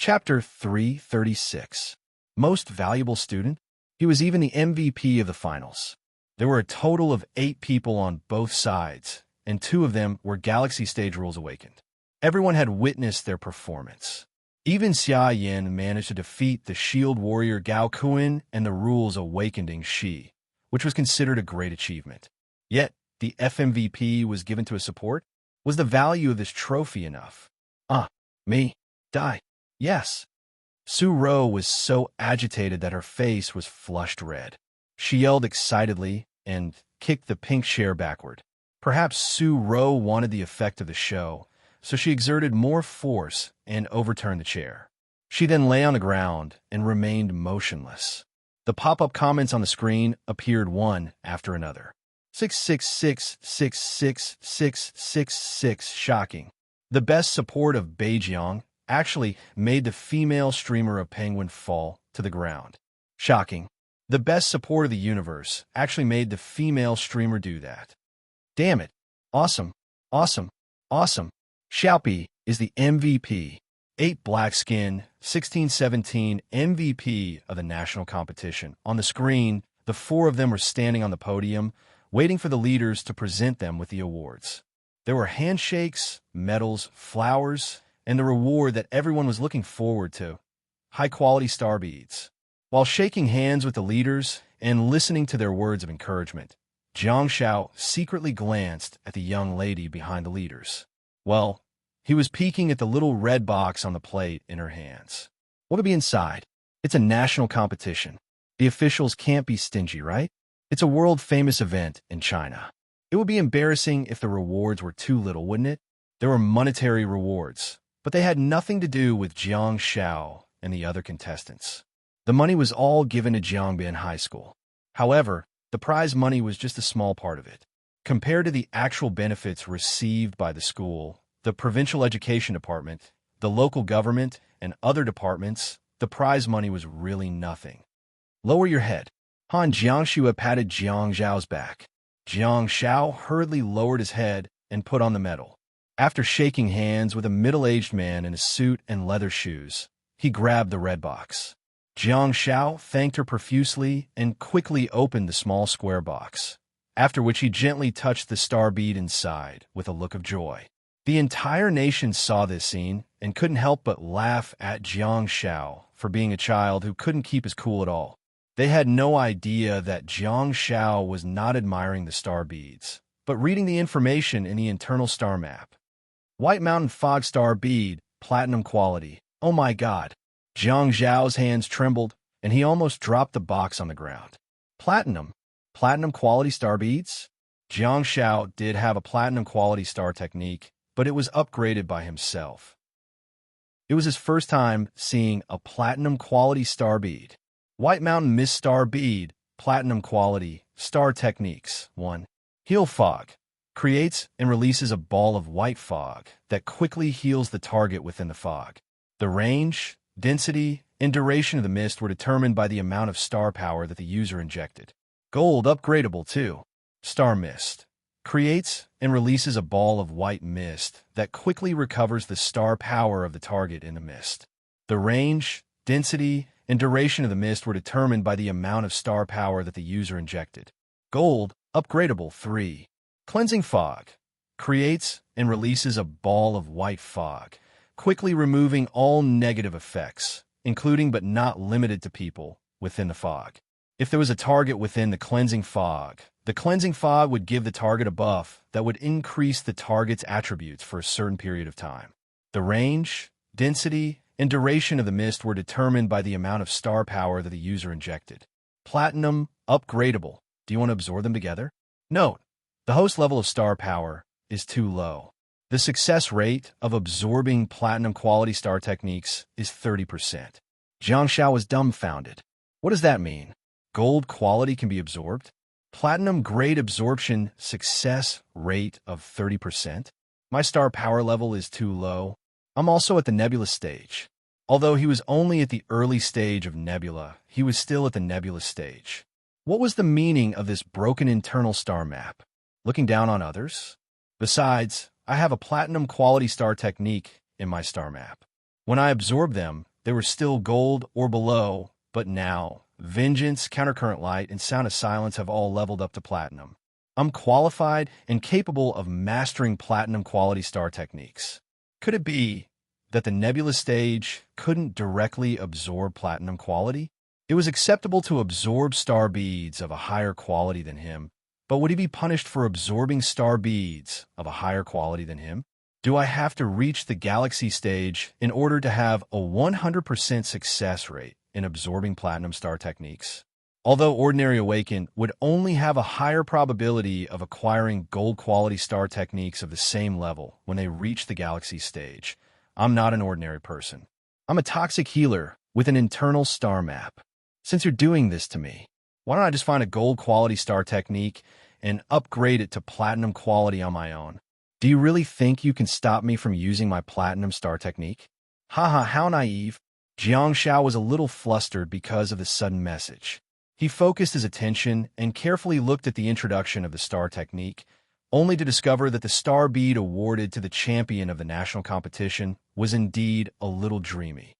Chapter 336. Most Valuable Student? He was even the MVP of the finals. There were a total of 8 people on both sides, and 2 of them were Galaxy Stage Rules Awakened. Everyone had witnessed their performance. Even Xia Yin managed to defeat the Shield Warrior Gao Kuan and the Rules Awakening Shi, which was considered a great achievement. Yet, the FMVP was given to a support? Was the value of this trophy enough? Me? Die? Yes. Su Ro was so agitated that her face was flushed red. She yelled excitedly and kicked the pink chair backward. Perhaps Su Ro wanted the effect of the show, so she exerted more force and overturned the chair. She then lay on the ground and remained motionless. The pop-up comments on the screen appeared one after another. 666, 666, 666, shocking. The best support of Beijiang actually made the female streamer of Penguin fall to the ground. Shocking. The best support of the universe actually made the female streamer do that. Damn it. Awesome. Awesome. Awesome. Xiaopi is the MVP. 8 black skin, 1617 MVP of the national competition. On the screen, the 4 of them were standing on the podium, waiting for the leaders to present them with the awards. There were handshakes, medals, flowers, and the reward that everyone was looking forward to, high-quality star beads. While shaking hands with the leaders and listening to their words of encouragement, Jiang Shao secretly glanced at the young lady behind the leaders. Well, he was peeking at the little red box on the plate in her hands. What would be inside? It's a national competition. The officials can't be stingy, right? It's a world-famous event in China. It would be embarrassing if the rewards were too little, wouldn't it? There were monetary rewards, but they had nothing to do with Jiang Shao and the other contestants. The money was all given to Jiangbin High School. However, the prize money was just a small part of it. Compared to the actual benefits received by the school, the provincial education department, the local government, and other departments, the prize money was really nothing. Lower your head. Han Jiangxue patted Jiang Zhao's back. Jiang Shao hurriedly lowered his head and put on the medal. After shaking hands with a middle-aged man in a suit and leather shoes, he grabbed the red box. Jiang Shao thanked her profusely and quickly opened the small square box, after which he gently touched the star bead inside with a look of joy. The entire nation saw this scene and couldn't help but laugh at Jiang Shao for being a child who couldn't keep his cool at all. They had no idea that Jiang Shao was not admiring the star beads, but reading the information in the internal star map. White Mountain Fog Star Bead, Platinum Quality. Oh my god. Jiang Zhao's hands trembled, and he almost dropped the box on the ground. Platinum? Platinum Quality Star Beads? Jiang Shao did have a Platinum Quality Star technique, but it was upgraded by himself. It was his first time seeing a Platinum Quality Star Bead. White Mountain Mist Star Bead, Platinum Quality, Star Techniques. 1. Heal Fog. Creates and releases a ball of white fog that quickly heals the target within the fog. The range, density, and duration of the mist were determined by the amount of star power that the user injected. Gold upgradable too. Star Mist. Creates and releases a ball of white mist that quickly recovers the star power of the target in the mist. The range, density, and duration of the mist were determined by the amount of star power that the user injected. Gold upgradable 3. Cleansing Fog. Creates and releases a ball of white fog, quickly removing all negative effects, including but not limited to people, within the fog. If there was a target within the cleansing fog would give the target a buff that would increase the target's attributes for a certain period of time. The range, density, and duration of the mist were determined by the amount of star power that the user injected. Platinum upgradable. Do you want to absorb them together? Note: the host level of star power is too low. The success rate of absorbing platinum quality star techniques is 30%. Jiang Shao was dumbfounded. What does that mean? Gold quality can be absorbed? Platinum grade absorption success rate of 30%? My star power level is too low. I'm also at the nebula stage. Although he was only at the early stage of nebula, he was still at the nebula stage. What was the meaning of this broken internal star map? Looking down on others? Besides, I have a platinum quality star technique in my star map. When I absorb them, They were still gold or below, but now, vengeance, countercurrent light, and sound of silence have all leveled up to platinum. I'm qualified and capable of mastering platinum quality star techniques. Could it be that the nebula stage couldn't directly absorb platinum quality? It was acceptable to absorb star beads of a higher quality than him, but would he be punished for absorbing star beads of a higher quality than him? Do I have to reach the galaxy stage in order to have a 100% success rate in absorbing platinum star techniques? Although Ordinary Awakened would only have a higher probability of acquiring gold-quality star techniques of the same level when they reach the galaxy stage, I'm not an ordinary person. I'm a toxic healer with an internal star map. Since you're doing this to me, why don't I just find a gold-quality star technique and upgrade it to platinum quality on my own? Do you really think you can stop me from using my platinum star technique? Haha, how naive. Jiang Shao was a little flustered because of the sudden message. He focused his attention and carefully looked at the introduction of the star technique, only to discover that the star bead awarded to the champion of the national competition was indeed a little dreamy.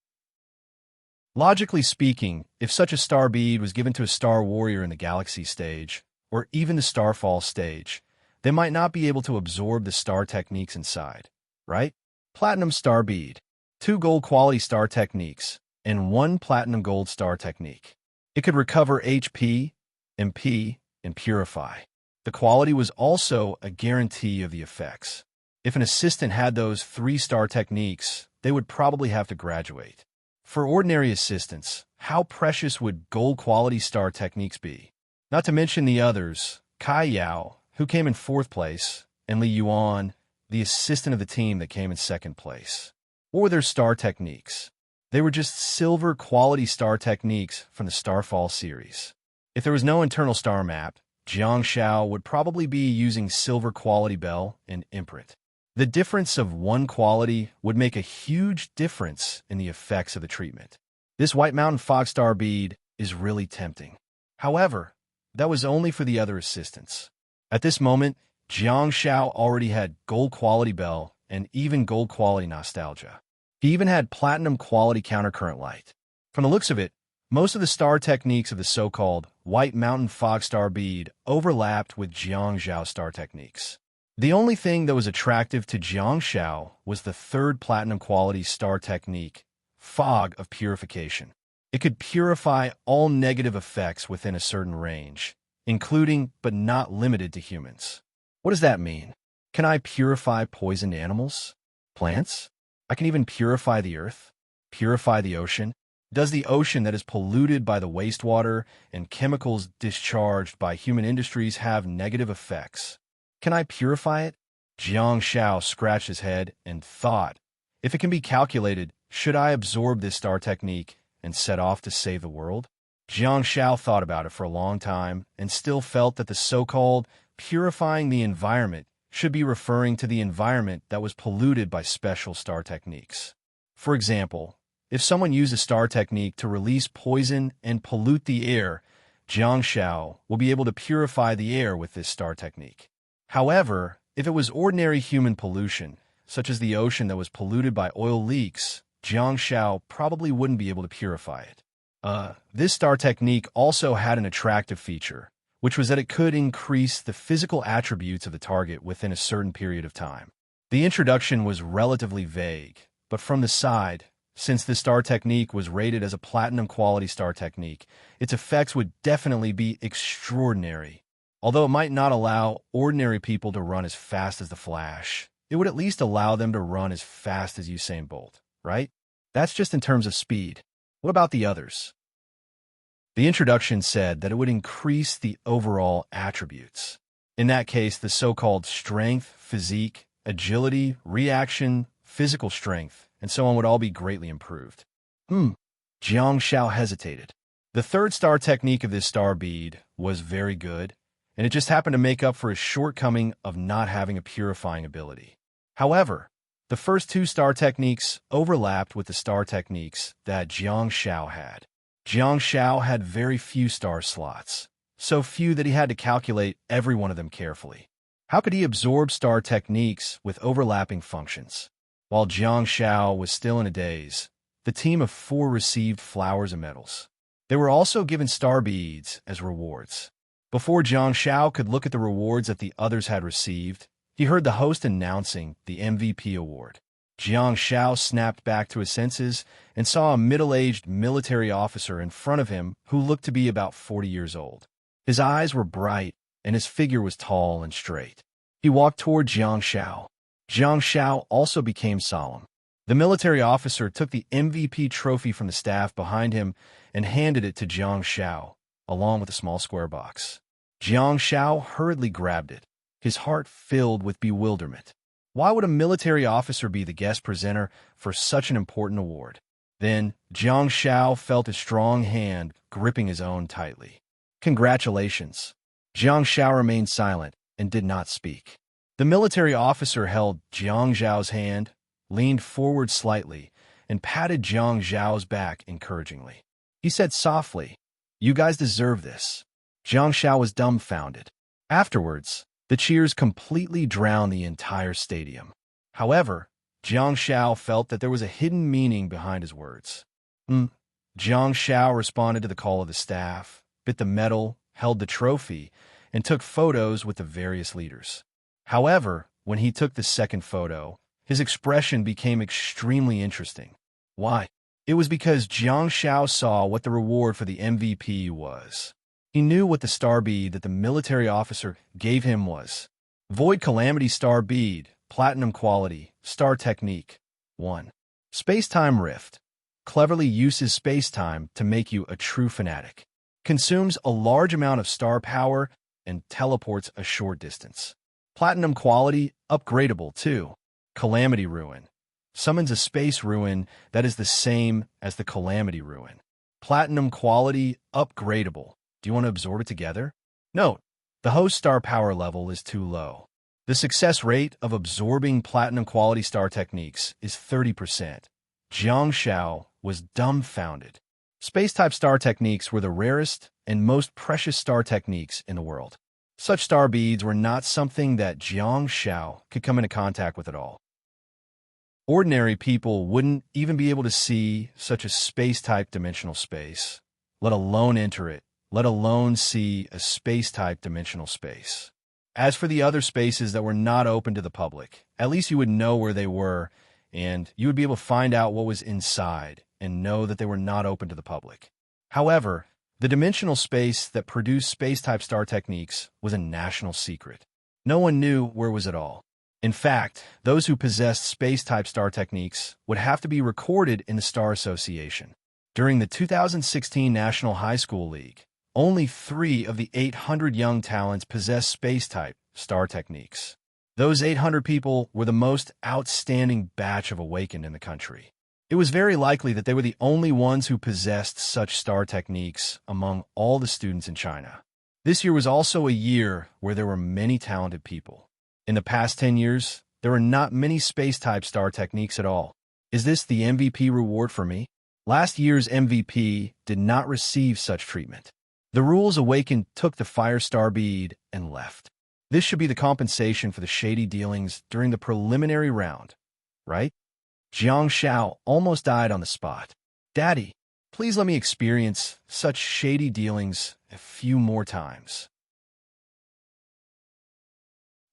Logically speaking, if such a star bead was given to a star warrior in the galaxy stage, or even the starfall stage, they might not be able to absorb the star techniques inside, right? Platinum star bead, 2 gold quality star techniques, and 1 platinum gold star technique. It could recover HP, MP, and purify. The quality was also a guarantee of the effects. If an assistant had those 3 star techniques, they would probably have to graduate. For ordinary assistants, how precious would gold-quality star techniques be? Not to mention the others, Kai Yao, who came in 4th place, and Li Yuan, the assistant of the team that came in 2nd place. What were their star techniques? They were just silver-quality star techniques from the Starfall series. If there was no internal star map, Jiang Shao would probably be using silver-quality bell and imprint. The difference of 1 quality would make a huge difference in the effects of the treatment. This White Mountain Fog Star bead is really tempting. However, that was only for the other assistants. At this moment, Jiang Shao already had gold-quality bell and even gold-quality nostalgia. He even had platinum-quality countercurrent light. From the looks of it, most of the star techniques of the so-called White Mountain Fog Star bead overlapped with Jiang Zhao's star techniques. The only thing that was attractive to Jiang Shao was the 3rd platinum-quality star technique, Fog of Purification. It could purify all negative effects within a certain range, including but not limited to humans. What does that mean? Can I purify poisoned animals? Plants? I can even purify the earth? Purify the ocean? Does the ocean that is polluted by the wastewater and chemicals discharged by human industries have negative effects? Can I purify it? Jiang Shao scratched his head and thought, if it can be calculated, should I absorb this star technique and set off to save the world? Jiang Shao thought about it for a long time and still felt that the so-called purifying the environment should be referring to the environment that was polluted by special star techniques. For example, if someone used a star technique to release poison and pollute the air, Jiang Shao will be able to purify the air with this star technique. However, if it was ordinary human pollution, such as the ocean that was polluted by oil leaks, Jiang Shao probably wouldn't be able to purify it. This star technique also had an attractive feature, which was that it could increase the physical attributes of the target within a certain period of time. The introduction was relatively vague, but from the side, since this star technique was rated as a platinum-quality star technique, its effects would definitely be extraordinary. Although it might not allow ordinary people to run as fast as the Flash, it would at least allow them to run as fast as Usain Bolt, right? That's just in terms of speed. What about the others? The introduction said that it would increase the overall attributes. In that case, the so-called strength, physique, agility, reaction, physical strength, and so on would all be greatly improved. Jiang Shao hesitated. The 3rd star technique of this star bead was very good, and it just happened to make up for his shortcoming of not having a purifying ability. However, the first 2 star techniques overlapped with the star techniques that Jiang Shao had. Jiang Shao had very few star slots, so few that he had to calculate every one of them carefully. How could he absorb star techniques with overlapping functions? While Jiang Shao was still in a daze, the team of 4 received flowers and medals. They were also given star beads as rewards. Before Jiang Shao could look at the rewards that the others had received, he heard the host announcing the MVP award. Jiang Shao snapped back to his senses and saw a middle-aged military officer in front of him who looked to be about 40 years old. His eyes were bright, and his figure was tall and straight. He walked toward Jiang Shao. Jiang Shao also became solemn. The military officer took the MVP trophy from the staff behind him and handed it to Jiang Shao, along with a small square box. Jiang Shao hurriedly grabbed it, his heart filled with bewilderment. Why would a military officer be the guest presenter for such an important award? Then, Jiang Shao felt a strong hand gripping his own tightly. Congratulations. Jiang Shao remained silent and did not speak. The military officer held Jiang Zhao's hand, leaned forward slightly, and patted Jiang Zhao's back encouragingly. He said softly, "You guys deserve this." Jiang Shao was dumbfounded. Afterwards, the cheers completely drowned the entire stadium. However, Jiang Shao felt that there was a hidden meaning behind his words. Jiang Shao responded to the call of the staff, bit the medal, held the trophy, and took photos with the various leaders. However, when he took the second photo, his expression became extremely interesting. Why? It was because Jiang Shao saw what the reward for the MVP was. He knew what the star bead that the military officer gave him was. Void Calamity Star Bead, Platinum Quality, Star Technique. 1. Space-Time Rift. Cleverly uses space-time to make you a true fanatic. Consumes a large amount of star power and teleports a short distance. Platinum Quality, upgradable too. Calamity Ruin. Summons a space ruin that is the same as the Calamity Ruin. Platinum Quality, upgradable. Do you want to absorb it together? Note, the host star power level is too low. The success rate of absorbing platinum quality star techniques is 30%. Jiang Shao was dumbfounded. Space-type star techniques were the rarest and most precious star techniques in the world. Such star beads were not something that Jiang Shao could come into contact with at all. Ordinary people wouldn't even be able to see such a space-type dimensional space, let alone enter it, let alone see a space-type dimensional space. As for the other spaces that were not open to the public, at least you would know where they were, and you would be able to find out what was inside and know that they were not open to the public. However, the dimensional space that produced space-type star techniques was a national secret. No one knew where it was at all. In fact, those who possessed space-type star techniques would have to be recorded in the Star Association. During the 2016 National High School League, only 3 of the 800 young talents possessed space-type star techniques. Those 800 people were the most outstanding batch of Awakened in the country. It was very likely that they were the only ones who possessed such star techniques among all the students in China. This year was also a year where there were many talented people. In the past 10 years, there were not many space-type star techniques at all. Is this the MVP reward for me? Last year's MVP did not receive such treatment. The Rules Awakened took the Fire Star Bead and left. This should be the compensation for the shady dealings during the preliminary round, right? Jiang Shao almost died on the spot. Daddy, please let me experience such shady dealings a few more times.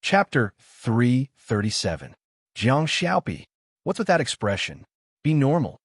Chapter 337. Jiang Xiaopi. What's with that expression? Be normal.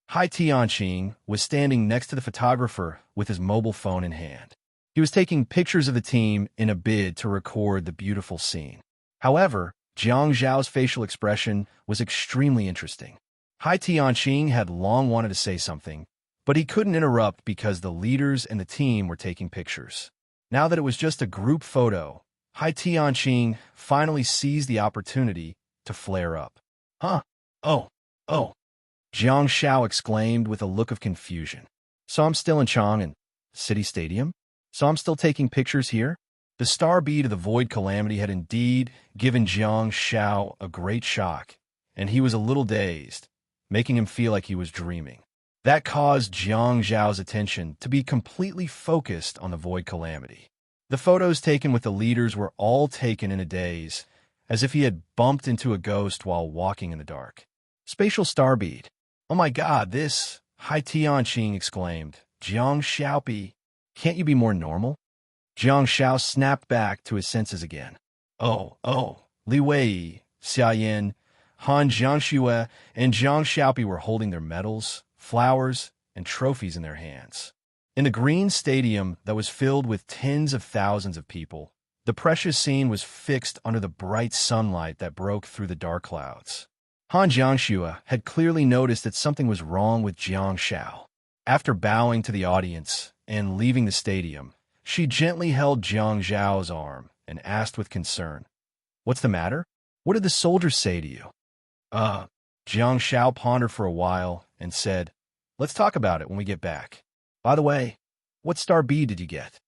Hai Tianqing was standing next to the photographer with his mobile phone in hand. He was taking pictures of the team in a bid to record the beautiful scene. However, Jiang Zhao's facial expression was extremely interesting. Hai Tianqing had long wanted to say something, but he couldn't interrupt because the leaders and the team were taking pictures. Now that it was just a group photo, Hai Tianqing finally seized the opportunity to flare up. Huh? Oh. Jiang Shao exclaimed with a look of confusion. So I'm still in Chang'an City Stadium? So I'm still taking pictures here? The star bead of the Void Calamity had indeed given Jiang Shao a great shock, and he was a little dazed, making him feel like he was dreaming. That caused Jiang Zhao's attention to be completely focused on the Void Calamity. The photos taken with the leaders were all taken in a daze, as if he had bumped into a ghost while walking in the dark. Spatial star bead. "Oh my God, this!" Hai Tianqing exclaimed. "Jiang Xiaopi, can't you be more normal?" Jiang Xiao snapped back to his senses again. Oh, Li Wei, Xia Yin, Han Jiangxue, and Jiang Xiaopi were holding their medals, flowers, and trophies in their hands. In the green stadium that was filled with tens of thousands of people, the precious scene was fixed under the bright sunlight that broke through the dark clouds. Han Jiangxue had clearly noticed that something was wrong with Jiang Xiao. After bowing to the audience and leaving the stadium, she gently held Jiang Zhao's arm and asked with concern, "What's the matter? What did the soldiers say to you?" Jiang Xiao pondered for a while and said, "Let's talk about it when we get back. By the way, what star bead did you get?"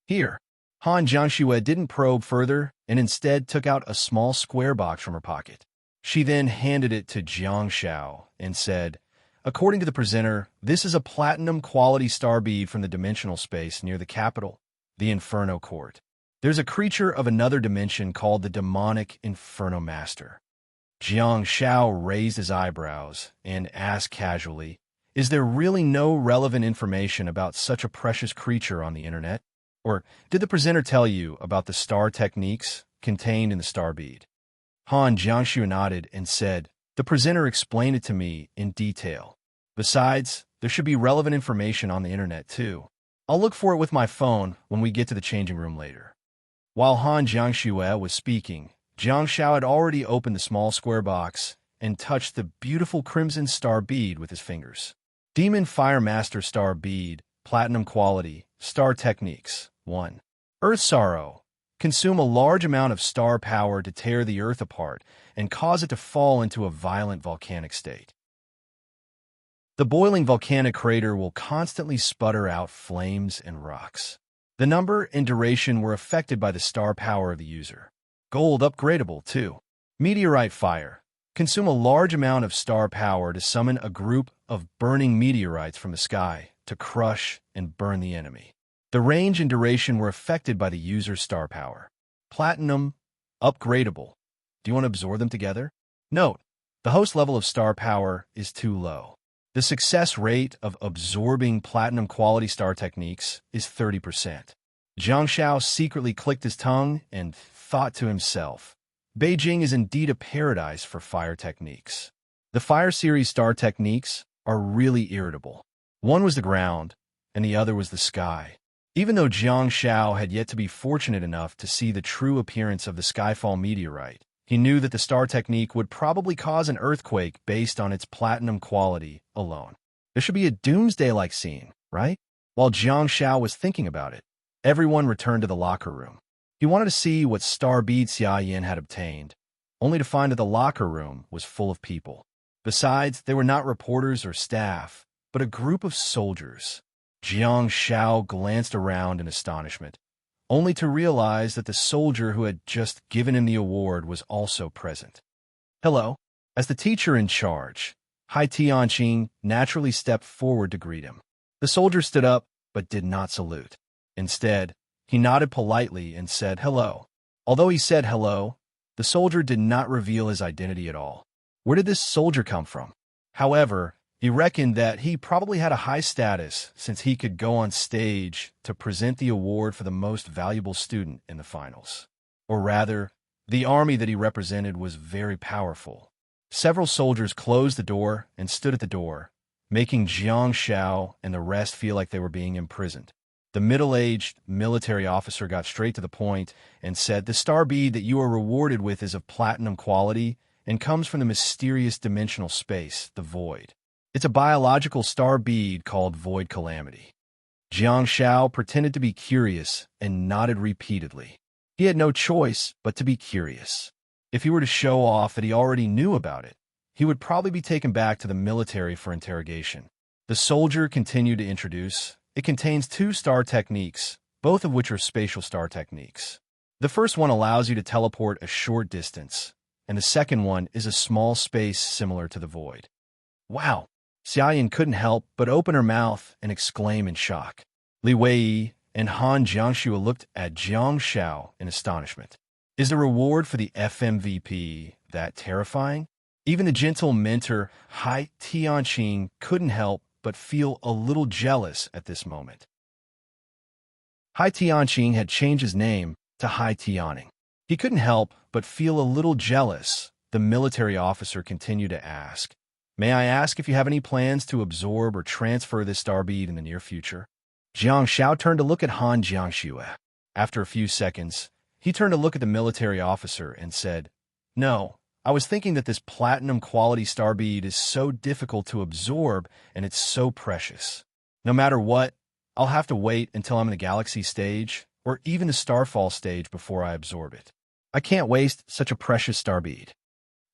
"Here." Han Jiangxue didn't probe further and instead took out a small square box from her pocket. She then handed it to Jiang Xiao and said, "According to the presenter, this is a platinum quality star bead from the dimensional space near the capital, the Inferno Court. There's a creature of another dimension called the demonic Inferno Master." Jiang Xiao raised his eyebrows and asked casually, "Is there really no relevant information about such a precious creature on the internet? Or did the presenter tell you about the star techniques contained in the star bead?" Han Jiangxue nodded and said, "The presenter explained it to me in detail. Besides, there should be relevant information on the internet too. I'll look for it with my phone when we get to the changing room later." While Han Jiangxue was speaking, Jiang Xiao had already opened the small square box and touched the beautiful crimson star bead with his fingers. Demon Fire Master Star Bead, Platinum Quality, Star Techniques. 1. Earth Sorrow. Consume a large amount of star power to tear the earth apart and cause it to fall into a violent volcanic state. The boiling volcanic crater will constantly sputter out flames and rocks. The number and duration were affected by the star power of the user. Gold upgradable, too. Meteorite Fire. Consume a large amount of star power to summon a group of burning meteorites from the sky to crush and burn the enemy. The range and duration were affected by the user's star power. Platinum upgradable. Do you want to absorb them together? Note, the host level of star power is too low. The success rate of absorbing platinum quality star techniques is 30%. Jiang Xiao secretly clicked his tongue and thought to himself, "Beijing is indeed a paradise for fire techniques." The Fire Series star techniques are really irritable. One was the ground, and the other was the sky. Even though Jiang Xiao had yet to be fortunate enough to see the true appearance of the Skyfall meteorite, he knew that the star technique would probably cause an earthquake based on its platinum quality alone. There should be a doomsday-like scene, right? While Jiang Xiao was thinking about it, everyone returned to the locker room. He wanted to see what star bead Xia Yin had obtained, only to find that the locker room was full of people. Besides, they were not reporters or staff, but a group of soldiers. Jiang Xiao glanced around in astonishment, only to realize that the soldier who had just given him the award was also present. "Hello." As the teacher in charge, Hai Tianqing naturally stepped forward to greet him. The soldier stood up, but did not salute. Instead, he nodded politely and said hello. Although he said hello, the soldier did not reveal his identity at all. Where did this soldier come from? However, he reckoned that he probably had a high status since he could go on stage to present the award for the most valuable student in the finals. Or rather, the army that he represented was very powerful. Several soldiers closed the door and stood at the door, making Jiang Xiao and the rest feel like they were being imprisoned. The middle-aged military officer got straight to the point and said, "The star bead that you are rewarded with is of platinum quality and comes from the mysterious dimensional space, the Void. It's a biological star bead called Void Calamity." Jiang Xiao pretended to be curious and nodded repeatedly. He had no choice but to be curious. If he were to show off that he already knew about it, he would probably be taken back to the military for interrogation. The soldier continued to introduce, "It contains 2 star techniques, both of which are spatial star techniques. The first one allows you to teleport a short distance, and the second one is a small space similar to the Void." Wow! Xia Yin couldn't help but open her mouth and exclaim in shock. Li Wei and Han Jiangxue looked at Jiang Xiao in astonishment. "Is the reward for the FMVP that terrifying?" Even the gentle mentor, Hai Tianqing, couldn't help but feel a little jealous at this moment. Hai Tianqing had changed his name to Hai Tianing. He couldn't help but feel a little jealous. The military officer continued to ask, "May I ask if you have any plans to absorb or transfer this star bead in the near future?" Jiang Xiao turned to look at Han Jiangxue. After a few seconds, he turned to look at the military officer and said, "No, I was thinking that this platinum quality star bead is so difficult to absorb and it's so precious. No matter what, I'll have to wait until I'm in the galaxy stage or even the starfall stage before I absorb it. I can't waste such a precious star bead."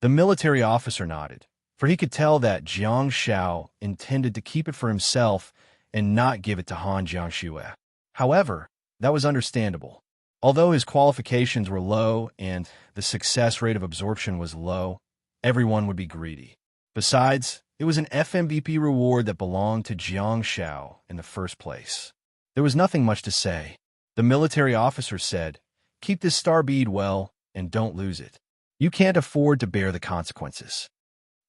The military officer nodded, for he could tell that Jiang Xiao intended to keep it for himself and not give it to Han Jiangxue. However, that was understandable. Although his qualifications were low and the success rate of absorption was low, everyone would be greedy. Besides, it was an FMVP reward that belonged to Jiang Xiao in the first place. There was nothing much to say. The military officer said, "Keep this star bead well and don't lose it. You can't afford to bear the consequences."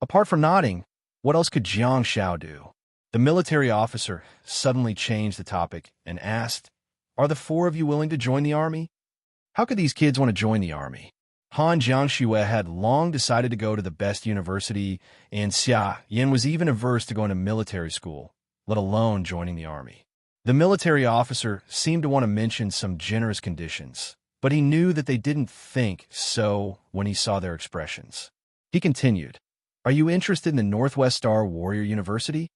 Apart from nodding, what else could Jiang Xiao do? The military officer suddenly changed the topic and asked, "Are the four of you willing to join the army?" How could these kids want to join the army? Han Jiangxue had long decided to go to the best university, and Xia Yan was even averse to going to military school, let alone joining the army. The military officer seemed to want to mention some generous conditions, but he knew that they didn't think so when he saw their expressions. He continued, "Are you interested in the Northwest Star Warrior University?"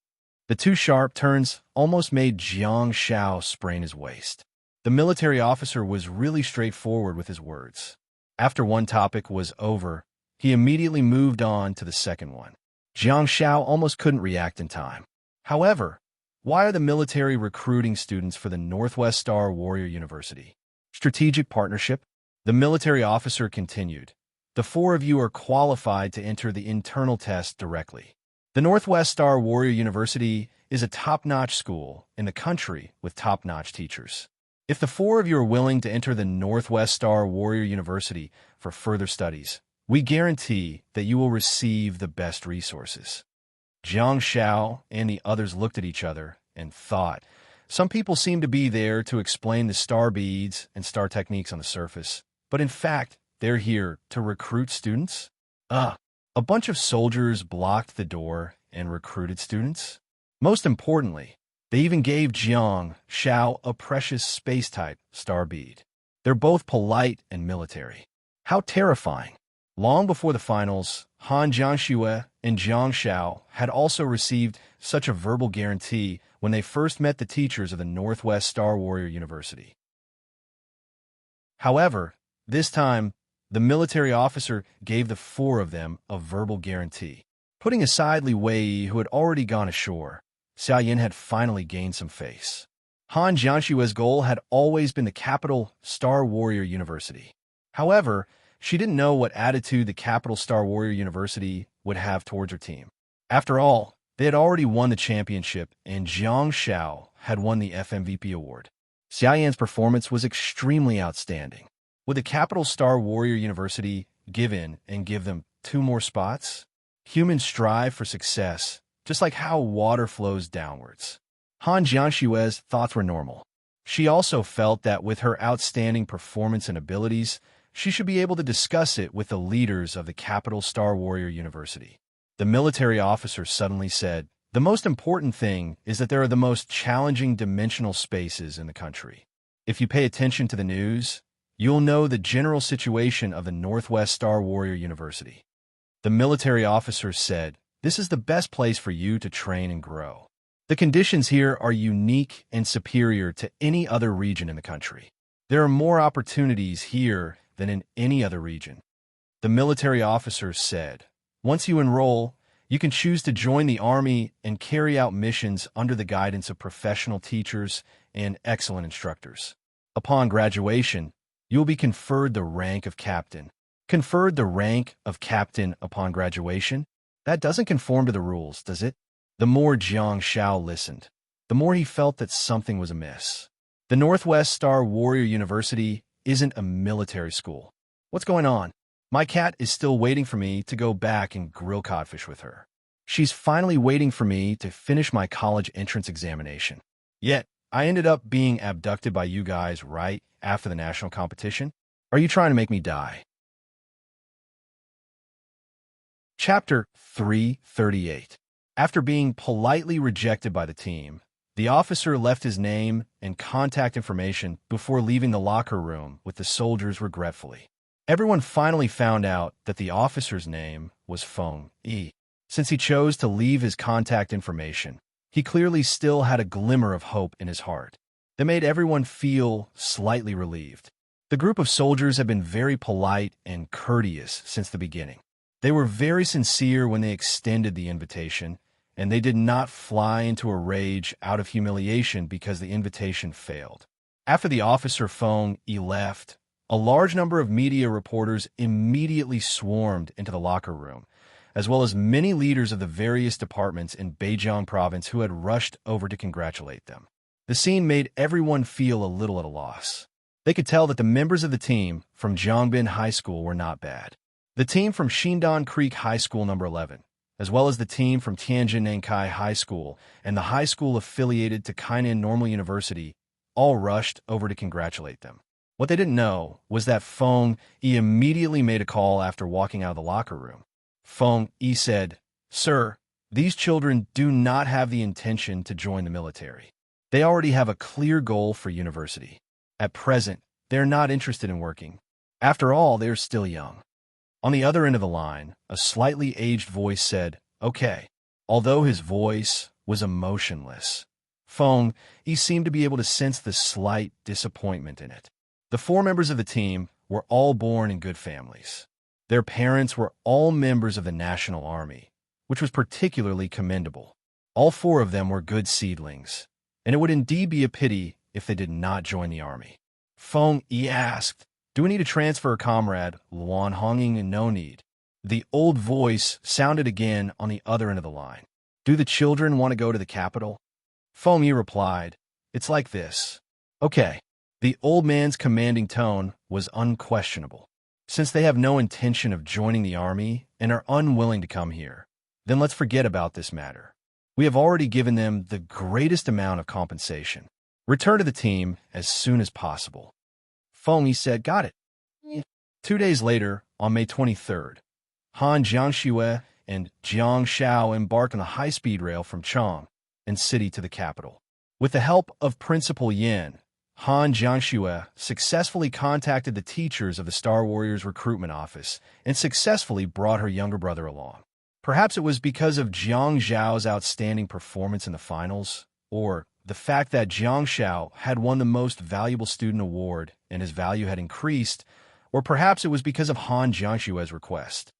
The two sharp turns almost made Jiang Xiao sprain his waist. The military officer was really straightforward with his words. After one topic was over, he immediately moved on to the second one. Jiang Xiao almost couldn't react in time. However, why are the military recruiting students for the Northwest Star Warrior University? Strategic partnership? The military officer continued, "The four of you are qualified to enter the internal test directly. The Northwest Star Warrior University is a top-notch school in the country with top-notch teachers. If the four of you are willing to enter the Northwest Star Warrior University for further studies, we guarantee that you will receive the best resources." Jiang Xiao and the others looked at each other and thought, some people seem to be there to explain the star beads and star techniques on the surface, but in fact, they're here to recruit students? A bunch of soldiers blocked the door and recruited students? Most importantly, they even gave Jiang Xiao a precious space-type star bead. They're both polite and military. How terrifying. Long before the finals, Han Jiangxue and Jiang Xiao had also received such a verbal guarantee when they first met the teachers of the Northwest Star Warrior University. However, this time, the military officer gave the four of them a verbal guarantee. Putting aside Li Wei, who had already gone ashore, Xia Yin had finally gained some face. Han Jiangxue's goal had always been the capital Star Warrior University. However, she didn't know what attitude the capital Star Warrior University would have towards her team. After all, they had already won the championship, and Jiang Xiao had won the FMVP award. Xia Yan's performance was extremely outstanding. Would the capital Star Warrior University give in and give them 2 more spots? Humans strive for success, just like how water flows downwards. Han Jiangxue's thoughts were normal. She also felt that with her outstanding performance and abilities, she should be able to discuss it with the leaders of the capital Star Warrior University. The military officer suddenly said, "The most important thing is that there are the most challenging dimensional spaces in the country. If you pay attention to the news, you'll know the general situation of the Northwest Star Warrior University." The military officer said, "This is the best place for you to train and grow. The conditions here are unique and superior to any other region in the country. There are more opportunities here than in any other region." The military officer said, "Once you enroll, you can choose to join the army and carry out missions under the guidance of professional teachers and excellent instructors. Upon graduation, you will be conferred the rank of captain." Conferred the rank of captain upon graduation? That doesn't conform to the rules, does it? The more Jiang Xiao listened, the more he felt that something was amiss. The Northwest Star Warrior University isn't a military school. What's going on? My cat is still waiting for me to go back and grill codfish with her. She's finally waiting for me to finish my college entrance examination. Yet, I ended up being abducted by you guys right after the national competition. Are you trying to make me die? Chapter 338. After being politely rejected by the team, the officer left his name and contact information before leaving the locker room with the soldiers regretfully. Everyone finally found out that the officer's name was Feng Yi. Since he chose to leave his contact information, he clearly still had a glimmer of hope in his heart. That made everyone feel slightly relieved. The group of soldiers had been very polite and courteous since the beginning. They were very sincere when they extended the invitation, and they did not fly into a rage out of humiliation because the invitation failed. After the officer Feng Yi left, a large number of media reporters immediately swarmed into the locker room, as well as many leaders of the various departments in Beijiang province who had rushed over to congratulate them. The scene made everyone feel a little at a loss. They could tell that the members of the team from Zhongbin High School were not bad. The team from Xindan Creek High School No. 11, as well as the team from Tianjin Nankai High School and the high school affiliated to Kainan Normal University, all rushed over to congratulate them. What they didn't know was that Feng Yi immediately made a call after walking out of the locker room. Feng Yi said, "Sir, these children do not have the intention to join the military. They already have a clear goal for university. At present, they are not interested in working. After all, they are still young." On the other end of the line, a slightly aged voice said, "Okay." Although his voice was emotionless, Feng Yi seemed to be able to sense the slight disappointment in it. The 4 members of the team were all born in good families. Their parents were all members of the National Army, which was particularly commendable. All 4 of them were good seedlings, and it would indeed be a pity if they did not join the army. Feng Yi asked, "Do we need to transfer a comrade, Luan Honging?" "No need." The old voice sounded again on the other end of the line. "Do the children want to go to the capital?" Feng Yi replied, "It's like this." "Okay." The old man's commanding tone was unquestionable. "Since they have no intention of joining the army and are unwilling to come here, then let's forget about this matter. We have already given them the greatest amount of compensation. Return to the team as soon as possible." Feng Yi said, "Got it." 2 days later, on May 23rd, Han Jiangxue and Jiang Shao embarked on a high-speed rail from Chang and city to the capital. With the help of Principal Yin, Han Jiangxue successfully contacted the teachers of the Star Warriors recruitment office and successfully brought her younger brother along. Perhaps it was because of Jiang Zhao's outstanding performance in the finals, or the fact that Jiang Shao had won the Most Valuable Student Award and his value had increased, or perhaps it was because of Han Jiangxue's request.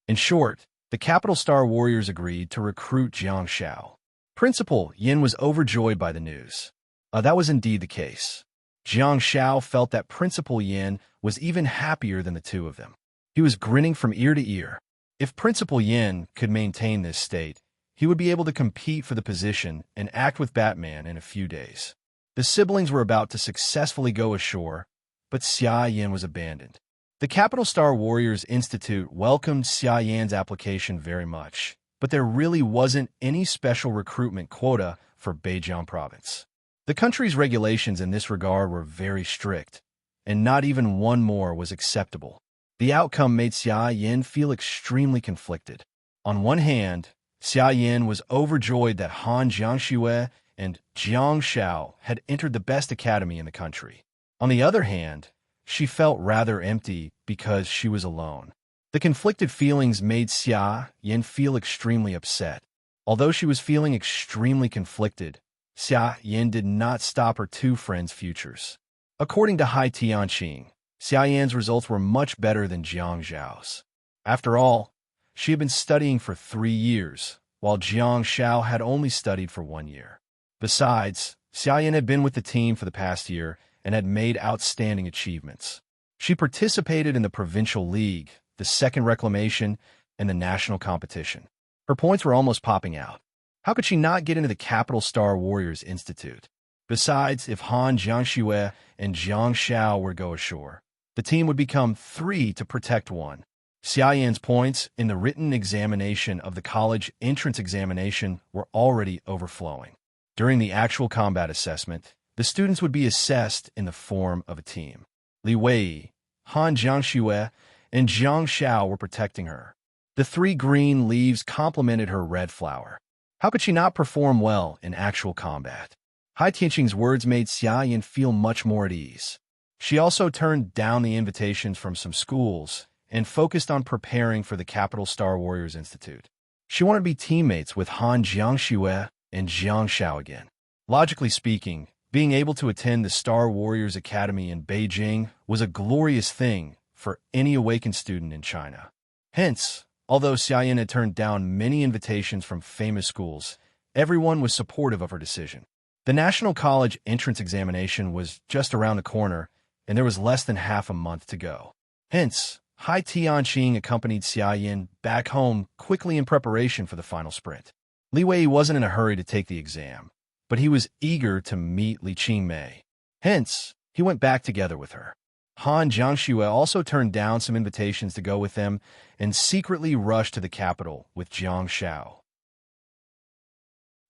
In short, the Capital Star Warriors agreed to recruit Jiang Shao. Principal Yin was overjoyed by the news. That was indeed the case. Jiang Shao felt that Principal Yin was even happier than the two of them. He was grinning from ear to ear. If Principal Yin could maintain this state, he would be able to compete for the position and act with Batman in a few days. The siblings were about to successfully go ashore, but Xia Yin was abandoned. The Capital Star Warriors Institute welcomed Xia Yan's application very much, but there really wasn't any special recruitment quota for Beijiang province. The country's regulations in this regard were very strict, and not even one more was acceptable. The outcome made Xia Yin feel extremely conflicted. On one hand, Xia Yin was overjoyed that Han Jiangxue and Jiang Shao had entered the best academy in the country. On the other hand, she felt rather empty because she was alone. The conflicted feelings made Xia Yin feel extremely upset. Although she was feeling extremely conflicted, Xia Yin did not stop her 2 friends' futures. According to Hai Tianqing, Xia Yan's results were much better than Jiang Zhao's. After all, she had been studying for 3 years, while Jiang Shao had only studied for 1 year. Besides, Xia Yin had been with the team for the past year and had made outstanding achievements. She participated in the Provincial League, the Second Reclamation, and the national competition. Her points were almost popping out. How could she not get into the Capital Star Warriors Institute? Besides, if Han Jiangxue and Jiang Shao were to go ashore, The team would become 3 to protect 1. Xia Yan's points in the written examination of the college entrance examination were already overflowing. During the actual combat assessment, the students would be assessed in the form of a team. Li Wei, Han Jiangxue, and Jiang Xiao were protecting her. The 3 green leaves complemented her red flower. How could she not perform well in actual combat? Hai Tianqing's words made Xia Yan feel much more at ease. She also turned down the invitations from some schools and focused on preparing for the Capital Star Warriors Institute. She wanted to be teammates with Han Jiangxue and Jiang Xiao again. Logically speaking, being able to attend the Star Warriors Academy in Beijing was a glorious thing for any awakened student in China. Hence, although Xia Yan had turned down many invitations from famous schools, everyone was supportive of her decision. The National College entrance examination was just around the corner, and there was less than half a month to go. Hence, Hai Tianqing accompanied Xia Yan back home quickly in preparation for the final sprint. Li Wei wasn't in a hurry to take the exam, but he was eager to meet Li Qingmei. Hence, he went back together with her. Han Jiangxue also turned down some invitations to go with them and secretly rushed to the capital with Jiang Xiao.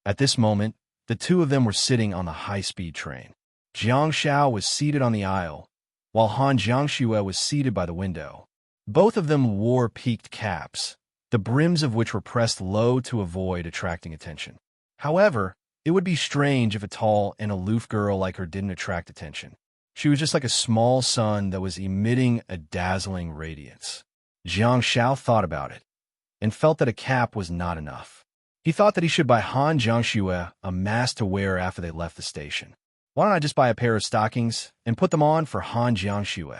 At this moment, the 2 of them were sitting on the high-speed train. Jiang Xiao was seated on the aisle, while Han Jiangxue was seated by the window. Both of them wore peaked caps, the brims of which were pressed low to avoid attracting attention. However, it would be strange if a tall and aloof girl like her didn't attract attention. She was just like a small sun that was emitting a dazzling radiance. Jiang Xiao thought about it and felt that a cap was not enough. He thought that he should buy Han Jiangxue a mask to wear after they left the station. Why don't I just buy a pair of stockings and put them on for Han Jiangxue?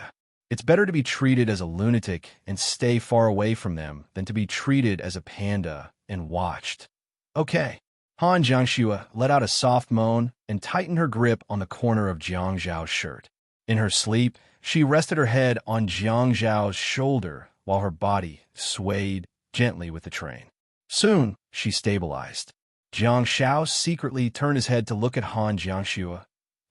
It's better to be treated as a lunatic and stay far away from them than to be treated as a panda and watched. Okay. Han Jiangxue let out a soft moan and tightened her grip on the corner of Jiang Zhao's shirt. In her sleep, she rested her head on Jiang Zhao's shoulder while her body swayed gently with the train. Soon, she stabilized. Jiang Xiao secretly turned his head to look at Han Jiangxue,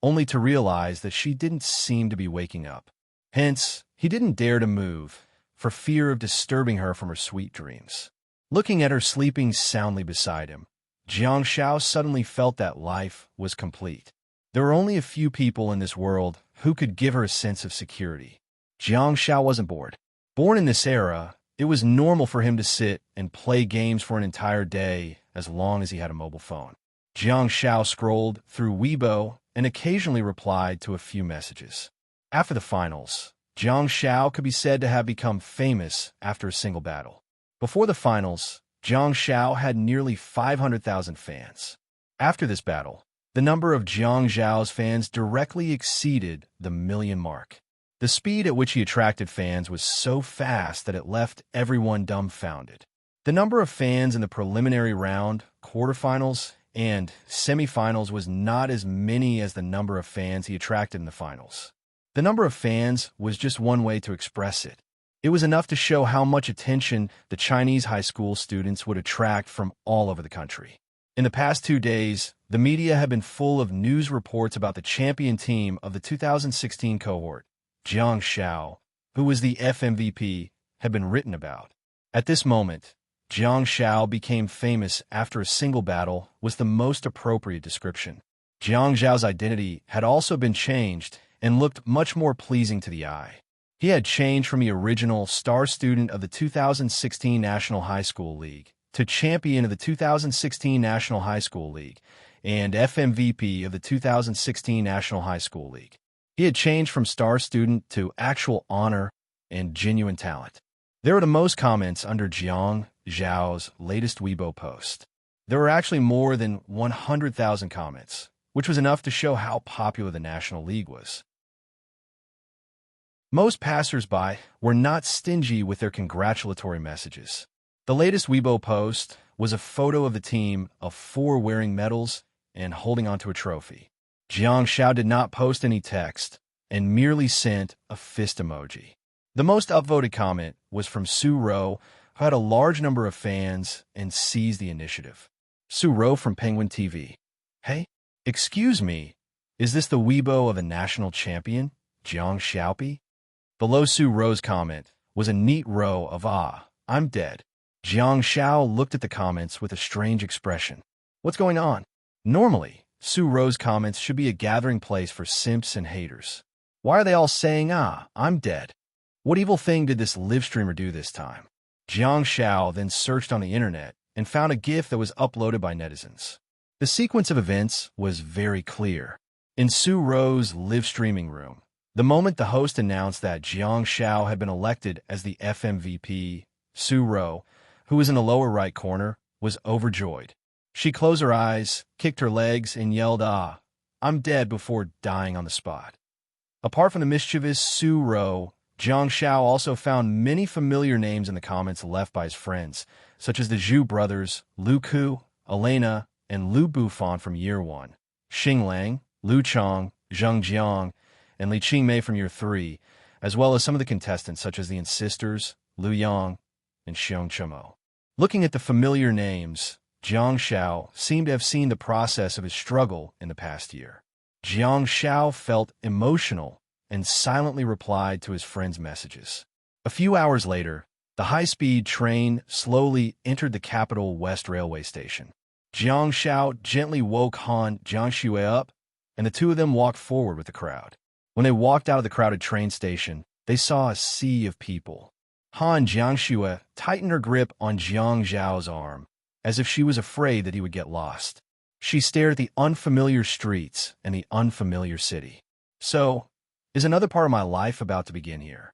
only to realize that she didn't seem to be waking up. Hence, he didn't dare to move, for fear of disturbing her from her sweet dreams. Looking at her sleeping soundly beside him, Jiang Xiao suddenly felt that life was complete. There were only a few people in this world who could give her a sense of security. Jiang Xiao wasn't bored. Born in this era, it was normal for him to sit and play games for an entire day as long as he had a mobile phone. Jiang Xiao scrolled through Weibo and occasionally replied to a few messages. After the finals, Jiang Xiao could be said to have become famous after a single battle. Before the finals, Jiang Xiao had nearly 500,000 fans. After this battle, the number of Jiang Zhao's fans directly exceeded the million mark. The speed at which he attracted fans was so fast that it left everyone dumbfounded. The number of fans in the preliminary round, quarterfinals, and semifinals was not as many as the number of fans he attracted in the finals. The number of fans was just one way to express it. It was enough to show how much attention the Chinese high school students would attract from all over the country. In the past 2 days, the media had been full of news reports about the champion team of the 2016 cohort. Jiang Xiao, who was the FMVP, had been written about. At this moment, Jiang Xiao became famous after a single battle was the most appropriate description. Jiang Zhao's identity had also been changed and looked much more pleasing to the eye. He had changed from the original star student of the 2016 National High School League to champion of the 2016 National High School League and FMVP of the 2016 National High School League. He had changed from star student to actual honor and genuine talent. There were the most comments under Jiang Zhao's latest Weibo post. There were actually more than 100,000 comments, which was enough to show how popular the National League was. Most passers-by were not stingy with their congratulatory messages. The latest Weibo post was a photo of the team of 4 wearing medals and holding onto a trophy. Jiang Xiao did not post any text and merely sent a fist emoji. The most upvoted comment was from Su Ro, who had a large number of fans and seized the initiative. Su Ro from Penguin TV. Hey, excuse me, is this the Weibo of a national champion, Jiang Xiaopi? Below Su Ro's comment was a neat row of I'm dead. Jiang Xiao looked at the comments with a strange expression. What's going on? Normally, Su Ro's comments should be a gathering place for simps and haters. Why are they all saying, I'm dead? What evil thing did this live streamer do this time? Jiang Xiao then searched on the internet and found a GIF that was uploaded by netizens. The sequence of events was very clear. In Su Ro's live streaming room, the moment the host announced that Jiang Xiao had been elected as the FMVP, Su Ro, who was in the lower right corner, was overjoyed. She closed her eyes, kicked her legs, and yelled, I'm dead, before dying on the spot. Apart from the mischievous Su Ro, Jiang Xiao also found many familiar names in the comments left by his friends, such as the Zhu brothers, Lu Ku, Elena, and Lu Bufan from Year 1, Xing Lang, Lu Chong, Zheng Jiang, and Li Qingmei from Year 3, as well as some of the contestants such as the Insisters, Lu Yang, and Xiong Chemo. Looking at the familiar names, Jiang Xiao seemed to have seen the process of his struggle in the past year. Jiang Xiao felt emotional and silently replied to his friends' messages. A few hours later, the high-speed train slowly entered the Capital West Railway Station. Jiang Xiao gently woke Han Jiangxue up, and the two of them walked forward with the crowd. When they walked out of the crowded train station, they saw a sea of people. Han Jiangxue tightened her grip on Jiang Zhao's arm, as if she was afraid that he would get lost. She stared at the unfamiliar streets and the unfamiliar city. So, is another part of my life about to begin here?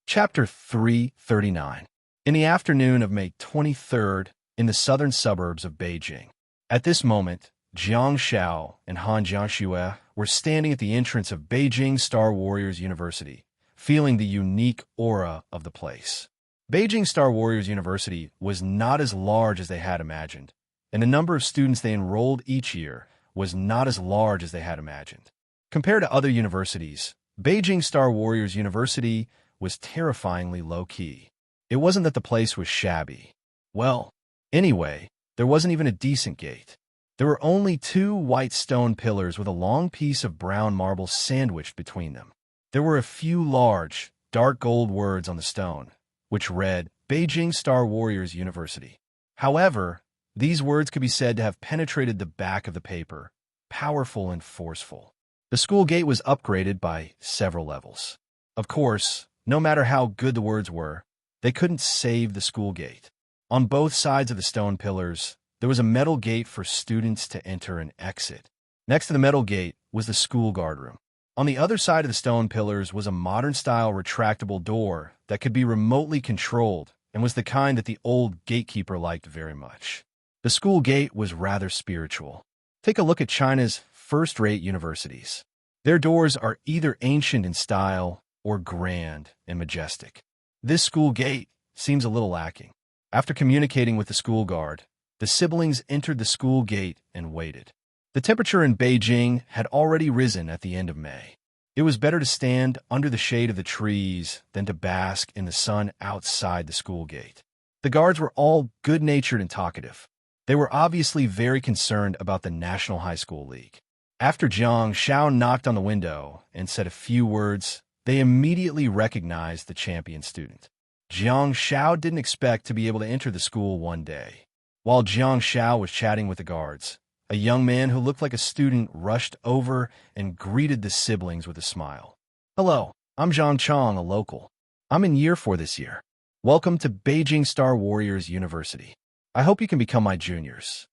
Chapter 339. In the afternoon of May 23rd, in the southern suburbs of Beijing. At this moment, Jiang Xiao and Han Jiangxue were standing at the entrance of Beijing Star Warriors University, feeling the unique aura of the place. Beijing Star Warriors University was not as large as they had imagined, and the number of students they enrolled each year was not as large as they had imagined. Compared to other universities, Beijing Star Warriors University was terrifyingly low-key. It wasn't that the place was shabby. Well, anyway, there wasn't even a decent gate. There were only two white stone pillars with a long piece of brown marble sandwiched between them. There were a few large, dark gold words on the stone, which read, Beijing Star Warriors University. However, these words could be said to have penetrated the back of the paper, powerful and forceful. The school gate was upgraded by several levels. Of course, no matter how good the words were, they couldn't save the school gate. On both sides of the stone pillars, there was a metal gate for students to enter and exit. Next to the metal gate was the school guard room. On the other side of the stone pillars was a modern-style retractable door that could be remotely controlled and was the kind that the old gatekeeper liked very much. The school gate was rather spiritual. Take a look at China's first-rate universities. Their doors are either ancient in style or grand and majestic. This school gate seems a little lacking. After communicating with the school guard, the siblings entered the school gate and waited. The temperature in Beijing had already risen at the end of May. It was better to stand under the shade of the trees than to bask in the sun outside the school gate. The guards were all good-natured and talkative. They were obviously very concerned about the National High School League. After Jiang Xiao knocked on the window and said a few words, they immediately recognized the champion student. Jiang Xiao didn't expect to be able to enter the school one day. While Jiang Xiao was chatting with the guards, a young man who looked like a student rushed over and greeted the siblings with a smile. Hello, I'm Zhang Chong, a local. I'm in Year 4 this year. Welcome to Beijing Star Warriors University. I hope you can become my juniors.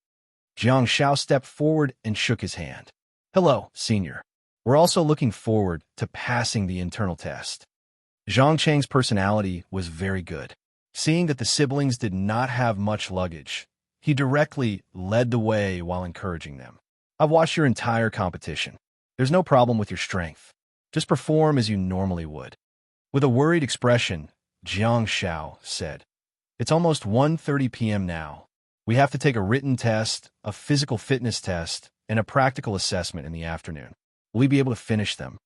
Jiang Xiao stepped forward and shook his hand. Hello, senior. We're also looking forward to passing the internal test. Zhang Chang's personality was very good. Seeing that the siblings did not have much luggage, he directly led the way while encouraging them. I've watched your entire competition. There's no problem with your strength. Just perform as you normally would. With a worried expression, Jiang Xiao said, It's almost 1:30 p.m. now. We have to take a written test, a physical fitness test, and a practical assessment in the afternoon. Will we be able to finish them?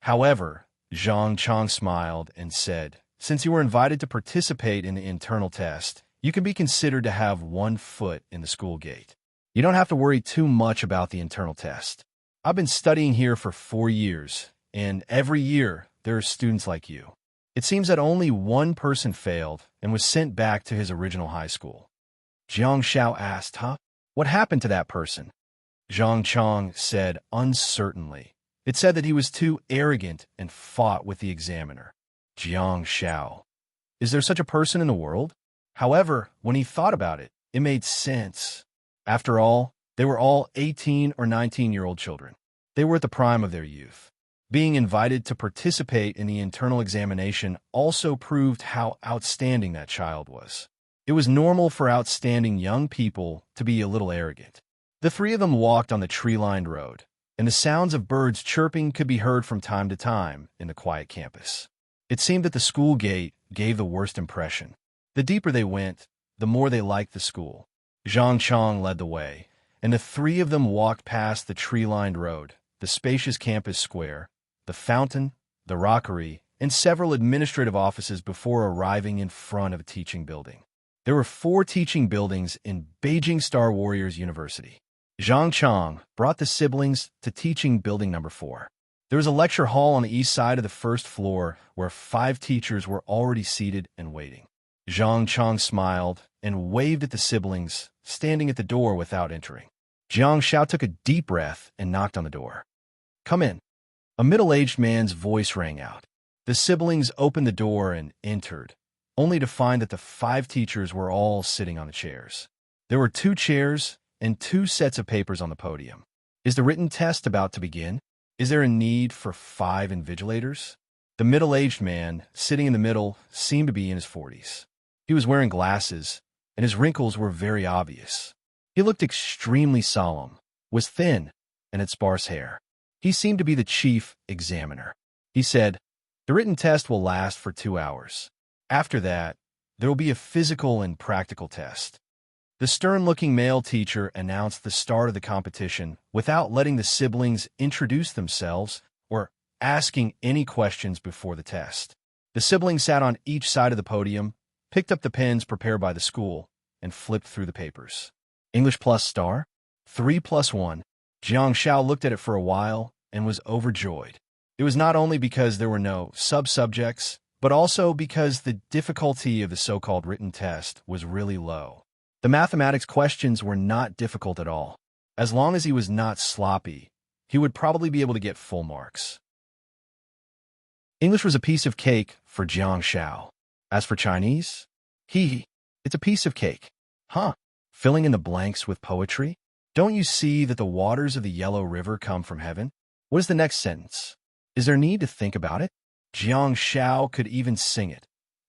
However, Zhang Chong smiled and said, Since you were invited to participate in the internal test, you can be considered to have one foot in the school gate. You don't have to worry too much about the internal test. I've been studying here for 4 years, and every year there are students like you. It seems that only one person failed and was sent back to his original high school. Jiang Xiao asked, huh? What happened to that person? Zhang Chong said uncertainly. It said that he was too arrogant and fought with the examiner. Jiang Xiao. Is there such a person in the world? However, when he thought about it, it made sense. After all, they were all 18 or 19-year-old children. They were at the prime of their youth. Being invited to participate in the internal examination also proved how outstanding that child was. It was normal for outstanding young people to be a little arrogant. The three of them walked on the tree-lined road, and the sounds of birds chirping could be heard from time to time in the quiet campus. It seemed that the school gate gave the worst impression. The deeper they went, the more they liked the school. Zhang Chong led the way, and the three of them walked past the tree-lined road, the spacious campus square, the fountain, the rockery, and several administrative offices before arriving in front of a teaching building. There were 4 teaching buildings in Beijing Star Warriors University. Zhang Chong brought the siblings to teaching building number 4. There was a lecture hall on the east side of the first floor where 5 teachers were already seated and waiting. Zhang Chong smiled and waved at the siblings, standing at the door without entering. Jiang Xiao took a deep breath and knocked on the door. Come in. A middle-aged man's voice rang out. The siblings opened the door and entered, only to find that the 5 teachers were all sitting on the chairs. There were 2 chairs and 2 sets of papers on the podium. Is the written test about to begin? Is there a need for 5 invigilators? The middle-aged man, sitting in the middle, seemed to be in his 40s. He was wearing glasses, and his wrinkles were very obvious. He looked extremely solemn, was thin, and had sparse hair. He seemed to be the chief examiner. He said, the written test will last for 2 hours. After that, there will be a physical and practical test. The stern-looking male teacher announced the start of the competition without letting the siblings introduce themselves or asking any questions before the test. The siblings sat on each side of the podium, picked up the pens prepared by the school, and flipped through the papers. English plus star? 3 plus 1. Jiang Xiao looked at it for a while and was overjoyed. It was not only because there were no sub-subjects, but also because the difficulty of the so-called written test was really low. The mathematics questions were not difficult at all. As long as he was not sloppy, he would probably be able to get full marks. English was a piece of cake for Jiang Xiao. As for Chinese, it's a piece of cake. Huh? Filling in the blanks with poetry? Don't you see that the waters of the Yellow River come from heaven? What is the next sentence? Is there need to think about it? Jiang Xiao could even sing it,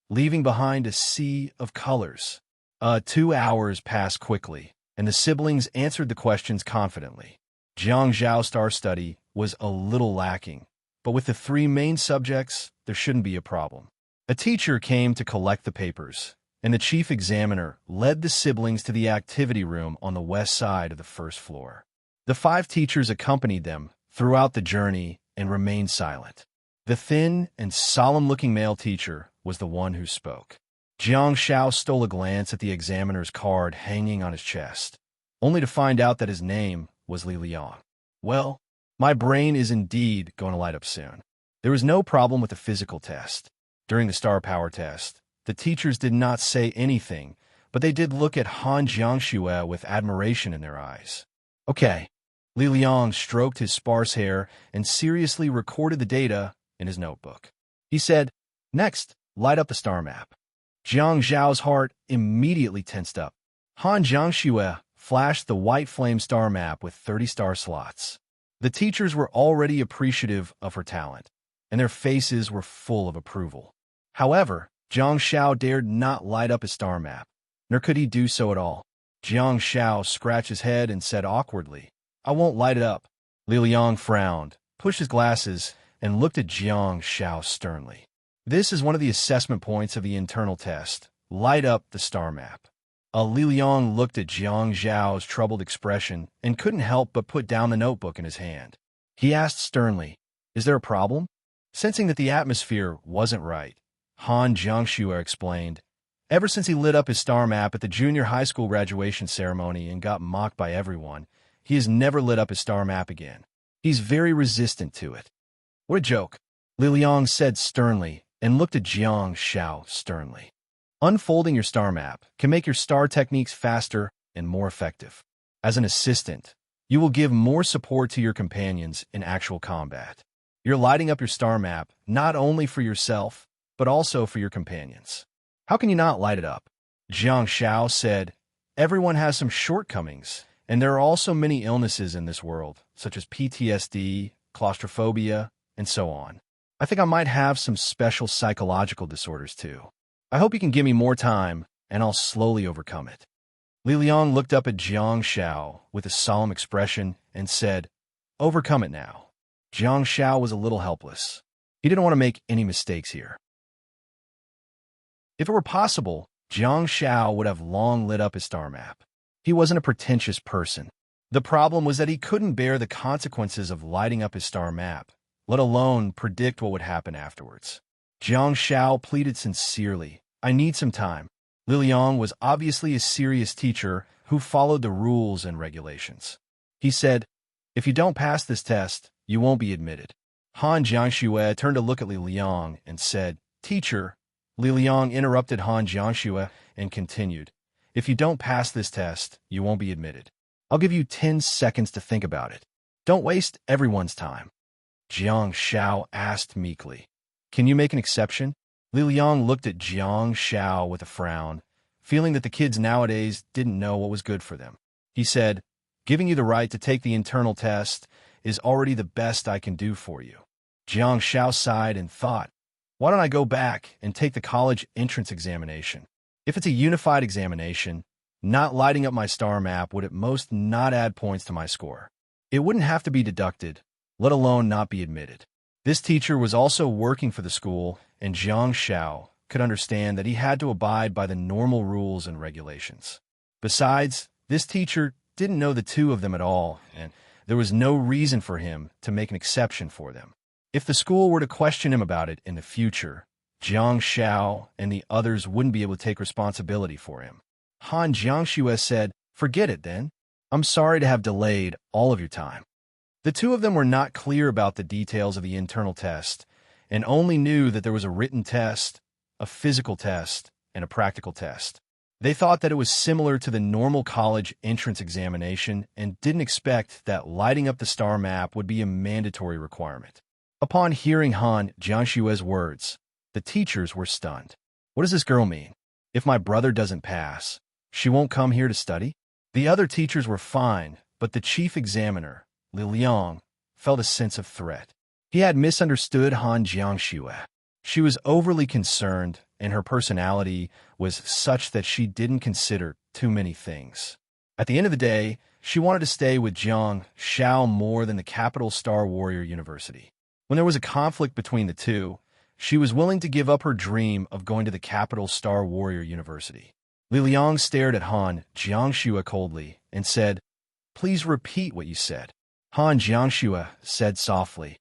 leaving behind a sea of colors. 2 hours passed quickly, and the siblings answered the questions confidently. Jiang Xiao's star study was a little lacking, but with the 3 main subjects, there shouldn't be a problem. A teacher came to collect the papers, and the chief examiner led the siblings to the activity room on the west side of the first floor. The 5 teachers accompanied them throughout the journey and remained silent. The thin and solemn-looking male teacher was the one who spoke. Jiang Xiao stole a glance at the examiner's card hanging on his chest, only to find out that his name was Li Liang. Well, my brain is indeed going to light up soon. There was no problem with the physical test. During the star power test, the teachers did not say anything, but they did look at Han Jiangxue with admiration in their eyes. Okay. Li Liang stroked his sparse hair and seriously recorded the data in his notebook. He said, next, light up the star map. Jiang Zhao's heart immediately tensed up. Han Jiangxue flashed the white flame star map with 30 star slots. The teachers were already appreciative of her talent, and their faces were full of approval. However, Jiang Xiao dared not light up his star map, nor could he do so at all. Jiang Xiao scratched his head and said awkwardly, I won't light it up. Li Liang frowned, pushed his glasses, and looked at Jiang Xiao sternly. This is one of the assessment points of the internal test. Light up the star map. Li Liang looked at Jiang Zhao's troubled expression and couldn't help but put down the notebook in his hand. He asked sternly, is there a problem? Sensing that the atmosphere wasn't right, Han Jiangxue explained, ever since he lit up his star map at the junior high school graduation ceremony and got mocked by everyone, he has never lit up his star map again. He's very resistant to it. What a joke, Li Liang said sternly and looked at Jiang Xiao sternly. Unfolding your star map can make your star techniques faster and more effective. As an assistant, you will give more support to your companions in actual combat. You're lighting up your star map not only for yourself, but also for your companions. How can you not light it up? Jiang Xiao said, everyone has some shortcomings, and there are also many illnesses in this world, such as PTSD, claustrophobia, and so on. I think I might have some special psychological disorders too. I hope you can give me more time, and I'll slowly overcome it. Li Liang looked up at Jiang Xiao with a solemn expression and said, overcome it now. Jiang Xiao was a little helpless. He didn't want to make any mistakes here. If it were possible, Jiang Xiao would have long lit up his star map. He wasn't a pretentious person. The problem was that he couldn't bear the consequences of lighting up his star map, let alone predict what would happen afterwards. Jiang Xiao pleaded sincerely, I need some time. Li Liang was obviously a serious teacher who followed the rules and regulations. He said, if you don't pass this test, you won't be admitted. Han Jiangxue turned to look at Li Liang and said, teacher. Li Liang interrupted Han Jiangxue and continued, if you don't pass this test, you won't be admitted. I'll give you 10 seconds to think about it. Don't waste everyone's time. Jiang Xiao asked meekly, can you make an exception? Li Liang looked at Jiang Xiao with a frown, feeling that the kids nowadays didn't know what was good for them. He said, giving you the right to take the internal test is already the best I can do for you. Jiang Xiao sighed and thought, why don't I go back and take the college entrance examination? If it's a unified examination, not lighting up my star map would at most not add points to my score. It wouldn't have to be deducted, let alone not be admitted. This teacher was also working for the school, and Jiang Xiao could understand that he had to abide by the normal rules and regulations. Besides, this teacher didn't know the two of them at all, and there was no reason for him to make an exception for them. If the school were to question him about it in the future, Jiang Xiao and the others wouldn't be able to take responsibility for him. Han Jiangxue said, forget it then. I'm sorry to have delayed all of your time. The two of them were not clear about the details of the internal test and only knew that there was a written test, a physical test, and a practical test. They thought that it was similar to the normal college entrance examination and didn't expect that lighting up the star map would be a mandatory requirement. Upon hearing Han Jiangxue's words, the teachers were stunned. What does this girl mean? If my brother doesn't pass, she won't come here to study? The other teachers were fine, but the chief examiner, Li Liang, felt a sense of threat. He had misunderstood Han Jiangxue. She was overly concerned, and her personality was such that she didn't consider too many things. At the end of the day, she wanted to stay with Jiang Xiao more than the Capital Star Warrior University. When there was a conflict between the two, she was willing to give up her dream of going to the Capital Star Warrior University. Li Liang stared at Han Jiangxue coldly and said, please repeat what you said. Han Jiangxue said softly,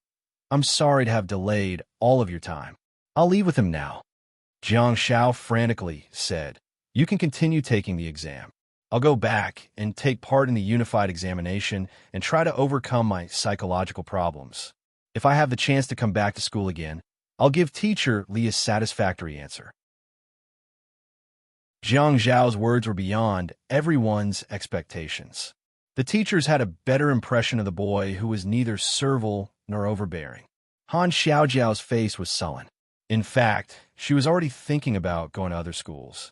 I'm sorry to have delayed all of your time. I'll leave with him now. Jiang Xiao frantically said, you can continue taking the exam. I'll go back and take part in the unified examination and try to overcome my psychological problems. If I have the chance to come back to school again, I'll give teacher Li a satisfactory answer. Jiang Zhao's words were beyond everyone's expectations. The teachers had a better impression of the boy who was neither servile nor overbearing. Han Xiaojiao's face was sullen. In fact, she was already thinking about going to other schools.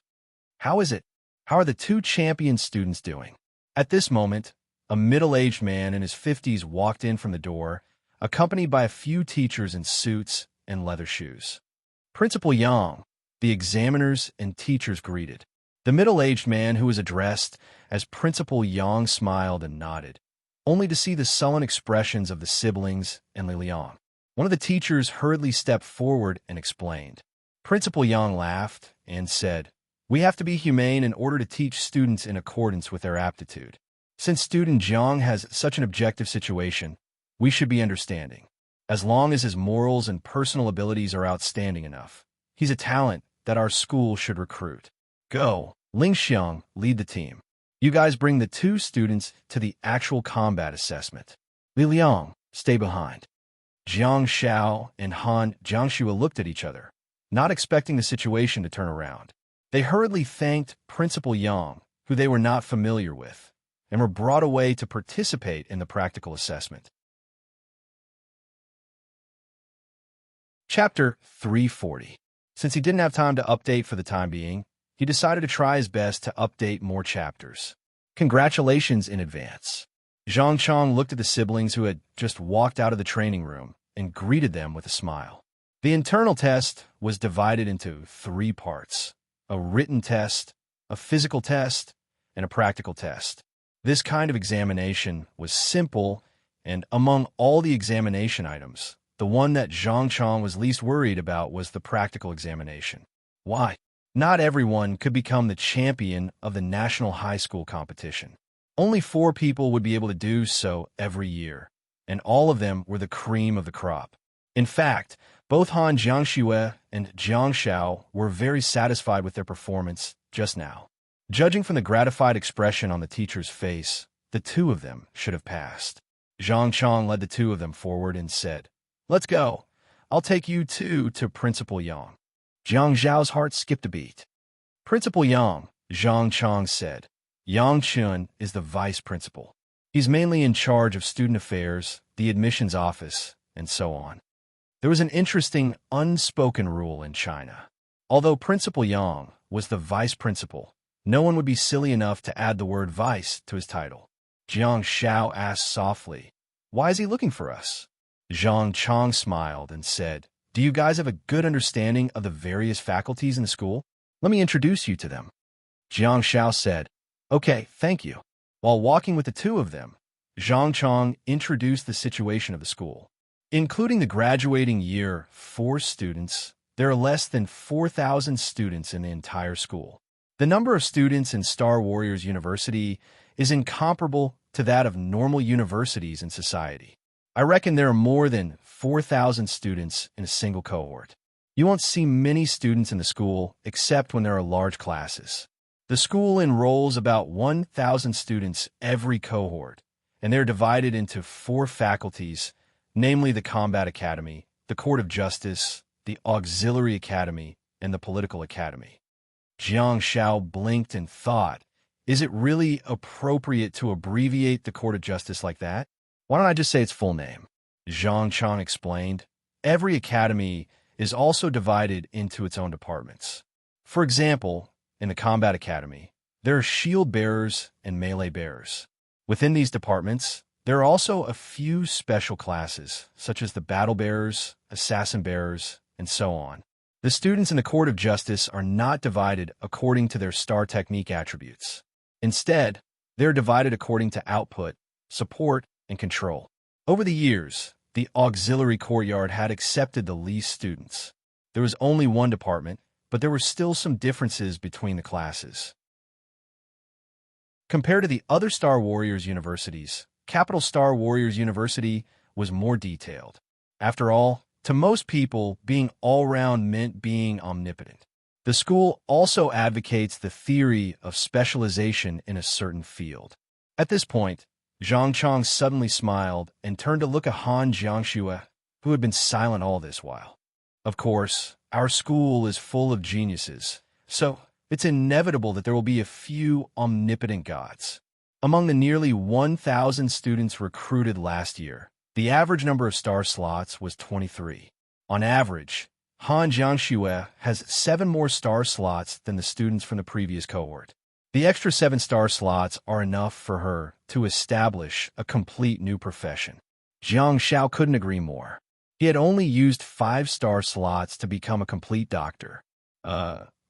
How is it? How are the two champion students doing? At this moment, a middle-aged man in his 50s walked in from the door, accompanied by a few teachers in suits and leather shoes. Principal Yang, the examiners and teachers greeted. The middle-aged man who was addressed as Principal Yang smiled and nodded, only to see the sullen expressions of the siblings and Li Liang. One of the teachers hurriedly stepped forward and explained. Principal Yang laughed and said, we have to be humane in order to teach students in accordance with their aptitude. Since student Jiang has such an objective situation, we should be understanding. As long as his morals and personal abilities are outstanding enough, he's a talent that our school should recruit. Go, Ling Xiang, lead the team. You guys bring the two students to the actual combat assessment. Li Liang, stay behind. Jiang Xiao and Han Jiangxue looked at each other, not expecting the situation to turn around. They hurriedly thanked Principal Yang, who they were not familiar with, and were brought away to participate in the practical assessment. Chapter 340. Since he didn't have time to update for the time being, he decided to try his best to update more chapters. Congratulations in advance. Zhang Chong looked at the siblings who had just walked out of the training room and greeted them with a smile. The internal test was divided into 3 parts: a written test, a physical test, and a practical test. This kind of examination was simple, and among all the examination items, the one that Zhang Chong was least worried about was the practical examination. Why? Not everyone could become the champion of the national high school competition. Only 4 people would be able to do so every year, and all of them were the cream of the crop. In fact, both Han Jiangxue and Jiang Xiao were very satisfied with their performance just now. Judging from the gratified expression on the teacher's face, the 2 of them should have passed. Zhang Chong led the 2 of them forward and said, "Let's go. I'll take you 2 to Principal Yang." Jiang Zhao's heart skipped a beat. "Principal Yang," Zhang Chong said. "Yang Chun is the vice principal. He's mainly in charge of student affairs, the admissions office, and so on." There was an interesting unspoken rule in China. Although Principal Yang was the vice principal, no one would be silly enough to add the word vice to his title. Jiang Xiao asked softly, "Why is he looking for us?" Zhang Chong smiled and said, "Do you guys have a good understanding of the various faculties in the school? Let me introduce you to them." Jiang Xiao said, "Okay, thank you." While walking with the 2 of them, Zhang Chong introduced the situation of the school. Including the graduating year 4 students, there are less than 4,000 students in the entire school. The number of students in Star Warriors University is incomparable to that of normal universities in society. I reckon there are more than 4,000 students in a single cohort. You won't see many students in the school except when there are large classes. The school enrolls about 1,000 students every cohort, and they're divided into 4 faculties, namely the Combat Academy, the Court of Justice, the Auxiliary Academy, and the Political Academy. Jiang Xiao blinked and thought, is it really appropriate to abbreviate the Court of Justice like that? Why don't I just say its full name? Zhang Chong explained. Every academy is also divided into its own departments. For example, in the Combat Academy, there are shield bearers and melee bearers. Within these departments, there are also a few special classes, such as the battle bearers, assassin bearers, and so on. The students in the Court of Justice are not divided according to their star technique attributes. Instead, they are divided according to output, support, and control. Over the years, the auxiliary courtyard had accepted the least students. There was only 1 department, but there were still some differences between the classes. Compared to the other Star Warriors universities, Capital Star Warriors University was more detailed. After all, to most people, being all-round meant being omnipotent. The school also advocates the theory of specialization in a certain field. At this point, Zhang Chong suddenly smiled and turned to look at Han Jiangxue, who had been silent all this while. Of course, our school is full of geniuses, so it's inevitable that there will be a few omnipotent gods. Among the nearly 1,000 students recruited last year, the average number of star slots was 23. On average, Han Jiangxue has 7 more star slots than the students from the previous cohort. The extra 7 star slots are enough for her to establish a complete new profession. Jiang Xiao couldn't agree more. He had only used 5 star slots to become a complete doctor.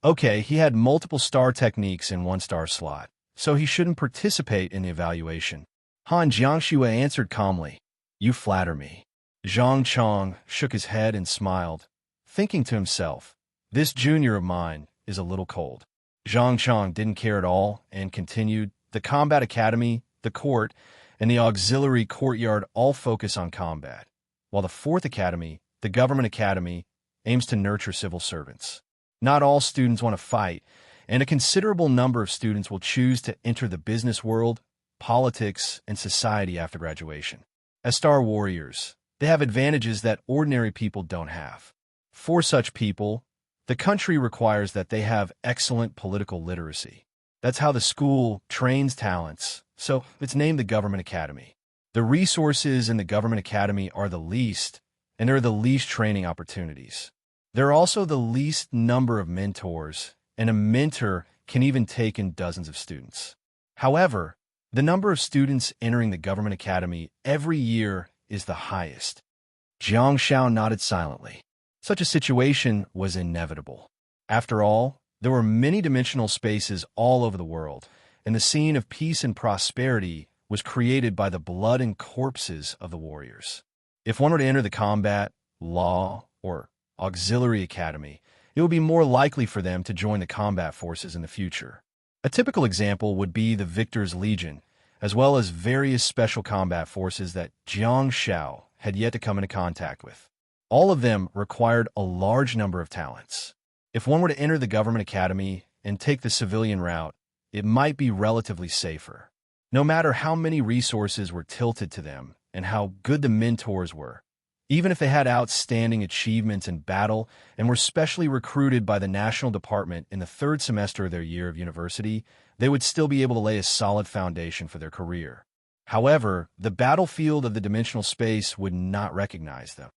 Okay, he had multiple star techniques in 1 star slot, so he shouldn't participate in the evaluation. Han Jiangxue answered calmly, "You flatter me." Zhang Chong shook his head and smiled, thinking to himself, this junior of mine is a little cold. Zhang Chong didn't care at all and continued, the Combat Academy, the court, and the auxiliary courtyard all focus on combat, while the 4th Academy, the Government Academy, aims to nurture civil servants. Not all students want to fight, and a considerable number of students will choose to enter the business world, politics, and society after graduation. As Star Warriors, they have advantages that ordinary people don't have. For such people, the country requires that they have excellent political literacy. That's how the school trains talents, so it's named the Government Academy. The resources in the Government Academy are the least, and there are the least training opportunities. There are also the least number of mentors, and a mentor can even take in dozens of students. However, the number of students entering the Government Academy every year is the highest. Jiang Shao nodded silently. Such a situation was inevitable. After all, there were many dimensional spaces all over the world, and the scene of peace and prosperity was created by the blood and corpses of the warriors. If one were to enter the combat, law, or auxiliary academy, it would be more likely for them to join the combat forces in the future. A typical example would be the Victor's Legion, as well as various special combat forces that Jiang Shao had yet to come into contact with. All of them required a large number of talents. If one were to enter the Government Academy and take the civilian route, it might be relatively safer. No matter how many resources were tilted to them and how good the mentors were, even if they had outstanding achievements in battle and were specially recruited by the National Department in the third semester of their year of university, they would still be able to lay a solid foundation for their career. However, the battlefield of the dimensional space would not recognize them.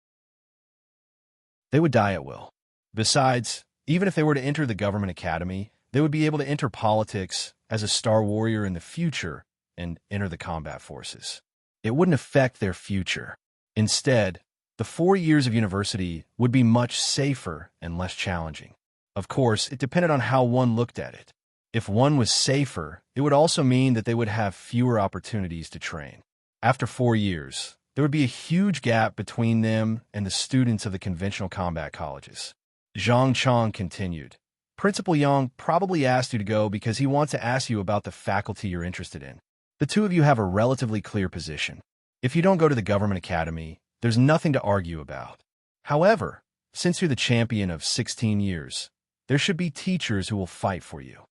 They would die at will. Besides, even if they were to enter the Government Academy, they would be able to enter politics as a Star Warrior in the future and enter the combat forces. It wouldn't affect their future. Instead, the 4 years of university would be much safer and less challenging. Of course, it depended on how one looked at it. If one was safer, it would also mean that they would have fewer opportunities to train. After 4 years, there would be a huge gap between them and the students of the conventional combat colleges. Zhang Chong continued. Principal Yang probably asked you to go because he wants to ask you about the faculty you're interested in. The two of you have a relatively clear position. If you don't go to the Government Academy, there's nothing to argue about. However, since you're the champion of 16 years, there should be teachers who will fight for you.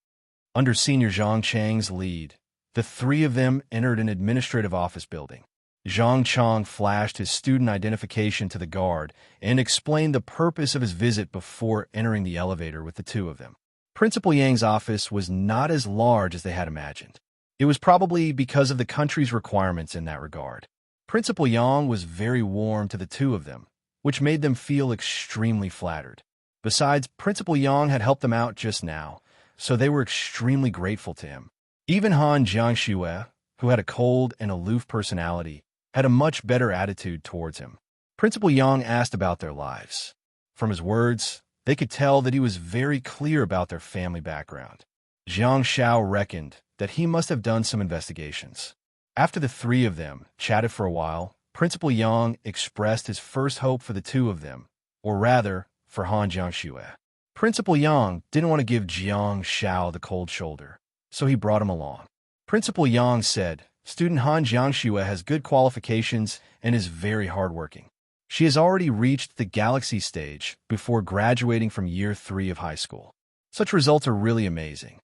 Under Senior Zhang Chang's lead, the three of them entered an administrative office building. Zhang Chang flashed his student identification to the guard and explained the purpose of his visit before entering the elevator with the two of them. Principal Yang's office was not as large as they had imagined. It was probably because of the country's requirements in that regard. Principal Yang was very warm to the two of them, which made them feel extremely flattered. Besides, Principal Yang had helped them out just now, so they were extremely grateful to him. Even Han Jiangxue, who had a cold and aloof personality, had a much better attitude towards him. Principal Yang asked about their lives. From his words, they could tell that he was very clear about their family background. Jiang Shao reckoned that he must have done some investigations. After the three of them chatted for a while, Principal Yang expressed his first hope for the two of them, or rather, for Han Jiangxue. Principal Yang didn't want to give Jiang Shao the cold shoulder, so he brought him along. Principal Yang said, Student Han Jiangxue has good qualifications and is very hardworking. She has already reached the galaxy stage before graduating from year 3 of high school. Such results are really amazing.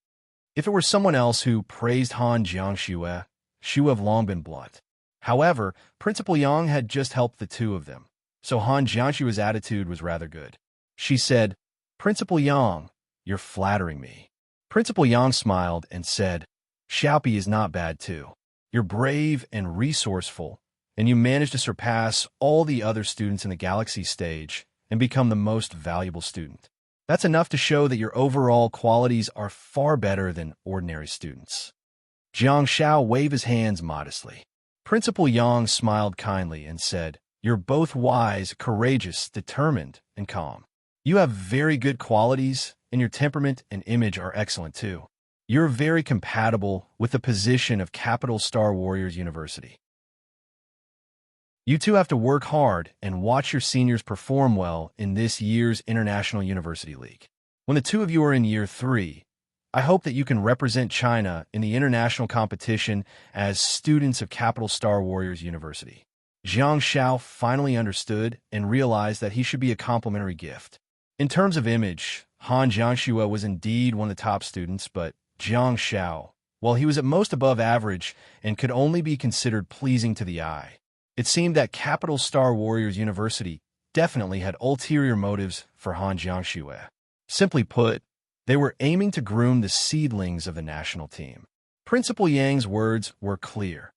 If it were someone else who praised Han Jiangxue, she would have long been blunt. However, Principal Yang had just helped the two of them, so Han Jiangxue's attitude was rather good. She said, Principal Yang, you're flattering me. Principal Yang smiled and said, Xiaopi is not bad too. You're brave and resourceful, and you managed to surpass all the other students in the galaxy stage and become the most valuable student. That's enough to show that your overall qualities are far better than ordinary students. Jiang Shao waved his hands modestly. Principal Yang smiled kindly and said, You're both wise, courageous, determined, and calm. You have very good qualities, and your temperament and image are excellent too. You're very compatible with the position of Capital Star Warriors University. You two have to work hard and watch your seniors perform well in this year's International University League. When the two of you are in year 3, I hope that you can represent China in the international competition as students of Capital Star Warriors University. Jiang Shao finally understood and realized that he should be a complimentary gift. In terms of image, Han Jiangxue was indeed one of the top students, but Jiang Shao, while he was at most above average and could only be considered pleasing to the eye, It seemed that Capital Star Warriors University definitely had ulterior motives for Han Jiangxue. Simply put, they were aiming to groom the seedlings of the national team. Principal Yang's words were clear.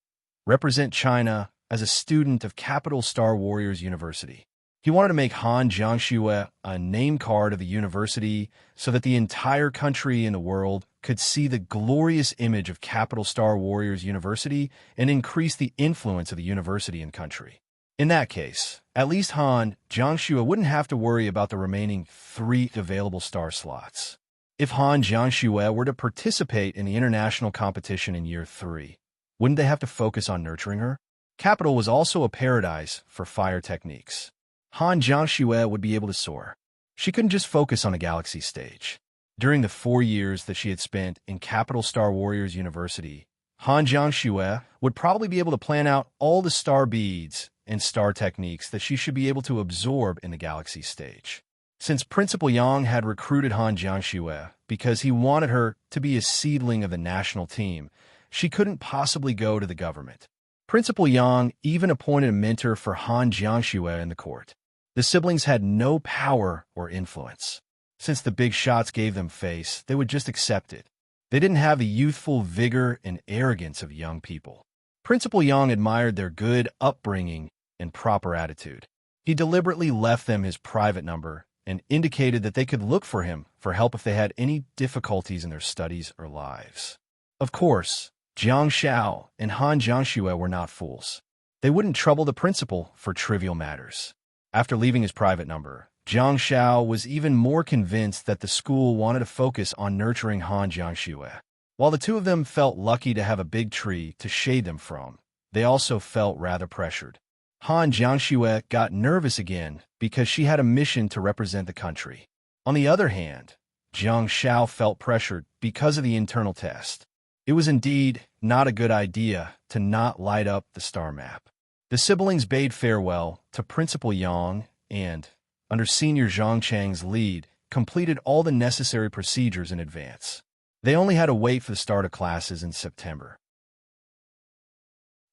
Represent China as a student of Capital Star Warriors University. He wanted to make Han Jiangxue a name card of the university so that the entire country and the world could see the glorious image of Capital Star Warriors University and increase the influence of the university and country. In that case, at least Han Jiangxue wouldn't have to worry about the remaining 3 available star slots. If Han Jiangxue were to participate in the international competition in year 3, wouldn't they have to focus on nurturing her? Capital was also a paradise for fire techniques. Han Jiangxue would be able to soar. She couldn't just focus on a galaxy stage. During the 4 years that she had spent in Capital Star Warriors University, Han Jiangxue would probably be able to plan out all the star beads and star techniques that she should be able to absorb in the galaxy stage. Since Principal Yang had recruited Han Jiangxue because he wanted her to be a seedling of the national team, she couldn't possibly go to the government. Principal Yang even appointed a mentor for Han Jiangxue in the court. The siblings had no power or influence. Since the big shots gave them face, they would just accept it. They didn't have the youthful vigor and arrogance of young people. Principal Yang admired their good upbringing and proper attitude. He deliberately left them his private number and indicated that they could look for him for help if they had any difficulties in their studies or lives. Of course, Jiang Xiao and Han Jiangxue were not fools. They wouldn't trouble the principal for trivial matters. After leaving his private number, Jiang Xiao was even more convinced that the school wanted to focus on nurturing Han Jiangxue. While the two of them felt lucky to have a big tree to shade them from, they also felt rather pressured. Han Jiangxue got nervous again because she had a mission to represent the country. On the other hand, Jiang Xiao felt pressured because of the internal test. It was indeed not a good idea to not light up the star map. The siblings bade farewell to Principal Yang and, under Senior Zhang Chang's lead, completed all the necessary procedures in advance. They only had to wait for the start of classes in September.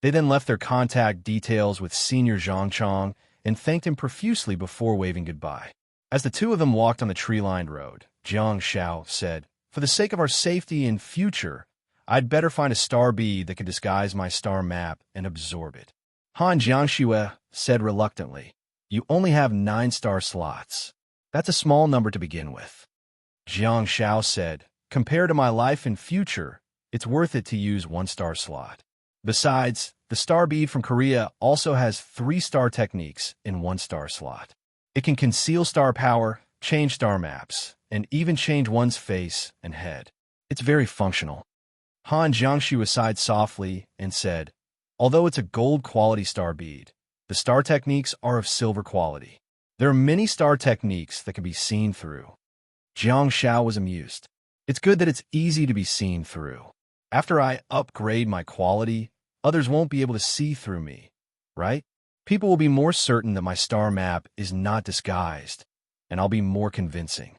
They then left their contact details with Senior Zhang Chang and thanked him profusely before waving goodbye. As the two of them walked on the tree-lined road, Jiang Xiao said, "For the sake of our safety and future, I'd better find a star bead that can disguise my star map and absorb it." Han Jiangxue said reluctantly, "You only have 9 star slots. That's a small number to begin with." Jiang Xiao said, "Compared to my life and future, it's worth it to use 1 star slot. Besides, the star bead from Korea also has 3 star techniques in 1 star slot. It can conceal star power, change star maps, and even change one's face and head. It's very functional." Han Jiangxue sighed softly and said, "Although it's a gold-quality star bead, the star techniques are of silver quality. There are many star techniques that can be seen through." Jiang Xiao was amused. "It's good that it's easy to be seen through. After I upgrade my quality, others won't be able to see through me, right? People will be more certain that my star map is not disguised, and I'll be more convincing."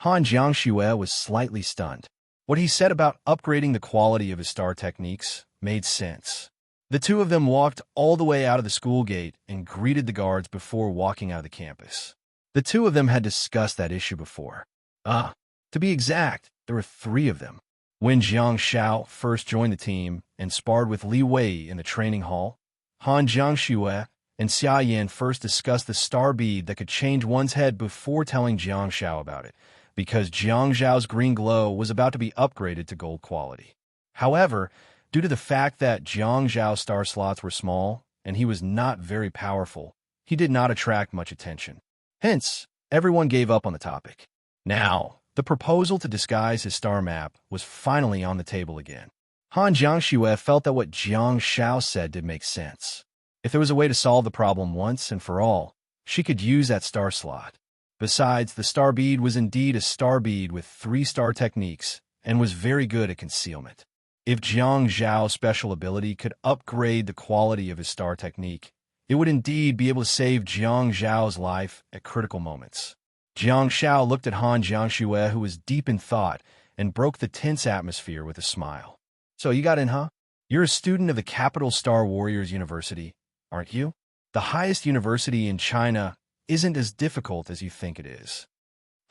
Han Jiangxue was slightly stunned. What he said about upgrading the quality of his star techniques made sense. The two of them walked all the way out of the school gate and greeted the guards before walking out of the campus. The two of them had discussed that issue before. To be exact, there were 3 of them. When Jiang Xiao first joined the team and sparred with Li Wei in the training hall, Han Jiangxue and Xia Yan first discussed the star bead that could change one's head before telling Jiang Xiao about it, because Jiang Zhao's green glow was about to be upgraded to gold quality. However, due to the fact that Jiang Zhao's star slots were small and he was not very powerful, he did not attract much attention. Hence, everyone gave up on the topic. Now, the proposal to disguise his star map was finally on the table again. Han Jiangxue felt that what Jiang Xiao said did make sense. If there was a way to solve the problem once and for all, she could use that star slot. Besides, the star bead was indeed a star bead with 3 star techniques and was very good at concealment. If Jiang Zhao's special ability could upgrade the quality of his star technique, it would indeed be able to save Jiang Zhao's life at critical moments. Jiang Xiao looked at Han Jiangxue, who was deep in thought, and broke the tense atmosphere with a smile. "So you got in, huh? You're a student of the Capital Star Warriors University. aren't you? The highest university in China isn't as difficult as you think it is.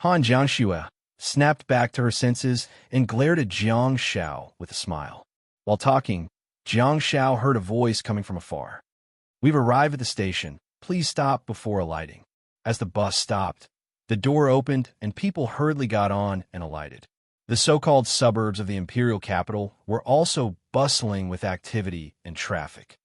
Han Jiangxue snapped back to her senses and glared at Jiang Xiao with a smile. While talking, Jiang Xiao heard a voice coming from afar. "We've arrived at the station. Please stop before alighting." As the bus stopped, the door opened and people hurriedly got on and alighted. The so-called suburbs of the imperial capital were also bustling with activity and traffic.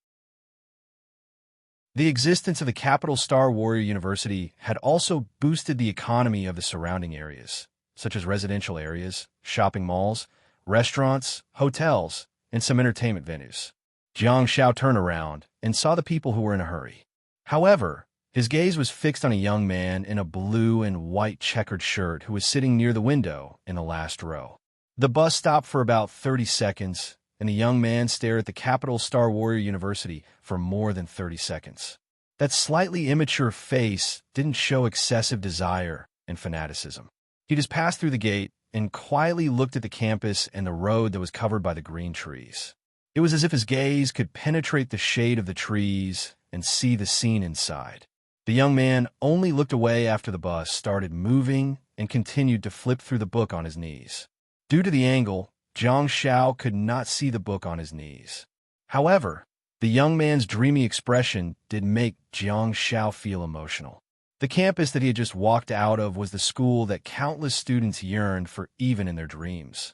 The existence of the capital Star Warrior University had also boosted the economy of the surrounding areas, such as residential areas, shopping malls, restaurants, hotels, and some entertainment venues. Jiang Xiao turned around and saw the people who were in a hurry. However, his gaze was fixed on a young man in a blue and white checkered shirt who was sitting near the window in the last row. The bus stopped for about 30 seconds, and the young man stared at the capital Star Warrior University for more than 30 seconds. That slightly immature face didn't show excessive desire and fanaticism. He just passed through the gate and quietly looked at the campus and the road that was covered by the green trees. It was as if his gaze could penetrate the shade of the trees and see the scene inside. The young man only looked away after the bus started moving and continued to flip through the book on his knees. Due to the angle, Jiang Xiao could not see the book on his knees. However, the young man's dreamy expression did make Jiang Xiao feel emotional. The campus that he had just walked out of was the school that countless students yearned for even in their dreams.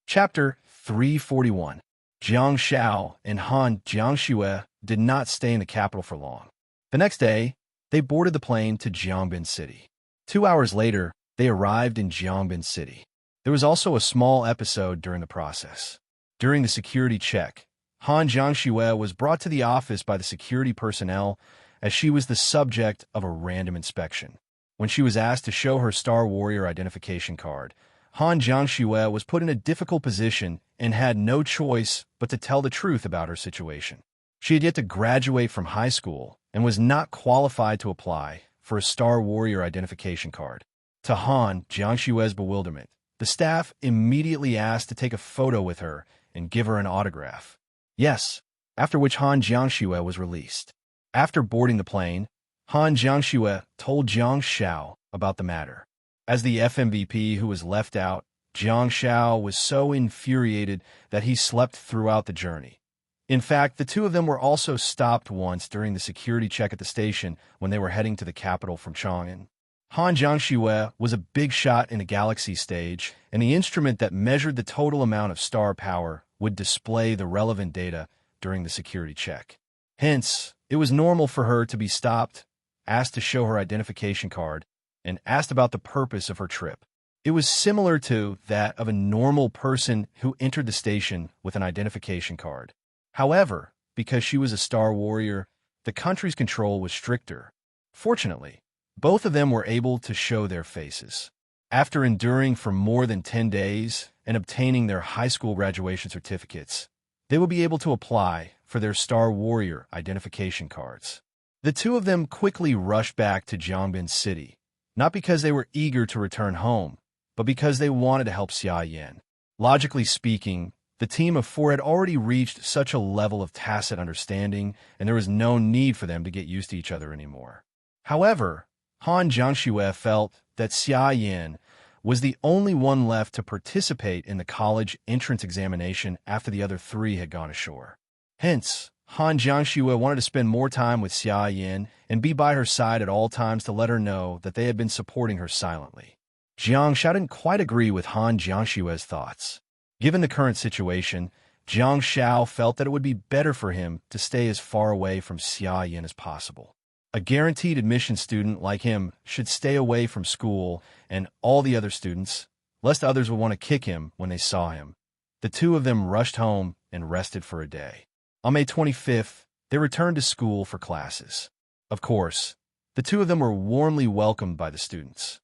Chapter 341. Jiang Xiao and Han Jiangxue did not stay in the capital for long. The next day, they boarded the plane to Jiangbin City. 2 hours later, they arrived in Jiangbin City. There was also a small episode during the process. During the security check, Han Jiangxue was brought to the office by the security personnel as she was the subject of a random inspection. When she was asked to show her Star Warrior identification card, Han Jiangxue was put in a difficult position and had no choice but to tell the truth about her situation. She had yet to graduate from high school and was not qualified to apply for a Star Warrior identification card. To Han Jiangxue's bewilderment, the staff immediately asked to take a photo with her and give her an autograph. Yes, after which Han Jiangxue was released. After boarding the plane, Han Jiangxue told Jiang Xiao about the matter. As the FMVP who was left out, Jiang Xiao was so infuriated that he slept throughout the journey. In fact, the two of them were also stopped once during the security check at the station when they were heading to the capital from Chang'an. Han Jiangxue was a big shot in the galaxy stage, and the instrument that measured the total amount of star power would display the relevant data during the security check. Hence, it was normal for her to be stopped, asked to show her identification card, and asked about the purpose of her trip. It was similar to that of a normal person who entered the station with an identification card. However, because she was a Star Warrior, the country's control was stricter. Fortunately, both of them were able to show their faces. After enduring for more than 10 days and obtaining their high school graduation certificates, they will be able to apply for their Star Warrior identification cards. The two of them quickly rushed back to Jiangbin City, not because they were eager to return home, but because they wanted to help Xia Yan. Logically speaking, the team of four had already reached such a level of tacit understanding, and there was no need for them to get used to each other anymore. However, Han Jiangxue felt that Xia Yan was the only one left to participate in the college entrance examination after the other three had gone ashore. Hence, Han Jiangxue wanted to spend more time with Xia Yan and be by her side at all times to let her know that they had been supporting her silently. Jiang Xiao didn't quite agree with Han Jiangxue's thoughts. Given the current situation, Jiang Xiao felt that it would be better for him to stay as far away from Xia Yan as possible. A guaranteed admission student like him should stay away from school and all the other students, lest others would want to kick him when they saw him. The two of them rushed home and rested for a day. On May 25th, they returned to school for classes. Of course, the two of them were warmly welcomed by the students.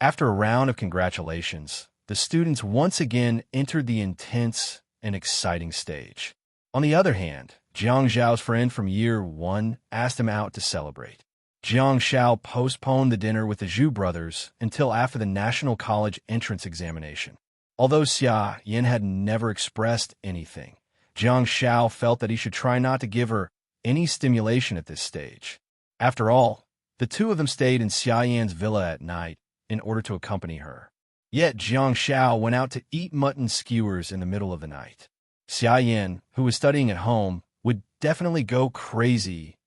After a round of congratulations, the students once again entered the intense and exciting stage. On the other hand, Jiang Zhao's friend from year 1 asked him out to celebrate. Jiang Xiao postponed the dinner with the Zhu brothers until after the National College entrance examination. Although Xia Yin had never expressed anything, Jiang Shao felt that he should try not to give her any stimulation at this stage. After all, the two of them stayed in Xia Yan's villa at night in order to accompany her. Yet Jiang Shao went out to eat mutton skewers in the middle of the night. Xia Yan, who was studying at home, would definitely go crazy.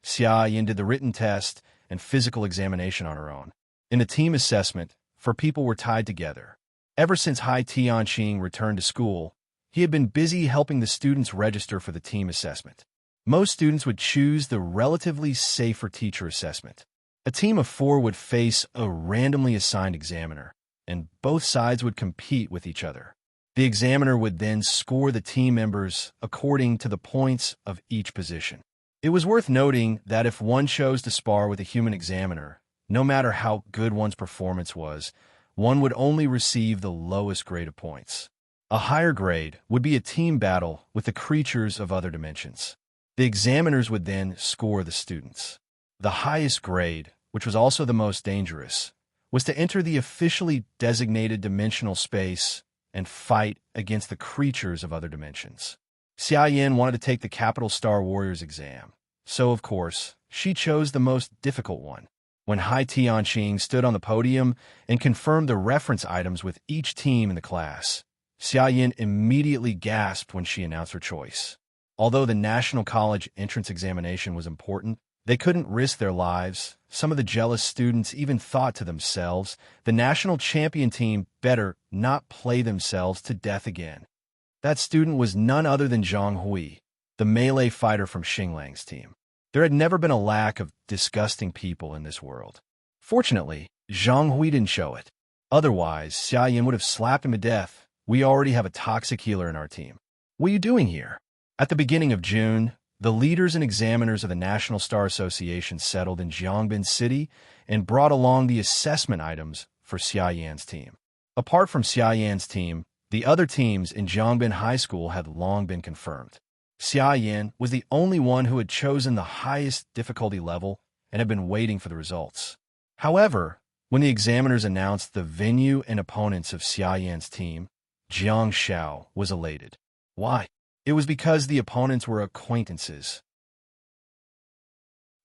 Xia Yan did the written test and physical examination on her own. In the team assessment, 4 people were tied together. Ever since Hai Tianqing returned to school, he had been busy helping the students register for the team assessment. Most students would choose the relatively safer teacher assessment. A team of 4 would face a randomly assigned examiner, and both sides would compete with each other. The examiner would then score the team members according to the points of each position. It was worth noting that if one chose to spar with a human examiner, no matter how good one's performance was, one would only receive the lowest grade of points. A higher grade would be a team battle with the creatures of other dimensions. The examiners would then score the students. The highest grade, which was also the most dangerous, was to enter the officially designated dimensional space and fight against the creatures of other dimensions. Xia Yin wanted to take the Capital Star Warriors exam, so of course, she chose the most difficult one. When Hai Tianqing stood on the podium and confirmed the reference items with each team in the class, Xia Yin immediately gasped when she announced her choice. Although the National College entrance examination was important, they couldn't risk their lives. Some of the jealous students even thought to themselves, the national champion team better not play themselves to death again. That student was none other than Zhang Hui, the melee fighter from Xinglang's team. There had never been a lack of disgusting people in this world. Fortunately, Zhang Hui didn't show it. Otherwise, Xia Yin would have slapped him to death. We already have a toxic healer in our team. What are you doing here? At the beginning of June, the leaders and examiners of the National Star Association settled in Jiangbin City and brought along the assessment items for Xia Yan's team. Apart from Xia Yan's team, the other teams in Jiangbin High School had long been confirmed. Xia Yan was the only one who had chosen the highest difficulty level and had been waiting for the results. However, when the examiners announced the venue and opponents of Xia Yan's team, Jiang Shao was elated. Why? It was because the opponents were acquaintances.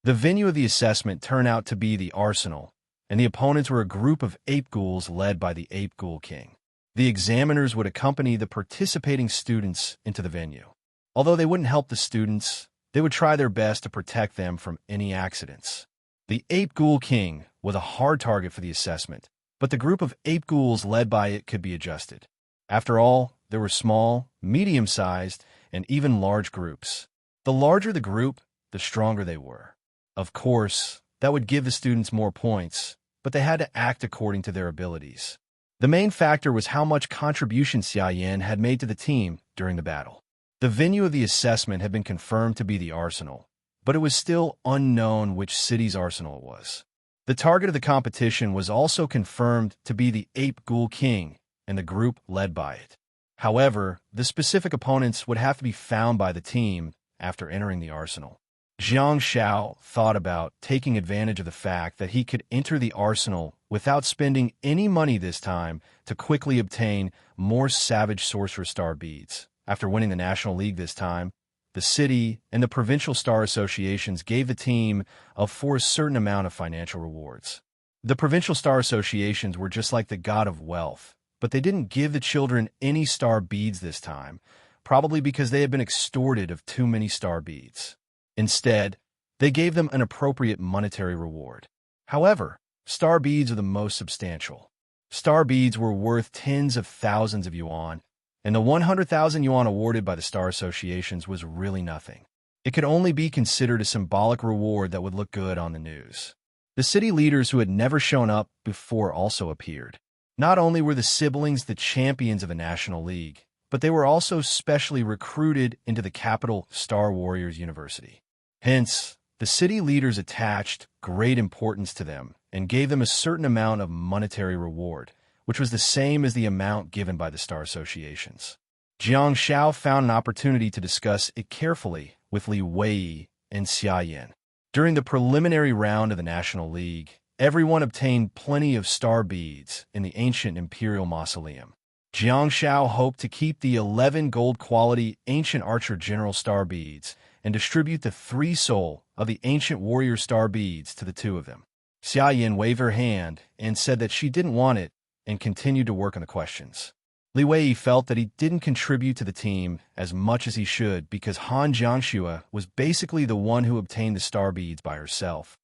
The venue of the assessment turned out to be the Arsenal, and the opponents were a group of ape ghouls led by the Ape Ghoul King. The examiners would accompany the participating students into the venue. Although they wouldn't help the students, they would try their best to protect them from any accidents. The Ape Ghoul King was a hard target for the assessment, but the group of ape ghouls led by it could be adjusted. After all, there were small, medium-sized, and even large groups. The larger the group, the stronger they were. Of course, that would give the students more points, but they had to act according to their abilities. The main factor was how much contribution Xia Yan had made to the team during the battle. The venue of the assessment had been confirmed to be the Arsenal, but it was still unknown which city's arsenal it was. The target of the competition was also confirmed to be the Ape Ghoul King and the group led by it. However, the specific opponents would have to be found by the team after entering the arsenal. Jiang Shao thought about taking advantage of the fact that he could enter the arsenal without spending any money this time to quickly obtain more Savage Sorcerer Star beads. After winning the National League this time, the city and the provincial star associations gave the team a certain amount of financial rewards. The provincial star associations were just like the god of wealth, but they didn't give the children any star beads this time, probably because they had been extorted of too many star beads. Instead, they gave them an appropriate monetary reward. However, star beads are the most substantial. Star beads were worth tens of thousands of yuan, and the 100,000 yuan awarded by the star associations was really nothing. It could only be considered a symbolic reward that would look good on the news. The city leaders who had never shown up before also appeared. Not only were the siblings the champions of the National League, but they were also specially recruited into the Capital Star Warriors University. Hence, the city leaders attached great importance to them and gave them a certain amount of monetary reward, which was the same as the amount given by the star associations. Jiang Shao found an opportunity to discuss it carefully with Li Wei and Xia Yan. During the preliminary round of the National League, everyone obtained plenty of star beads in the ancient Imperial Mausoleum. Jiang Shao hoped to keep the 11 gold-quality Ancient Archer General Star Beads and distribute the 3 soul of the Ancient Warrior Star Beads to the 2 of them. Xia Yin waved her hand and said that she didn't want it and continued to work on the questions. Li Wei felt that he didn't contribute to the team as much as he should because Han Jiangxue was basically the one who obtained the star beads by herself.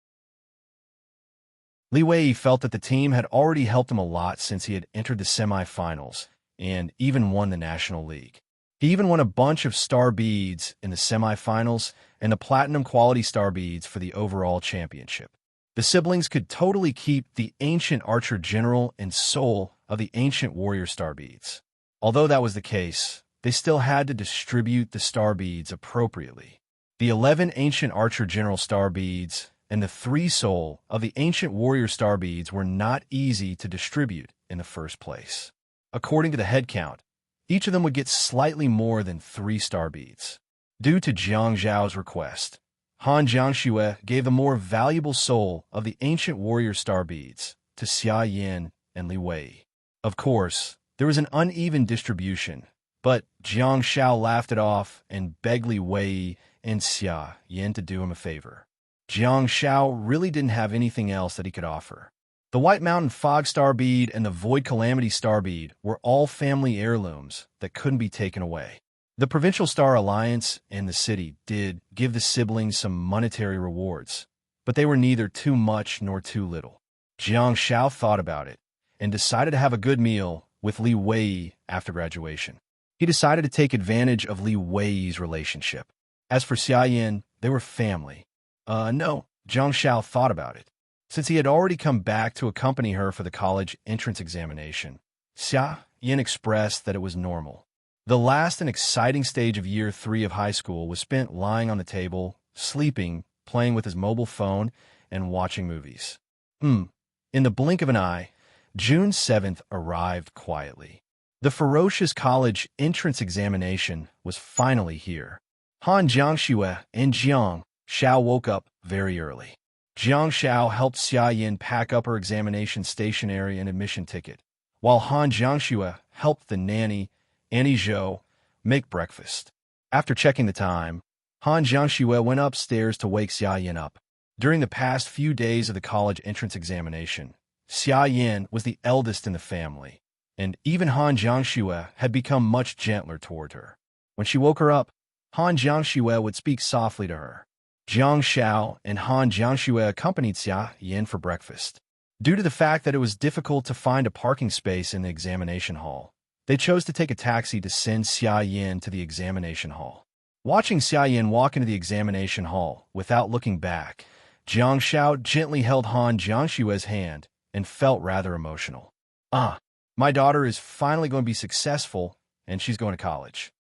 Li Wei felt that the team had already helped him a lot since he had entered the semifinals and even won the National League. He even won a bunch of star beads in the semifinals and the platinum quality star beads for the overall championship. The siblings could totally keep the Ancient Archer General and soul of the Ancient Warrior Star Beads. Although that was the case, they still had to distribute the star beads appropriately. The 11 Ancient Archer General Star Beads and the 3 soul of the Ancient Warrior Star Beads were not easy to distribute in the first place. According to the head count, each of them would get slightly more than 3 star beads. Due to Jiang Zhao's request, Han Jiangxue gave the more valuable soul of the Ancient Warrior Star Beads to Xia Yin and Li Wei. Of course, there was an uneven distribution, but Jiang Shao laughed it off and begged Li Wei and Xia Yin to do him a favor. Jiang Shao really didn't have anything else that he could offer. The White Mountain Fog Star Bead and the Void Calamity Star Bead were all family heirlooms that couldn't be taken away. The Provincial Star Alliance and the city did give the siblings some monetary rewards, but they were neither too much nor too little. Jiang Shao thought about it and decided to have a good meal with Li Wei after graduation. He decided to take advantage of Li Wei's relationship. As for Xia Yin, they were family. No, Jiang Shao thought about it. Since he had already come back to accompany her for the college entrance examination, Xia Yin expressed that it was normal. The last and exciting stage of year 3 of high school was spent lying on the table, sleeping, playing with his mobile phone, and watching movies. In the blink of an eye, June 7th arrived quietly. The ferocious college entrance examination was finally here. Han Jiangxue and Jiang Shao woke up very early. Jiang Shao helped Xia Yin pack up her examination stationery and admission ticket, while Han Jiangxue helped the nanny, Annie Zhou, make breakfast. After checking the time, Han Jiangxue went upstairs to wake Xia Yin up. During the past few days of the college entrance examination, Xia Yin was the eldest in the family, and even Han Jiangxue had become much gentler toward her. When she woke her up, Han Jiangxue would speak softly to her. Jiang Shao and Han Jiangxue accompanied Xia Yin for breakfast. Due to the fact that it was difficult to find a parking space in the examination hall, they chose to take a taxi to send Xia Yin to the examination hall. Watching Xia Yin walk into the examination hall without looking back, Jiang Shao gently held Han Jiangxue's hand and felt rather emotional. My daughter is finally going to be successful, and she's going to college.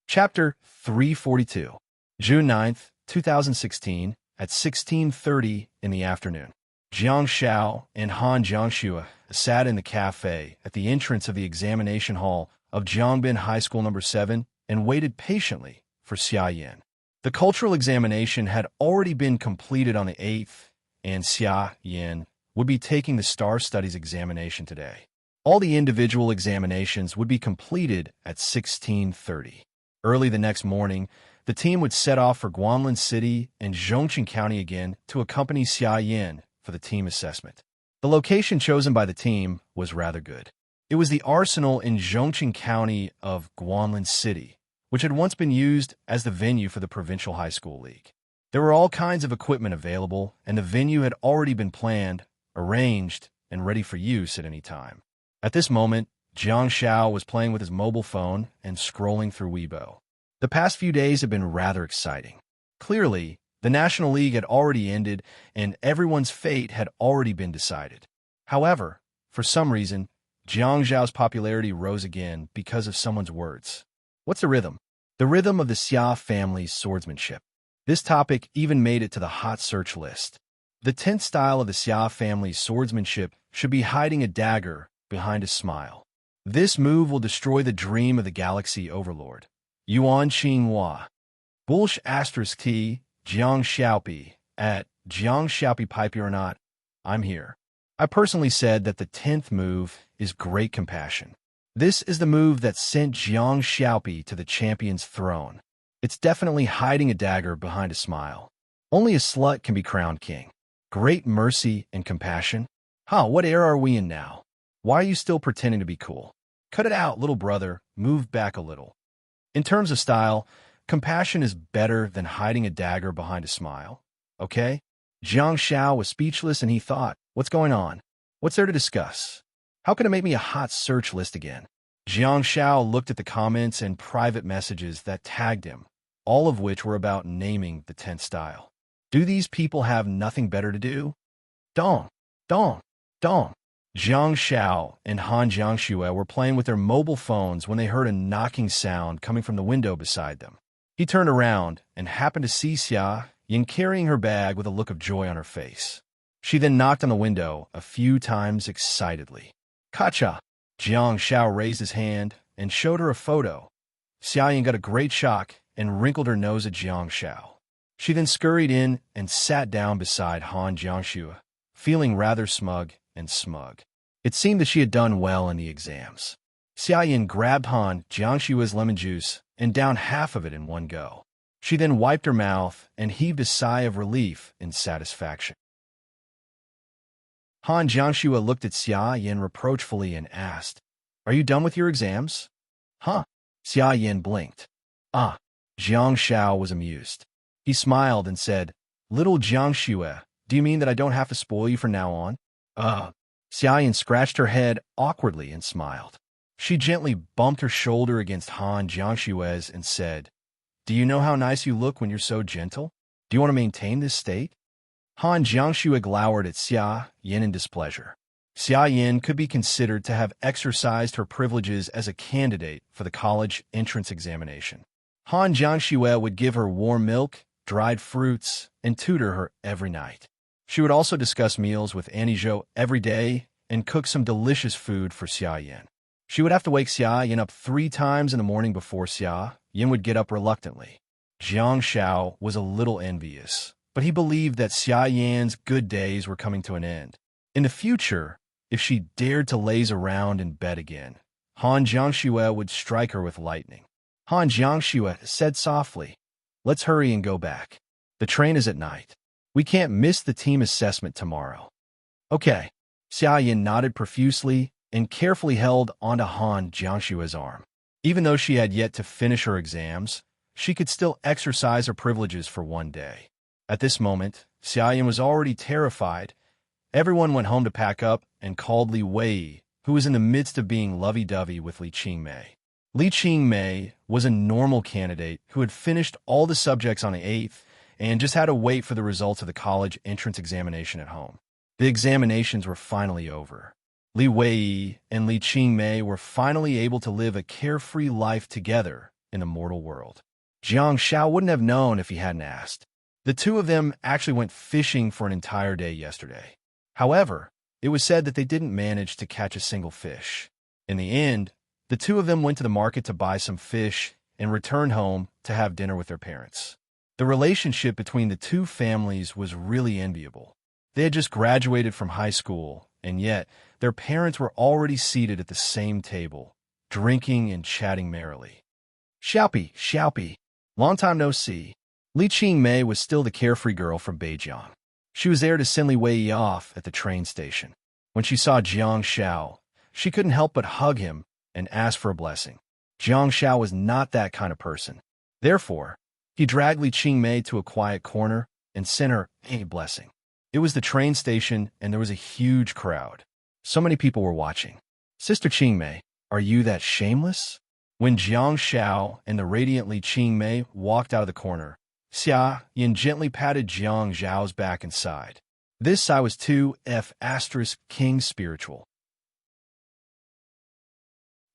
Chapter 342, June 9th, 2016, at 16:30 in the afternoon. Jiang Shao and Han Jiangxue sat in the cafe at the entrance of the examination hall of Jiangbin High School No. 7 and waited patiently for Xia Yin. The cultural examination had already been completed on the 8th, and Xia Yin would be taking the Star Studies examination today. All the individual examinations would be completed at 16:30. Early the next morning, the team would set off for Guanlin City and Zhongqing County again to accompany Xia Yin for the team assessment. The location chosen by the team was rather good. It was the arsenal in Zhongqing County of Guanlin City, which had once been used as the venue for the Provincial High School League. There were all kinds of equipment available, and the venue had already been planned, arranged, and ready for use at any time. At this moment, Jiang Shao was playing with his mobile phone and scrolling through Weibo. The past few days had been rather exciting. Clearly, the National League had already ended, and everyone's fate had already been decided. However, for some reason, Jiang Zhao's popularity rose again because of someone's words. What's the rhythm? The rhythm of the Xia family's swordsmanship. This topic even made it to the hot search list. The tenth style of the Xia family's swordsmanship should be hiding a dagger behind a smile. This move will destroy the dream of the Galaxy Overlord. Yuan Qinghua. Bulsh *T, Jiang Xiaopi, at Jiang Xiaopi Pipe or not, I'm here. I personally said that the 10th move is great compassion. This is the move that sent Jiang Xiaopi to the champion's throne. It's definitely hiding a dagger behind a smile. Only a slut can be crowned king. Great mercy and compassion. Huh, what era are we in now? Why are you still pretending to be cool? Cut it out, little brother. Move back a little. In terms of style, compassion is better than hiding a dagger behind a smile. Okay? Jiang Xiao was speechless and he thought, what's going on? What's there to discuss? How can it make me a hot search list again? Jiang Xiao looked at the comments and private messages that tagged him, all of which were about naming the 10th style. Do these people have nothing better to do? Dong, dong, dong. Jiang Xiao and Han Jiangxue were playing with their mobile phones when they heard a knocking sound coming from the window beside them. He turned around and happened to see Xia Yin carrying her bag with a look of joy on her face. She then knocked on the window a few times excitedly. Kacha! Jiang Xiao raised his hand and showed her a photo. Xia Yin got a great shock and wrinkled her nose at Jiang Xiao. She then scurried in and sat down beside Han Jiangxue, feeling rather smug. It seemed that she had done well in the exams. Xia Yin grabbed Han Jiangxue's lemon juice and downed half of it in one go. She then wiped her mouth and heaved a sigh of relief and satisfaction. Han Jiangxue looked at Xia Yin reproachfully and asked, "Are you done with your exams?" "Huh?" Xia Yin blinked. "Ah." Jiang Xiao was amused. He smiled and said, "Little Jiangxue, do you mean that I don't have to spoil you from now on?" Xia Yin scratched her head awkwardly and smiled. She gently bumped her shoulder against Han Jiangxue's and said, "Do you know how nice you look when you're so gentle? Do you want to maintain this state?" Han Jiangxue glowered at Xia Yin in displeasure. Xia Yin could be considered to have exercised her privileges as a candidate for the college entrance examination. Han Jiangxue would give her warm milk, dried fruits, and tutor her every night. She would also discuss meals with Annie Zhou every day and cook some delicious food for Xia Yin. She would have to wake Xia Yin up 3 times in the morning before Xia Yin would get up reluctantly. Jiang Xiao was a little envious, but he believed that Xia Yin's good days were coming to an end. In the future, if she dared to laze around in bed again, Han Jiangxue would strike her with lightning. Han Jiangxue said softly, "Let's hurry and go back. The train is at night. We can't miss the team assessment tomorrow." "Okay." Xia Yin nodded profusely and carefully held onto Han Jiangxue's arm. Even though she had yet to finish her exams, she could still exercise her privileges for one day. At this moment, Xia Yin was already terrified. Everyone went home to pack up and called Li Wei, who was in the midst of being lovey-dovey with Li Qingmei. Li Qingmei was a normal candidate who had finished all the subjects on the 8th and just had to wait for the results of the college entrance examination at home. The examinations were finally over. Li Wei and Li Qingmei were finally able to live a carefree life together in the mortal world. Jiang Xiao wouldn't have known if he hadn't asked. The two of them actually went fishing for an entire day yesterday. However, it was said that they didn't manage to catch a single fish. In the end, the two of them went to the market to buy some fish and returned home to have dinner with their parents. The relationship between the two families was really enviable. They had just graduated from high school, and yet their parents were already seated at the same table, drinking and chatting merrily. Xiaopi, long time no see." Li Qingmei was still the carefree girl from Beijing. She was there to send Li Wei off at the train station. When she saw Jiang Xiao, she couldn't help but hug him and ask for a blessing. Jiang Xiao was not that kind of person. Therefore, he dragged Li Qingmei to a quiet corner and sent her a blessing. It was the train station, and there was a huge crowd. So many people were watching. "Sister Qingmei, are you that shameless?" When Jiang Xiao and the radiant Li Qingmei walked out of the corner, Xia Yin gently patted Jiang Zhao's back and sighed. This I was 2F** King Spiritual.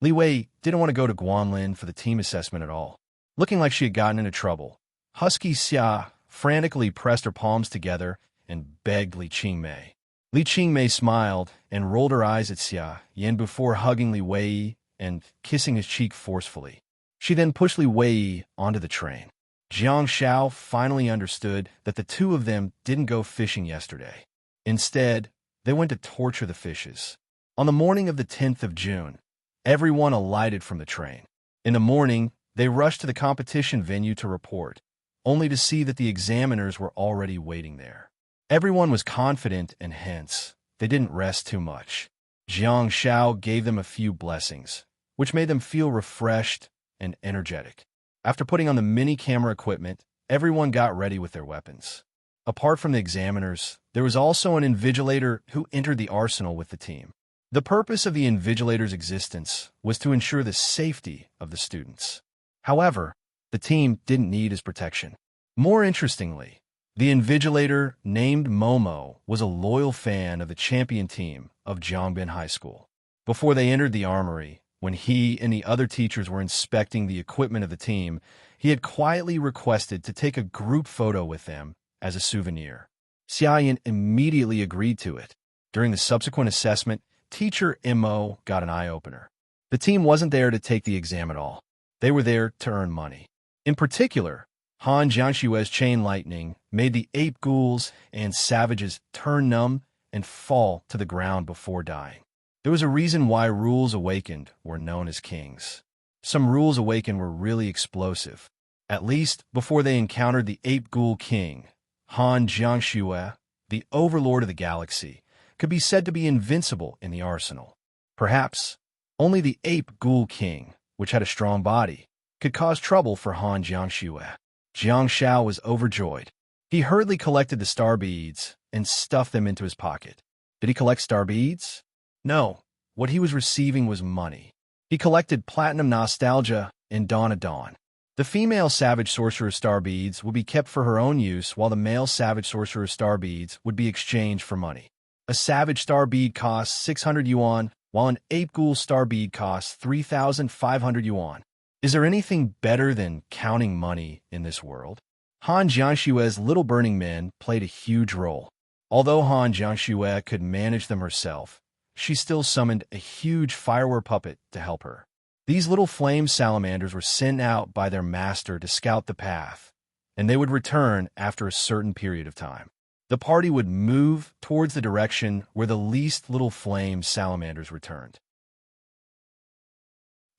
Li Wei didn't want to go to Guanlin for the team assessment at all. Looking like she had gotten into trouble, husky Xia frantically pressed her palms together and begged Li Qingmei. Li Qingmei smiled and rolled her eyes at Xia Yin before hugging Li Wei and kissing his cheek forcefully. She then pushed Li Wei onto the train. Jiang Xiao finally understood that the two of them didn't go fishing yesterday. Instead, they went to torture the fishes. On the morning of the 10th of June, everyone alighted from the train. In the morning, they rushed to the competition venue to report, only to see that the examiners were already waiting there. Everyone was confident, and hence, they didn't rest too much. Jiang Shao gave them a few blessings, which made them feel refreshed and energetic. After putting on the mini-camera equipment, everyone got ready with their weapons. Apart from the examiners, there was also an invigilator who entered the arsenal with the team. The purpose of the invigilator's existence was to ensure the safety of the students. However, the team didn't need his protection. More interestingly, the invigilator named Momo was a loyal fan of the champion team of Zhongbin High School. Before they entered the armory, when he and the other teachers were inspecting the equipment of the team, he had quietly requested to take a group photo with them as a souvenir. Xiaoyan immediately agreed to it. During the subsequent assessment, teacher Mo got an eye-opener. The team wasn't there to take the exam at all. They were there to earn money. In particular, Han Jiangshue's chain lightning made the ape ghouls and savages turn numb and fall to the ground before dying. There was a reason why rules awakened were known as kings. Some rules awakened were really explosive, at least before they encountered the ape ghoul king. Han Jiangshue, the overlord of the galaxy, could be said to be invincible in the arsenal. Perhaps only the ape ghoul king, which had a strong body, could cause trouble for Han Jiangshue. Jiang Shao was overjoyed. He hurriedly collected the star beads and stuffed them into his pocket. Did he collect star beads? No, what he was receiving was money. He collected platinum nostalgia and Dawn of Dawn. The female savage sorcerer star beads would be kept for her own use, while the male savage sorcerer star beads would be exchanged for money. A savage star bead costs 600 yuan, while an ape ghoul star bead costs 3,500 yuan. Is there anything better than counting money in this world? Han Jiangshue's little burning men played a huge role. Although Han Jiangshue could manage them herself, she still summoned a huge fireware puppet to help her. These little flame salamanders were sent out by their master to scout the path, and they would return after a certain period of time. The party would move towards the direction where the least little flame salamanders returned.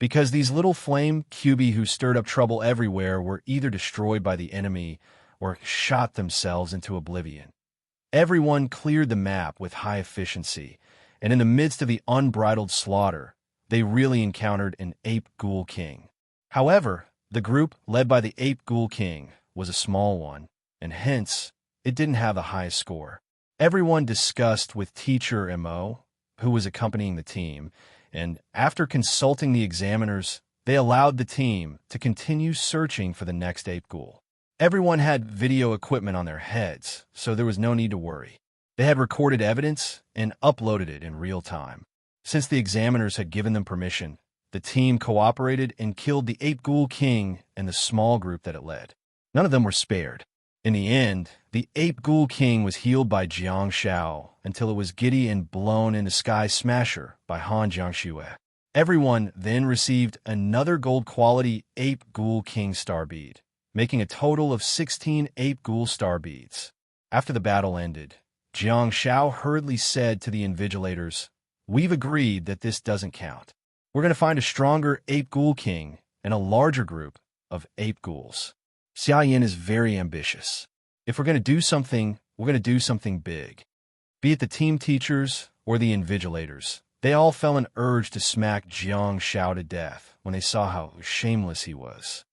Because these little flame cubi who stirred up trouble everywhere were either destroyed by the enemy or shot themselves into oblivion. Everyone cleared the map with high efficiency, and in the midst of the unbridled slaughter, they really encountered an ape ghoul king. However, the group led by the ape ghoul king was a small one, and hence, it didn't have the highest score. Everyone discussed with teacher Mo, who was accompanying the team, and after consulting the examiners, they allowed the team to continue searching for the next ape ghoul. Everyone had video equipment on their heads, so there was no need to worry. They had recorded evidence and uploaded it in real time. Since the examiners had given them permission, the team cooperated and killed the ape ghoul king and the small group that it led. None of them were spared. In the end, the ape ghoul king was healed by Jiang Shao until it was giddy and blown into Sky Smasher by Han Jiangshue. Everyone then received another gold-quality ape ghoul king star bead, making a total of 16 ape ghoul star beads. After the battle ended, Jiang Shao hurriedly said to the invigilators, "We've agreed that this doesn't count. We're going to find a stronger ape ghoul king and a larger group of ape ghouls." Xiaoyan is very ambitious. If we're going to do something, we're going to do something big. Be it the team teachers or the invigilators, they all felt an urge to smack Jiang Shao to death when they saw how shameless he was.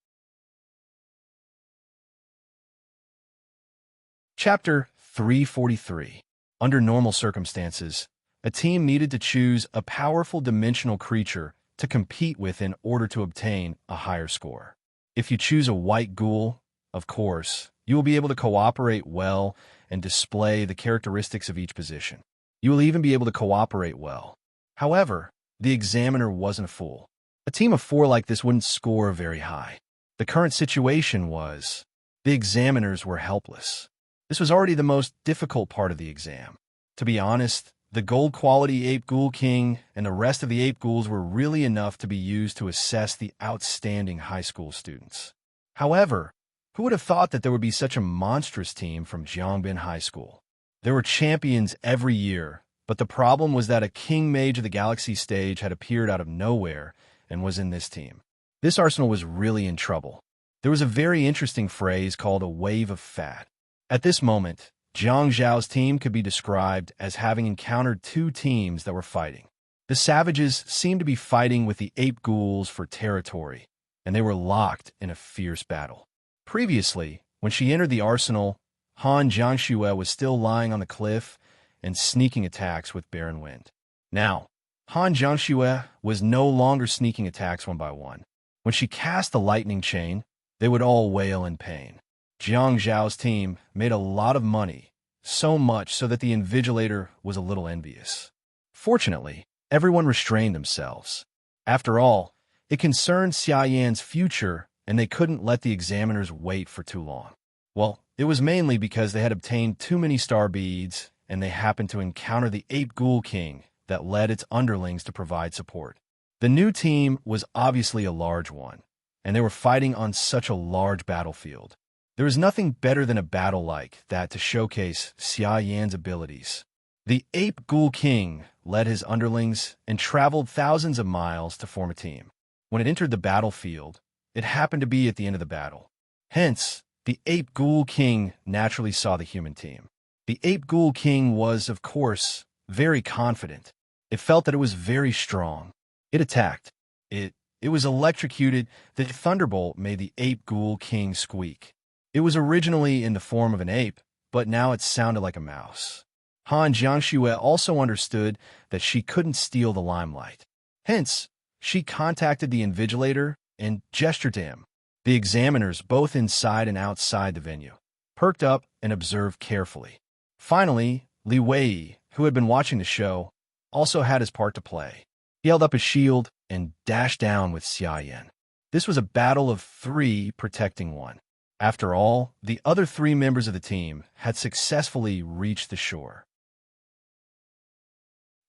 Chapter 343. Under normal circumstances, a team needed to choose a powerful dimensional creature to compete with in order to obtain a higher score. If you choose a white ghoul, of course, you will be able to cooperate well and display the characteristics of each position. You will even be able to cooperate well. However, the examiner wasn't a fool. A team of 4 like this wouldn't score very high. The current situation was, the examiners were helpless. This was already the most difficult part of the exam. To be honest, the gold quality ape ghoul king and the rest of the ape ghouls were really enough to be used to assess the outstanding high school students. However, who would have thought that there would be such a monstrous team from Zhongbin High School? There were champions every year, But the problem was that a king mage of the galaxy stage had appeared out of nowhere and was in this team. This arsenal was really in trouble. There was a very interesting phrase called a wave of fat. At this moment, Jiang Zhao's team could be described as having encountered two teams that were fighting. The savages seemed to be fighting with the ape ghouls for territory, and they were locked in a fierce battle. Previously, when she entered the arsenal, Han Jiangxue was still lying on the cliff and sneaking attacks with Barren Wind. Now, Han Jiangxue was no longer sneaking attacks one by one. When she cast the lightning chain, they would all wail in pain. Jiang Zhao's team made a lot of money, so much so that the Invigilator was a little envious. Fortunately, everyone restrained themselves. After all, it concerned Xia Yan's future, and they couldn't let the examiners wait for too long. Well, it was mainly because they had obtained too many star beads, and they happened to encounter the Ape Ghoul King that led its underlings to provide support. The new team was obviously a large one, and they were fighting on such a large battlefield. There is nothing better than a battle like that to showcase Xia Yan's abilities. The Ape Ghoul King led his underlings and traveled thousands of miles to form a team. When it entered the battlefield, it happened to be at the end of the battle. Hence, the Ape Ghoul King naturally saw the human team. The Ape Ghoul King was, of course, very confident. It felt that it was very strong. It attacked. It was electrocuted. The thunderbolt made the Ape Ghoul King squeak. It was originally in the form of an ape, but now it sounded like a mouse. Han Jiangxue also understood that she couldn't steal the limelight. Hence, she contacted the Invigilator and gestured to him. The examiners, both inside and outside the venue, perked up and observed carefully. Finally, Li Wei, who had been watching the show, also had his part to play. He held up his shield and dashed down with Xia Yan. This was a battle of three protecting one. After all, the other three members of the team had successfully reached the shore.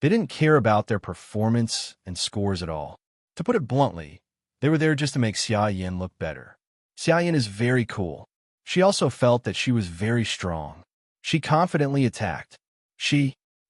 They didn't care about their performance and scores at all. To put it bluntly, they were there just to make Xia Yan look better. Xia Yan is very cool. She also felt that she was very strong. She confidently attacked.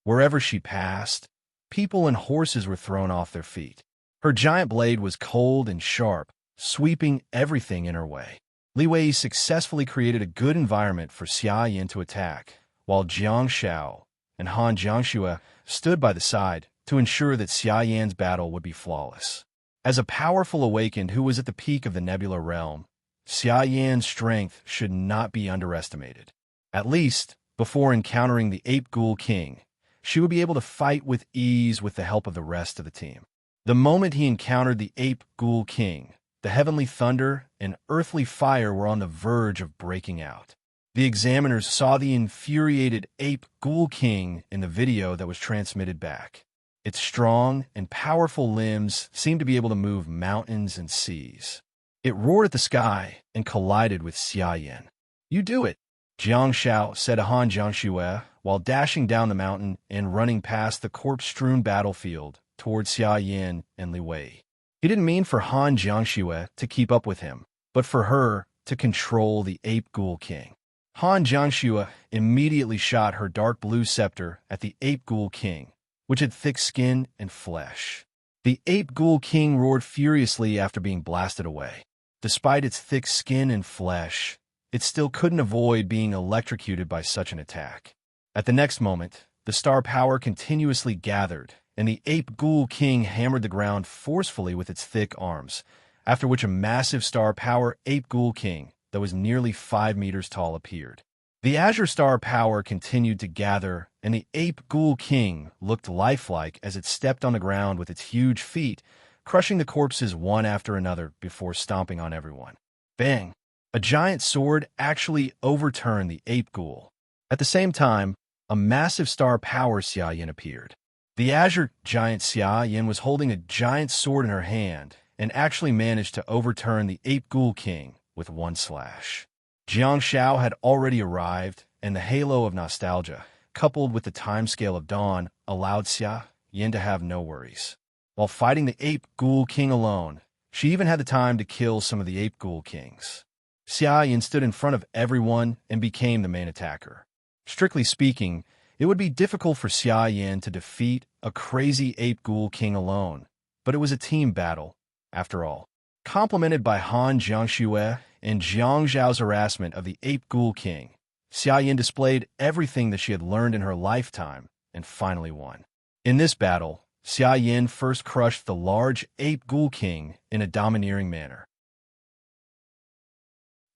Wherever she passed, people and horses were thrown off their feet. Her giant blade was cold and sharp, sweeping everything in her way. Li Wei successfully created a good environment for Xia Yan to attack, while Jiang Xiao and Han Jiangxue stood by the side to ensure that Xia Yan's battle would be flawless. As a powerful awakened who was at the peak of the Nebula Realm, Xia Yan's strength should not be underestimated. At least, before encountering the Ape Ghoul King, she would be able to fight with ease with the help of the rest of the team. The moment he encountered the Ape Ghoul King, the heavenly thunder and earthly fire were on the verge of breaking out. The examiners saw the infuriated Ape Ghoul King in the video that was transmitted back. Its strong and powerful limbs seemed to be able to move mountains and seas. It roared at the sky and collided with Xia Yan. "You do it," Jiang Xiao said to Han Jiangxue while dashing down the mountain and running past the corpse-strewn battlefield towards Xia Yan and Li Wei. He didn't mean for Han Jiangxue to keep up with him, but for her to control the Ape Ghoul King. Han Jiangxue immediately shot her dark blue scepter at the Ape Ghoul King, which had thick skin and flesh. The Ape Ghoul King roared furiously after being blasted away. Despite its thick skin and flesh, it still couldn't avoid being electrocuted by such an attack. At the next moment, the star power continuously gathered, and the Ape Ghoul King hammered the ground forcefully with its thick arms, after which a massive star power Ape Ghoul King that was nearly 5 meters tall appeared. The Azure Star power continued to gather, and the Ape Ghoul King looked lifelike as it stepped on the ground with its huge feet, crushing the corpses one after another before stomping on everyone. Bang! A giant sword actually overturned the Ape Ghoul. At the same time, a massive star power Xia Yan appeared. The Azure giant Xia Yan was holding a giant sword in her hand and actually managed to overturn the Ape Ghoul King with one slash. Jiang Xiao had already arrived, and the halo of nostalgia, coupled with the timescale of dawn, allowed Xia Yan to have no worries. While fighting the Ape Ghoul King alone, she even had the time to kill some of the Ape Ghoul Kings. Xia Yan stood in front of everyone and became the main attacker. Strictly speaking, It would be difficult for Xia Yin to defeat a crazy ape ghoul king alone, but it was a team battle, after all. Complemented by Han Jiangxue and Jiang Zhao's harassment of the ape ghoul king, Xia Yin displayed everything that she had learned in her lifetime and finally won. In this battle, Xia Yin first crushed the large ape ghoul king in a domineering manner.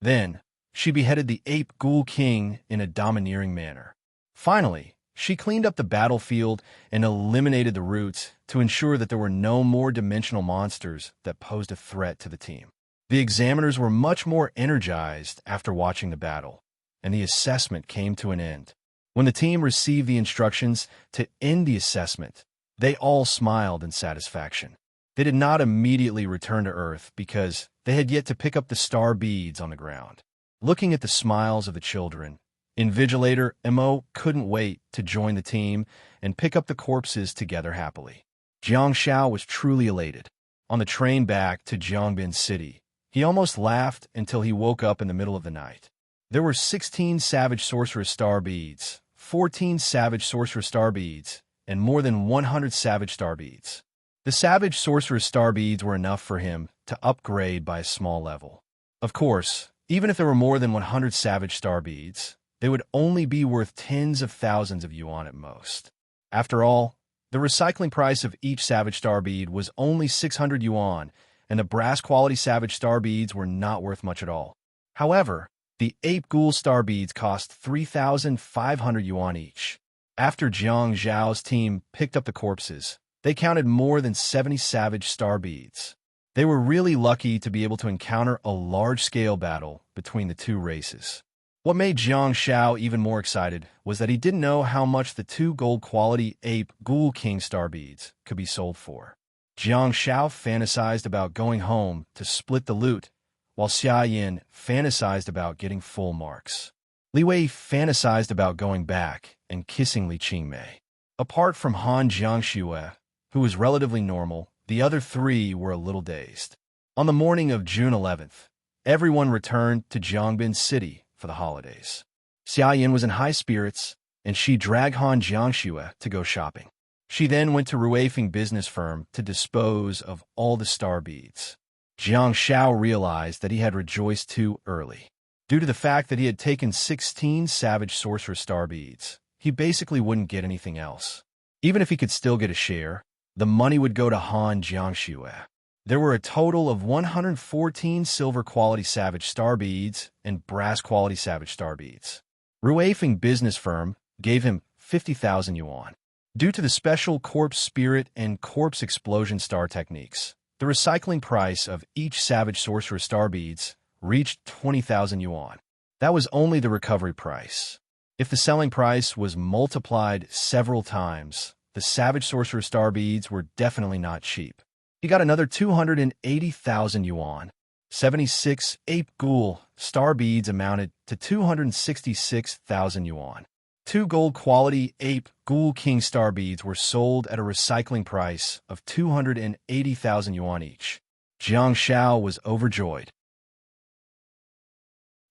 Then, she beheaded the ape ghoul king in a domineering manner. Finally, she cleaned up the battlefield and eliminated the roots to ensure that there were no more dimensional monsters that posed a threat to the team. The examiners were much more energized after watching the battle, and the assessment came to an end. When the team received the instructions to end the assessment, they all smiled in satisfaction. They did not immediately return to Earth because they had yet to pick up the star beads on the ground. Looking at the smiles of the children, Invigilator Mo couldn't wait to join the team and pick up the corpses together happily. Jiang Xiao was truly elated. On the train back to Jiangbin City, he almost laughed until he woke up in the middle of the night. There were 16 Savage Sorceress Star Beads, 14 Savage Sorceress Star Beads, and more than 100 Savage Star Beads. The Savage Sorceress Star Beads were enough for him to upgrade by a small level. Of course, even if there were more than 100 Savage Star Beads, they would only be worth tens of thousands of yuan at most. After all, the recycling price of each Savage Star Bead was only 600 yuan, and the brass-quality Savage Star Beads were not worth much at all. However, the Ape Ghoul Star Beads cost 3,500 yuan each. After Jiang Zhao's team picked up the corpses, they counted more than 70 Savage Star Beads. They were really lucky to be able to encounter a large-scale battle between the two races. What made Jiang Xiao even more excited was that he didn't know how much the 2 gold-quality Ape Ghoul King Star Beads could be sold for. Jiang Xiao fantasized about going home to split the loot, while Xia Yin fantasized about getting full marks. Li Wei fantasized about going back and kissing Li Qingmei. Apart from Han Jiangxue, who was relatively normal, the other 3 were a little dazed. On the morning of June 11th, everyone returned to Jiangbin City for the holidays. Xia Yin was in high spirits, and she dragged Han Jiangxue to go shopping. She then went to Ruifeng business firm to dispose of all the star beads. Jiang Xiao realized that he had rejoiced too early. Due to the fact that he had taken 16 Savage Sorceress Star Beads, he basically wouldn't get anything else. Even if he could still get a share, the money would go to Han Jiangxue. There were a total of 114 silver-quality Savage Star Beads and brass-quality Savage Star Beads. Ruifeng business firm gave him 50,000 yuan. Due to the special Corpse Spirit and Corpse Explosion Star techniques, the recycling price of each Savage Sorcerer Star Beads reached 20,000 yuan. That was only the recovery price. If the selling price was multiplied several times, the Savage Sorcerer Star Beads were definitely not cheap. He got another 280,000 yuan. 76 Ape Ghoul Star Beads amounted to 266,000 yuan. 2 gold-quality Ape Ghoul King Star Beads were sold at a recycling price of 280,000 yuan each. Jiang Xiao was overjoyed.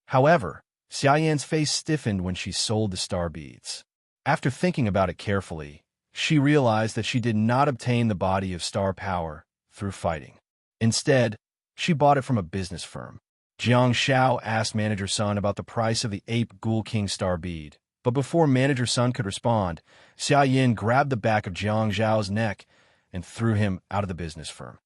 However, Xia Yan's face stiffened when she sold the star beads. After thinking about it carefully, she realized that she did not obtain the body of star power through fighting. Instead, she bought it from a business firm. Jiang Xiao asked Manager Sun about the price of the Ape Ghoul King Star Bead, but before Manager Sun could respond, Xia Yin grabbed the back of Jiang Zhao's neck and threw him out of the business firm.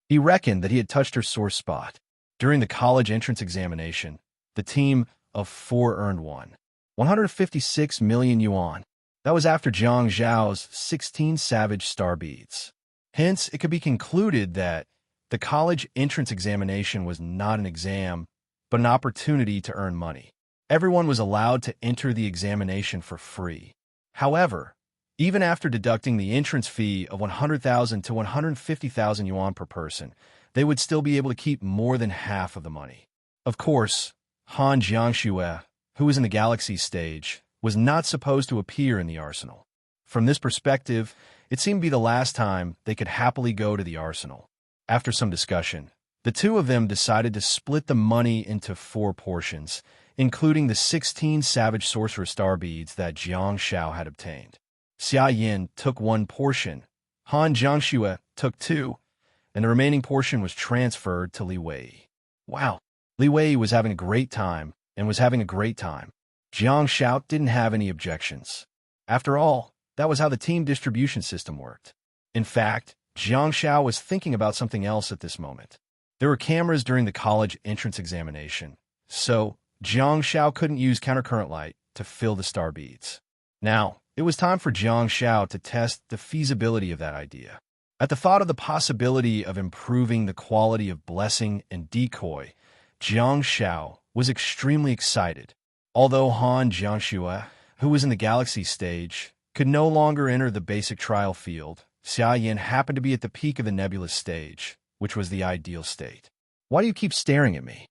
He reckoned that he had touched her sore spot. During the college entrance examination, the team of 4 earned 156 million yuan. That was after Jiang Zhao's 16 Savage Star Beads. Hence, it could be concluded that the college entrance examination was not an exam, but an opportunity to earn money. Everyone was allowed to enter the examination for free. However, even after deducting the entrance fee of 100,000 to 150,000 yuan per person, they would still be able to keep more than half of the money. Of course, Han Jiangxue, who was in the Galaxy stage, was not supposed to appear in the arsenal. From this perspective, it seemed to be the last time they could happily go to the arsenal. After some discussion, the two of them decided to split the money into 4 portions including the 16 Savage Sorcerer Star Beads that Jiang Shao had obtained. Xia Yin took one portion, Han Jiangxue took two, and the remaining portion was transferred to Li Wei. Wow, Li Wei was having a great time and was having a great time. Jiang Shao didn't have any objections. After all, that was how the team distribution system worked. In fact, Jiang Shao was thinking about something else at this moment. There were cameras during the college entrance examination, so Jiang Shao couldn't use countercurrent light to fill the star beads. Now, it was time for Jiang Shao to test the feasibility of that idea. At the thought of the possibility of improving the quality of blessing and decoy, Jiang Shao was extremely excited. Although Han Jiangxue, who was in the galaxy stage, could no longer enter the basic trial field, Xia Yin happened to be at the peak of the nebulous stage, which was the ideal state. "Why do you keep staring at me?"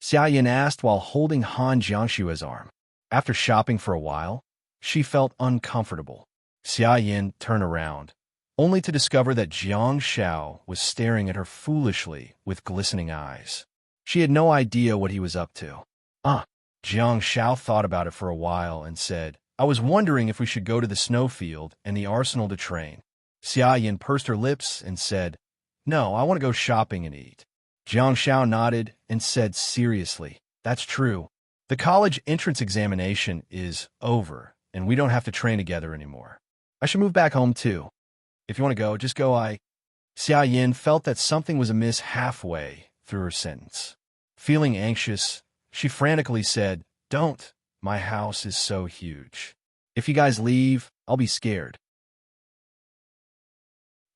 Xia Yin asked while holding Han Jiangxue's arm. After shopping for a while, she felt uncomfortable. Xia Yin turned around, only to discover that Jiang Shao was staring at her foolishly with glistening eyes. She had no idea what he was up to. Jiang Shao thought about it for a while and said, "I was wondering if we should go to the snowfield and the arsenal to train." Xia Yin pursed her lips and said, "No, I want to go shopping and eat." Jiang Shao nodded and said seriously, "That's true. The college entrance examination is over, and we don't have to train together anymore. I should move back home too. If you want to go, just go." Xia Yin felt that something was amiss halfway through her sentence. Feeling anxious, she frantically said, "Don't. My house is so huge. If you guys leave, I'll be scared."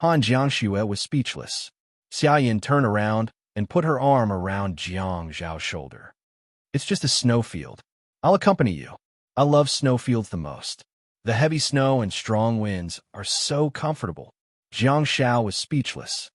Han Jiangxue was speechless. Xia Yin turned around and put her arm around Jiang Zhao's shoulder. "It's just a snowfield. I'll accompany you. I love snowfields the most. The heavy snow and strong winds are so comfortable." Jiang Shao was speechless.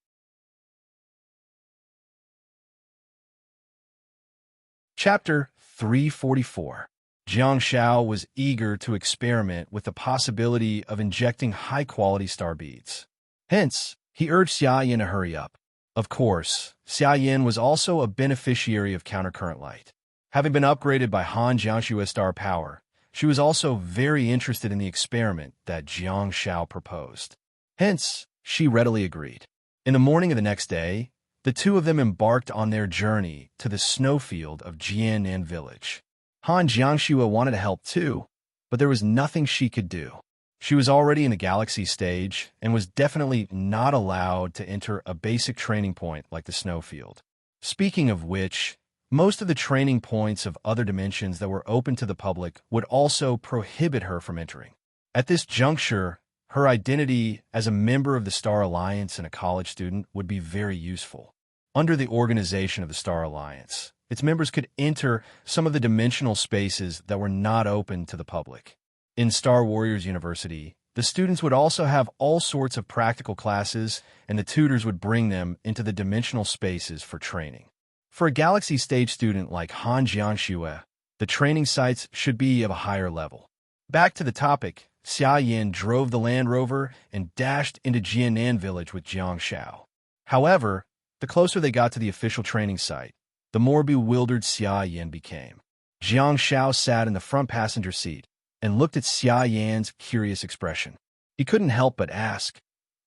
Chapter 344. Jiang Shao was eager to experiment with the possibility of injecting high-quality star beads. Hence, he urged Xia Yin to hurry up. Of course, Xia Yin was also a beneficiary of countercurrent light. Having been upgraded by Han Jiangxue's star power, she was also very interested in the experiment that Jiang Shao proposed. Hence, she readily agreed. In the morning of the next day, the two of them embarked on their journey to the snowfield of Jianan village. Han Jiangxue wanted to help too, but there was nothing she could do. She was already in the galaxy stage and was definitely not allowed to enter a basic training point like the snowfield. Speaking of which, most of the training points of other dimensions that were open to the public would also prohibit her from entering. At this juncture, her identity as a member of the Star Alliance and a college student would be very useful. Under the organization of the Star Alliance, its members could enter some of the dimensional spaces that were not open to the public. In Star Warriors University, the students would also have all sorts of practical classes, and the tutors would bring them into the dimensional spaces for training. For a galaxy stage student like Han Jiangxue, the training sites should be of a higher level. Back to the topic, Xia Yin drove the Land Rover and dashed into Jianan village with Jiang Shao. However, the closer they got to the official training site, the more bewildered Xia Yin became. Jiang Shao sat in the front passenger seat and looked at Xia Yan's curious expression. He couldn't help but ask,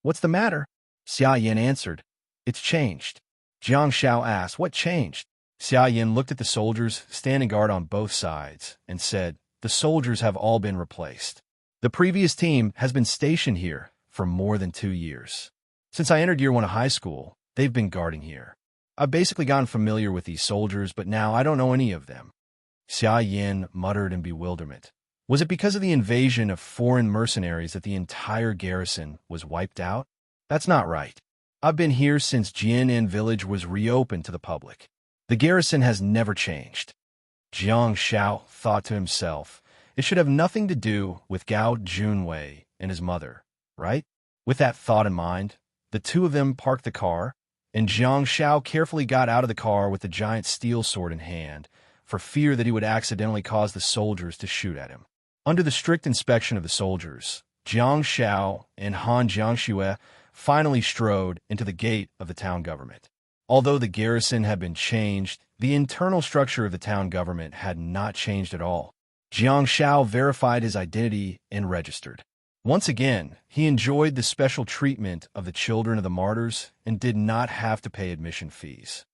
"What's the matter?" Xia Yan answered, "It's changed." Jiang Shao asked, "What changed?" Xia Yin looked at the soldiers standing guard on both sides and said, "The soldiers have all been replaced. The previous team has been stationed here for more than 2 years. Since I entered year 1 of high school, they've been guarding here. I've basically gotten familiar with these soldiers, but now I don't know any of them." Xia Yin muttered in bewilderment. Was it because of the invasion of foreign mercenaries that the entire garrison was wiped out? That's not right. I've been here since Jianan village was reopened to the public. The garrison has never changed. Jiang Shao thought to himself, it should have nothing to do with Gao Junwei and his mother, right? With that thought in mind, the two of them parked the car, and Jiang Shao carefully got out of the car with the giant steel sword in hand, for fear that he would accidentally cause the soldiers to shoot at him. Under the strict inspection of the soldiers, Jiang Shao and Han Jiangxue finally strode into the gate of the town government. Although the garrison had been changed The internal structure of the town government had not changed at all. Jiang Shao verified his identity and registered. Once again, he enjoyed the special treatment of the children of the martyrs and did not have to pay admission fees.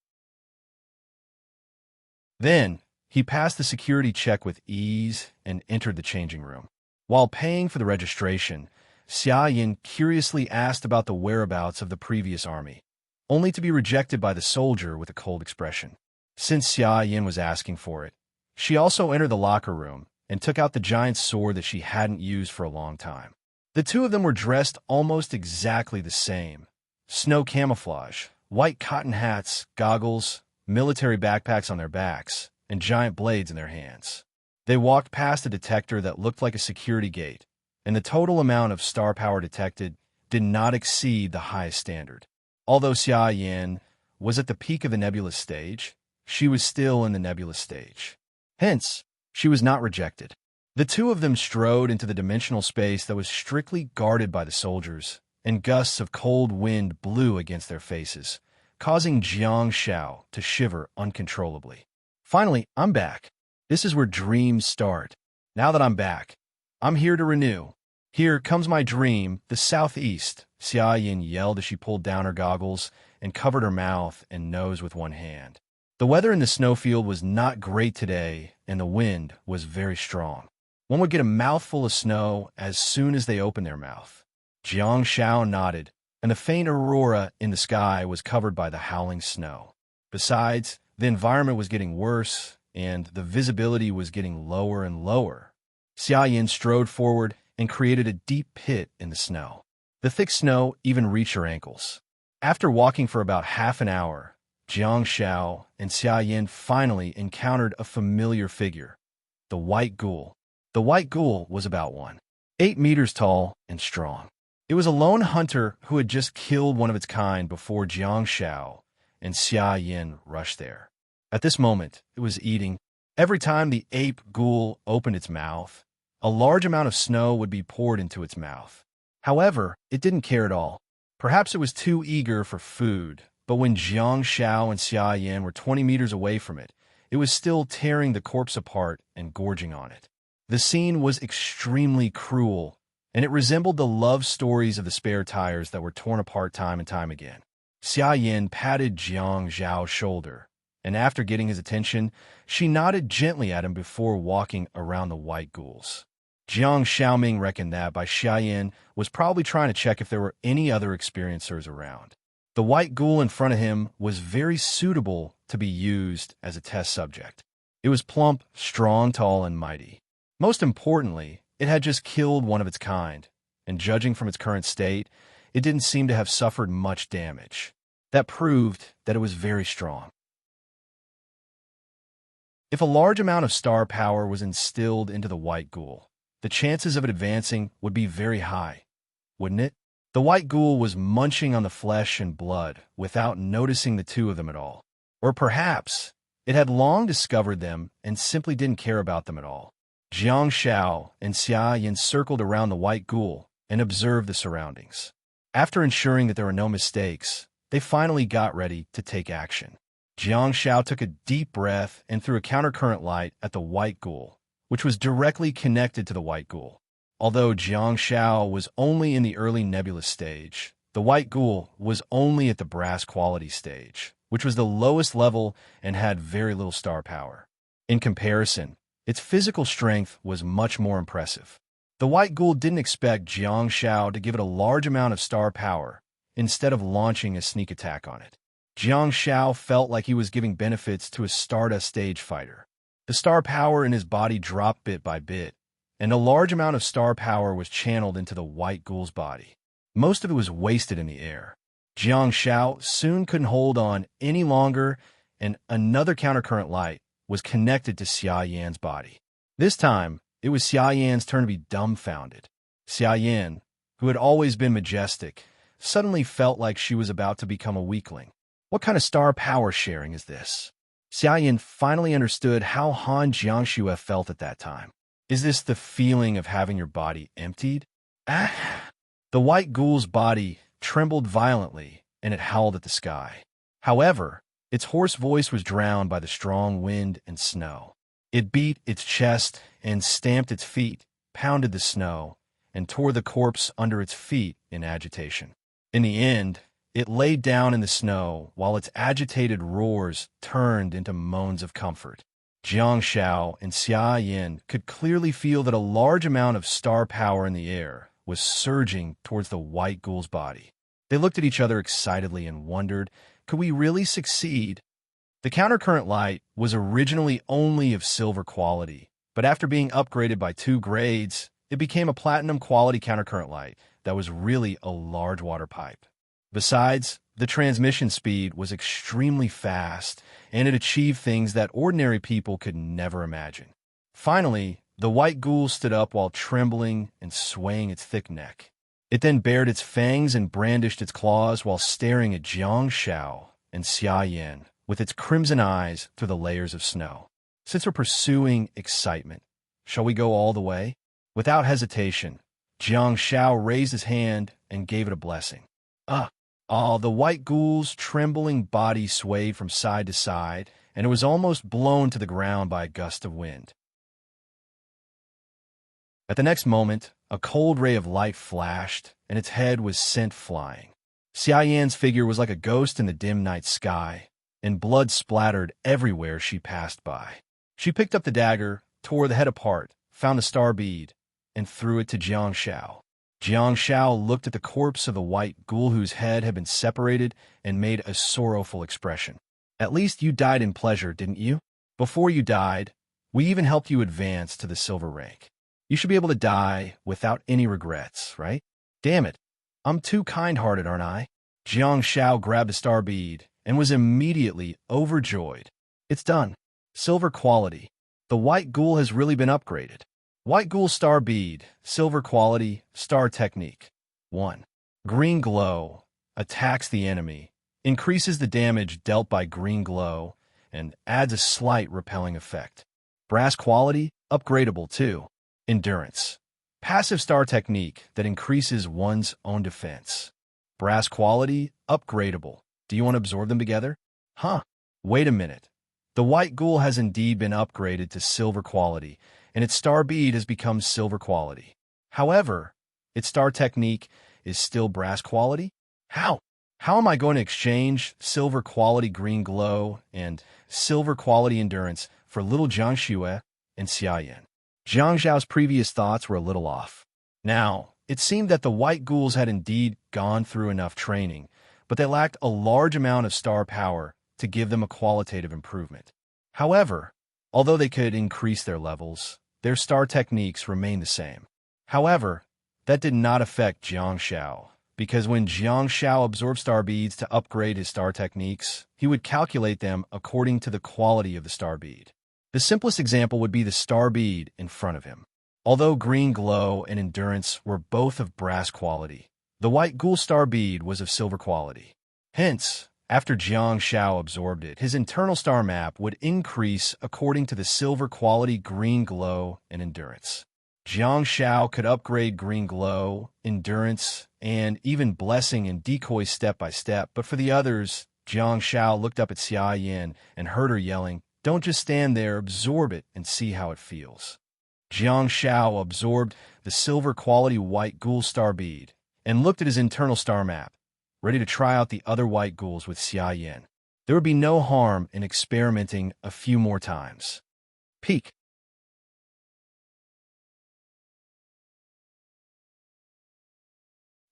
Then, he passed the security check with ease and entered the changing room. While paying for the registration, Xia Yin curiously asked about the whereabouts of the previous army, only to be rejected by the soldier with a cold expression. Since Xia Yin was asking for it, she also entered the locker room and took out the giant sword that she hadn't used for a long time. The two of them were dressed almost exactly the same. Snow camouflage, white cotton hats, goggles, military backpacks on their backs, and giant blades in their hands. They walked past a detector that looked like a security gate, and the total amount of star power detected did not exceed the highest standard. Although Xia Yan was at the peak of the nebulous stage, she was still in the nebulous stage. Hence, she was not rejected. The two of them strode into the dimensional space that was strictly guarded by the soldiers, and gusts of cold wind blew against their faces, causing Jiang Shao to shiver uncontrollably. Finally, I'm back. This is where dreams start. Now that I'm back, I'm here to renew. Here comes my dream, the southeast, Xia Yin yelled as she pulled down her goggles and covered her mouth and nose with one hand. The weather in the snowfield was not great today, and the wind was very strong. One would get a mouthful of snow as soon as they opened their mouth. Jiang Shao nodded, and the faint aurora in the sky was covered by the howling snow. Besides, the environment was getting worse, and the visibility was getting lower and lower. Xia Yin strode forward and created a deep pit in the snow. The thick snow even reached her ankles. After walking for about half an hour, Jiang Shao and Xia Yin finally encountered a familiar figure, the white ghoul. The white ghoul was about 1.8 meters tall and strong. It was a lone hunter who had just killed one of its kind before Jiang Shao and Xia Yin rushed there. At this moment, it was eating. Every time the ape ghoul opened its mouth, a large amount of snow would be poured into its mouth. However, it didn't care at all. Perhaps it was too eager for food, but when Jiang Shao and Xia Yin were 20 meters away from it, it was still tearing the corpse apart and gorging on it. The scene was extremely cruel, and it resembled the love stories of the spare tires that were torn apart time and time again. Xia Yin patted Jiang Zhao's shoulder, and after getting his attention, she nodded gently at him before walking around the white ghouls. Jiang Xiaoming reckoned that by Xia Yin was probably trying to check if there were any other experiencers around. The white ghoul in front of him was very suitable to be used as a test subject. It was plump, strong, tall, and mighty. Most importantly, it had just killed one of its kind, and judging from its current state, it didn't seem to have suffered much damage. That proved that it was very strong. If a large amount of star power was instilled into the white ghoul, the chances of it advancing would be very high, wouldn't it? The white ghoul was munching on the flesh and blood without noticing the two of them at all. Or perhaps it had long discovered them and simply didn't care about them at all. Jiang Shao and Xia Yin circled around the white ghoul and observed the surroundings. After ensuring that there were no mistakes, they finally got ready to take action. Jiang Shao took a deep breath and threw a countercurrent light at the white ghoul, which was directly connected to the white ghoul. Although Jiang Shao was only in the early nebulous stage, the white ghoul was only at the brass quality stage, which was the lowest level and had very little star power. In comparison, its physical strength was much more impressive. The white ghoul didn't expect Jiang Shao to give it a large amount of star power instead of launching a sneak attack on it. Jiang Shao felt like he was giving benefits to a Stardust stage fighter. The star power in his body dropped bit by bit, and a large amount of star power was channeled into the white ghoul's body. Most of it was wasted in the air. Jiang Shao soon couldn't hold on any longer, and another countercurrent light was connected to Xia Yan's body. This time, it was Xia Yan's turn to be dumbfounded. Xia Yan, who had always been majestic, suddenly felt like she was about to become a weakling. What kind of star power sharing is this? Xia Yan finally understood how Han Jiangxue felt at that time. Is this the feeling of having your body emptied? Ah! The white ghoul's body trembled violently, and it howled at the sky. However, Its hoarse voice was drowned by the strong wind and snow. It beat its chest and stamped its feet, pounded the snow, and tore the corpse under its feet in agitation. In the end, it laid down in the snow while its agitated roars turned into moans of comfort. Jiang Shao and Xia Yin could clearly feel that a large amount of star power in the air was surging towards the white ghoul's body. They looked at each other excitedly and wondered, could we really succeed? The countercurrent light was originally only of silver quality, but after being upgraded by 2 grades, it became a platinum quality countercurrent light that was really a large water pipe. Besides, the transmission speed was extremely fast, and it achieved things that ordinary people could never imagine. Finally, the white ghoul stood up while trembling and swaying its thick neck. It then bared its fangs and brandished its claws while staring at Jiang Shao and Xia Yin with its crimson eyes through the layers of snow. Since we're pursuing excitement, shall we go all the way? Without hesitation, Jiang Shao raised his hand and gave it a blessing. The white ghoul's trembling body swayed from side to side, and it was almost blown to the ground by a gust of wind. At the next moment, a cold ray of light flashed, and its head was sent flying. Xia Yan's figure was like a ghost in the dim night sky, and blood splattered everywhere she passed by. She picked up the dagger, tore the head apart, found the star bead, and threw it to Jiang Shao. Jiang Shao looked at the corpse of the white ghoul whose head had been separated and made a sorrowful expression. At least you died in pleasure, didn't you? Before you died, we even helped you advance to the silver rank. You should be able to die without any regrets, right? Damn it, I'm too kind-hearted, aren't I? Jiang Shao grabbed the star bead and was immediately overjoyed. It's done. Silver quality. The white ghoul has really been upgraded. White ghoul star bead, silver quality, star technique. 1. Green glow. Attacks the enemy. Increases the damage dealt by green glow and adds a slight repelling effect. Brass quality, upgradable too. Endurance. Passive star technique that increases one's own defense. Brass quality, upgradable. Do you want to absorb them together? Wait a minute. The white ghoul has indeed been upgraded to silver quality, and its star bead has become silver quality. However, its star technique is still brass quality? How? How am I going to exchange silver quality green glow and silver quality endurance for little Jiang Xue and Xia Yin? Jiang Zhao's previous thoughts were a little off. Now, it seemed that the white ghouls had indeed gone through enough training, but they lacked a large amount of star power to give them a qualitative improvement. However, although they could increase their levels, their star techniques remained the same. However, that did not affect Jiang Shao, because when Jiang Shao absorbed star beads to upgrade his star techniques, he would calculate them according to the quality of the star bead. The simplest example would be the star bead in front of him. Although green glow and endurance were both of brass quality, the white ghoul star bead was of silver quality. Hence, after Jiang Shao absorbed it, his internal star map would increase according to the silver quality green glow and endurance. Jiang Shao could upgrade green glow, endurance, and even blessing and decoy step by step, but for the others, Jiang Shao looked up at Xia Yin and heard her yelling, "Don't just stand there, absorb it and see how it feels." Jiang Shao absorbed the silver quality white ghoul star bead and looked at his internal star map, ready to try out the other white ghouls with Xia Yin. There would be no harm in experimenting a few more times. Peak.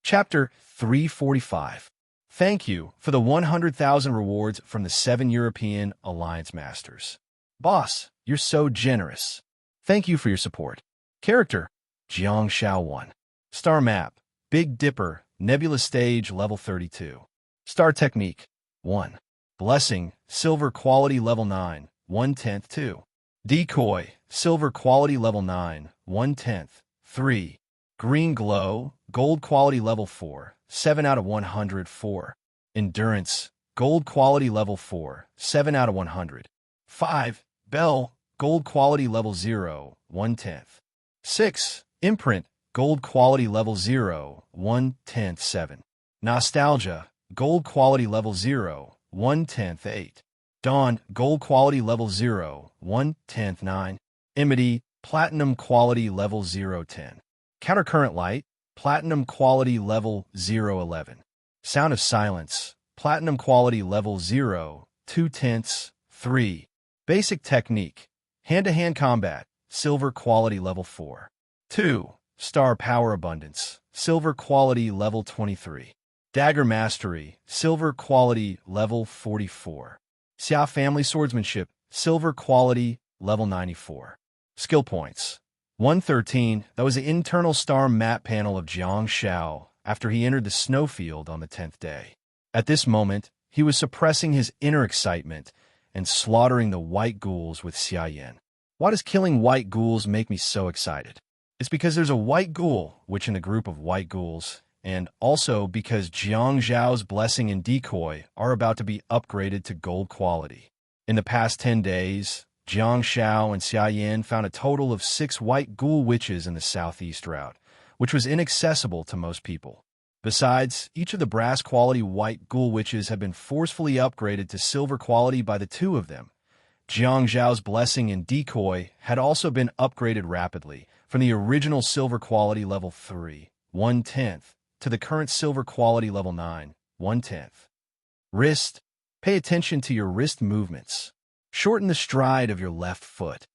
Chapter 345. Thank you for the 100,000 rewards from the 7 European Alliance Masters. Boss, you're so generous. Thank you for your support. Character, Jiang Shao 1. Star Map, Big Dipper, Nebula Stage, Level 32. Star Technique, 1. Blessing, Silver Quality, Level 9, 1/10, 2. Decoy, Silver Quality, Level 9, 1/10, 3. Green Glow, Gold Quality, Level 4, 7 out of 100, 4. Endurance, Gold Quality, Level 4, 7 out of 100. 5. Bell, Gold Quality, Level 0, 1/10. 6. Imprint, Gold Quality Level 0, 1/10, 7. Nostalgia, Gold Quality Level 0, 1/10, 8. Dawn, gold quality level 0, 1/10, 9. Amity, platinum quality level 0, 10. Countercurrent light, platinum quality level 0, 11. Sound of silence, platinum quality level 0, 2/10, 3. Basic technique, hand-to-hand combat, silver quality level 4. 2. Star power abundance, silver quality level 23. Dagger mastery, silver quality level 44. Xia family swordsmanship, silver quality level 94. Skill points. 113, that was the internal star map panel of Jiang Shao after he entered the snowfield on the 10th day. At this moment, he was suppressing his inner excitement and slaughtering the white ghouls with Xia Yan. Why does killing white ghouls make me so excited? It's because there's a white ghoul, which in the group of white ghouls, and also because Jiang Zhao's blessing and decoy are about to be upgraded to gold quality. In the past 10 days, Jiang Shao and Xia Yan found a total of 6 white ghoul witches in the southeast route, which was inaccessible to most people. Besides, each of the brass quality white ghoul witches had been forcefully upgraded to silver quality by the 2 of them. Jiang Zhao's blessing and decoy had also been upgraded rapidly from the original silver quality level 3, 1/10, to the current silver quality level 9, 1/10. Wrist. Pay attention to your wrist movements. Shorten the stride of your left foot.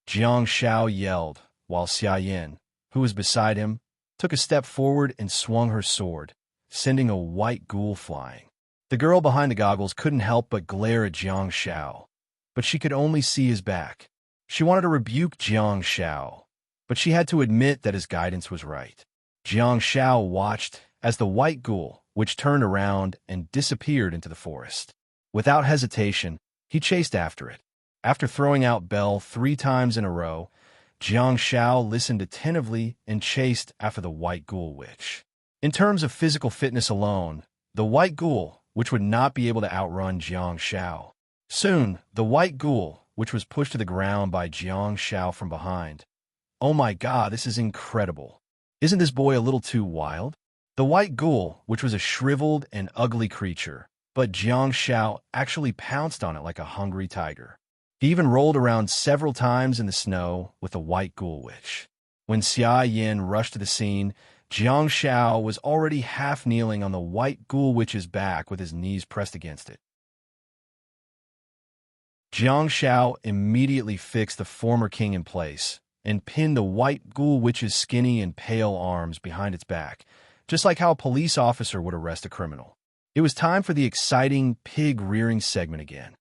Jiang Shao yelled, while Xia Yan, who was beside him, took a step forward and swung her sword, sending a white ghoul flying. The girl behind the goggles couldn't help but glare at Jiang Shao, but she could only see his back. She wanted to rebuke Jiang Shao, but she had to admit that his guidance was right. Jiang Shao watched as the white ghoul, which turned around and disappeared into the forest. Without hesitation, he chased after it. After throwing out Bell 3 times in a row, Jiang Shao listened attentively and chased after the white ghoul witch. In terms of physical fitness alone, the white ghoul, which would not be able to outrun Jiang Shao. Soon, the white ghoul, which was pushed to the ground by Jiang Shao from behind. Oh my god, this is incredible. Isn't this boy a little too wild? The white ghoul, which was a shriveled and ugly creature, but Jiang Shao actually pounced on it like a hungry tiger. He even rolled around several times in the snow with the white ghoul witch. When Xia Yan rushed to the scene, Jiang Shao was already half kneeling on the white ghoul witch's back with his knees pressed against it. Jiang Shao immediately fixed the former king in place and pinned the white ghoul witch's skinny and pale arms behind its back, just like how a police officer would arrest a criminal. It was time for the exciting pig-rearing segment again.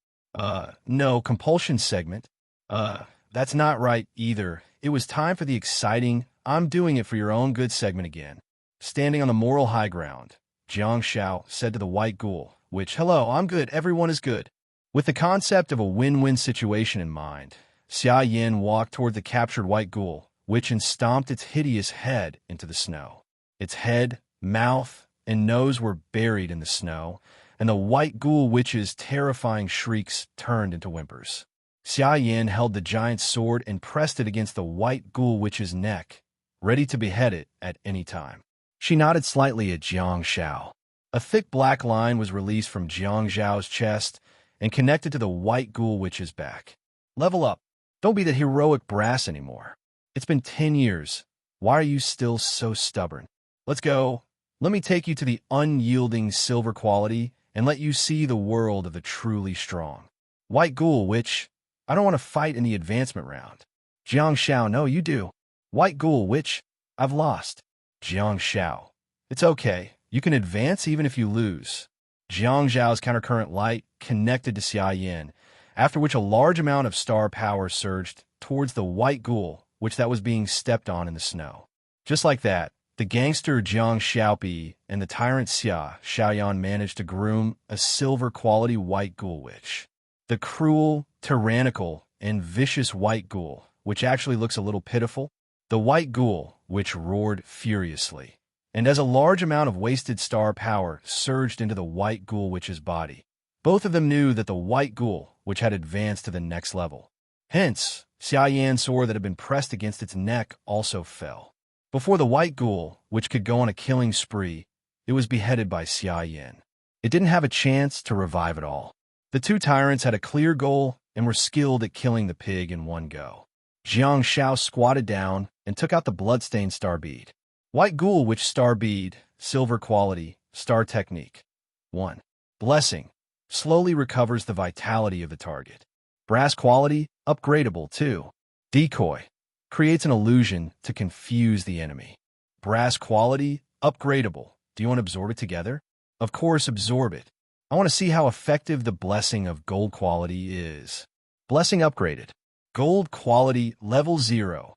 No, compulsion segment. That's not right either. It was time for the exciting, I'm doing it for your own good segment again. Standing on the moral high ground, Jiang Shao said to the white ghoul, which, hello, I'm good, everyone is good. With the concept of a win-win situation in mind, Xia Yan walked toward the captured white ghoul, which stomped its hideous head into the snow. Its head, mouth, and nose were buried in the snow, and the white ghoul witch's terrifying shrieks turned into whimpers. Xia Yan held the giant sword and pressed it against the white ghoul witch's neck, ready to behead it at any time. She nodded slightly at Jiang Shao. A thick black line was released from Jiang Zhao's chest and connected to the white ghoul witch's back. Level up. Don't be that heroic brass anymore. It's been 10 years. Why are you still so stubborn? Let's go. Let me take you to the unyielding silver quality and let you see the world of the truly strong. White ghoul witch, I don't want to fight in the advancement round. Jiang Shao, no, you do. White ghoul witch, I've lost. Jiang Shao, it's okay. You can advance even if you lose. Jiang Zhao's countercurrent light connected to Xia Yan, after which a large amount of star power surged towards the white ghoul, which that was being stepped on in the snow. Just like that, the gangster Jiang Xiaopi and the tyrant Xia Xiaoyan managed to groom a silver-quality white ghoul witch. The cruel, tyrannical, and vicious white ghoul, which actually looks a little pitiful. The white ghoul, which roared furiously. And as a large amount of wasted star power surged into the white ghoul witch's body, both of them knew that the white ghoul, which had advanced to the next level. Hence, Xia Yan's sword that had been pressed against its neck also fell. Before the white ghoul, which could go on a killing spree, it was beheaded by Xia Yan. It didn't have a chance to revive at all. The two tyrants had a clear goal and were skilled at killing the pig in one go. Jiang Shao squatted down and took out the bloodstained star bead. White ghoul witch star bead, silver quality, star technique. 1. Blessing. Slowly recovers the vitality of the target. Brass quality, upgradable. 2. Decoy. Creates an illusion to confuse the enemy. Brass quality, upgradable. Do you want to absorb it together? Of course, absorb it. I want to see how effective the blessing of gold quality is. Blessing upgraded. Gold quality level 0.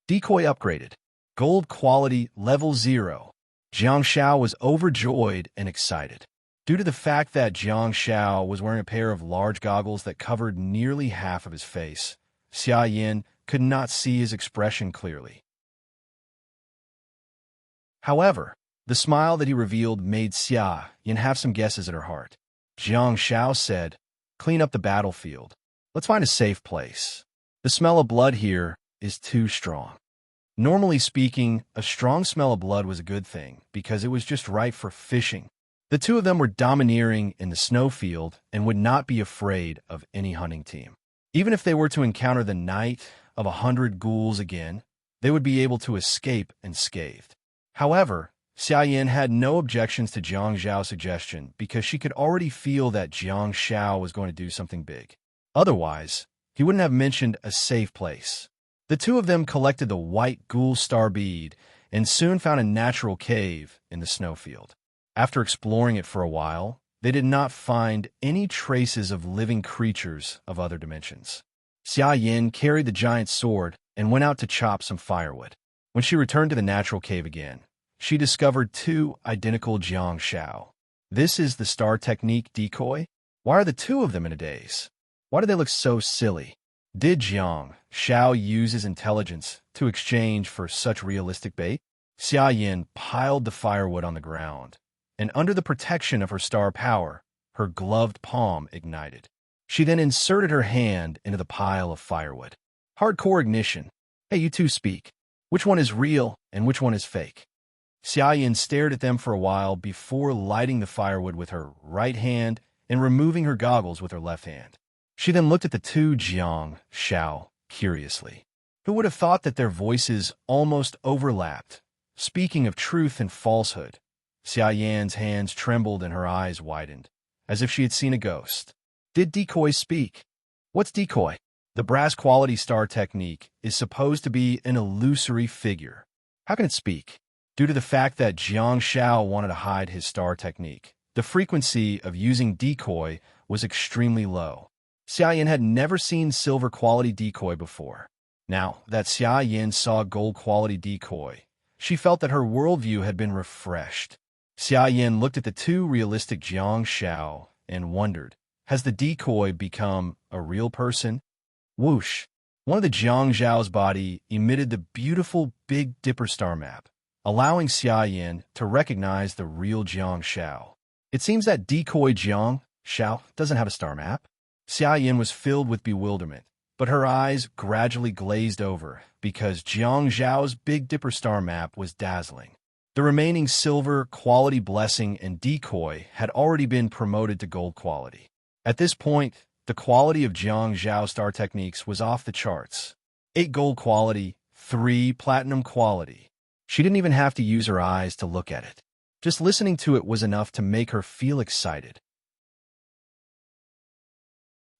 Decoy upgraded. Gold quality level 0. Jiang Shao was overjoyed and excited. Due to the fact that Jiang Shao was wearing a pair of large goggles that covered nearly half of his face, Xia Yin could not see his expression clearly. However, the smile that he revealed made Xia Yin have some guesses at her heart. Jiang Shao said, "Clean up the battlefield. Let's find a safe place. The smell of blood here is too strong." Normally speaking, a strong smell of blood was a good thing because it was just right for fishing. The two of them were domineering in the snowfield and would not be afraid of any hunting team. Even if they were to encounter the Night of 100 Ghouls again, they would be able to escape unscathed. However, Xia Yin had no objections to Jiang Zhao's suggestion because she could already feel that Jiang Shao was going to do something big. Otherwise, he wouldn't have mentioned a safe place. The two of them collected the white ghoul star bead and soon found a natural cave in the snowfield. After exploring it for a while, they did not find any traces of living creatures of other dimensions. Xia Yin carried the giant sword and went out to chop some firewood. When she returned to the natural cave again, she discovered two identical Jiang Shao. This is the star technique decoy? Why are the two of them in a daze? Why do they look so silly? Did Jiang Shao use his intelligence to exchange for such realistic bait? Xia Yin piled the firewood on the ground, and under the protection of her star power, her gloved palm ignited. She then inserted her hand into the pile of firewood. Hardcore ignition. Hey, you two speak. Which one is real and which one is fake? Xia Yin stared at them for a while before lighting the firewood with her right hand and removing her goggles with her left hand. She then looked at the two Jiang Shao curiously. Who would have thought that their voices almost overlapped? Speaking of truth and falsehood, Xia Yan's hands trembled and her eyes widened, as if she had seen a ghost. Did decoy speak? What's decoy? The brass quality star technique is supposed to be an illusory figure. How can it speak? Due to the fact that Jiang Shao wanted to hide his star technique, the frequency of using decoy was extremely low. Xia Yin had never seen silver quality decoy before. Now that Xia Yin saw gold quality decoy, she felt that her worldview had been refreshed. Xia Yin looked at the two realistic Jiang Shao and wondered, has the decoy become a real person? Whoosh! One of the Jiang Zhao's body emitted the beautiful Big Dipper star map, allowing Xia Yin to recognize the real Jiang Shao. It seems that decoy Jiang Shao doesn't have a star map. Xia Yin was filled with bewilderment, but her eyes gradually glazed over because Jiang Zhao's Big Dipper star map was dazzling. The remaining silver, quality blessing, and decoy had already been promoted to gold quality. At this point, the quality of Jiang Zhao star techniques was off the charts. 8 gold quality, 3 platinum quality. She didn't even have to use her eyes to look at it. Just listening to it was enough to make her feel excited.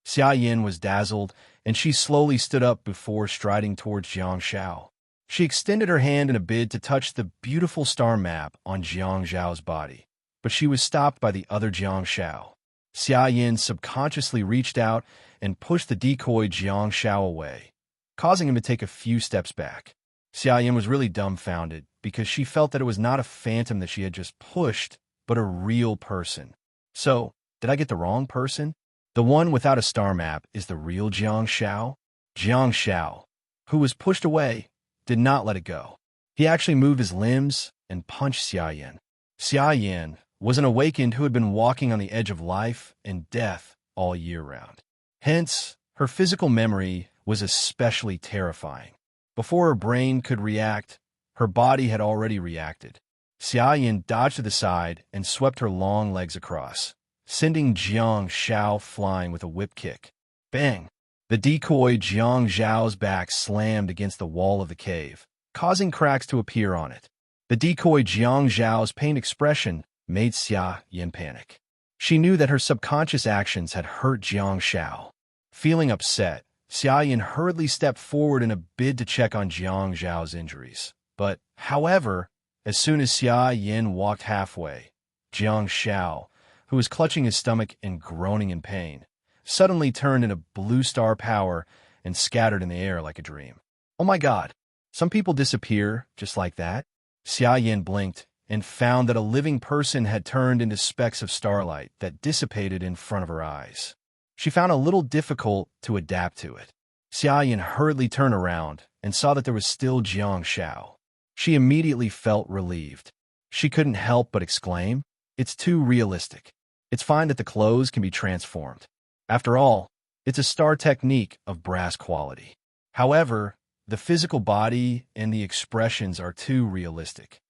Xia Yin was dazzled, and she slowly stood up before striding towards Jiang Shao. She extended her hand in a bid to touch the beautiful star map on Jiang Zhao's body, but she was stopped by the other Jiang Shao. Xia Yin subconsciously reached out and pushed the decoy Jiang Shao away, causing him to take a few steps back. Xia Yin was really dumbfounded because she felt that it was not a phantom that she had just pushed, but a real person. So, did I get the wrong person? The one without a star map is the real Jiang Shao? Jiang Shao, who was pushed away, did not let it go. He actually moved his limbs and punched Xia Yin. Xia Yin was an awakened who had been walking on the edge of life and death all year round. Hence, her physical memory was especially terrifying. Before her brain could react, her body had already reacted. Xia Yin dodged to the side and swept her long legs across. sending Jiang Xiao flying with a whip kick. Bang! The decoy Jiang Zhao's back slammed against the wall of the cave, causing cracks to appear on it. The decoy Jiang Zhao's pained expression made Xia Yin panic. She knew that her subconscious actions had hurt Jiang Xiao. Feeling upset, Xia Yin hurriedly stepped forward in a bid to check on Jiang Zhao's injuries. But, however, as soon as Xia Yin walked halfway, Jiang Xiao, who was clutching his stomach and groaning in pain, suddenly turned into blue star power and scattered in the air like a dream. Oh my God! Some people disappear just like that? Xia Yin blinked and found that a living person had turned into specks of starlight that dissipated in front of her eyes. She found it a little difficult to adapt to it. Xia Yin hurriedly turned around and saw that there was still Jiang Xiao. She immediately felt relieved. She couldn't help but exclaim, "It's too realistic. It's fine that the clothes can be transformed. After all, it's a star technique of brass quality. However, the physical body and the expressions are too realistic."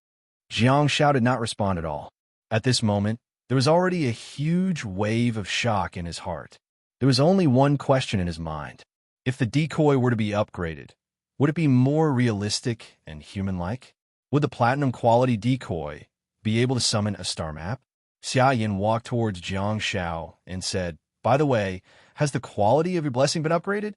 Jiang Xiao did not respond at all. At this moment, there was already a huge wave of shock in his heart. There was only one question in his mind. If the decoy were to be upgraded, would it be more realistic and human-like? Would the platinum quality decoy be able to summon a star map? Xia Yin walked towards Jiang Xiao and said, "By the way, has the quality of your blessing been upgraded?"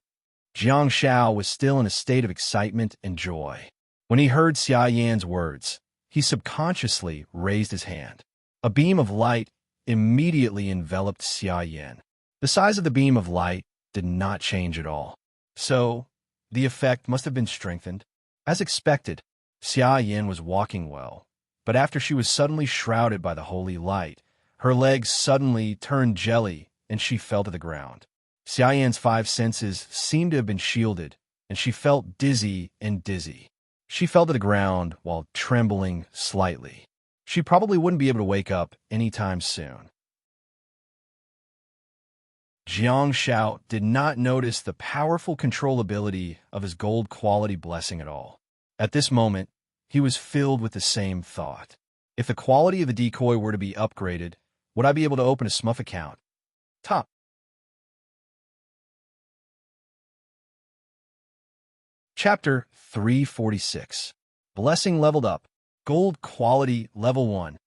Jiang Xiao was still in a state of excitement and joy. When he heard Xia Yan's words, he subconsciously raised his hand. A beam of light immediately enveloped Xia Yan. The size of the beam of light did not change at all. So, the effect must have been strengthened. As expected, Xia Yan was walking well, but after she was suddenly shrouded by the holy light, her legs suddenly turned jelly and she fell to the ground. Xia Yan's 5 senses seemed to have been shielded, and she felt dizzy and dizzy. She fell to the ground while trembling slightly. She probably wouldn't be able to wake up anytime soon. Jiang Xiao did not notice the powerful controllability of his gold quality blessing at all. At this moment, he was filled with the same thought. If the quality of the decoy were to be upgraded, would I be able to open a Smurf account? Top. Chapter 346. Blessing leveled up. Gold quality level 1.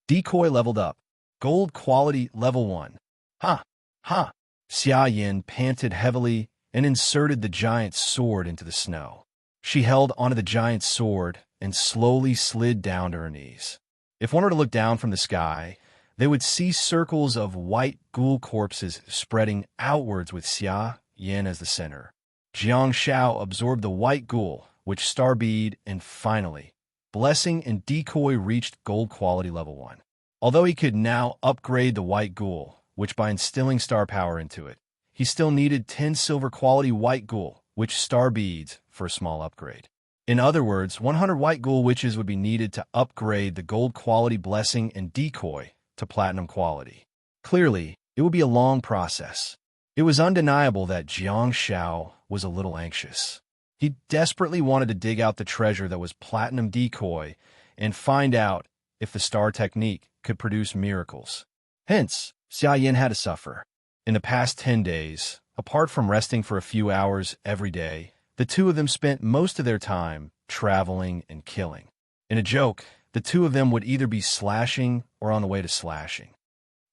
Decoy leveled up. Gold quality level 1. Ha! Ha! Xia Yin panted heavily and inserted the giant's sword into the snow. She held onto the giant's sword and slowly slid down to her knees. If one were to look down from the sky, they would see circles of white ghoul corpses spreading outwards with Xia Yin as the center. Jiang Xiao absorbed the white ghoul, which star bead, and finally, blessing and decoy reached gold quality level 1. Although he could now upgrade the white ghoul, which by instilling star power into it, he still needed 10 silver quality white ghoul, which star beads, for a small upgrade. In other words, 100 white ghoul witches would be needed to upgrade the gold quality blessing and decoy to platinum quality. Clearly, it would be a long process. It was undeniable that Jiang Xiao was a little anxious. He desperately wanted to dig out the treasure that was platinum decoy and find out if the star technique could produce miracles. Hence, Xia Yin had to suffer. In the past 10 days, apart from resting for a few hours every day, the two of them spent most of their time traveling and killing. In a joke, the two of them would either be slashing or on the way to slashing.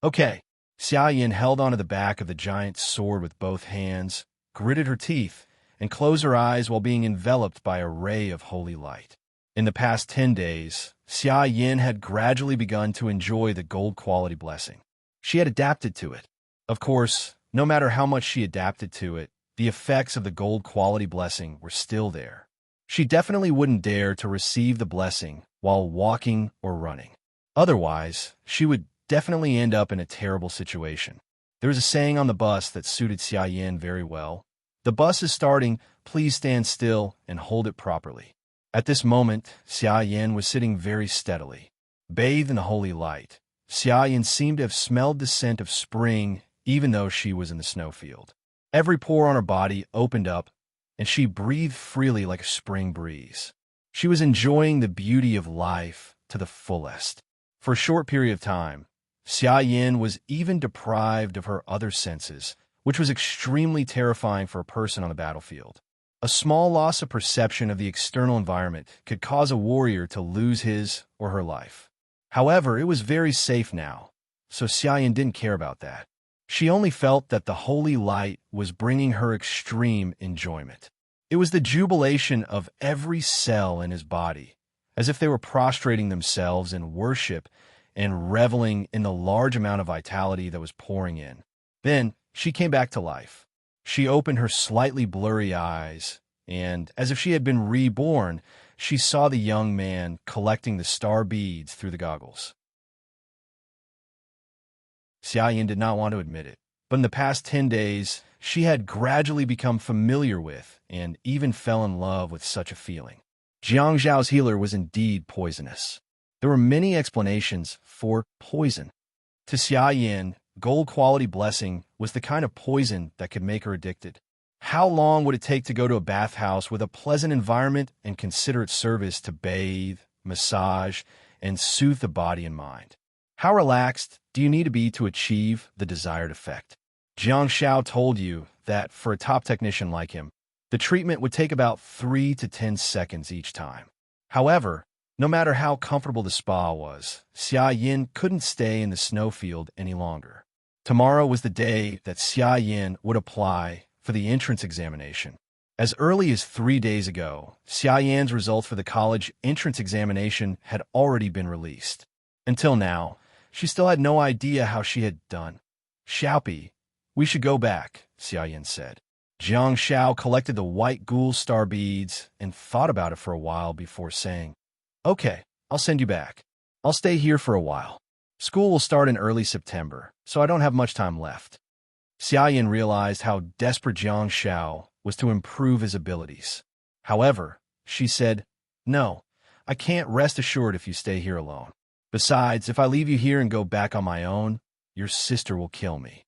Okay, Xia Yin held onto the back of the giant's sword with both hands, gritted her teeth, and closed her eyes while being enveloped by a ray of holy light. In the past 10 days, Xia Yin had gradually begun to enjoy the gold quality blessing. She had adapted to it. Of course, no matter how much she adapted to it, the effects of the gold quality blessing were still there. She definitely wouldn't dare to receive the blessing while walking or running. Otherwise, she would definitely end up in a terrible situation. There was a saying on the bus that suited Xia Yin very well. "The bus is starting, please stand still and hold it properly." At this moment, Xia Yin was sitting very steadily. Bathed in the holy light, Xia Yin seemed to have smelled the scent of spring even though she was in the snowfield. Every pore on her body opened up, and she breathed freely like a spring breeze. She was enjoying the beauty of life to the fullest. For a short period of time, Xia Yin was even deprived of her other senses, which was extremely terrifying for a person on the battlefield. A small loss of perception of the external environment could cause a warrior to lose his or her life. However, it was very safe now, so Xia Yin didn't care about that. She only felt that the holy light was bringing her extreme enjoyment. It was the jubilation of every cell in his body, as if they were prostrating themselves in worship and reveling in the large amount of vitality that was pouring in. Then she came back to life. She opened her slightly blurry eyes, and, as if she had been reborn, she saw the young man collecting the star beads through the goggles. Xia Yin did not want to admit it, but in the past 10 days, she had gradually become familiar with and even fell in love with such a feeling. Jiang Zhao's healer was indeed poisonous. There were many explanations for poison. To Xia Yin, gold-quality blessing was the kind of poison that could make her addicted. How long would it take to go to a bathhouse with a pleasant environment and considerate service to bathe, massage, and soothe the body and mind? How relaxed do you need to be to achieve the desired effect? Jiang Xiao told you that for a top technician like him, the treatment would take about 3 to 10 seconds each time. However, no matter how comfortable the spa was, Xia Yin couldn't stay in the snowfield any longer. Tomorrow was the day that Xia Yin would apply for the entrance examination. As early as 3 days ago, Xia Yan's results for the college entrance examination had already been released. Until now, she still had no idea how she had done. "Xiaopi, we should go back," Xia Yin said. Jiang Xiao collected the white ghoul star beads and thought about it for a while before saying, "Okay, I'll send you back. I'll stay here for a while. School will start in early September, so I don't have much time left." Xia Yin realized how desperate Jiang Xiao was to improve his abilities. However, she said, "No, I can't rest assured if you stay here alone. Besides, if I leave you here and go back on my own, your sister will kill me."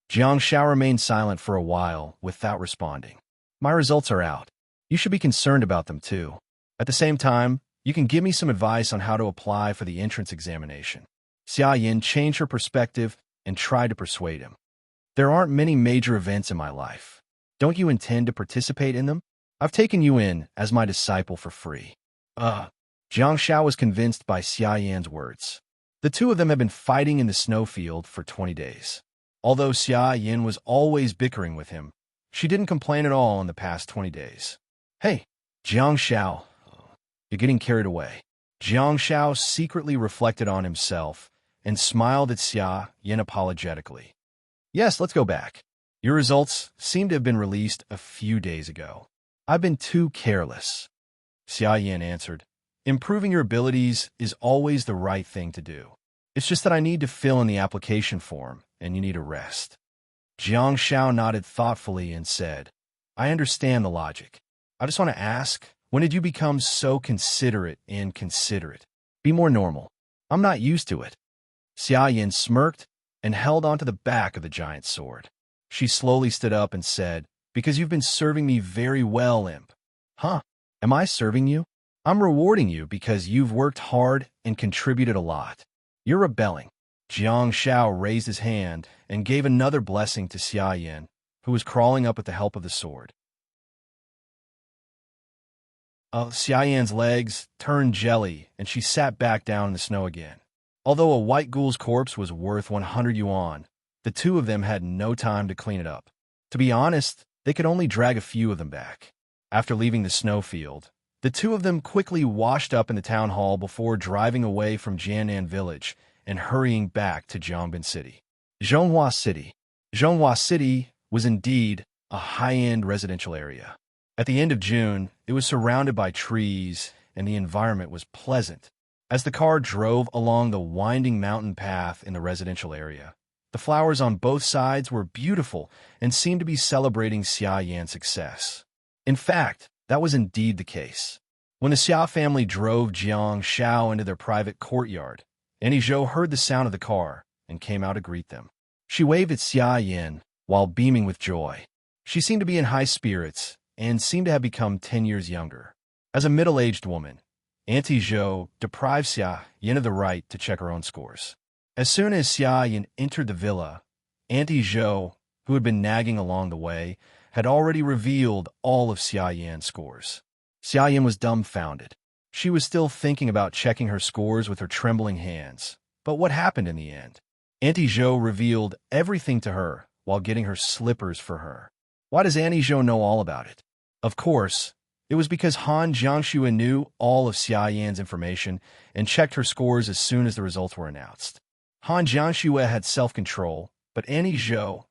Jiang Xiao remained silent for a while without responding. "My results are out. You should be concerned about them too. At the same time, you can give me some advice on how to apply for the entrance examination." Xia Yin changed her perspective and tried to persuade him. "There aren't many major events in my life. Don't you intend to participate in them? I've taken you in as my disciple for free." Jiang Xiao was convinced by Xia Yan's words. The two of them had been fighting in the snowfield for 20 days. Although Xia Yin was always bickering with him, she didn't complain at all in the past 20 days. "Hey, Jiang Xiao, you're getting carried away." Jiang Xiao secretly reflected on himself and smiled at Xia Yin apologetically. "Yes, let's go back. Your results seem to have been released a few days ago. I've been too careless." Xia Yin answered, "Improving your abilities is always the right thing to do. It's just that I need to fill in the application form, and you need a rest." Jiang Xiao nodded thoughtfully and said, "I understand the logic. I just want to ask, when did you become so considerate and considerate? Be more normal. I'm not used to it." Xia Yin smirked and held onto the back of the giant sword. She slowly stood up and said, "Because you've been serving me very well, imp." "Huh? Am I serving you? I'm rewarding you because you've worked hard and contributed a lot. You're rebelling." Jiang Xiao raised his hand and gave another blessing to Xia Yin, who was crawling up with the help of the sword. Xia Yan's legs turned jelly, and she sat back down in the snow again. Although a white ghoul's corpse was worth 100 yuan, the two of them had no time to clean it up. To be honest, they could only drag a few of them back. After leaving the snowfield, the two of them quickly washed up in the town hall before driving away from Jianan village and hurrying back to Zhongbin City. Zhonghua City. Zhonghua City was indeed a high-end residential area. At the end of June, it was surrounded by trees, and the environment was pleasant. As the car drove along the winding mountain path in the residential area, the flowers on both sides were beautiful and seemed to be celebrating Xia Yan's success. In fact, that was indeed the case. When the Xia family drove Jiang Xiao into their private courtyard, Annie Zhou heard the sound of the car and came out to greet them. She waved at Xia Yin while beaming with joy. She seemed to be in high spirits and seemed to have become 10 years younger. As a middle-aged woman, Auntie Zhou deprived Xia Yin of the right to check her own scores. As soon as Xia Yin entered the villa, Auntie Zhou, who had been nagging along the way, had already revealed all of Xia Yan's scores. Xia Yin was dumbfounded. She was still thinking about checking her scores with her trembling hands. But what happened in the end? Auntie Zhou revealed everything to her while getting her slippers for her. Why does Auntie Zhou know all about it? Of course, it was because Han Jiangxue knew all of Xia Yan's information and checked her scores as soon as the results were announced. Han Jiangxue had self-control, but Auntie Zhou,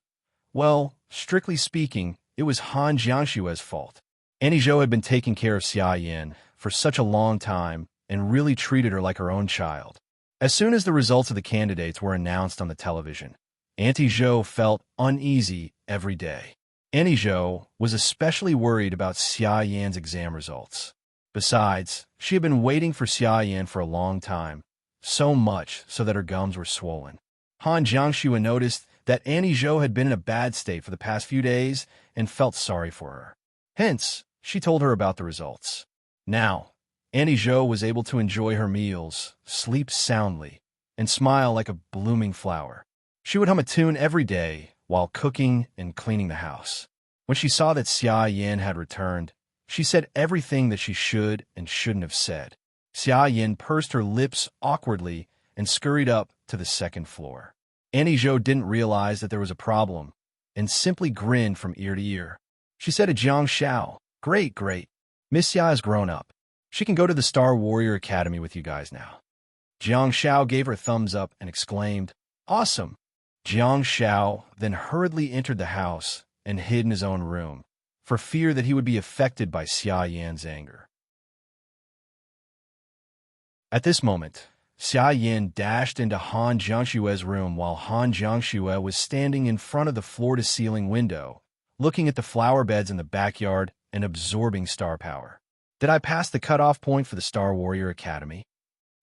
well, strictly speaking, it was Han Jiangxue's fault. Auntie Zhou had been taking care of Xia Yan for such a long time and really treated her like her own child. As soon as the results of the candidates were announced on the television, Auntie Zhou felt uneasy every day. Auntie Zhou was especially worried about Xia Yan's exam results. Besides, she had been waiting for Xia Yan for a long time, so much so that her gums were swollen. Han Jiangxue noticed that Auntie Zhou had been in a bad state for the past few days and felt sorry for her. Hence, she told her about the results. Now, Auntie Zhou was able to enjoy her meals, sleep soundly, and smile like a blooming flower. She would hum a tune every day while cooking and cleaning the house. When she saw that Xia Yan had returned, she said everything that she should and shouldn't have said. Xia Yan pursed her lips awkwardly and scurried up to the second floor. Auntie Zhou didn't realize that there was a problem and simply grinned from ear to ear. She said to Jiang Xiao, "Great, great. Miss Xia has grown up. She can go to the Star Warrior Academy with you guys now." Jiang Xiao gave her thumbs up and exclaimed, "Awesome." Jiang Xiao then hurriedly entered the house and hid in his own room, for fear that he would be affected by Xia Yan's anger. At this moment, Xia Yan dashed into Han Jiangxue's room while Han Jiangxue was standing in front of the floor-to-ceiling window, looking at the flower beds in the backyard and absorbing star power. "Did I pass the cutoff point for the Star Warrior Academy?"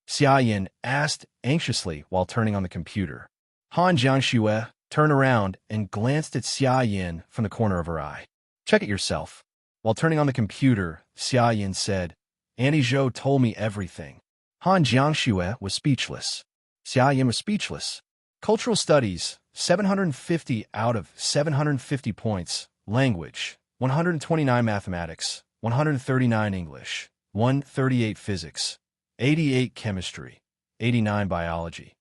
Xia Yan asked anxiously while turning on the computer. Han Jiangxue turned around and glanced at Xia Yan from the corner of her eye. "Check it yourself." While turning on the computer, Xia Yan said, "Auntie Zhou told me everything." Han Jiangxue was speechless. Xia Yan was speechless. Cultural Studies, 750 out of 750 points. Language, 129 Mathematics, 139 English, 138 Physics, 88 Chemistry, 89 Biology,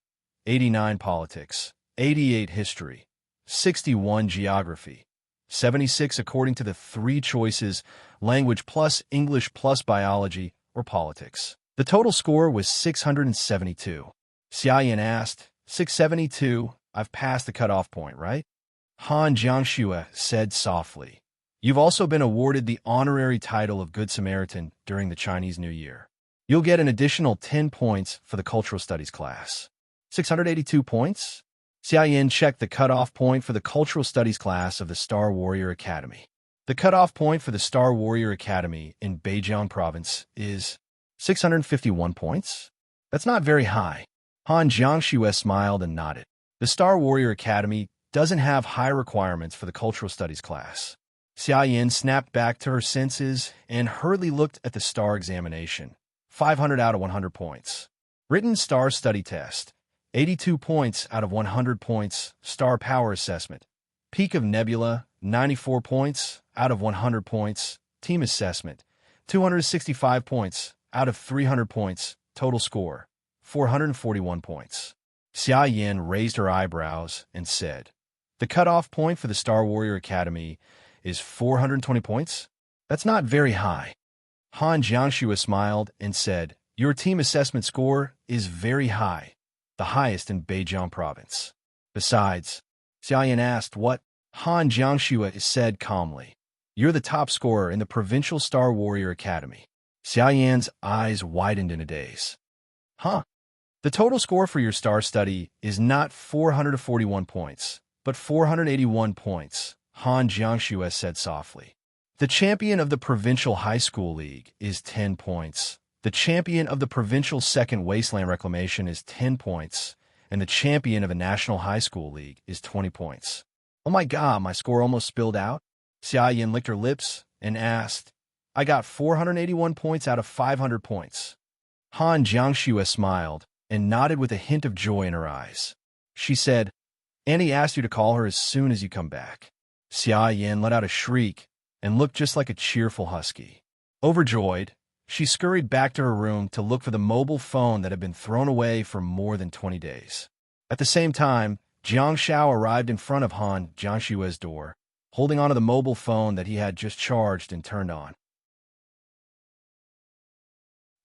89 Politics, 88 History, 61 Geography, 76 according to the three choices, language plus English plus biology or politics. The total score was 672. Xia Yan asked, 672, I've passed the cutoff point, right? Han Jiangxue said softly, "You've also been awarded the honorary title of Good Samaritan during the Chinese New Year. You'll get an additional 10 points for the Cultural Studies class." 682 points? Xia Yan checked the cutoff point for the Cultural Studies class of the Star Warrior Academy. The cutoff point for the Star Warrior Academy in Beijiang Province is 651 points? That's not very high. Han Jiangxue smiled and nodded. The Star Warrior Academy doesn't have high requirements for the Cultural Studies class. Xia Yan snapped back to her senses and hurriedly looked at the STAR examination. 500 out of 100 points. Written STAR study test. 82 points out of 100 points. STAR power assessment. Peak of nebula. 94 points out of 100 points. Team assessment. 265 points out of 300 points. Total score, 441 points. Xia Yan raised her eyebrows and said, "The cutoff point for the Star Warrior Academy is 420 points? That's not very high." Han Jiangxue smiled and said, "Your team assessment score is very high, the highest in Beijiang Province." Besides, Xia Yan asked what? Han Jiangxue said calmly, "You're the top scorer in the Provincial Star Warrior Academy." Xia Yan's eyes widened in a daze. "Huh? The total score for your STAR study is not 441 points, but 481 points," Han Jiangxue said softly. "The champion of the Provincial High School League is 10 points. The champion of the Provincial Second Wasteland Reclamation is 10 points, and the champion of the National High School League is 20 points. Oh my God, my score almost spilled out?" Xia Yan licked her lips and asked, "I got 481 points out of 500 points. Han Jiangxue smiled and nodded with a hint of joy in her eyes. She said, "Annie asked you to call her as soon as you come back." Xia Yan let out a shriek and looked just like a cheerful husky. Overjoyed, she scurried back to her room to look for the mobile phone that had been thrown away for more than 20 days. At the same time, Jiang Shao arrived in front of Han Jiangshue's door, holding onto the mobile phone that he had just charged and turned on.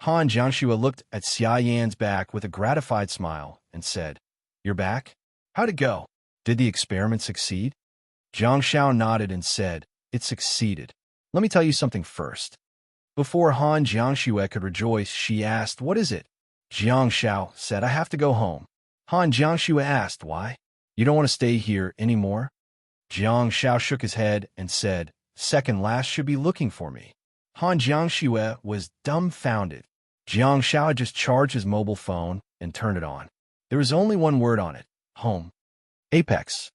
Han Jiangshue looked at Xia Yan's back with a gratified smile and said, "You're back? How'd it go? Did the experiment succeed?" Jiang Shao nodded and said, "It succeeded. Let me tell you something first." Before Han Jiangshue could rejoice, she asked, "What is it?" Jiang Shao said, "I have to go home." Han Jiangshue asked, "Why? You don't want to stay here anymore?" Jiang Shao shook his head and said, "Second last should be looking for me." Han Jiangshue was dumbfounded. Jiang Shao had just charged his mobile phone and turned it on. There was only one word on it: home. Apex.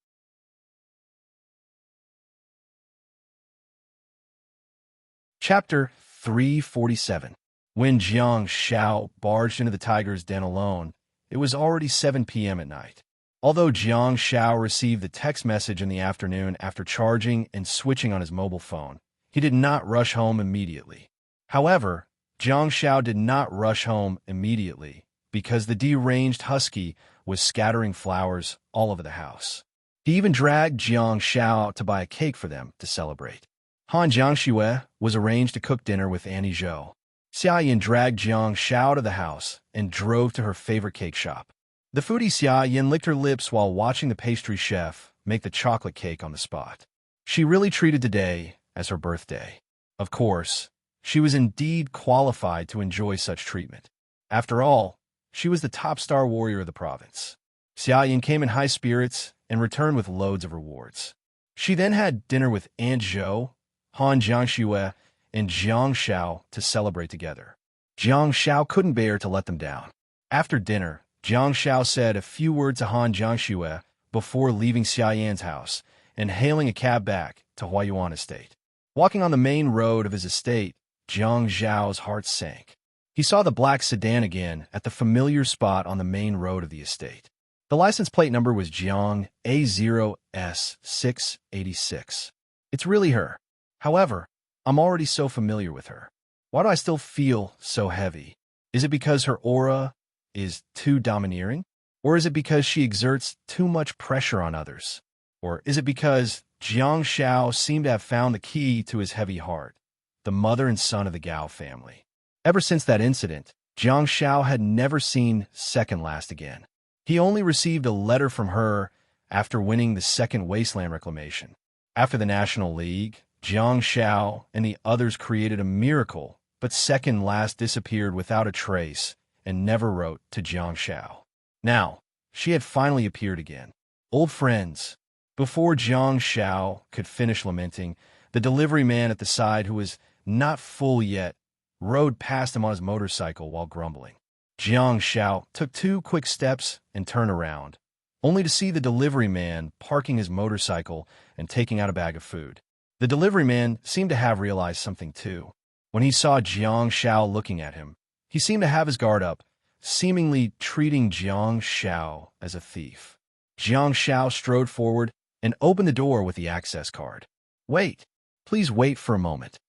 Chapter 347. When Jiang Shao barged into the tiger's den alone, it was already 7 p.m. at night. Although Jiang Shao received the text message in the afternoon after charging and switching on his mobile phone, he did not rush home immediately. However, Jiang Shao did not rush home immediately because the deranged husky was scattering flowers all over the house. He even dragged Jiang Shao out to buy a cake for them to celebrate. Han Jiangshue was arranged to cook dinner with Annie Zhou. Xia Yan dragged Jiang Shao to the house and drove to her favorite cake shop. The foodie Xia Yan licked her lips while watching the pastry chef make the chocolate cake on the spot. She really treated today as her birthday. Of course, she was indeed qualified to enjoy such treatment. After all, she was the top star warrior of the province. Xia Yan came in high spirits and returned with loads of rewards. She then had dinner with Aunt Zhou, Han Jiangshue, and Jiang Shao to celebrate together. Jiang Shao couldn't bear to let them down. After dinner, Jiang Shao said a few words to Han Jiangshue before leaving Xia Yan's house and hailing a cab back to Huayuan Estate. Walking on the main road of his estate, Jiang Zhao's heart sank. He saw the black sedan again at the familiar spot on the main road of the estate. The license plate number was Jiang A0S686. It's really her. However, I'm already so familiar with her. Why do I still feel so heavy? Is it because her aura is too domineering? Or is it because she exerts too much pressure on others? Or is it because Jiang Shao seemed to have found the key to his heavy heart, the mother and son of the Gao family? Ever since that incident, Jiang Shao had never seen second last again. He only received a letter from her after winning the second wasteland reclamation. After the National League, Jiang Shao and the others created a miracle, but second last disappeared without a trace and never wrote to Jiang Shao. Now, she had finally appeared again. Old friends. Before Jiang Shao could finish lamenting, the delivery man at the side, who was not full yet, rode past him on his motorcycle while grumbling. Jiang Shao took 2 quick steps and turned around, only to see the delivery man parking his motorcycle and taking out a bag of food. The delivery man seemed to have realized something too. When he saw Jiang Shao looking at him, he seemed to have his guard up, seemingly treating Jiang Shao as a thief. Jiang Shao strode forward and opened the door with the access card. "Wait, please wait for a moment."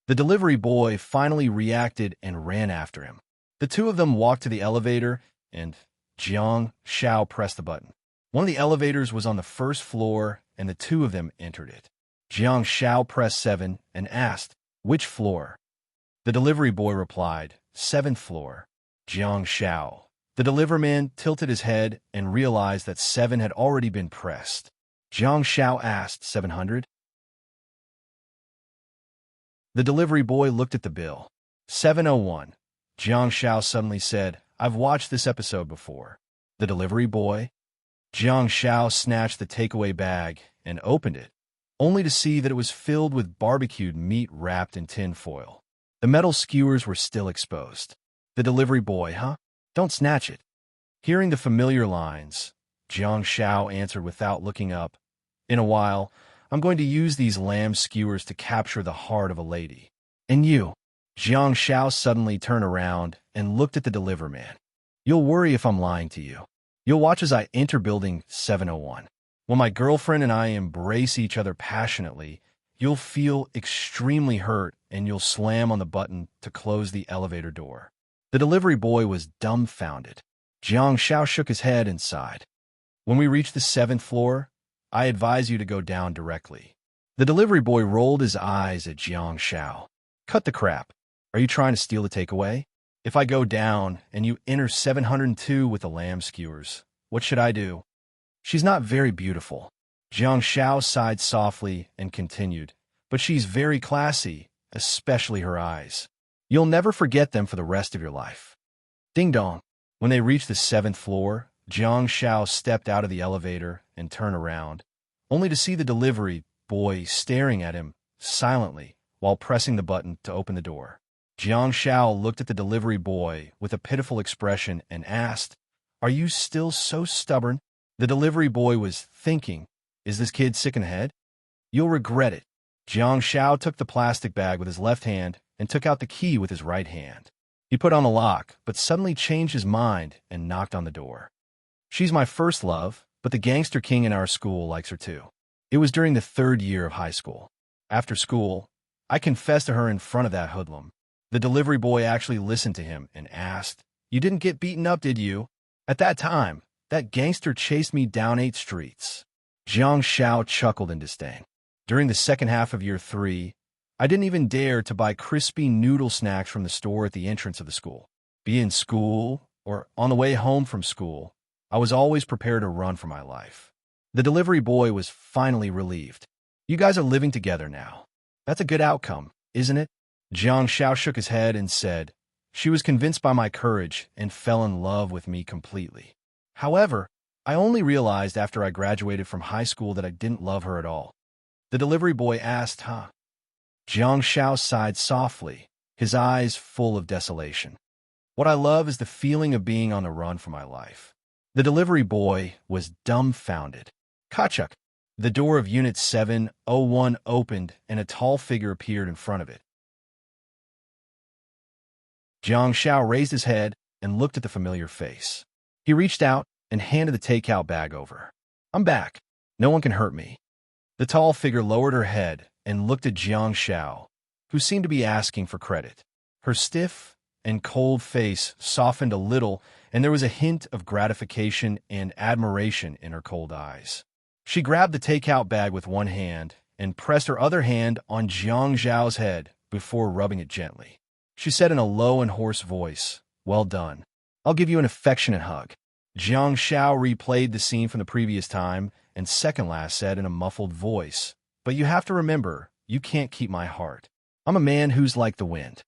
The delivery boy finally reacted and ran after him. The two of them walked to the elevator, and Jiang Shao pressed the button. One of the elevators was on the first floor, and the two of them entered it. Jiang Shao pressed 7 and asked, "Which floor?" The delivery boy replied, "7th floor." Jiang Shao. The deliveryman tilted his head and realized that 7 had already been pressed. Jiang Shao asked, "700?" The delivery boy looked at the bill. 701. Jiang Shao suddenly said, "I've watched this episode before." The delivery boy. Jiang Shao snatched the takeaway bag and opened it, only to see that it was filled with barbecued meat wrapped in tin foil. The metal skewers were still exposed. The delivery boy, "Huh? Don't snatch it." Hearing the familiar lines, Jiang Shao answered without looking up, "In a while, I'm going to use these lamb skewers to capture the heart of a lady. And you?" Jiang Shao suddenly turned around and looked at the deliveryman. "You'll worry if I'm lying to you. You'll watch as I enter building 701. When my girlfriend and I embrace each other passionately, you'll feel extremely hurt and you'll slam on the button to close the elevator door." The delivery boy was dumbfounded. Jiang Xiao shook his head and sighed. "When we reach the 7th floor, I advise you to go down directly." The delivery boy rolled his eyes at Jiang Xiao. "Cut the crap. Are you trying to steal the takeaway? If I go down and you enter 702 with the lamb skewers, what should I do?" "She's not very beautiful." Jiang Xiao sighed softly and continued, "But she's very classy, especially her eyes. You'll never forget them for the rest of your life." Ding dong. When they reached the 7th floor, Jiang Xiao stepped out of the elevator and turned around, only to see the delivery boy staring at him silently while pressing the button to open the door. Jiang Xiao looked at the delivery boy with a pitiful expression and asked, "Are you still so stubborn?" The delivery boy was thinking, "Is this kid sick in the head? You'll regret it." Jiang Xiao took the plastic bag with his left hand and took out the key with his right hand. He put on the lock, but suddenly changed his mind and knocked on the door. "She's my first love, but the gangster king in our school likes her too." It was during the 3rd year of high school. After school, I confessed to her in front of that hoodlum. The delivery boy actually listened to him and asked, "You didn't get beaten up, did you?" At that time, that gangster chased me down 8 streets. Jiang Xiao chuckled in disdain. During the second half of year 3, I didn't even dare to buy crispy noodle snacks from the store at the entrance of the school. Be in school or on the way home from school, I was always prepared to run for my life. The delivery boy was finally relieved. "You guys are living together now. That's a good outcome, isn't it?" Jiang Xiao shook his head and said, "She was convinced by my courage and fell in love with me completely. However, I only realized after I graduated from high school that I didn't love her at all." The delivery boy asked, "Huh?" Jiang Xiao sighed softly, his eyes full of desolation. "What I love is the feeling of being on the run for my life." The delivery boy was dumbfounded. "Kachuk!" The door of Unit 701 opened and a tall figure appeared in front of it. Jiang Xiao raised his head and looked at the familiar face. He reached out and handed the takeout bag over. "I'm back. No one can hurt me." The tall figure lowered her head and looked at Jiang Xiao, who seemed to be asking for credit. Her stiff and cold face softened a little, and there was a hint of gratification and admiration in her cold eyes. She grabbed the takeout bag with one hand and pressed her other hand on Jiang Xiao's head before rubbing it gently. She said in a low and hoarse voice, "Well done. I'll give you an affectionate hug." Jiang Xiao replayed the scene from the previous time, and second last said in a muffled voice, "But you have to remember, you can't keep my heart. I'm a man who's like the wind."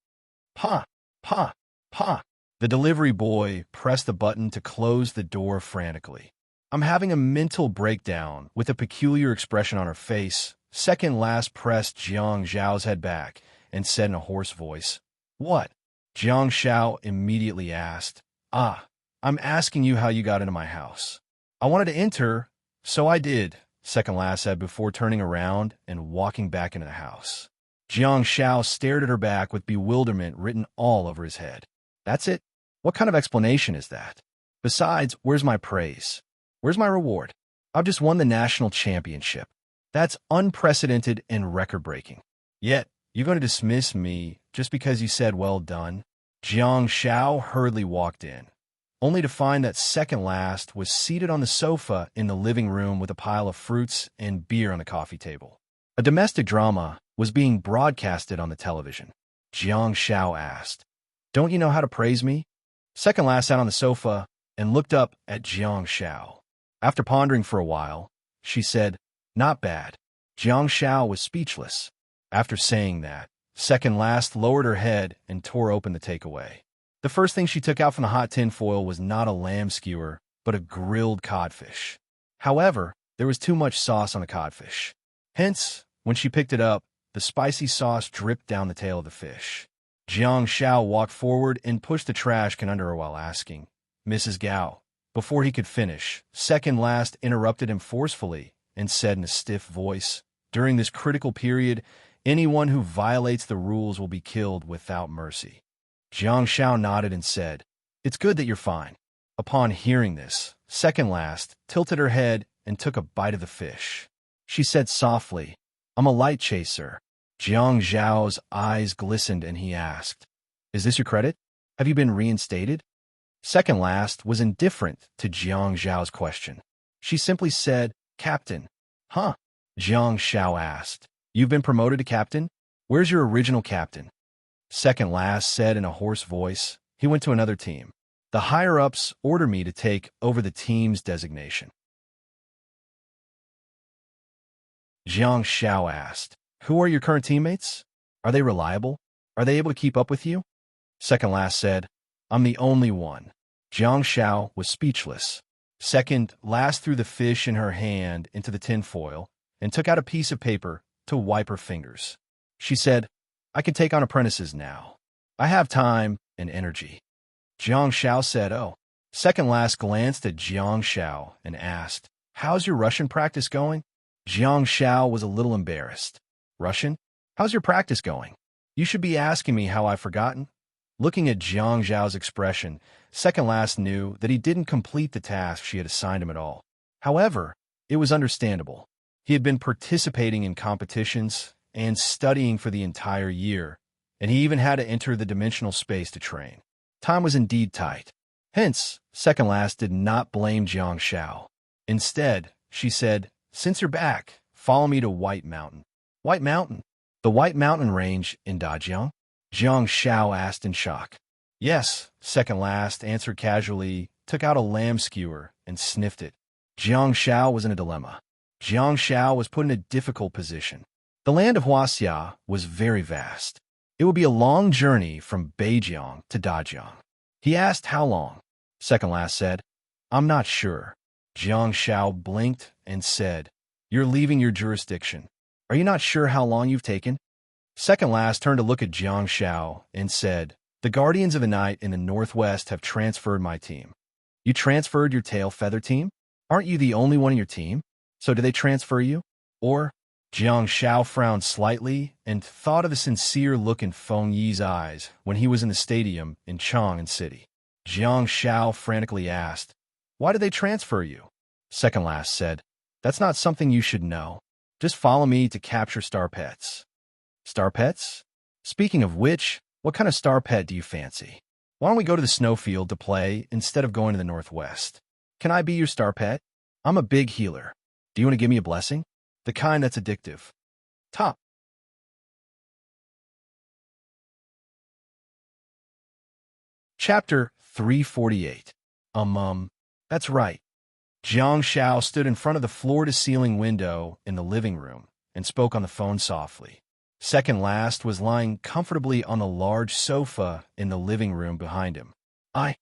"Pa, pa, pa." The delivery boy pressed the button to close the door frantically. "I'm having a mental breakdown." With a peculiar expression on her face, second last pressed Jiang Xiao's head back and said in a hoarse voice, "What?" Jiang Xiao immediately asked, "I'm asking you how you got into my house." "I wanted to enter, so I did," second last said before turning around and walking back into the house. Jiang Xiao stared at her back with bewilderment written all over his head. "That's it? What kind of explanation is that? Besides, where's my praise? Where's my reward? I've just won the national championship. That's unprecedented and record-breaking. Yet, you're going to dismiss me just because you said well done?" Jiang Xiao hurriedly walked in, only to find that second last was seated on the sofa in the living room with a pile of fruits and beer on the coffee table. A domestic drama was being broadcasted on the television. Jiang Xiao asked, "Don't you know how to praise me?" Second last sat on the sofa and looked up at Jiang Xiao. After pondering for a while, she said, "Not bad." Jiang Xiao was speechless. After saying that, second last lowered her head and tore open the takeaway. The first thing she took out from the hot tin foil was not a lamb skewer, but a grilled codfish. However, there was too much sauce on the codfish. Hence, when she picked it up, the spicy sauce dripped down the tail of the fish. Jiang Xiao walked forward and pushed the trash can under her while asking, "Mrs. Gao." Before he could finish, second last interrupted him forcefully and said in a stiff voice, "During this critical period, anyone who violates the rules will be killed without mercy." Jiang Xiao nodded and said, "It's good that you're fine. Upon hearing this, second last tilted her head and took a bite of the fish. She said softly, "I'm a light chaser." Jiang Zhao's eyes glistened and he asked, "Is this your credit? Have you been reinstated?" Second last was indifferent to Jiang Zhao's question. She simply said, "Captain." "Huh?" Jiang Zhao asked. "You've been promoted to captain? Where's your original captain?" Second last said in a hoarse voice, "He went to another team. The higher-ups ordered me to take over the team's designation." Jiang Zhao asked, "Who are your current teammates? Are they reliable? Are they able to keep up with you?" Second last said, "I'm the only one." Jiang Zhao was speechless. Second last threw the fish in her hand into the tinfoil and took out a piece of paper to wipe her fingers. She said, "I can take on apprentices now. I have time and energy." Jiang Zhao said, "Oh." Second last glanced at Jiang Zhao and asked, "How's your Russian practice going?" Jiang Zhao was a little embarrassed. "Russian? How's your practice going? You should be asking me how I've forgotten." Looking at Jiang Zhao's expression, second last knew that he didn't complete the task she had assigned him at all. However, it was understandable. He had been participating in competitions and studying for the entire year, and he even had to enter the dimensional space to train. Time was indeed tight. Hence, second last did not blame Jiang Zhao. Instead, she said, "Since you're back, follow me to White Mountain." "White Mountain? The White Mountain range in Dajiang?" Jiang Zhao asked in shock. "Yes," second last answered casually, took out a lamb skewer and sniffed it. Jiang Zhao was in a dilemma. Jiang Zhao was put in a difficult position. The land of Huaxia was very vast. It would be a long journey from Beijiang to Dajiang. He asked how long. Second last said, "I'm not sure." Jiang Zhao blinked and said, "You're leaving your jurisdiction. Are you not sure how long you've taken?" Second last turned to look at Jiang Zhao and said, "The Guardians of the Night in the Northwest have transferred my team." "You transferred your tail feather team? Aren't you the only one in your team? So did they transfer you? Or?" Jiang Zhao frowned slightly and thought of the sincere look in Feng Yi's eyes when he was in the stadium in Chang'an City. Jiang Zhao frantically asked, "Why did they transfer you?" Second last said, "That's not something you should know. Just follow me to capture star pets." "Star pets? Speaking of which, what kind of star pet do you fancy? Why don't we go to the snowfield to play instead of going to the Northwest? Can I be your star pet? I'm a big healer. Do you want to give me a blessing? The kind that's addictive." Top. Chapter 348. That's right. Jiang Zhao stood in front of the floor-to-ceiling window in the living room and spoke on the phone softly. Second last was lying comfortably on the large sofa in the living room behind him. I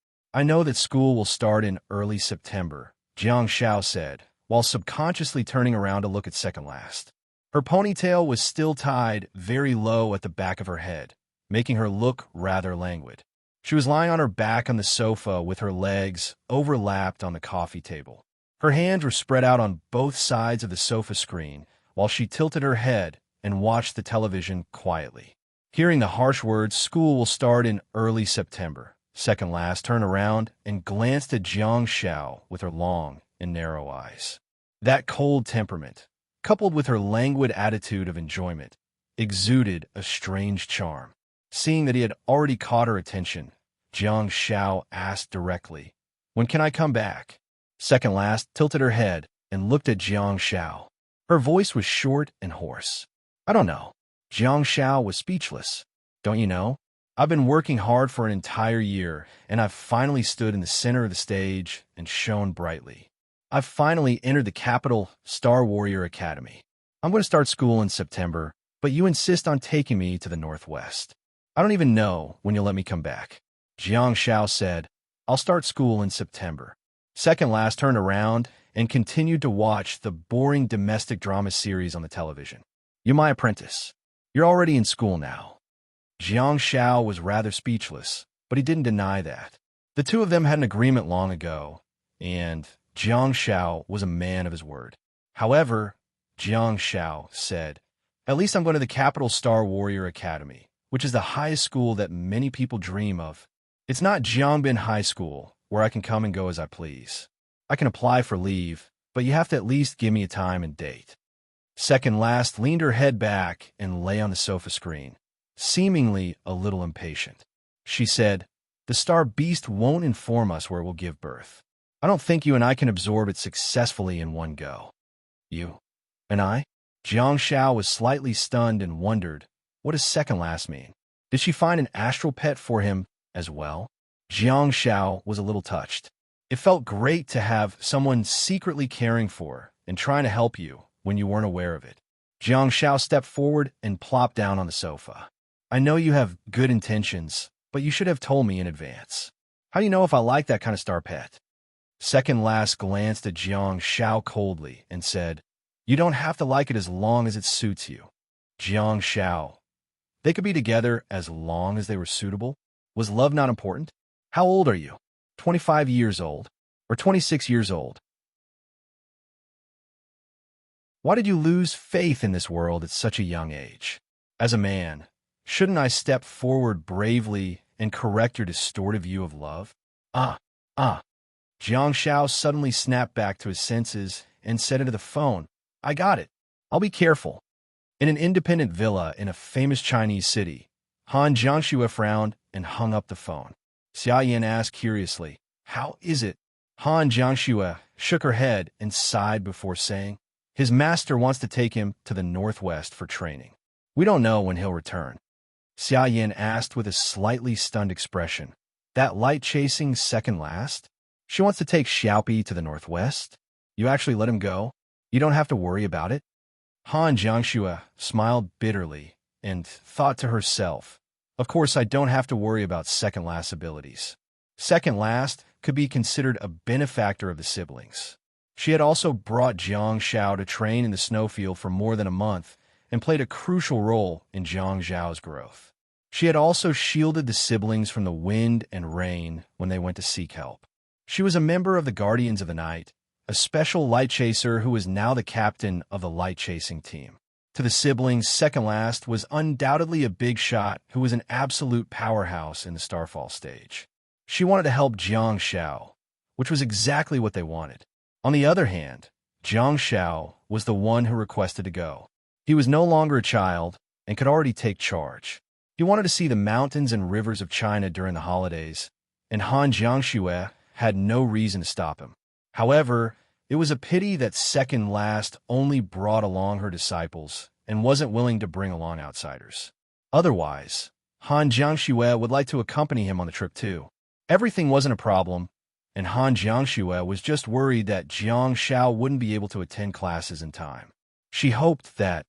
know that school will start in early September," Jiang Zhao said, while subconsciously turning around to look at second last. Her ponytail was still tied very low at the back of her head, making her look rather languid. She was lying on her back on the sofa with her legs overlapped on the coffee table. Her hands were spread out on both sides of the sofa screen while she tilted her head and watched the television quietly. Hearing the harsh words, "School will start in early September," second last turned around and glanced at Jiang Zhao with her long and narrow eyes. That cold temperament, coupled with her languid attitude of enjoyment, exuded a strange charm. Seeing that he had already caught her attention, Jiang Zhao asked directly, "When can I come back?" Second last tilted her head and looked at Jiang Zhao. Her voice was short and hoarse. "I don't know." Jiang Zhao was speechless. "Don't you know? I've been working hard for an entire year, and I've finally stood in the center of the stage and shone brightly. I've finally entered the capital Star Warrior Academy. I'm going to start school in September, but you insist on taking me to the Northwest. I don't even know when you'll let me come back." Jiang Zhao said, "I'll start school in September." Second last turned around and continued to watch the boring domestic drama series on the television. "You're my apprentice. You're already in school now." Jiang Zhao was rather speechless, but he didn't deny that. The two of them had an agreement long ago, and Jiang Zhao was a man of his word. However, Jiang Zhao said, "At least I'm going to the Capital Star Warrior Academy, which is the highest school that many people dream of. It's not Jiangbin High School, where I can come and go as I please. I can apply for leave, but you have to at least give me a time and date. Second last leaned her head back and lay on the sofa screen, seemingly a little impatient. She said, "The star beast won't inform us where it will give birth. I don't think you and I can absorb it successfully in one go." "You and I?" Jiang Xiao was slightly stunned and wondered, what does second last mean? Did she find an astral pet for him as well? Jiang Xiao was a little touched. It felt great to have someone secretly caring for and trying to help you when you weren't aware of it. Jiang Xiao stepped forward and plopped down on the sofa. "I know you have good intentions, but you should have told me in advance. How do you know if I like that kind of star pet?" Second last glanced at Jiang Xiao coldly and said, "You don't have to like it as long as it suits you." Jiang Xiao. They could be together as long as they were suitable? Was love not important? How old are you? 25 years old? Or 26 years old? Why did you lose faith in this world at such a young age? As a man, shouldn't I step forward bravely and correct your distorted view of love? Ah. Jiang Xiao suddenly snapped back to his senses and said into the phone, "I got it. I'll be careful." In an independent villa in a famous Chinese city, Han Jiangxue frowned and hung up the phone. Xia Yan asked curiously, "How is it?" Han Jiangxue shook her head and sighed before saying, "His master wants to take him to the northwest for training. We don't know when he'll return." Xia Yan asked with a slightly stunned expression, "That light-chasing second last? She wants to take Xiaopi to the northwest? You actually let him go? You don't have to worry about it?" Han Jiangxue smiled bitterly and thought to herself, "Of course I don't have to worry about second last abilities." Second last could be considered a benefactor of the siblings. She had also brought Jiang Xiao to train in the snowfield for more than a month and played a crucial role in Jiang Zhao's growth. She had also shielded the siblings from the wind and rain when they went to seek help. She was a member of the Guardians of the Night, a special light chaser who was now the captain of the light chasing team. To the siblings, second last was undoubtedly a big shot who was an absolute powerhouse in the Starfall stage. She wanted to help Jiang Xiao, which was exactly what they wanted. On the other hand, Jiang Xiao was the one who requested to go. He was no longer a child and could already take charge. He wanted to see the mountains and rivers of China during the holidays, and Han Jiangxue had no reason to stop him. However, it was a pity that second last only brought along her disciples and wasn't willing to bring along outsiders. Otherwise, Han Jiangxue would like to accompany him on the trip too. Everything wasn't a problem, and Han Jiangxue was just worried that Jiang Xiao wouldn't be able to attend classes in time. She hoped that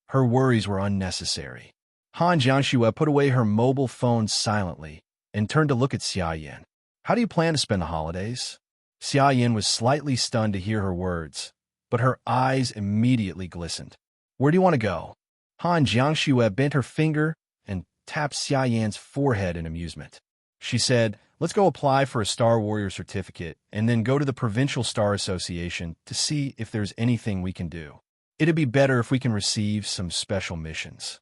her worries were unnecessary. Han Jiangxue put away her mobile phone silently and turned to look at Xia Yan. "How do you plan to spend the holidays?" Xia Yan was slightly stunned to hear her words, but her eyes immediately glistened. "Where do you want to go?" Han Jiangxue bent her finger and tapped Xia Yan's forehead in amusement. She said, "Let's go apply for a Star Warrior certificate and then go to the Provincial Star Association to see if there's anything we can do. It'd be better if we can receive some special missions."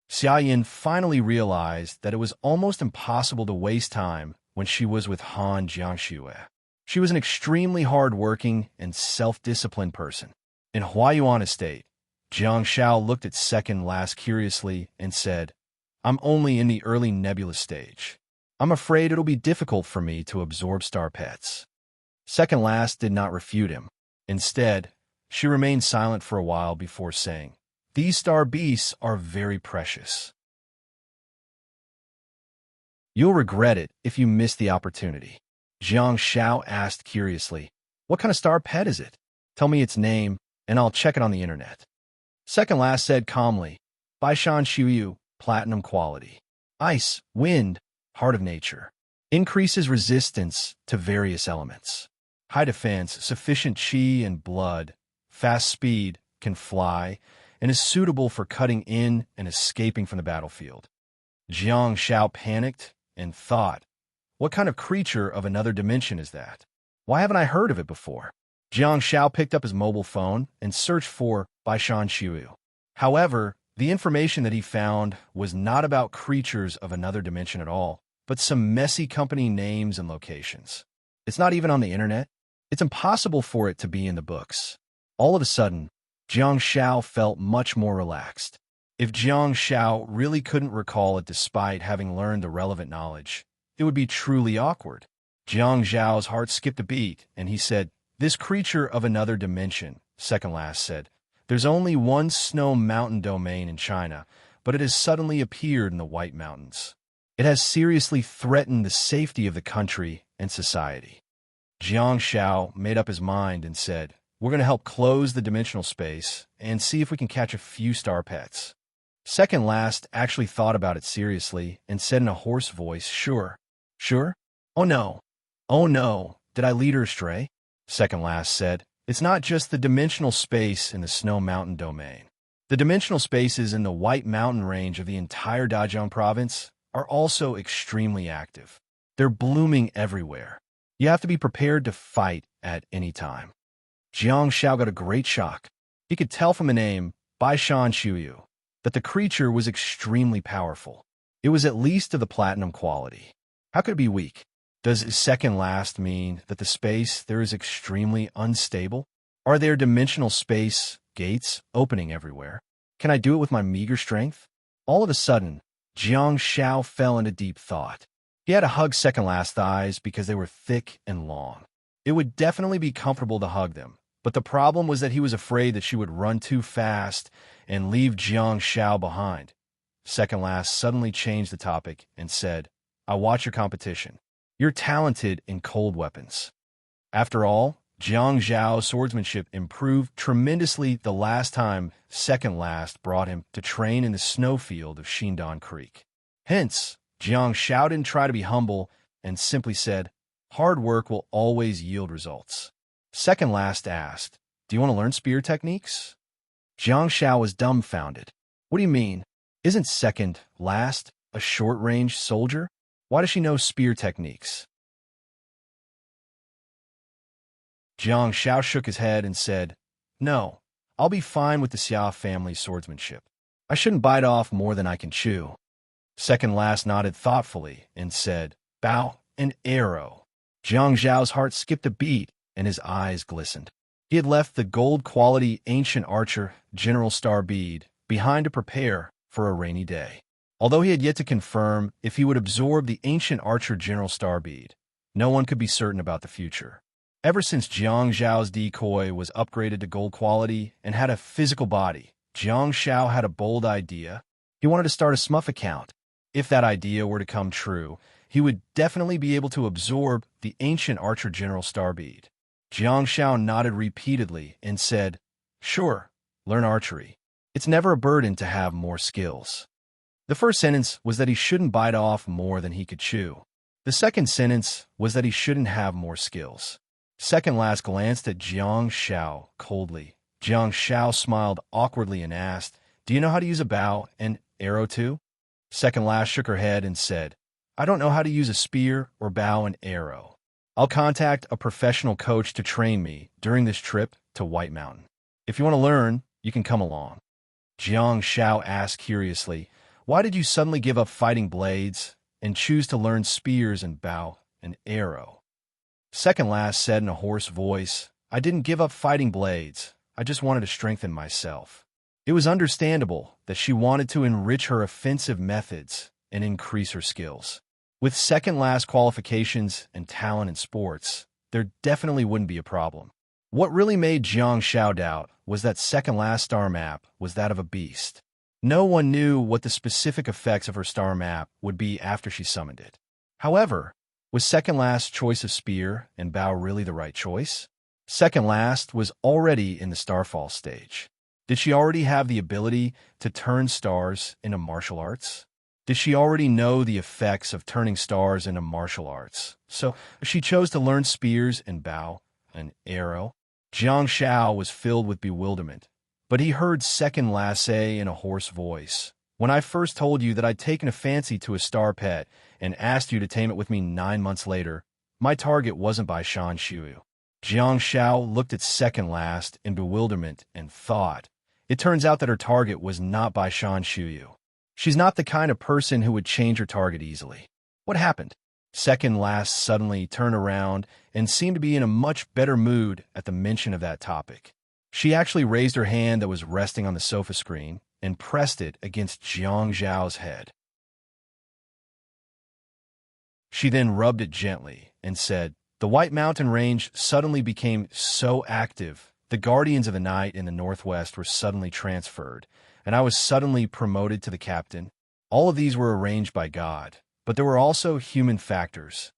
Xia Yan finally realized that it was almost impossible to waste time when she was with Han Jiangxue. She was an extremely hard-working and self-disciplined person. In Huayuan Estate, Jiang Xiao looked at second last curiously and said, "I'm only in the early nebula stage. I'm afraid it'll be difficult for me to absorb star pets." Second last did not refute him. Instead, she remained silent for a while before saying, "These star beasts are very precious. You'll regret it if you miss the opportunity." Jiang Xiao asked curiously, "What kind of star pet is it? Tell me its name, and I'll check it on the internet." Second last said calmly, "Baishan Xiuyu, platinum quality. Ice, wind, heart of nature. Increases resistance to various elements. High defense, sufficient qi and blood, fast speed, can fly, and is suitable for cutting in and escaping from the battlefield." Jiang Xiao panicked and thought, what kind of creature of another dimension is that? Why haven't I heard of it before? Jiang Xiao picked up his mobile phone and searched for Baishan Xiuyu. However, the information that he found was not about creatures of another dimension at all, but some messy company names and locations. It's not even on the internet. It's impossible for it to be in the books. All of a sudden, Jiang Shao felt much more relaxed. If Jiang Shao really couldn't recall it despite having learned the relevant knowledge, it would be truly awkward. Jiang Zhao's heart skipped a beat, and he said, "This creature of another dimension," second last said, "there's only one snow mountain domain in China, but it has suddenly appeared in the White Mountains. It has seriously threatened the safety of the country and society." Jiang Shao made up his mind and said, "We're going to help close the dimensional space and see if we can catch a few star pets." Second last actually thought about it seriously and said in a hoarse voice, "Sure. Sure? Oh no. Oh no, did I lead her astray?" Second last said, "It's not just the dimensional space in the Snow Mountain domain. The dimensional spaces in the White Mountain range of the entire Dajiang province are also extremely active. They're blooming everywhere. You have to be prepared to fight at any time." Jiang Shao got a great shock. He could tell from the name, Bai Shan Shuyu, that the creature was extremely powerful. It was at least of the platinum quality. How could it be weak? Does second last mean that the space there is extremely unstable? Are there dimensional space gates opening everywhere? Can I do it with my meager strength? All of a sudden, Jiang Shao fell into deep thought. He had to hug second last thighs because they were thick and long. It would definitely be comfortable to hug them, but the problem was that he was afraid that she would run too fast and leave Jiang Shao behind. Second last suddenly changed the topic and said, "I watch your competition. You're talented in cold weapons." After all, Jiang Zhao's swordsmanship improved tremendously the last time second last brought him to train in the snowfield of Xindan Creek. Hence, Jiang Shao didn't try to be humble and simply said, "Hard work will always yield results." Second last asked, "Do you want to learn spear techniques?" Jiang Shao was dumbfounded. "What do you mean? Isn't second last a short-range soldier? Why does she know spear techniques?" Jiang Shao shook his head and said, "No, I'll be fine with the Xia family's swordsmanship. I shouldn't bite off more than I can chew." Second last nodded thoughtfully and said, "Bow and arrow." Jiang Zhao's heart skipped a beat and his eyes glistened. He had left the gold-quality ancient archer General Star Bead behind to prepare for a rainy day. Although he had yet to confirm if he would absorb the ancient archer General Star Bead, no one could be certain about the future. Ever since Jiang Zhao's decoy was upgraded to gold quality and had a physical body, Jiang Shao had a bold idea. He wanted to start a smurf account. If that idea were to come true, he would definitely be able to absorb the ancient archer General Star Bead. Jiang Shao nodded repeatedly and said, "Sure, learn archery. It's never a burden to have more skills." The first sentence was that he shouldn't bite off more than he could chew. The second sentence was that he shouldn't have more skills. Second last glanced at Jiang Shao coldly. Jiang Shao smiled awkwardly and asked, "Do you know how to use a bow and arrow too?" Second last shook her head and said, "I don't know how to use a spear or bow and arrow. I'll contact a professional coach to train me during this trip to White Mountain. If you want to learn, you can come along." Jiang Shao asked curiously, "Why did you suddenly give up fighting blades and choose to learn spears and bow and arrow?" Second last said in a hoarse voice, "I didn't give up fighting blades. I just wanted to strengthen myself." It was understandable that she wanted to enrich her offensive methods and increase her skills. With second last qualifications and talent in sports, there definitely wouldn't be a problem. What really made Jiang Shao doubt was that second last star map was that of a beast. No one knew what the specific effects of her star map would be after she summoned it. However, was second last choice of spear and bow really the right choice? Second last was already in the starfall stage. Did she already have the ability to turn stars into martial arts? Did she already know the effects of turning stars into martial arts? So she chose to learn spears and bow and arrow. Jiang Shao was filled with bewilderment, but he heard second last say in a hoarse voice, "When I first told you that I'd taken a fancy to a star pet and asked you to tame it with me 9 months later, my target wasn't by Shan Shuyu." Jiang Shao looked at second last in bewilderment and thought, it turns out that her target was not by Shan Shuyu. She's not the kind of person who would change her target easily. What happened? Second last suddenly turned around and seemed to be in a much better mood at the mention of that topic. She actually raised her hand that was resting on the sofa screen and pressed it against Jiang Zhao's head. She then rubbed it gently and said, "The White Mountain Range suddenly became so active. The Guardians of the Night in the Northwest were suddenly transferred, and I was suddenly promoted to the captain. All of these were arranged by God, but there were also human factors."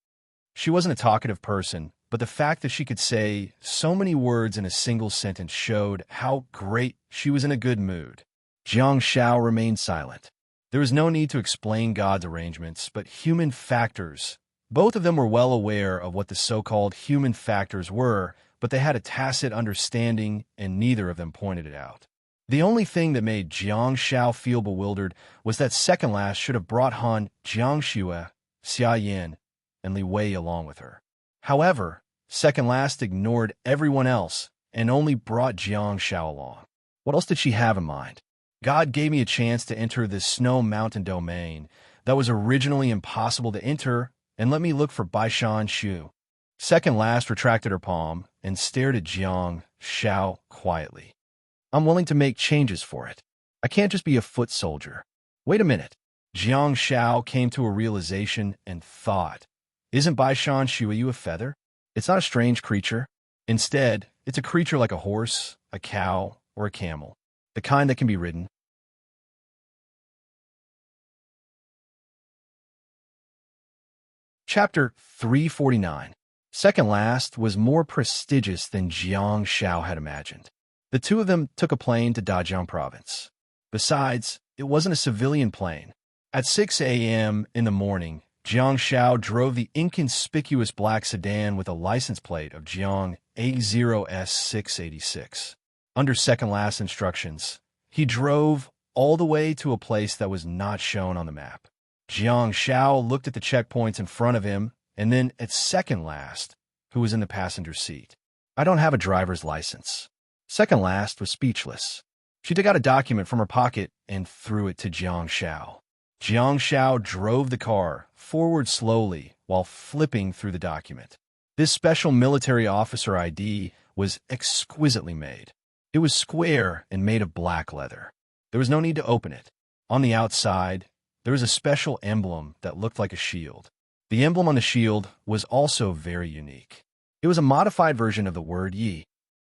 She wasn't a talkative person, but the fact that she could say so many words in a single sentence showed how great she was in a good mood. Jiang Xiao remained silent. There was no need to explain God's arrangements, but human factors. Both of them were well aware of what the so-called human factors were, but they had a tacit understanding, and neither of them pointed it out. The only thing that made Jiang Xiao feel bewildered was that second last should have brought Han Jiangxue, Xia Yin, and Li Wei along with her. However, second last ignored everyone else and only brought Jiang Xiao along. What else did she have in mind? God gave me a chance to enter this snow mountain domain that was originally impossible to enter, and let me look for Baishan Shu. Second last retracted her palm and stared at Jiang Xiao quietly. I'm willing to make changes for it. I can't just be a foot soldier. Wait a minute. Jiang Xiao came to a realization and thought, isn't Baishan Shuyu a feather? It's not a strange creature. Instead, it's a creature like a horse, a cow, or a camel, the kind that can be ridden. Chapter 349. Second last was more prestigious than Jiang Xiao had imagined. The two of them took a plane to Dajiang province. Besides, it wasn't a civilian plane. At 6 a.m. in the morning, Jiang Xiao drove the inconspicuous black sedan with a license plate of Jiang A0S686. Under second last instructions, he drove all the way to a place that was not shown on the map. Jiang Xiao looked at the checkpoints in front of him and then at second last, who was in the passenger seat. I don't have a driver's license. Second last was speechless. She took out a document from her pocket and threw it to Jiang Xiao. Jiang Xiao drove the car forward slowly while flipping through the document. This special military officer ID was exquisitely made. It was square and made of black leather. There was no need to open it. On the outside, there was a special emblem that looked like a shield. The emblem on the shield was also very unique. It was a modified version of the word Yi.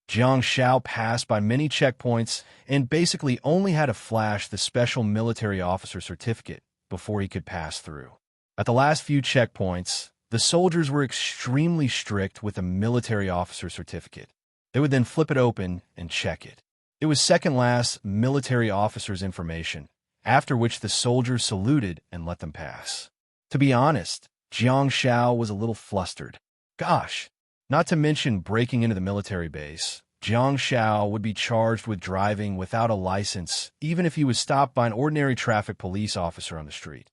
Jiang Xiao passed by many checkpoints and basically only had to flash the special military officer certificate before he could pass through. At the last few checkpoints, the soldiers were extremely strict with a military officer certificate. They would then flip it open and check it. It was second last military officer's information, after which the soldiers saluted and let them pass. To be honest, Jiang Xiao was a little flustered. Gosh! Not to mention breaking into the military base, Jiang Xiao would be charged with driving without a license, even if he was stopped by an ordinary traffic police officer on the street.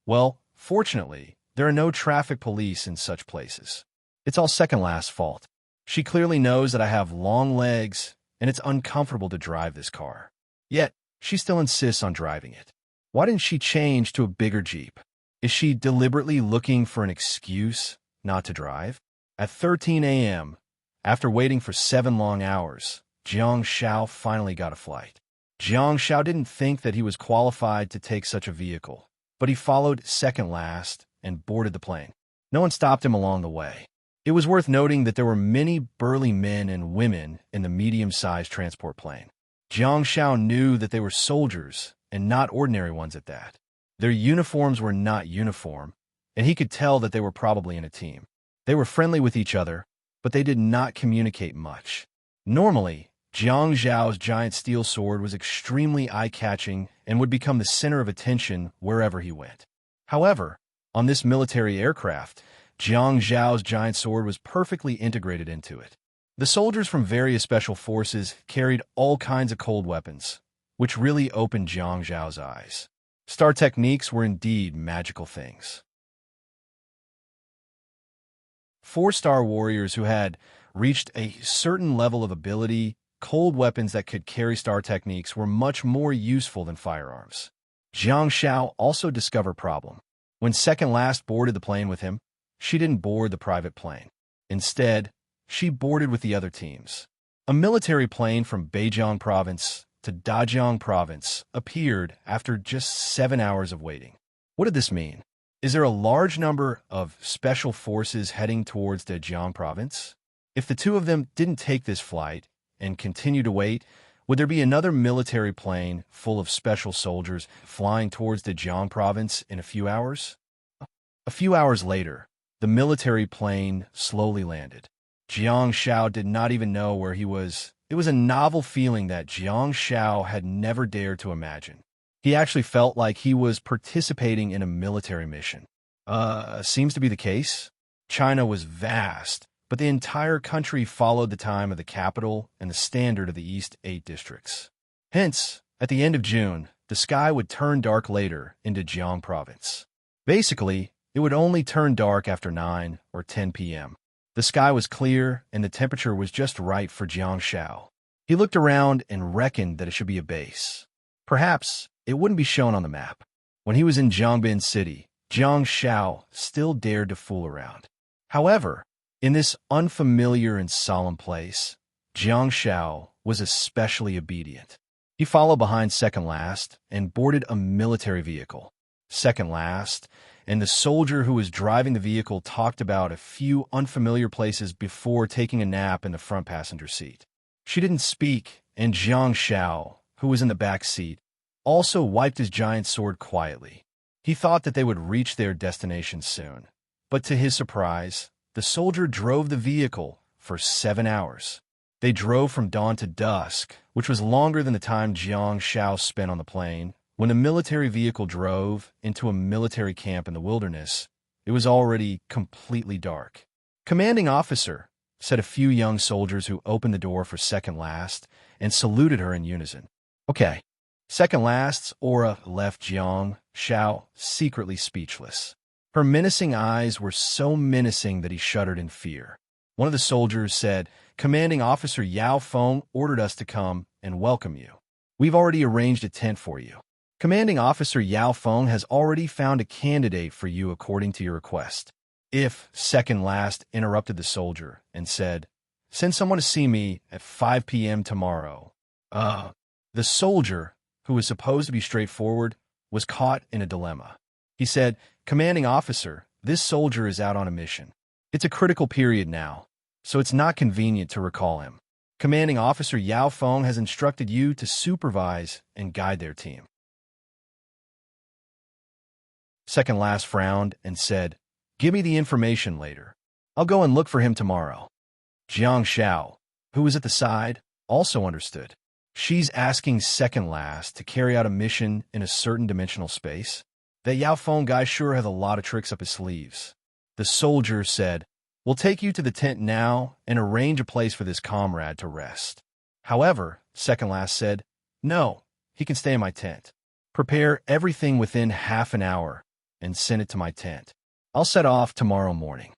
Well, fortunately, there are no traffic police in such places. It's all second last's fault. She clearly knows that I have long legs, and it's uncomfortable to drive this car. Yet, she still insists on driving it. Why didn't she change to a bigger Jeep? Is she deliberately looking for an excuse not to drive? At 13 a.m., after waiting for 7 long hours, Jiang Xiao finally got a flight. Jiang Xiao didn't think that he was qualified to take such a vehicle, but he followed second last and boarded the plane. No one stopped him along the way. It was worth noting that there were many burly men and women in the medium-sized transport plane. Jiang Xiao knew that they were soldiers and not ordinary ones at that. Their uniforms were not uniform, and he could tell that they were probably in a team. They were friendly with each other, but they did not communicate much. Normally, Jiang Zhao's giant steel sword was extremely eye-catching and would become the center of attention wherever he went. However, on this military aircraft, Jiang Zhao's giant sword was perfectly integrated into it. The soldiers from various special forces carried all kinds of cold weapons, which really opened Jiang Zhao's eyes. Star techniques were indeed magical things. 4-star warriors who had reached a certain level of ability, cold weapons that could carry star techniques were much more useful than firearms. Jiang Xiao also discovered a problem. When second last boarded the plane with him, she didn't board the private plane. Instead, she boarded with the other teams. A military plane from Beijiang Province to Dajiang Province appeared after just 7 hours of waiting. What did this mean? Is there a large number of special forces heading towards Dajiang Province? If the two of them didn't take this flight and continue to wait, would there be another military plane full of special soldiers flying towards Dajiang Province in a few hours? A few hours later, the military plane slowly landed. Jiang Shao did not even know where he was. It was a novel feeling that Jiang Shao had never dared to imagine. He actually felt like he was participating in a military mission. Seems to be the case. China was vast, but the entire country followed the time of the capital and the standard of the East 8 districts. Hence, at the end of June, the sky would turn dark later into Jiang Province. Basically, it would only turn dark after 9 or 10 p.m. The sky was clear, and the temperature was just right for Jiang Shao. He looked around and reckoned that it should be a base. Perhaps it wouldn't be shown on the map. When he was in Jiangbin City, Jiang Shao still dared to fool around. However, in this unfamiliar and solemn place, Jiang Shao was especially obedient. He followed behind second last and boarded a military vehicle. Second last, and the soldier who was driving the vehicle talked about a few unfamiliar places before taking a nap in the front passenger seat. She didn't speak, and Jiang Shao, who was in the back seat, also wiped his giant sword quietly. He thought that they would reach their destination soon, but to his surprise, the soldier drove the vehicle for 7 hours. They drove from dawn to dusk, which was longer than the time Jiang Shao spent on the plane. When a military vehicle drove into a military camp in the wilderness, it was already completely dark. "Commanding officer," said a few young soldiers who opened the door for second last and saluted her in unison. "Okay." Second last's aura left Jiang Shao secretly speechless. Her menacing eyes were so menacing that he shuddered in fear. One of the soldiers said, "Commanding Officer Yao Feng ordered us to come and welcome you. We've already arranged a tent for you. Commanding Officer Yao Feng has already found a candidate for you according to your request." If second last interrupted the soldier and said, "Send someone to see me at 5 p.m. tomorrow." The soldier, who was supposed to be straightforward, was caught in a dilemma. He said, "Commanding officer, this soldier is out on a mission. It's a critical period now, so it's not convenient to recall him. Commanding Officer Yao Feng has instructed you to supervise and guide their team." Second last frowned and said, "Give me the information later. I'll go and look for him tomorrow." Jiang Shao, who was at the side, also understood. She's asking second last to carry out a mission in a certain dimensional space? That Yao Feng guy sure has a lot of tricks up his sleeves. The soldier said, "We'll take you to the tent now and arrange a place for this comrade to rest." However, second last said, "No, he can stay in my tent. Prepare everything within half an hour and send it to my tent. I'll set off tomorrow morning."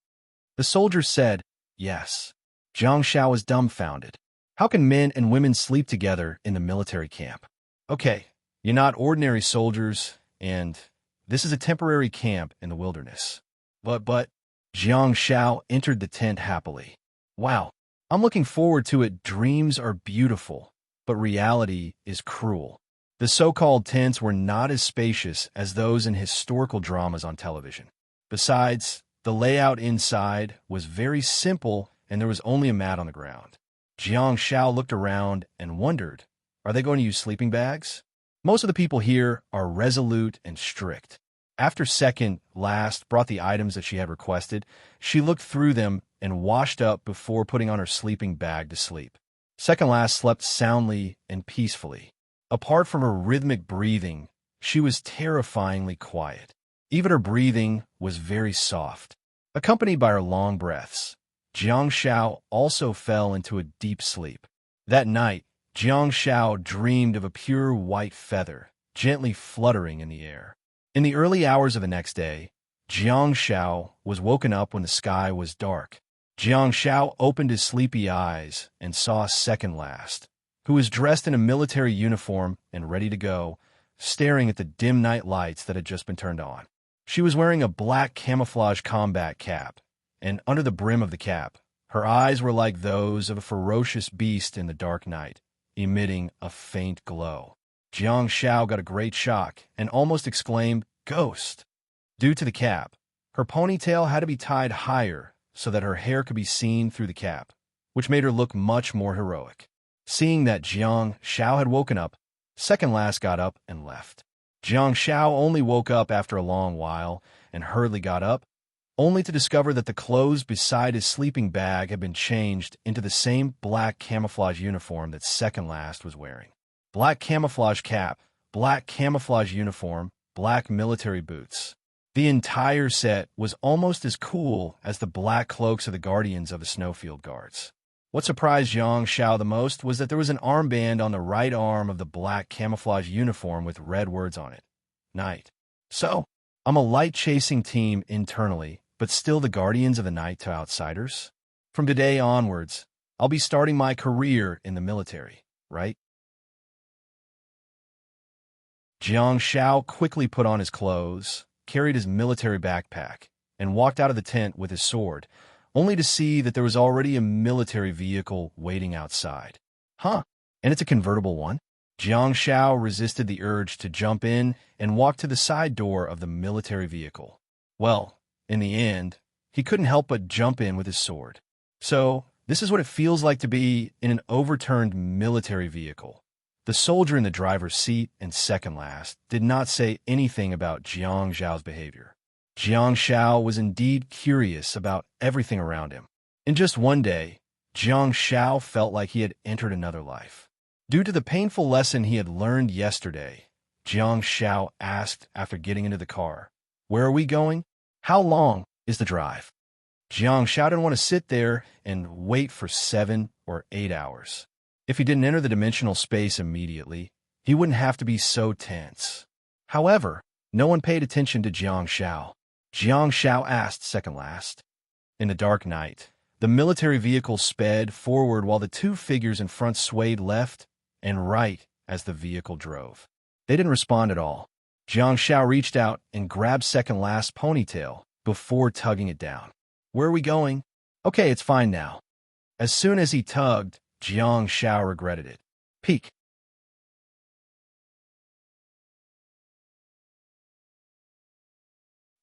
The soldier said, "Yes." Jiang Shao was dumbfounded. How can men and women sleep together in the military camp? Okay, you're not ordinary soldiers, and this is a temporary camp in the wilderness. But, Jiang Shao entered the tent happily. "Wow, I'm looking forward to it. Dreams are beautiful, but reality is cruel." The so-called tents were not as spacious as those in historical dramas on television. Besides, the layout inside was very simple and there was only a mat on the ground. Jiang Shao looked around and wondered, are they going to use sleeping bags? Most of the people here are resolute and strict. After second last brought the items that she had requested, she looked through them and washed up before putting on her sleeping bag to sleep. Second last slept soundly and peacefully. Apart from her rhythmic breathing, she was terrifyingly quiet. Even her breathing was very soft, accompanied by her long breaths. Jiang Shao also fell into a deep sleep. That night, Jiang Shao dreamed of a pure white feather, gently fluttering in the air. In the early hours of the next day, Jiang Shao was woken up when the sky was dark. Jiang Shao opened his sleepy eyes and saw second last, who was dressed in a military uniform and ready to go, staring at the dim night lights that had just been turned on. She was wearing a black camouflage combat cap, and under the brim of the cap, her eyes were like those of a ferocious beast in the dark night, emitting a faint glow. Jiang Shao got a great shock and almost exclaimed, "Ghost!" Due to the cap, her ponytail had to be tied higher so that her hair could be seen through the cap, which made her look much more heroic. Seeing that Jiang Shao had woken up, Second Last got up and left. Jiang Shao only woke up after a long while and hurriedly got up, only to discover that the clothes beside his sleeping bag had been changed into the same black camouflage uniform that Second Last was wearing. Black camouflage cap, black camouflage uniform, black military boots. The entire set was almost as cool as the black cloaks of the guardians of the Snowfield Guards. What surprised Jiang Shao the most was that there was an armband on the right arm of the black camouflage uniform with red words on it. Night. So, I'm a light-chasing team internally, but still the guardians of the night to outsiders? From today onwards, I'll be starting my career in the military, right? Jiang Shao quickly put on his clothes, carried his military backpack, and walked out of the tent with his sword, only to see that there was already a military vehicle waiting outside. Huh, and it's a convertible one? Jiang Shao resisted the urge to jump in and walk to the side door of the military vehicle. Well, in the end, he couldn't help but jump in with his sword. So, this is what it feels like to be in an overturned military vehicle. The soldier in the driver's seat and Second Last did not say anything about Jiang Zhao's behavior. Jiang Shao was indeed curious about everything around him. In just one day, Jiang Shao felt like he had entered another life. Due to the painful lesson he had learned yesterday, Jiang Shao asked after getting into the car, "Where are we going? How long is the drive?" Jiang Shao didn't want to sit there and wait for 7 or 8 hours. If he didn't enter the dimensional space immediately, he wouldn't have to be so tense. However, no one paid attention to Jiang Shao. Jiang Shao asked Second Last. In the dark night, the military vehicle sped forward while the two figures in front swayed left and right as the vehicle drove. They didn't respond at all. Jiang Shao reached out and grabbed Second Last's ponytail before tugging it down. "Where are we going?" "Okay, it's fine now." As soon as he tugged, Jiang Shao regretted it. Peek.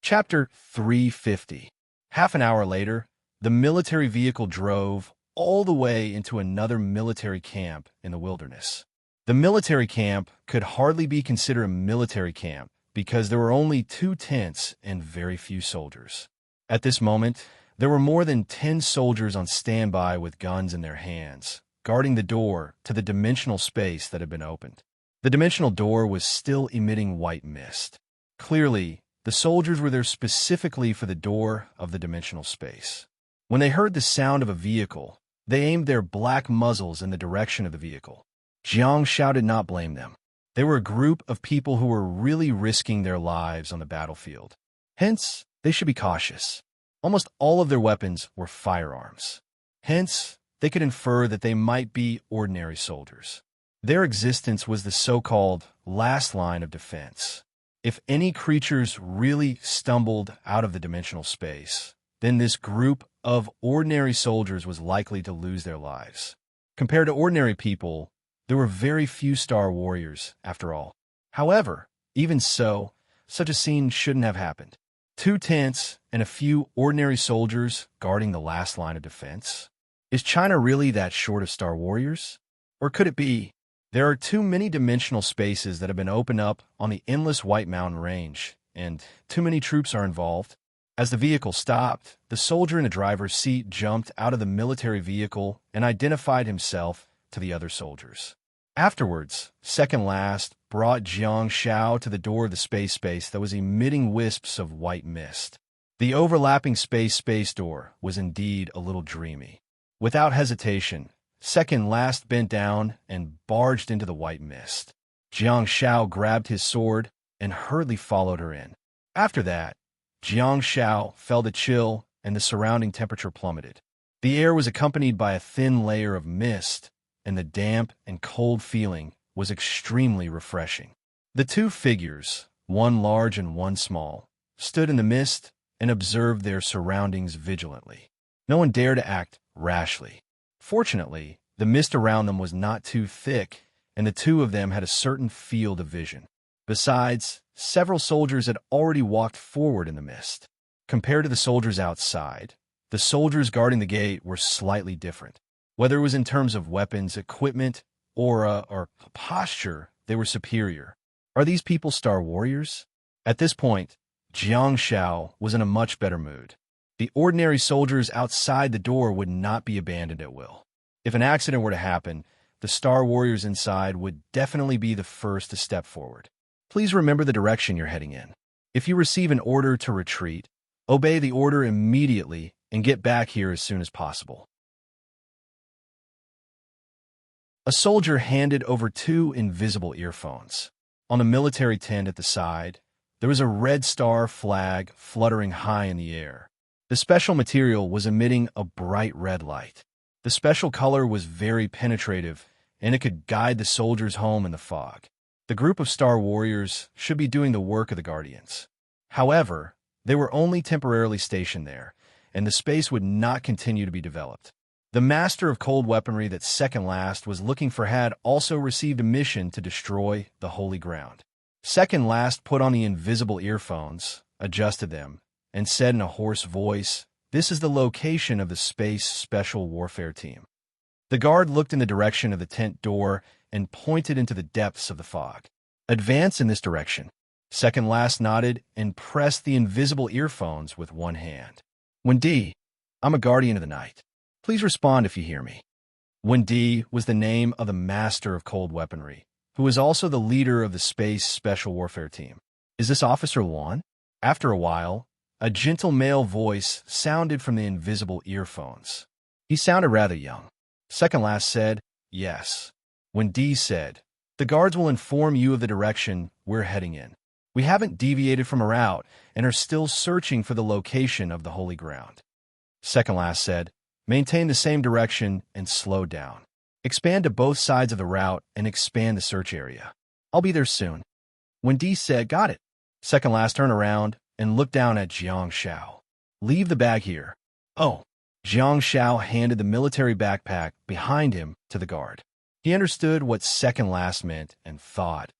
Chapter 350. Half an hour later, the military vehicle drove all the way into another military camp in the wilderness. The military camp could hardly be considered a military camp because there were only 2 tents and very few soldiers. At this moment, there were more than 10 soldiers on standby with guns in their hands, guarding the door to the dimensional space that had been opened. The dimensional door was still emitting white mist. Clearly, the soldiers were there specifically for the door of the dimensional space. When they heard the sound of a vehicle, they aimed their black muzzles in the direction of the vehicle. Jiang Shao did not blame them. They were a group of people who were really risking their lives on the battlefield. Hence, they should be cautious. Almost all of their weapons were firearms. Hence, they could infer that they might be ordinary soldiers. Their existence was the so-called last line of defense. If any creatures really stumbled out of the dimensional space, then this group of ordinary soldiers was likely to lose their lives. Compared to ordinary people, there were very few Star Warriors, after all. However, even so, such a scene shouldn't have happened. 2 tents and a few ordinary soldiers guarding the last line of defense? Is China really that short of Star Warriors? Or could it be there are too many dimensional spaces that have been opened up on the endless White Mountain Range, and too many troops are involved? As the vehicle stopped, the soldier in the driver's seat jumped out of the military vehicle and identified himself to the other soldiers. Afterwards, Second Last brought Jiang Shao to the door of the space that was emitting wisps of white mist. The overlapping space door was indeed a little dreamy. Without hesitation, Second Last bent down and barged into the white mist. Jiang Shao grabbed his sword and hurriedly followed her in. After that, Jiang Shao felt a chill and the surrounding temperature plummeted. The air was accompanied by a thin layer of mist, and the damp and cold feeling was extremely refreshing. The 2 figures, one large and one small, stood in the mist and observed their surroundings vigilantly. No one dared to act rashly. Fortunately, the mist around them was not too thick, and the two of them had a certain field of vision. Besides, several soldiers had already walked forward in the mist. Compared to the soldiers outside, the soldiers guarding the gate were slightly different. Whether it was in terms of weapons, equipment, aura, or posture, they were superior. Are these people Star Warriors? At this point, Jiang Shao was in a much better mood. The ordinary soldiers outside the door would not be abandoned at will. If an accident were to happen, the Star Warriors inside would definitely be the first to step forward. Please remember the direction you're heading in. If you receive an order to retreat, obey the order immediately and get back here as soon as possible. A soldier handed over 2 invisible earphones. On a military tent at the side, there was a red star flag fluttering high in the air. The special material was emitting a bright red light. The special color was very penetrative, and it could guide the soldiers home in the fog. The group of Star Warriors should be doing the work of the Guardians. However, they were only temporarily stationed there, and the space would not continue to be developed. The master of cold weaponry that second last was looking for had also received a mission to destroy the holy ground. Second last put on the invisible earphones, adjusted them, and said in a hoarse voice, "This is the location of the Space Special Warfare Team." The guard looked in the direction of the tent door and pointed into the depths of the fog. "Advance in this direction." Second last nodded and pressed the invisible earphones with one hand. "Wendy, I'm a guardian of the night. Please respond if you hear me." Wendy was the name of the master of cold weaponry, who was also the leader of the Space Special Warfare Team. "Is this Officer Luan?" After a while, a gentle male voice sounded from the invisible earphones. He sounded rather young. Second last said, "Yes." Wendy said, "The guards will inform you of the direction we're heading in. We haven't deviated from a route and are still searching for the location of the holy ground." Second last said, "Maintain the same direction and slow down. Expand to both sides of the route and expand the search area. I'll be there soon." Wendy said, "Got it." Second last turned around and looked down at Jiang Shao. "Leave the bag here." "Oh." Jiang Shao handed the military backpack behind him to the guard. He understood what second last meant and thought,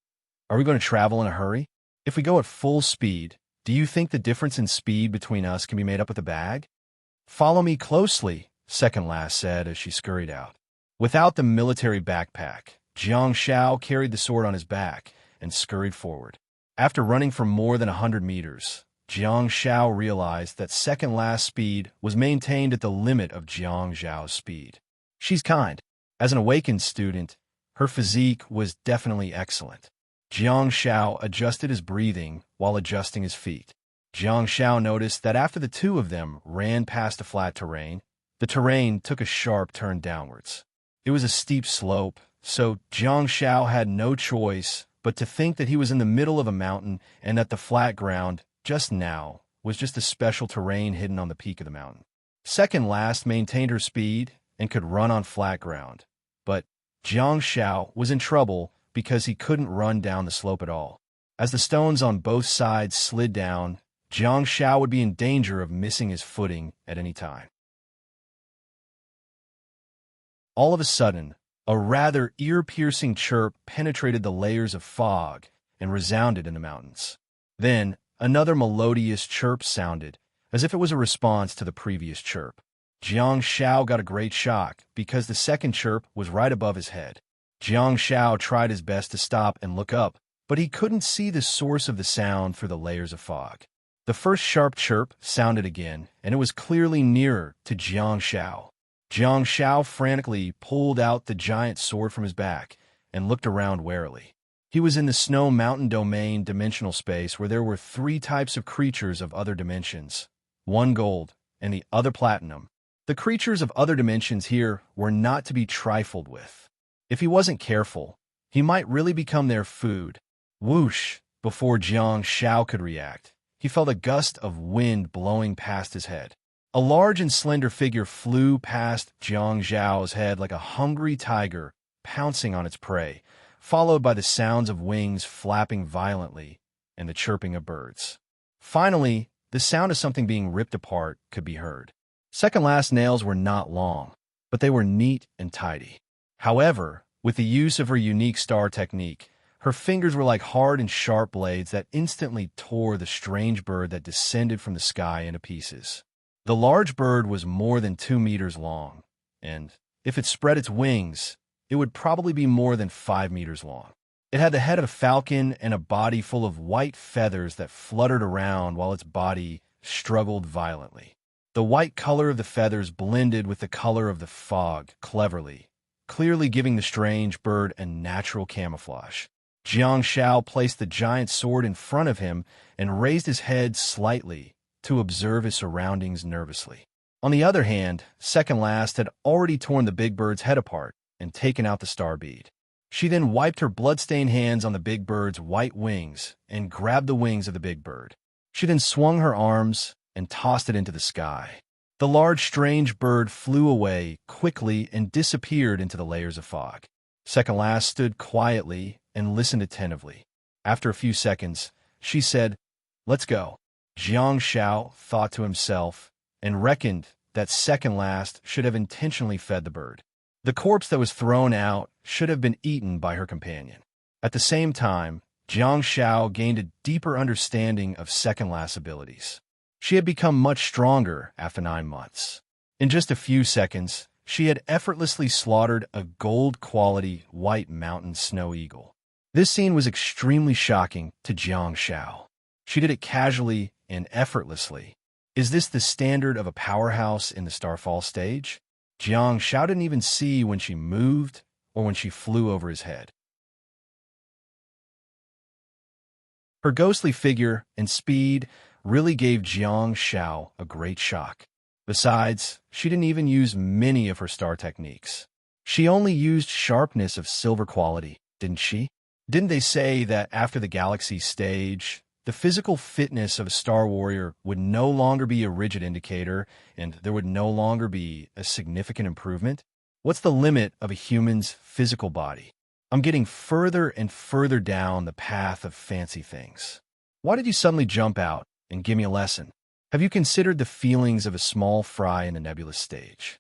"Are we going to travel in a hurry? If we go at full speed, do you think the difference in speed between us can be made up with the bag?" "Follow me closely," second last said as she scurried out. Without the military backpack, Jiang Shao carried the sword on his back and scurried forward. After running for more than 100 meters, Jiang Shao realized that second last speed was maintained at the limit of Jiang Zhao's speed. She's kind. As an awakened student, her physique was definitely excellent. Jiang Shao adjusted his breathing while adjusting his feet. Jiang Shao noticed that after the two of them ran past a flat terrain, the terrain took a sharp turn downwards. It was a steep slope, so Jiang Shao had no choice but to think that he was in the middle of a mountain and that the flat ground, just now, was just a special terrain hidden on the peak of the mountain. Second last maintained her speed and could run on flat ground, but Jiang Shao was in trouble because he couldn't run down the slope at all. As the stones on both sides slid down, Jiang Shao would be in danger of missing his footing at any time. All of a sudden, a rather ear-piercing chirp penetrated the layers of fog and resounded in the mountains. Then, another melodious chirp sounded, as if it was a response to the previous chirp. Jiang Shao got a great shock because the second chirp was right above his head. Jiang Shao tried his best to stop and look up, but he couldn't see the source of the sound through the layers of fog. The first sharp chirp sounded again, and it was clearly nearer to Jiang Shao. Jiang Shao frantically pulled out the giant sword from his back and looked around warily. He was in the Snow Mountain Domain dimensional space where there were 3 types of creatures of other dimensions, one gold and the other platinum. The creatures of other dimensions here were not to be trifled with. If he wasn't careful, he might really become their food. Whoosh! Before Jiang Shao could react, he felt a gust of wind blowing past his head. A large and slender figure flew past Jiang Zhao's head like a hungry tiger pouncing on its prey, followed by the sounds of wings flapping violently and the chirping of birds. Finally, the sound of something being ripped apart could be heard. Second last nails were not long, but they were neat and tidy. However, with the use of her unique star technique, her fingers were like hard and sharp blades that instantly tore the strange bird that descended from the sky into pieces. The large bird was more than 2 meters long, and if it spread its wings, it would probably be more than 5 meters long. It had the head of a falcon and a body full of white feathers that fluttered around while its body struggled violently. The white color of the feathers blended with the color of the fog clearly giving the strange bird a natural camouflage. Jiang Shao placed the giant sword in front of him and raised his head slightly to observe his surroundings nervously. On the other hand, Second Last had already torn the big bird's head apart and taken out the star bead. She then wiped her blood-stained hands on the big bird's white wings and grabbed the wings of the big bird. She then swung her arms and tossed it into the sky. The large, strange bird flew away quickly and disappeared into the layers of fog. Second Last stood quietly and listened attentively. After a few seconds, she said, "Let's go." Jiang Shao thought to himself and reckoned that Second Last should have intentionally fed the bird. The corpse that was thrown out should have been eaten by her companion. At the same time, Jiang Shao gained a deeper understanding of Second Last's abilities. She had become much stronger after 9 months. In just a few seconds, she had effortlessly slaughtered a gold-quality white mountain snow eagle. This scene was extremely shocking to Jiang Shao. She did it casually and effortlessly. Is this the standard of a powerhouse in the Starfall stage? Jiang Shao didn't even see when she moved or when she flew over his head. Her ghostly figure and speed really gave Jiang Shao a great shock. Besides, she didn't even use many of her star techniques. She only used sharpness of silver quality, didn't she? Didn't they say that after the galaxy stage, the physical fitness of a star warrior would no longer be a rigid indicator and there would no longer be a significant improvement? What's the limit of a human's physical body? I'm getting further and further down the path of fancy things. Why did you suddenly jump out and give me a lesson? Have you considered the feelings of a small fry in a nebulous stage?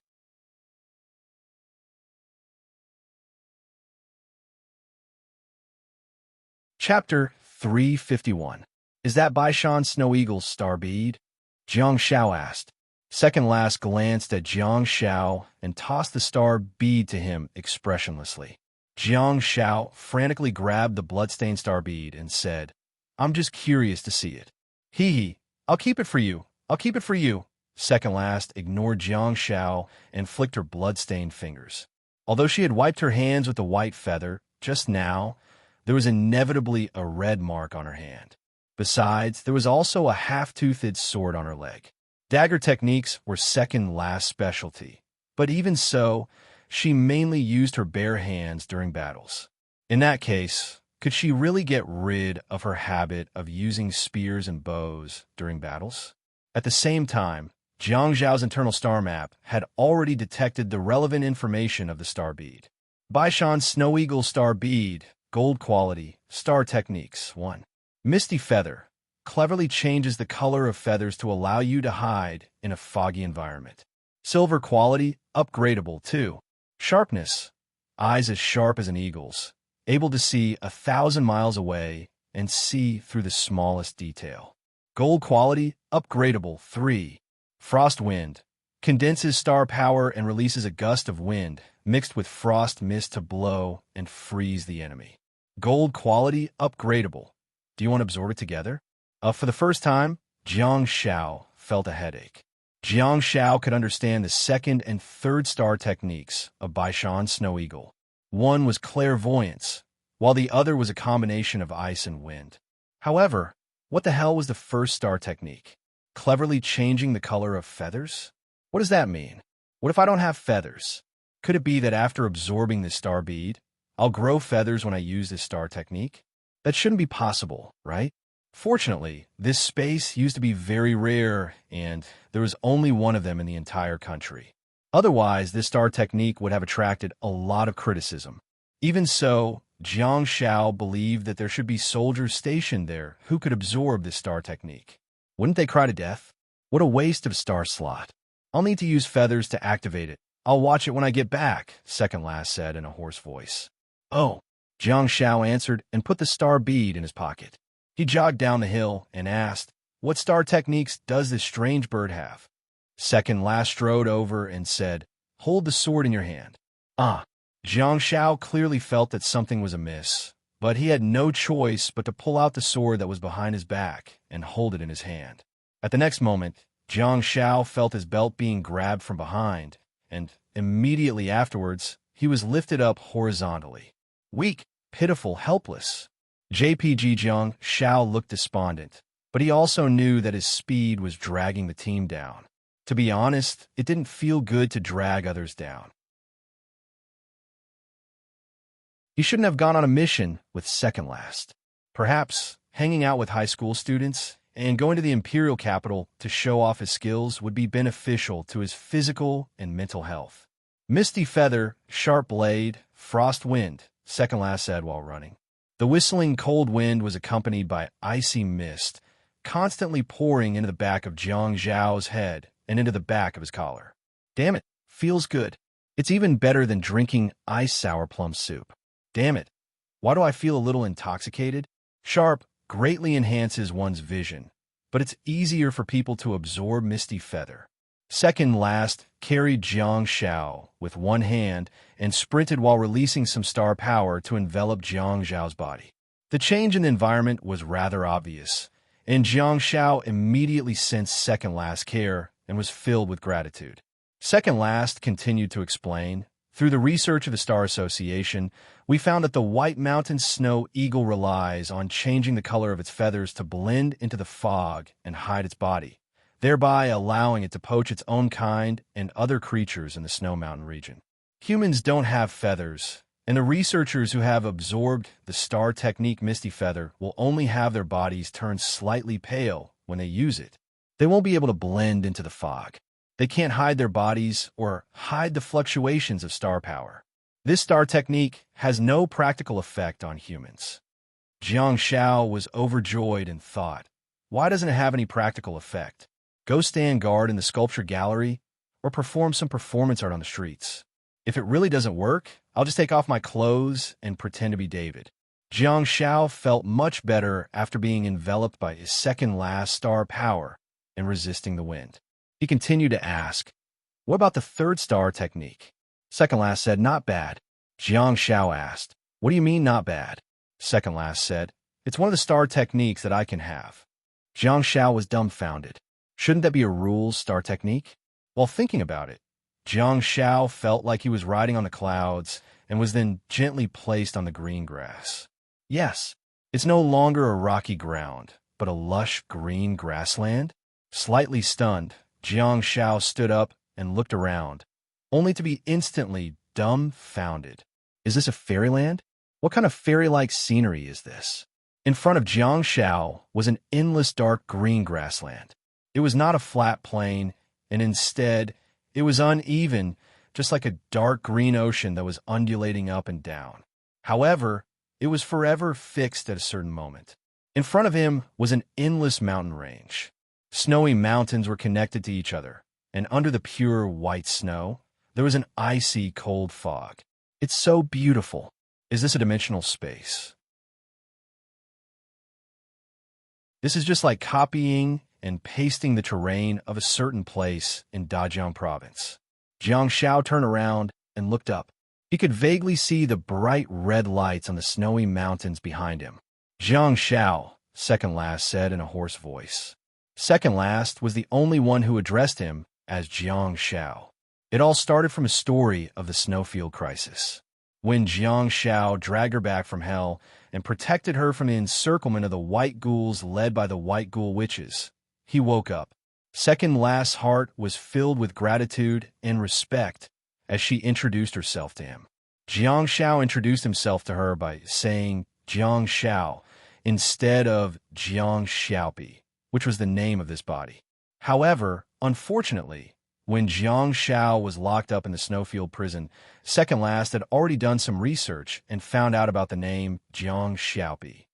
Chapter 351. Is that Baishan Snow Eagle's star bead? Jiang Shao asked. Second Last glanced at Jiang Shao and tossed the star bead to him expressionlessly. Jiang Shao frantically grabbed the bloodstained star bead and said, "I'm just curious to see it." Hee, I'll keep it for you. I'll keep it for you." Second Last ignored Jiang Shao and flicked her blood-stained fingers. Although she had wiped her hands with the white feather, just now, there was inevitably a red mark on her hand. Besides, there was also a half-toothed sword on her leg. Dagger techniques were Second Last's specialty, but even so, she mainly used her bare hands during battles. In that case, could she really get rid of her habit of using spears and bows during battles? At the same time, Jiang Zhao's internal star map had already detected the relevant information of the star bead. Baishan Snow Eagle star bead, gold quality, star techniques, 1. Misty feather, cleverly changes the color of feathers to allow you to hide in a foggy environment. Silver quality, upgradable, 2. Sharpness, eyes as sharp as an eagle's, able to see 1,000 miles away and see through the smallest detail. Gold quality, upgradable, 3. Frost wind, condenses star power and releases a gust of wind mixed with frost mist to blow and freeze the enemy. Gold quality, upgradable. Do you want to absorb it together? For the first time, Jiang Shao felt a headache. Jiang Shao could understand the second and third star techniques of Baishan Snow Eagle. One was clairvoyance, while the other was a combination of ice and wind. However, what the hell was the first star technique? Cleverly changing the color of feathers? What does that mean? What if I don't have feathers? Could it be that after absorbing this star bead, I'll grow feathers when I use this star technique? That shouldn't be possible, right? Fortunately, this space used to be very rare, and there was only one of them in the entire country. Otherwise, this star technique would have attracted a lot of criticism. Even so, Jiang Shao believed that there should be soldiers stationed there who could absorb this star technique. Wouldn't they cry to death? What a waste of star slot. I'll need to use feathers to activate it. I'll watch it when I get back, second last said in a hoarse voice. Oh, Jiang Shao answered and put the star bead in his pocket. He jogged down the hill and asked, what star techniques does this strange bird have? Second last strode over and said, hold the sword in your hand. Jiang Shao clearly felt that something was amiss, but he had no choice but to pull out the sword that was behind his back and hold it in his hand. At the next moment, Jiang Shao felt his belt being grabbed from behind, and immediately afterwards, he was lifted up horizontally. Weak, pitiful, helpless. JPG Jiang Shao looked despondent, but he also knew that his speed was dragging the team down. To be honest, it didn't feel good to drag others down. He shouldn't have gone on a mission with second last. Perhaps hanging out with high school students and going to the imperial capital to show off his skills would be beneficial to his physical and mental health. Misty feather, sharp blade, frost wind, second last said while running. The whistling cold wind was accompanied by icy mist, constantly pouring into the back of Jiang Zhao's head and into the back of his collar. Damn it, feels good. It's even better than drinking ice sour plum soup. Damn it, why do I feel a little intoxicated? Sharp greatly enhances one's vision, but it's easier for people to absorb misty feather. Second last carried Jiang Shao with one hand and sprinted while releasing some star power to envelop Jiang Zhao's body. The change in the environment was rather obvious, and Jiang Shao immediately sensed second last care and was filled with gratitude. Second last continued to explain, through the research of the Star Association, we found that the White Mountain Snow Eagle relies on changing the color of its feathers to blend into the fog and hide its body, thereby allowing it to poach its own kind and other creatures in the Snow Mountain region. Humans don't have feathers, and the researchers who have absorbed the star technique Misty Feather will only have their bodies turn slightly pale when they use it. They won't be able to blend into the fog. They can't hide their bodies or hide the fluctuations of star power. This star technique has no practical effect on humans. Jiang Shao was overjoyed and thought, why doesn't it have any practical effect? Go stand guard in the sculpture gallery or perform some performance art on the streets. If it really doesn't work, I'll just take off my clothes and pretend to be David. Jiang Shao felt much better after being enveloped by his second last star power and resisting the wind. He continued to ask, what about the third star technique? Second last said, not bad. Jiang Shao asked, what do you mean not bad? Second last said, it's one of the star techniques that I can have. Jiang Shao was dumbfounded. Shouldn't that be a rules star technique? While thinking about it, Jiang Shao felt like he was riding on the clouds and was then gently placed on the green grass. Yes, it's no longer a rocky ground, but a lush green grassland. Slightly stunned, Jiang Shao stood up and looked around, only to be instantly dumbfounded. Is this a fairyland? What kind of fairy-like scenery is this? In front of Jiang Shao was an endless dark green grassland. It was not a flat plain, and instead, it was uneven, just like a dark green ocean that was undulating up and down. However, it was forever fixed at a certain moment. In front of him was an endless mountain range. Snowy mountains were connected to each other, and under the pure white snow, there was an icy cold fog. It's so beautiful. Is this a dimensional space? This is just like copying and pasting the terrain of a certain place in Dajiang province. Jiang Shao turned around and looked up. He could vaguely see the bright red lights on the snowy mountains behind him. Jiang Shao, second last said in a hoarse voice. Second last was the only one who addressed him as Jiang Shao. It all started from a story of the snowfield crisis, when Jiang Shao dragged her back from hell and protected her from the encirclement of the white ghouls led by the white ghoul witches. He woke up. Second last's heart was filled with gratitude and respect as she introduced herself to him. Jiang Shao introduced himself to her by saying Jiang Shao instead of Jiang Xiaopi, which was the name of this body. However, unfortunately, when Jiang Shao was locked up in the snowfield prison, second last had already done some research and found out about the name Jiang Xiaopi.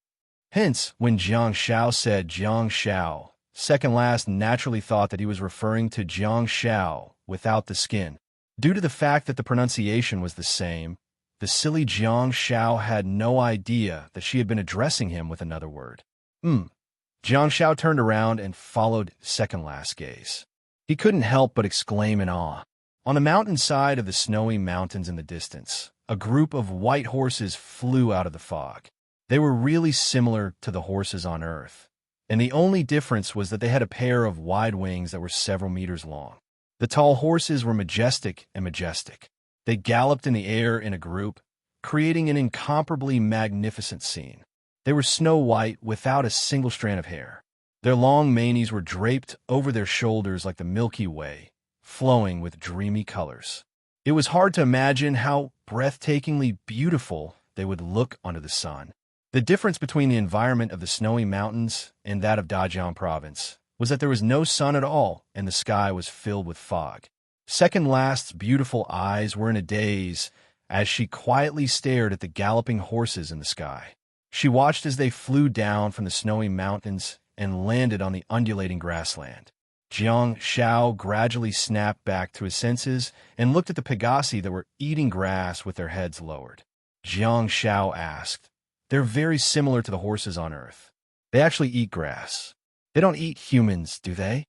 Hence, when Jiang Shao said Jiang Shao, Second last naturally thought that he was referring to Jiang Shao without the skin. Due to the fact that the pronunciation was the same, the silly Jiang Shao had no idea that she had been addressing him with another word. Jiang Shao turned around and followed second last gaze. He couldn't help but exclaim in awe. On the mountainside of the snowy mountains in the distance, a group of white horses flew out of the fog. They were really similar to the horses on Earth, and the only difference was that they had a pair of wide wings that were several meters long. The tall horses were majestic and majestic. They galloped in the air in a group, creating an incomparably magnificent scene. They were snow white without a single strand of hair. Their long manes were draped over their shoulders like the Milky Way, flowing with dreamy colors. It was hard to imagine how breathtakingly beautiful they would look under the sun. The difference between the environment of the snowy mountains and that of Dajiang province was that there was no sun at all and the sky was filled with fog. Second last's beautiful eyes were in a daze as she quietly stared at the galloping horses in the sky. She watched as they flew down from the snowy mountains and landed on the undulating grassland. Jiang Shao gradually snapped back to his senses and looked at the Pegasi that were eating grass with their heads lowered. Jiang Shao asked, "They're very similar to the horses on Earth. They actually eat grass. They don't eat humans, do they?"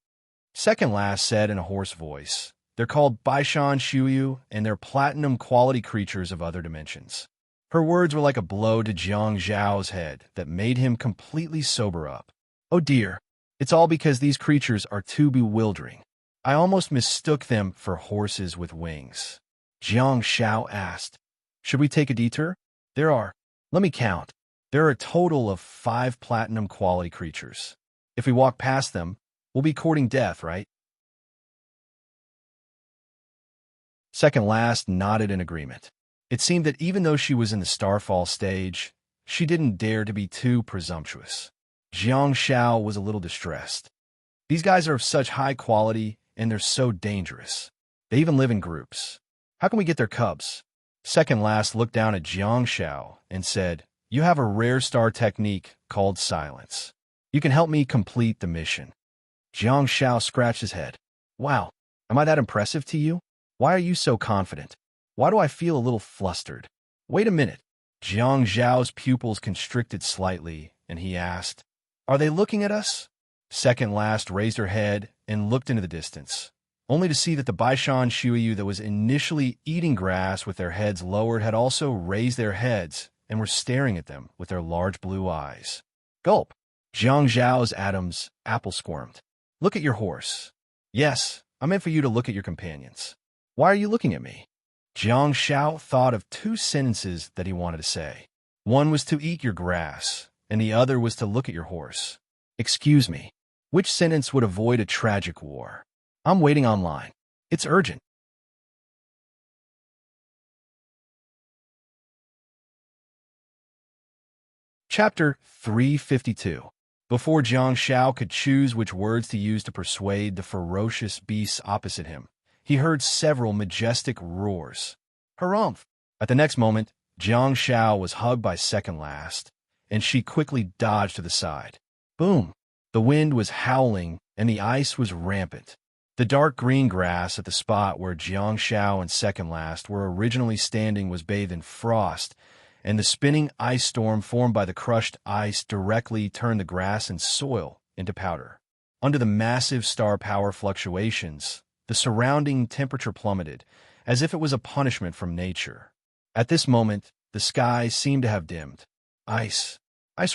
Second last said in a hoarse voice, "They're called Baishan Shuyu, and they're platinum-quality creatures of other dimensions." Her words were like a blow to Jiang Zhao's head that made him completely sober up. "Oh dear, it's all because these creatures are too bewildering. I almost mistook them for horses with wings." Jiang Shao asked, "Should we take a detour? Let me count. There are a total of 5 platinum-quality creatures. If we walk past them, we'll be courting death, right?" Second last nodded in agreement. It seemed that even though she was in the starfall stage, she didn't dare to be too presumptuous. Jiang Shao was a little distressed. These guys are of such high quality, and they're so dangerous. They even live in groups. How can we get their cubs? Second last looked down at Jiang Shao and said, "You have a rare star technique called silence. You can help me complete the mission." Jiang Shao scratched his head. "Wow, am I that impressive to you? Why are you so confident? Why do I feel a little flustered?" "Wait a minute." Jiang Zhao's pupils constricted slightly, and he asked, "Are they looking at us?" Second last raised her head and looked into the distance, only to see that the Baishan Shuyu that was initially eating grass with their heads lowered had also raised their heads and were staring at them with their large blue eyes. Gulp! Jiang Zhao's Adam's apple squirmed. "Look at your horse." "Yes, I meant for you to look at your companions." "Why are you looking at me?" Jiang Shao thought of 2 sentences that he wanted to say. One was to eat your grass, and the other was to look at your horse. "Excuse me, which sentence would avoid a tragic war? I'm waiting online. It's urgent." Chapter 352. Before Jiang Shao could choose which words to use to persuade the ferocious beasts opposite him, he heard several majestic roars. Harumph! At the next moment, Jiang Shao was hugged by second last, and she quickly dodged to the side. Boom! The wind was howling, and the ice was rampant. The dark green grass at the spot where Jiang Shao and second last were originally standing was bathed in frost, and the spinning ice storm formed by the crushed ice directly turned the grass and soil into powder. Under the massive star power fluctuations, the surrounding temperature plummeted, as if it was a punishment from nature. At this moment, the sky seemed to have dimmed. Ice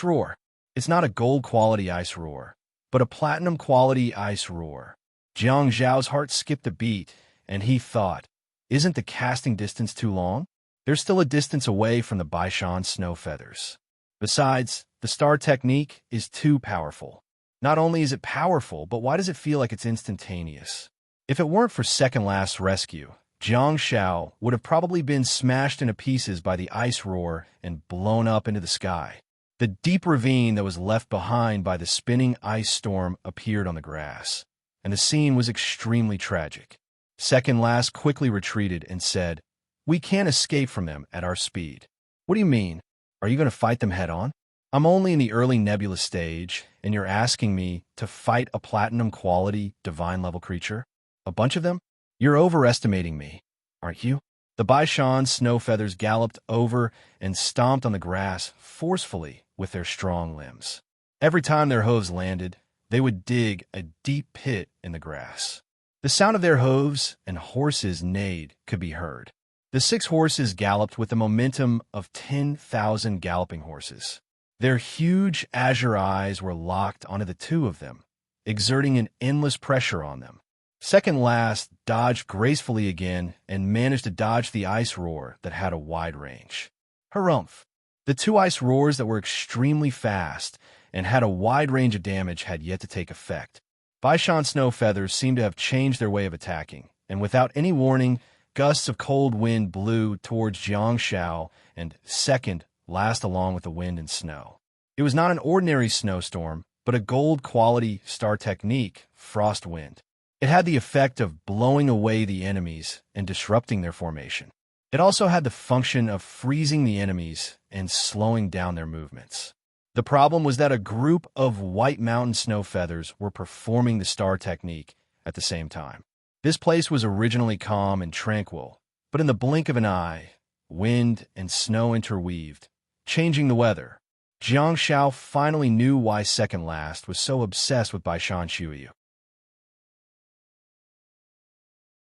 roar. It's not a gold-quality ice roar, but a platinum-quality ice roar. Jiang Zhao's heart skipped a beat, and he thought, isn't the casting distance too long? There's still a distance away from the Baishan snow feathers. Besides, the star technique is too powerful. Not only is it powerful, but why does it feel like it's instantaneous? If it weren't for second last's rescue, Jiang Shao would have probably been smashed into pieces by the ice roar and blown up into the sky. The deep ravine that was left behind by the spinning ice storm appeared on the grass, and the scene was extremely tragic. Second last quickly retreated and said, "We can't escape from them at our speed." "What do you mean? Are you going to fight them head on?" I'm only in the early nebula stage, and you're asking me to fight a platinum-quality, divine-level creature? A bunch of them? You're overestimating me, aren't you? The Baishan snow feathers galloped over and stomped on the grass forcefully with their strong limbs. Every time their hooves landed, they would dig a deep pit in the grass. The sound of their hooves and horses neighed could be heard. The 6 horses galloped with the momentum of 10,000 galloping horses. Their huge azure eyes were locked onto the 2 of them, exerting an endless pressure on them. Second last dodged gracefully again and managed to dodge the ice roar that had a wide range. Harumph! The 2 ice roars that were extremely fast and had a wide range of damage had yet to take effect. Baishan snow feathers seemed to have changed their way of attacking, and without any warning, gusts of cold wind blew towards Jiangshao and second last along with the wind and snow. It was not an ordinary snowstorm, but a gold-quality star technique frost wind. It had the effect of blowing away the enemies and disrupting their formation. It also had the function of freezing the enemies and slowing down their movements. The problem was that a group of white mountain snow feathers were performing the star technique at the same time. This place was originally calm and tranquil, but in the blink of an eye, wind and snow interweaved, changing the weather. Jiangshao finally knew why Second Last was so obsessed with Baishan Shuyu.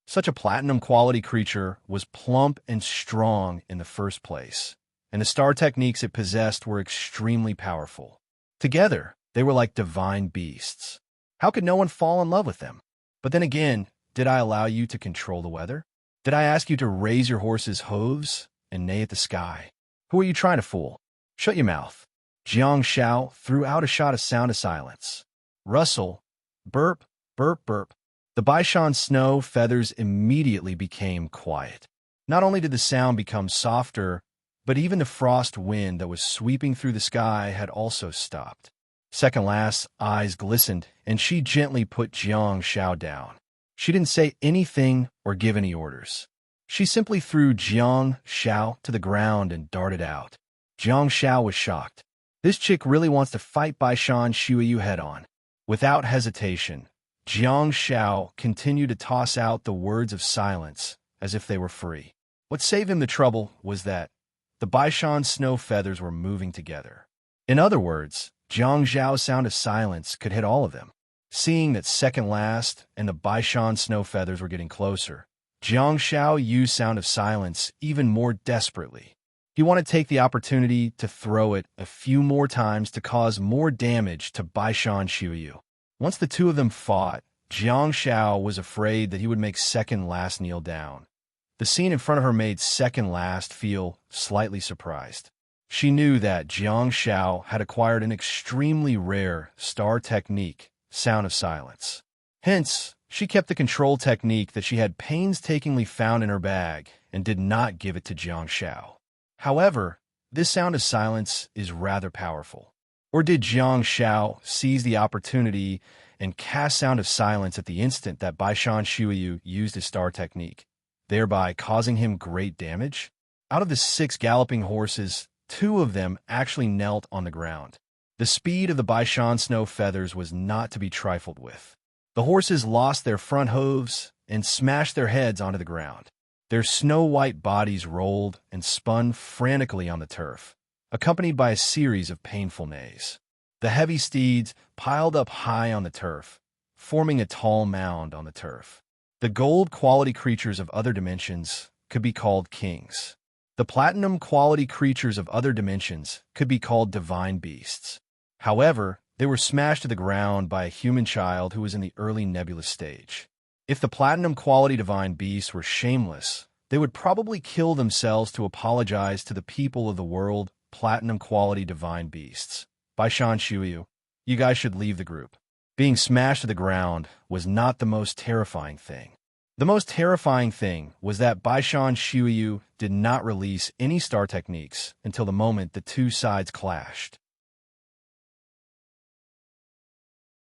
Such a platinum-quality creature was plump and strong in the first place, and the star techniques it possessed were extremely powerful. Together, they were like divine beasts. How could no one fall in love with them? But then again, did I allow you to control the weather? Did I ask you to raise your horse's hooves and neigh at the sky? Who are you trying to fool? Shut your mouth. Jiangshao threw out a shot of sound of silence. Rustle, burp, burp, burp. The Baishan snow feathers immediately became quiet. Not only did the sound become softer, but even the frost wind that was sweeping through the sky had also stopped. Second Last's eyes glistened, and she gently put Jiangshao down. She didn't say anything or give any orders. She simply threw Jiangshao to the ground and darted out. Jiangshao was shocked. This chick really wants to fight Baishan Shuyu head-on. Without hesitation, Jiangshao continued to toss out the words of silence as if they were free. What saved him the trouble was that the Baishan snow feathers were moving together. In other words, Jiangzhao's sound of silence could hit all of them. Seeing that Second Last and the Baishan snow feathers were getting closer, Jiangshao used sound of silence even more desperately. He wanted to take the opportunity to throw it a few more times to cause more damage to Baishan Shuyu. Once the 2 of them fought, Jiangshao was afraid that he would make Second Last kneel down. The scene in front of her made Second Last feel slightly surprised. She knew that Jiangshao had acquired an extremely rare star technique, sound of silence. Hence, she kept the control technique that she had painstakingly found in her bag and did not give it to Jiangshao. However, this sound of silence is rather powerful. Or did Jiangshao seize the opportunity and cast sound of silence at the instant that Baishan Shuyu used his star technique, thereby causing him great damage? Out of the 6 galloping horses, 2 of them actually knelt on the ground. The speed of the Baishan snow feathers was not to be trifled with. The horses lost their front hooves and smashed their heads onto the ground. Their snow-white bodies rolled and spun frantically on the turf, accompanied by a series of painful neighs. The heavy steeds piled up high on the turf, forming a tall mound on the turf. The gold-quality creatures of other dimensions could be called kings. The platinum-quality creatures of other dimensions could be called divine beasts. However, they were smashed to the ground by a human child who was in the early nebula stage. If the platinum-quality divine beasts were shameless, they would probably kill themselves to apologize to the people of the world. Platinum-quality divine beasts. Baishan Shuyu, you guys should leave the group. Being smashed to the ground was not the most terrifying thing. The most terrifying thing was that Baishan Shuyu did not release any star techniques until the moment the 2 sides clashed.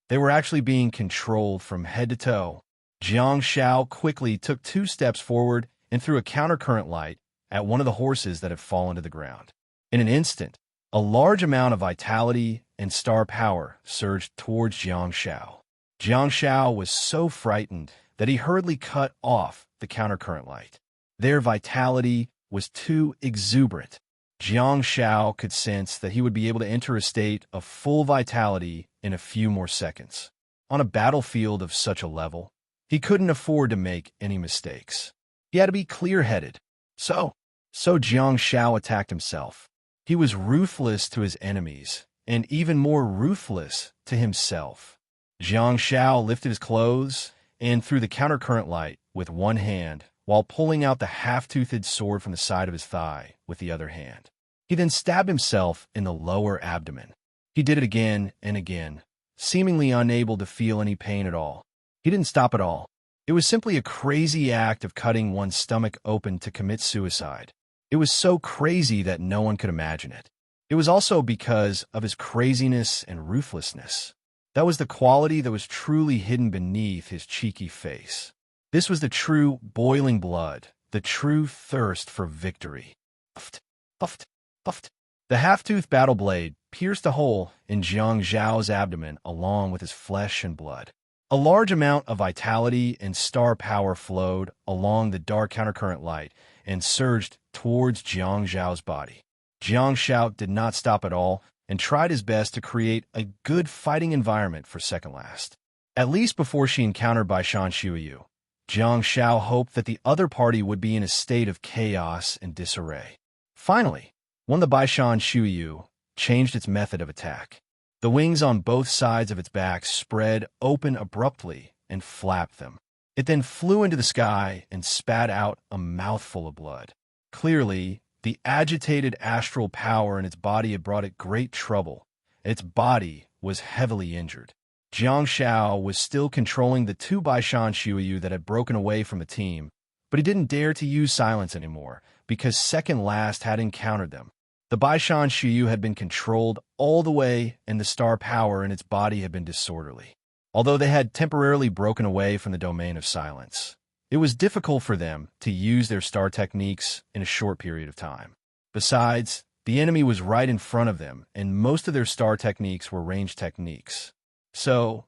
They were actually being controlled from head to toe. Jiangshao quickly took 2 steps forward and threw a countercurrent light at one of the horses that had fallen to the ground. In an instant, A large amount of vitality and star power surged towards Jiang Shao. Jiang Shao was so frightened that he hurriedly cut off the countercurrent light. Their vitality was too exuberant. Jiang Shao could sense that he would be able to enter a state of full vitality in a few more seconds. On a battlefield of such a level, he couldn't afford to make any mistakes. He had to be clear-headed. So Jiang Shao attacked himself. He was ruthless to his enemies, and even more ruthless to himself. Jiang Shao lifted his clothes and threw the countercurrent light with one hand, while pulling out the half-toothed sword from the side of his thigh with the other hand. He then stabbed himself in the lower abdomen. He did it again and again, seemingly unable to feel any pain at all. He didn't stop at all. It was simply a crazy act of cutting one's stomach open to commit suicide. It was so crazy that no one could imagine it. It was also because of his craziness and ruthlessness. That was the quality that was truly hidden beneath his cheeky face. This was the true boiling blood, the true thirst for victory. Puffed, puffed, puffed. The half-toothed battle blade pierced a hole in Jiang Zhao's abdomen along with his flesh and blood. A large amount of vitality and star power flowed along the dark countercurrent light and surged towards Jiang Zhao's body. Jiang Shao did not stop at all and tried his best to create a good fighting environment for second last. At least before she encountered Baishan Shuiyu, Jiang Shao hoped that the other party would be in a state of chaos and disarray. Finally, when the Baishan Shuiyu changed its method of attack, the wings on both sides of its back spread open abruptly and flapped them. It then flew into the sky and spat out a mouthful of blood. Clearly, the agitated astral power in its body had brought it great trouble. Its body was heavily injured. Jiang Shao was still controlling the two Baishan Shuiyu that had broken away from the team, but he didn't dare to use silence anymore because second last had encountered them. The Baishan Shuiyu had been controlled all the way and the star power in its body had been disorderly. Although they had temporarily broken away from the domain of silence, it was difficult for them to use their star techniques in a short period of time. Besides, the enemy was right in front of them, and most of their star techniques were ranged techniques. So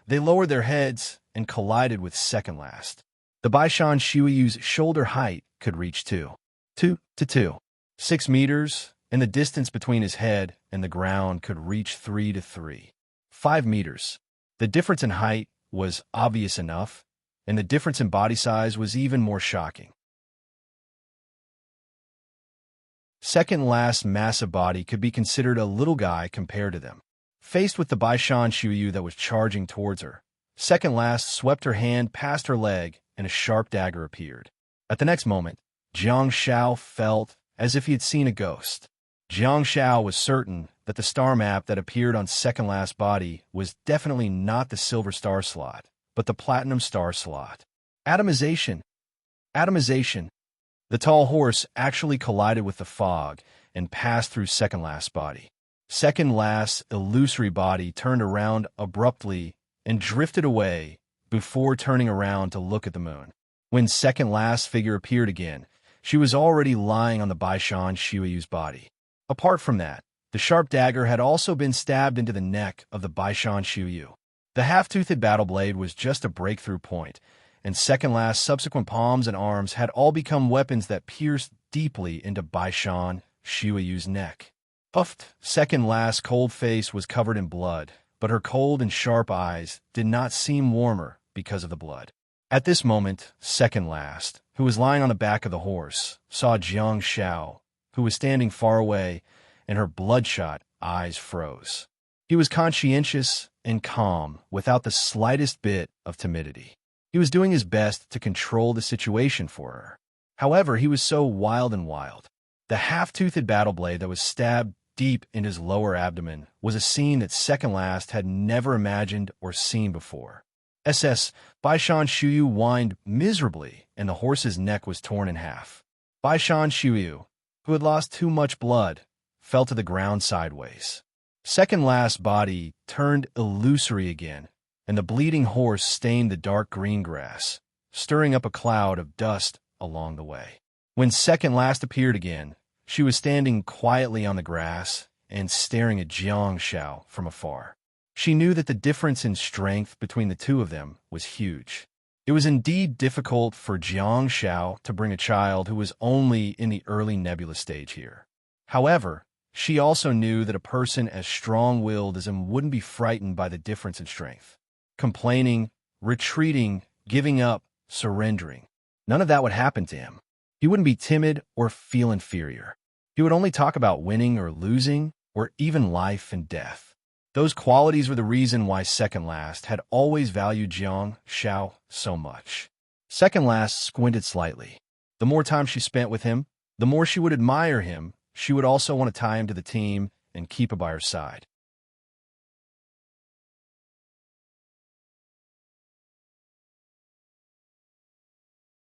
they lowered their heads and collided with second last. The Baishan Shuiyu's shoulder height could reach 6 meters, and the distance between his head and the ground could reach 3 to 5 meters. The difference in height was obvious enough, and the difference in body size was even more shocking. Second last's massive body could be considered a little guy compared to them. Faced with the Baishan Shuiyu that was charging towards her, second last swept her hand past her leg and a sharp dagger appeared. At the next moment, Jiang Shao felt as if he had seen a ghost. Jiang Shao was certain that the star map that appeared on second last's body was definitely not the silver star slot, but the platinum star slot. Atomization. The tall horse actually collided with the fog and passed through second last's body. Second last's illusory body turned around abruptly and drifted away before turning around to look at the moon. When second last's figure appeared again, she was already lying on the Baishan Shuiyu's body. Apart from that, the sharp dagger had also been stabbed into the neck of the Baishan Shuiyu. The half-toothed battle blade was just a breakthrough point, and second last's subsequent palms and arms had all become weapons that pierced deeply into Baishan Shuiyu's neck. Puffed, second last's cold face was covered in blood, but her cold and sharp eyes did not seem warmer because of the blood. At this moment, second last, who was lying on the back of the horse, saw Jiang Shao, who was standing far away, and her bloodshot eyes froze. He was conscientious and calm, without the slightest bit of timidity. He was doing his best to control the situation for her. However, he was so wild. The half-toothed battle blade that was stabbed deep in his lower abdomen was a scene that second last had never imagined or seen before. Baishan Shuiyu whined miserably, and the horse's neck was torn in half. Baishan Shuiyu, who had lost too much blood, fell to the ground sideways. Second last's body turned illusory again, and the bleeding horse stained the dark green grass, stirring up a cloud of dust along the way. When second last appeared again, She was standing quietly on the grass and staring at Jiang Shao from afar. She knew that the difference in strength between the two of them was huge. It was indeed difficult for Jiang Shao to bring a child who was only in the early nebula stage here. However, she also knew that a person as strong-willed as him wouldn't be frightened by the difference in strength. Complaining, retreating, giving up, surrendering. None of that would happen to him. He wouldn't be timid or feel inferior. He would only talk about winning or losing, or even life and death. Those qualities were the reason why Second Last had always valued Jiang Shao so much. Second Last squinted slightly. The more time she spent with him, the more she would admire him. She would also want to tie him to the team and keep him by her side.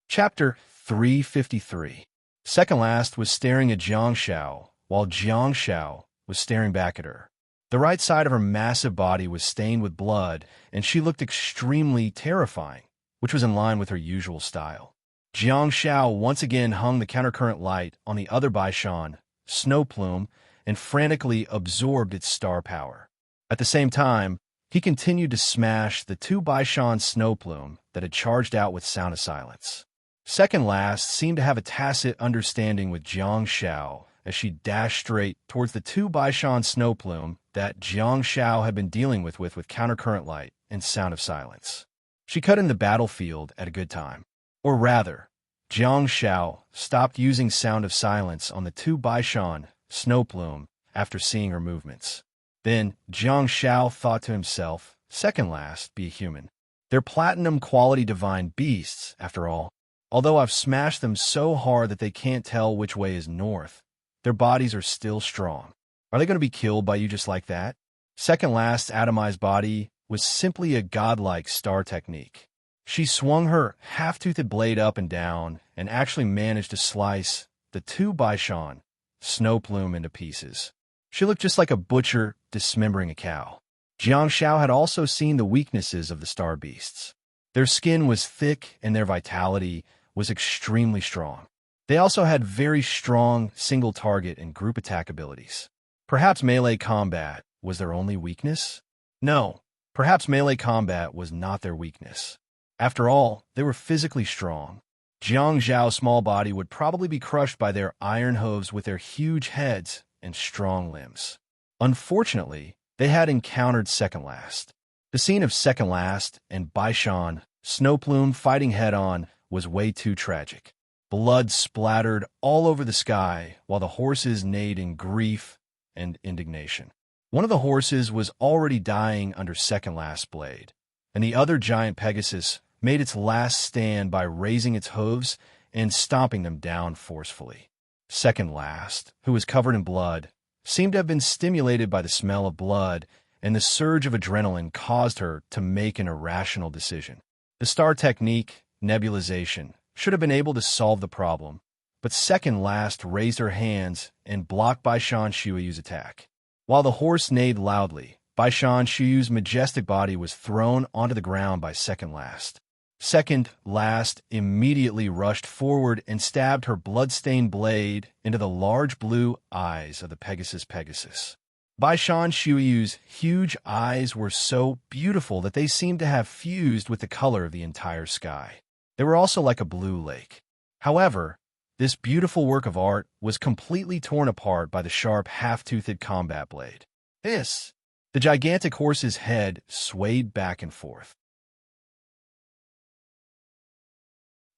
Chapter 353. Second Last was staring at Jiang Shao, while Jiang Shao was staring back at her. The right side of her massive body was stained with blood, and she looked extremely terrifying, which was in line with her usual style. Jiang Shao once again hung the countercurrent light on the other Baishan, Snow Plume, and frantically absorbed its star power. At the same time, he continued to smash the two Baishan Snow Plume that had charged out with Sound of Silence. Second Last seemed to have a tacit understanding with Jiang Shao as she dashed straight towards the two Baishan Snow Plume that Jiang Shao had been dealing with countercurrent light and Sound of Silence. She cut in the battlefield at a good time. Or rather, Jiang Shao stopped using Sound of Silence on the two Baishan Snow Plume after seeing her movements. Then Jiang Shao thought to himself, Second Last be a human. They're platinum quality divine beasts, after all. Although I've smashed them so hard that they can't tell which way is north, their bodies are still strong. Are they going to be killed by you just like that? Second Last's atomized body was simply a godlike star technique. She swung her half-toothed blade up and down and actually managed to slice the two Baishan Snow Plume into pieces. She looked just like a butcher dismembering a cow. Jiang Shao had also seen the weaknesses of the star beasts. Their skin was thick and their vitality was extremely strong. They also had very strong single-target and group attack abilities. Perhaps melee combat was their only weakness? No, perhaps melee combat was not their weakness. After all, they were physically strong. Jiang Zhao's small body would probably be crushed by their iron hooves with their huge heads and strong limbs. Unfortunately, they had encountered Second Last. The scene of Second Last and Baishan Snow Plume fighting head-on was way too tragic. Blood splattered all over the sky while the horses neighed in grief and indignation. One of the horses was already dying under Second Last's blade, and the other giant Pegasus made its last stand by raising its hooves and stomping them down forcefully. Second Last, who was covered in blood, seemed to have been stimulated by the smell of blood, and the surge of adrenaline caused her to make an irrational decision. The star technique, nebulization, should have been able to solve the problem, but Second Last raised her hands and blocked Baishan Shuiyu's attack. While the horse neighed loudly, Baishan Shuiyu's majestic body was thrown onto the ground by Second Last. Second Last immediately rushed forward and stabbed her blood-stained blade into the large blue eyes of the Pegasus. Baishan Shuiyu's huge eyes were so beautiful that they seemed to have fused with the color of the entire sky. They were also like a blue lake. However, this beautiful work of art was completely torn apart by the sharp half-toothed combat blade. The gigantic horse's head swayed back and forth.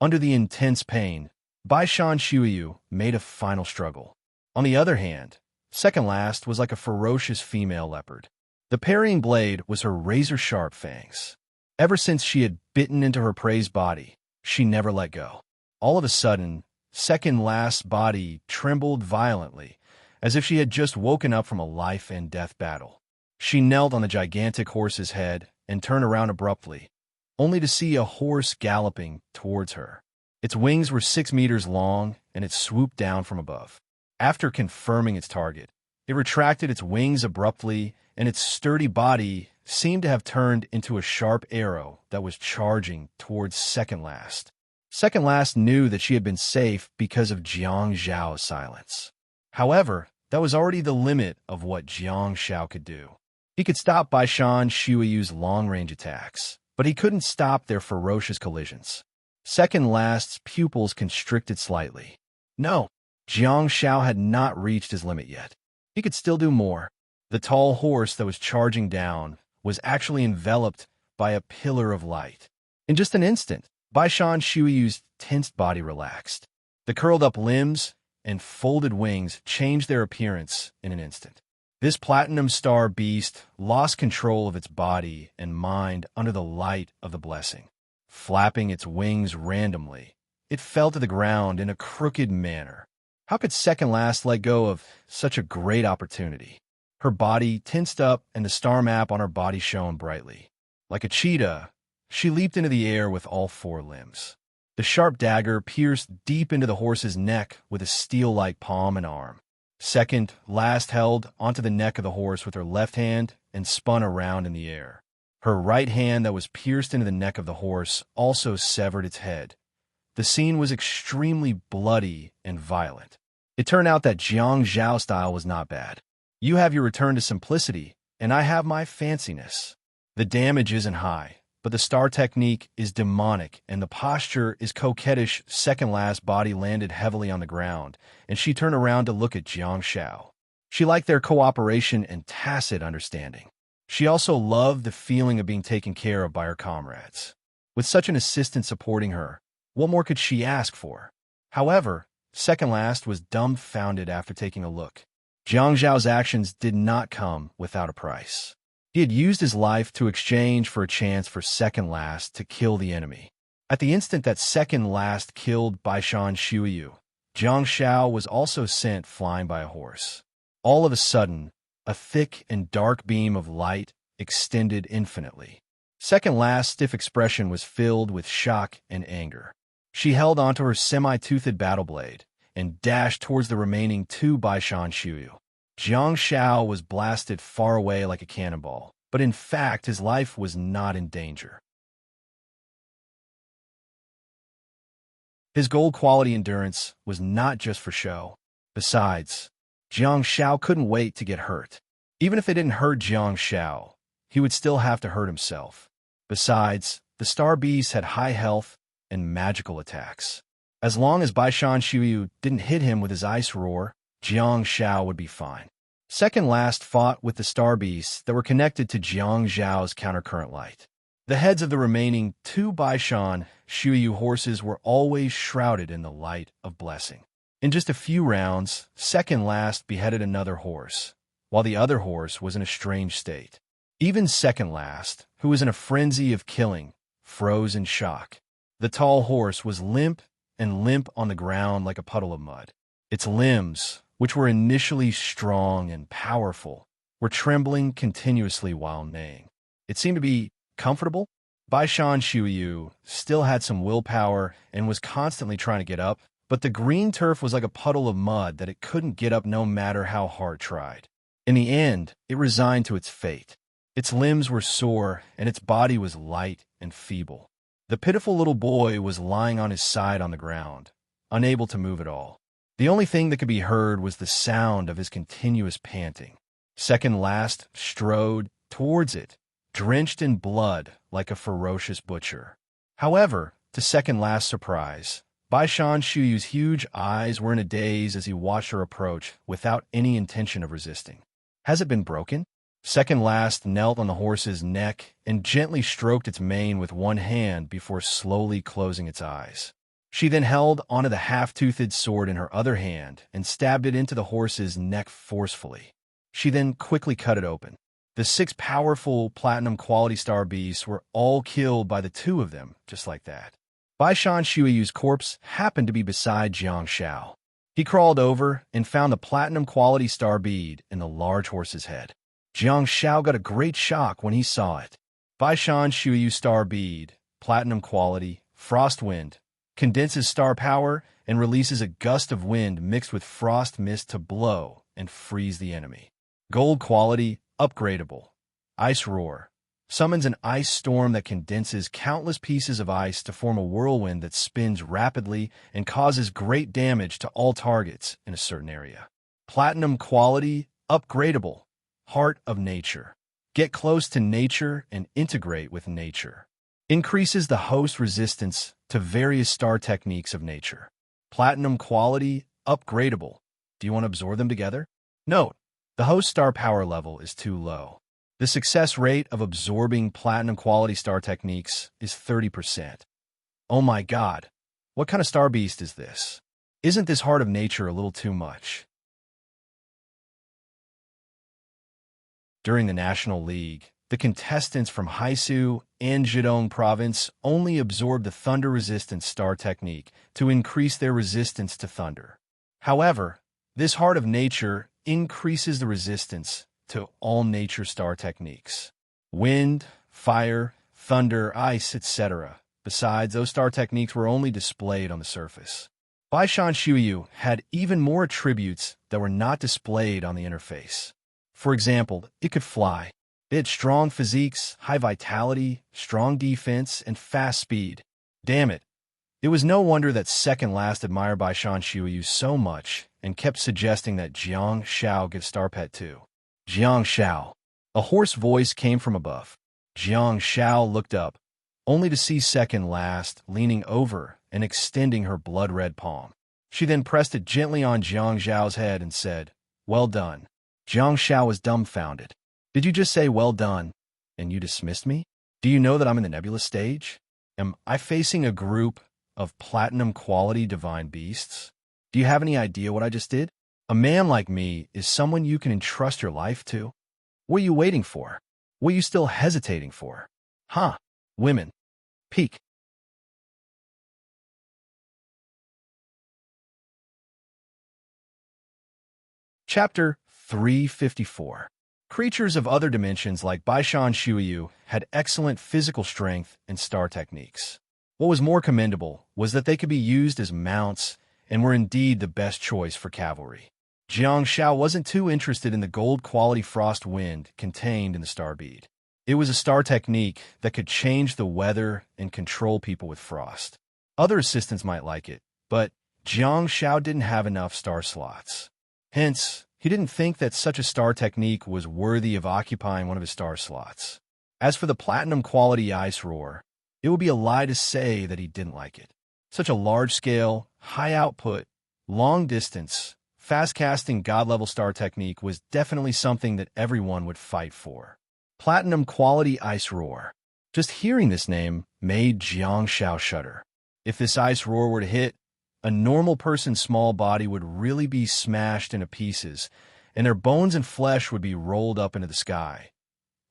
Under the intense pain, Baishan Shuiyu made a final struggle. On the other hand, Second Last was like a ferocious female leopard. The parrying blade was her razor-sharp fangs. Ever since she had bitten into her prey's body, she never let go. All of a sudden, Second Last's body trembled violently, as if she had just woken up from a life-and-death battle. She knelt on the gigantic horse's head and turned around abruptly, only to see a horse galloping towards her. Its wings were 6 meters long, and it swooped down from above. After confirming its target, it retracted its wings abruptly, and its sturdy body seemed to have turned into a sharp arrow that was charging towards Second Last. Second Last knew that she had been safe because of Jiang Zhao's silence. However, that was already the limit of what Jiang Shao could do. He could stop Baishan Shuiyu's long-range attacks, but he couldn't stop their ferocious collisions. Second Last's pupils constricted slightly. No, Jiang Shao had not reached his limit yet. He could still do more. The tall horse that was charging down was actually enveloped by a pillar of light. In just an instant, Baishan Shuiyu's tensed body relaxed. The curled-up limbs and folded wings changed their appearance in an instant. This platinum star beast lost control of its body and mind under the light of the blessing. Flapping its wings randomly, it fell to the ground in a crooked manner. How could Second Last let go of such a great opportunity? Her body tensed up and the star map on her body shone brightly. Like a cheetah, she leaped into the air with all four limbs. The sharp dagger pierced deep into the horse's neck with a steel-like palm and arm. Second Last held onto the neck of the horse with her left hand and spun around in the air. Her right hand that was pierced into the neck of the horse also severed its head. The scene was extremely bloody and violent. It turned out that Jiang Zhao style was not bad. You have your return to simplicity, and I have my fanciness. The damage isn't high, but the star technique is demonic, and the posture is coquettish. Second Last body landed heavily on the ground, and she turned around to look at Jiang Shao. She liked their cooperation and tacit understanding. She also loved the feeling of being taken care of by her comrades. With such an assistant supporting her, what more could she ask for? However, Second Last was dumbfounded after taking a look. Jiang Zhao's actions did not come without a price. He had used his life to exchange for a chance for Second Last to kill the enemy. At the instant that Second Last killed Baishan Shuiyu, Jiang Shao was also sent flying by a horse. All of a sudden, a thick and dark beam of light extended infinitely. Second Last's stiff expression was filled with shock and anger. She held onto her semi-toothed battle blade and dashed towards the remaining two Baishan Shuyu. Jiang Shao was blasted far away like a cannonball, but in fact his life was not in danger. His gold-quality endurance was not just for show. Besides, Jiang Shao couldn't wait to get hurt. Even if it didn't hurt Jiang Shao, he would still have to hurt himself. Besides, the Star Beast had high health and magical attacks. As long as Baishan Shuyu didn't hit him with his ice roar, Jiang Shao would be fine. Second Last fought with the Star Beasts that were connected to Jiang Zhao's countercurrent light. The heads of the remaining two Baishan Shuyu horses were always shrouded in the light of blessing. In just a few rounds, Second Last beheaded another horse, while the other horse was in a strange state. Even Second Last, who was in a frenzy of killing, froze in shock. The tall horse was limp on the ground like a puddle of mud. Its limbs, which were initially strong and powerful, were trembling continuously while neighing. It seemed to be comfortable. Baishan Shuiyu still had some willpower and was constantly trying to get up, but the green turf was like a puddle of mud that it couldn't get up no matter how hard it tried. In the end, it resigned to its fate. Its limbs were sore, and its body was light and feeble. The pitiful little boy was lying on his side on the ground, unable to move at all. The only thing that could be heard was the sound of his continuous panting. Second Last strode towards it, drenched in blood like a ferocious butcher. However, to Second Last's surprise, Baishan Shuyu's huge eyes were in a daze as he watched her approach without any intention of resisting. Has it been broken? Second Last knelt on the horse's neck and gently stroked its mane with one hand before slowly closing its eyes. She then held onto the half-toothed sword in her other hand and stabbed it into the horse's neck forcefully. She then quickly cut it open. The 6 powerful platinum-quality Star Beasts were all killed by the 2 of them, just like that. Baishan Shuiyu's corpse happened to be beside Jiang Shao. He crawled over and found the platinum-quality star bead in the large horse's head. Jiang Shao got a great shock when he saw it. Baishan Shuiyu star bead, platinum quality, frost wind, condenses star power and releases a gust of wind mixed with frost mist to blow and freeze the enemy. Gold quality, upgradable, ice roar, summons an ice storm that condenses countless pieces of ice to form a whirlwind that spins rapidly and causes great damage to all targets in a certain area. Platinum quality, upgradable, heart of nature. Get close to nature and integrate with nature. Increases the host resistance to various star techniques of nature. Platinum quality, upgradable. Do you want to absorb them together? Note, the host star power level is too low. The success rate of absorbing platinum quality star techniques is 30%. Oh my God, what kind of star beast is this? Isn't this heart of nature a little too much? During the National League, the contestants from Haisu and Zhejiang province only absorbed the thunder resistance star technique to increase their resistance to thunder. However, this heart of nature increases the resistance to all nature star techniques. Wind, fire, thunder, ice, etc. Besides, those star techniques were only displayed on the surface. Baishan Shuyu had even more attributes that were not displayed on the interface. For example, it could fly. It had strong physiques, high vitality, strong defense, and fast speed. Damn it. It was no wonder that second last admired Baishan Shuyu so much and kept suggesting that Jiang Xiao give star pet too. Jiang Xiao. A hoarse voice came from above. Jiang Xiao looked up, only to see second last leaning over and extending her blood-red palm. She then pressed it gently on Jiang Xiao's head and said, "Well done." Jiang Xiao was dumbfounded. "Did you just say well done, and you dismissed me? Do you know that I'm in the nebulous stage? Am I facing a group of platinum-quality divine beasts? Do you have any idea what I just did? A man like me is someone you can entrust your life to. What are you waiting for? What are you still hesitating for? Huh? Women. Peak." Chapter 354. Creatures of other dimensions like Baishan Shuyu had excellent physical strength and star techniques. What was more commendable was that they could be used as mounts and were indeed the best choice for cavalry. Jiang Xiao wasn't too interested in the gold-quality frost wind contained in the star bead. It was a star technique that could change the weather and control people with frost. Other assistants might like it, but Jiang Xiao didn't have enough star slots. Hence, he didn't think that such a star technique was worthy of occupying one of his star slots. As for the platinum-quality ice roar, it would be a lie to say that he didn't like it. Such a large-scale, high-output, long-distance, fast-casting god-level star technique was definitely something that everyone would fight for. Platinum-quality ice roar. Just hearing this name made Jiang Xiao shudder. If this ice roar were to hit, a normal person's small body would really be smashed into pieces, and their bones and flesh would be rolled up into the sky.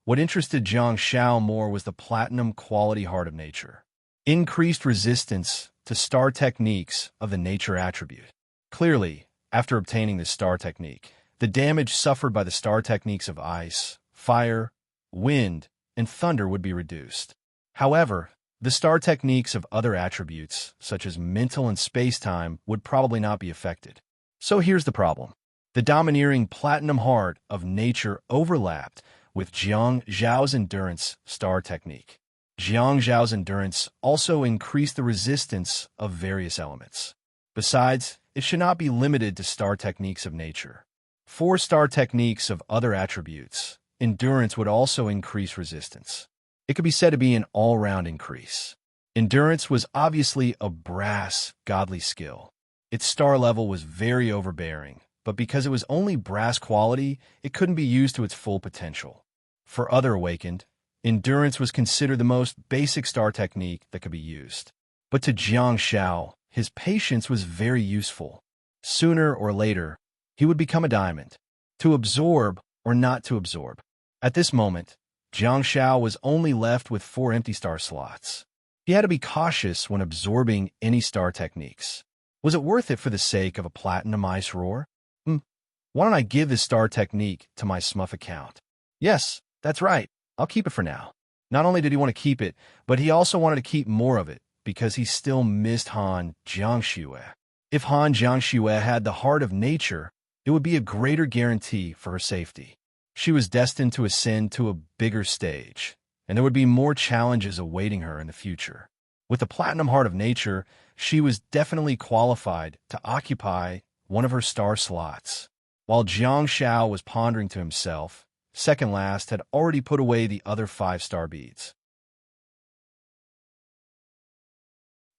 What interested Jiang Xiao more was the platinum-quality heart of nature. Increased resistance to star techniques of the nature attribute. Clearly, after obtaining this star technique, the damage suffered by the star techniques of ice, fire, wind, and thunder would be reduced. However, the star techniques of other attributes, such as mental and space-time, would probably not be affected. So here's the problem. The domineering platinum heart of nature overlapped with Jiang Zhao's endurance star technique. Jiang Zhao's endurance also increased the resistance of various elements. Besides, it should not be limited to star techniques of nature. For star techniques of other attributes, endurance would also increase resistance. It could be said to be an all-round increase. Endurance was obviously a brass, godly skill. Its star level was very overbearing, but because it was only brass quality, it couldn't be used to its full potential. For other awakened, endurance was considered the most basic star technique that could be used. But to Jiang Xiao, his patience was very useful. Sooner or later, he would become a diamond. To absorb or not to absorb. At this moment, Jiang Xiao was only left with 4 empty star slots. He had to be cautious when absorbing any star techniques. Was it worth it for the sake of a platinum ice roar? Why don't I give this star technique to my Smuff account? Yes, that's right. I'll keep it for now. Not only did he want to keep it, but he also wanted to keep more of it because he still missed Han Jiangxue. If Han Jiangxue had the heart of nature, it would be a greater guarantee for her safety. She was destined to ascend to a bigger stage, and there would be more challenges awaiting her in the future. With the platinum heart of nature, she was definitely qualified to occupy one of her star slots. While Jiang Xiao was pondering to himself, second last had already put away the other 5 star beads.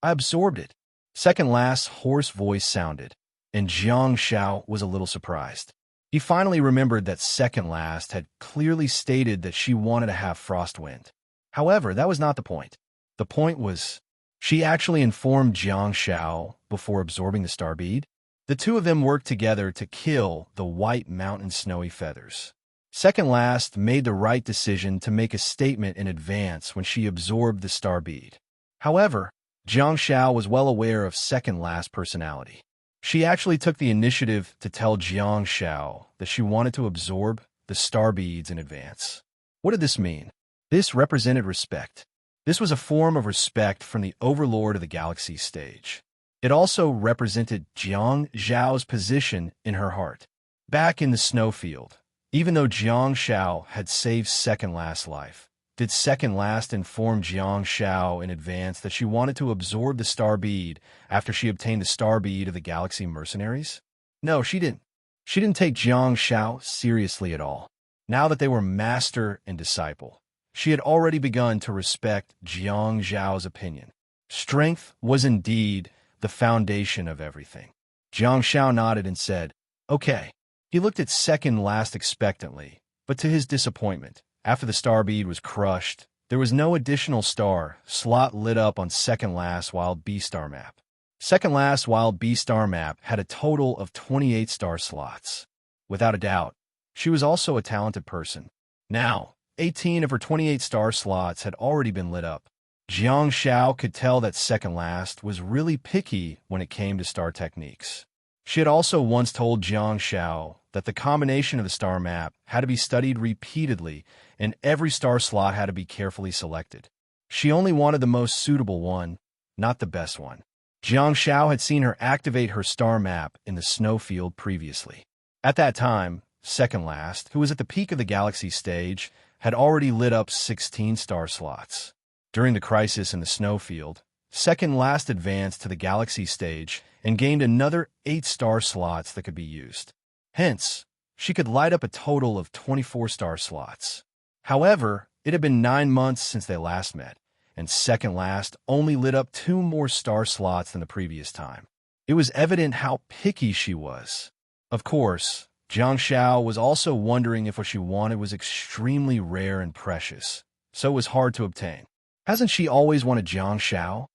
I absorbed it. Second last's hoarse voice sounded, and Jiang Xiao was a little surprised. He finally remembered that second last had clearly stated that she wanted to have Frostwind. However, that was not the point. The point was, she actually informed Jiang Xiao before absorbing the star bead. The two of them worked together to kill the white mountain snowy feathers. Second last made the right decision to make a statement in advance when she absorbed the star bead. However, Jiang Xiao was well aware of second last's personality. She actually took the initiative to tell Jiang Xiao that she wanted to absorb the star beads in advance. What did this mean? This represented respect. This was a form of respect from the overlord of the galaxy stage. It also represented Jiang Xiao's position in her heart. Back in the snowfield, even though Jiang Xiao had saved second last's life, did second last inform Jiang Xiao in advance that she wanted to absorb the star bead after she obtained the star bead of the galaxy mercenaries? No, she didn't. She didn't take Jiang Xiao seriously at all. Now that they were master and disciple, she had already begun to respect Jiang Xiao's opinion. Strength was indeed the foundation of everything. Jiang Xiao nodded and said, "Okay." He looked at second last expectantly, but to his disappointment, after the star bead was crushed, there was no additional star slot lit up on second last Wild B star map. Second last Wild B star map had a total of 28 star slots. Without a doubt, she was also a talented person. Now, 18 of her 28 star slots had already been lit up. Jiang Xiao could tell that second last was really picky when it came to star techniques. She had also once told Jiang Xiao that the combination of the star map had to be studied repeatedly and every star slot had to be carefully selected. She only wanted the most suitable one, not the best one. Jiang Xiao had seen her activate her star map in the snowfield previously. At that time, second last, who was at the peak of the galaxy stage, had already lit up 16 star slots. During the crisis in the snowfield, second last advanced to the galaxy stage and gained another 8 star slots that could be used. Hence, she could light up a total of 24 star slots. However, it had been 9 months since they last met, and second last only lit up 2 more star slots than the previous time. It was evident how picky she was. Of course, Jiang Xiao was also wondering if what she wanted was extremely rare and precious, so it was hard to obtain. Hasn't she always wanted Jiang Xiao?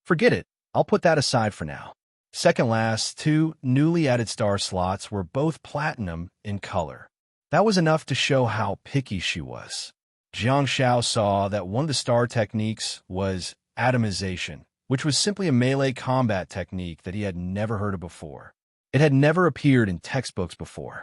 Forget it. I'll put that aside for now. Second last, 2 newly added star slots were both platinum in color. That was enough to show how picky she was. Jiang Xiao saw that one of the star techniques was atomization, which was simply a melee combat technique that he had never heard of before. It had never appeared in textbooks before.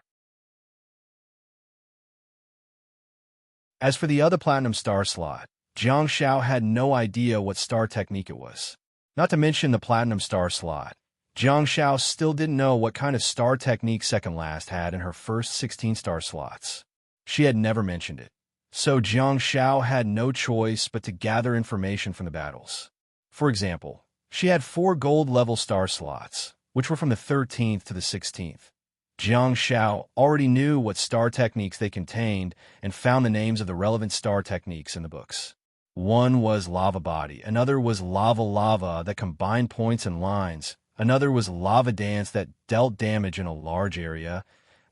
As for the other platinum star slot, Jiang Xiao had no idea what star technique it was. Not to mention the platinum star slot, Jiang Xiao still didn't know what kind of star technique second last had in her first 16 star slots. She had never mentioned it. So Jiang Xiao had no choice but to gather information from the battles. For example, she had 4 gold-level star slots, which were from the 13th to the 16th. Jiang Xiao already knew what star techniques they contained and found the names of the relevant star techniques in the books. One was Lava Body, another was Lava Lava that combined points and lines, another was Lava Dance that dealt damage in a large area,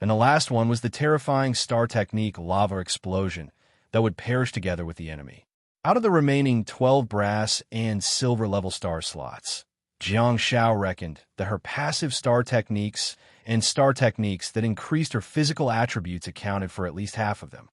and the last one was the terrifying star technique Lava Explosion that would perish together with the enemy. Out of the remaining 12 brass and silver level star slots, Jiang Xiao reckoned that her passive star techniques and star techniques that increased her physical attributes accounted for at least half of them.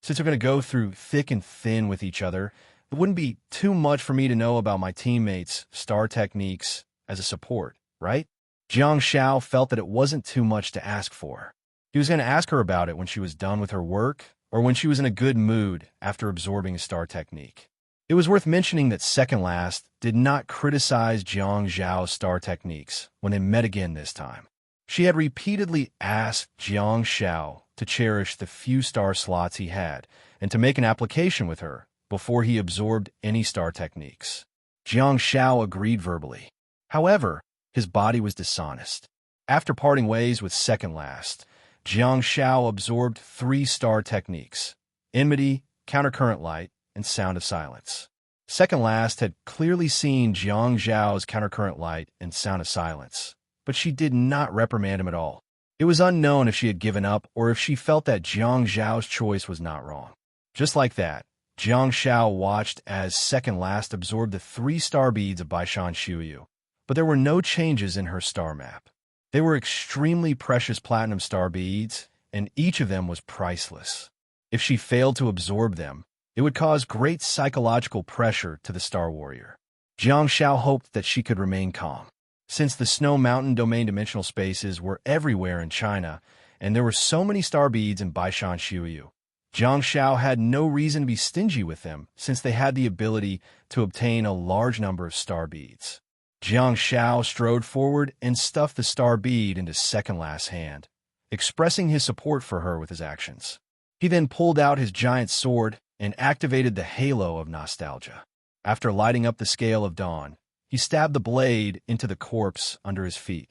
Since we're going to go through thick and thin with each other, it wouldn't be too much for me to know about my teammates' star techniques as a support, right? Jiang Xiao felt that it wasn't too much to ask for. He was going to ask her about it when she was done with her work or when she was in a good mood after absorbing a star technique. It was worth mentioning that second last did not criticize Jiang Xiao's star techniques when they met again this time. She had repeatedly asked Jiang Xiao to cherish the few star slots he had and to make an application with her before he absorbed any star techniques. Jiang Xiao agreed verbally. However, his body was dishonest. After parting ways with second last, Jiang Shao absorbed 3-star techniques: enmity, countercurrent light, and sound of silence. Second last had clearly seen Jiang Zhao's countercurrent light and sound of silence, but she did not reprimand him at all. It was unknown if she had given up or if she felt that Jiang Zhao's choice was not wrong. Just like that, Jiang Shao watched as second last absorbed the 3-star beads of Baishan Shuyu, but there were no changes in her star map. They were extremely precious platinum star beads, and each of them was priceless. If she failed to absorb them, it would cause great psychological pressure to the Star Warrior. Jiang Shao hoped that she could remain calm. Since the Snow Mountain domain dimensional spaces were everywhere in China, and there were so many star beads in Baishan Shuyu, Jiang Shao had no reason to be stingy with them since they had the ability to obtain a large number of star beads. Jiang Shao strode forward and stuffed the star bead into second last's hand, expressing his support for her with his actions. He then pulled out his giant sword and activated the halo of nostalgia. After lighting up the scale of dawn, he stabbed the blade into the corpse under his feet.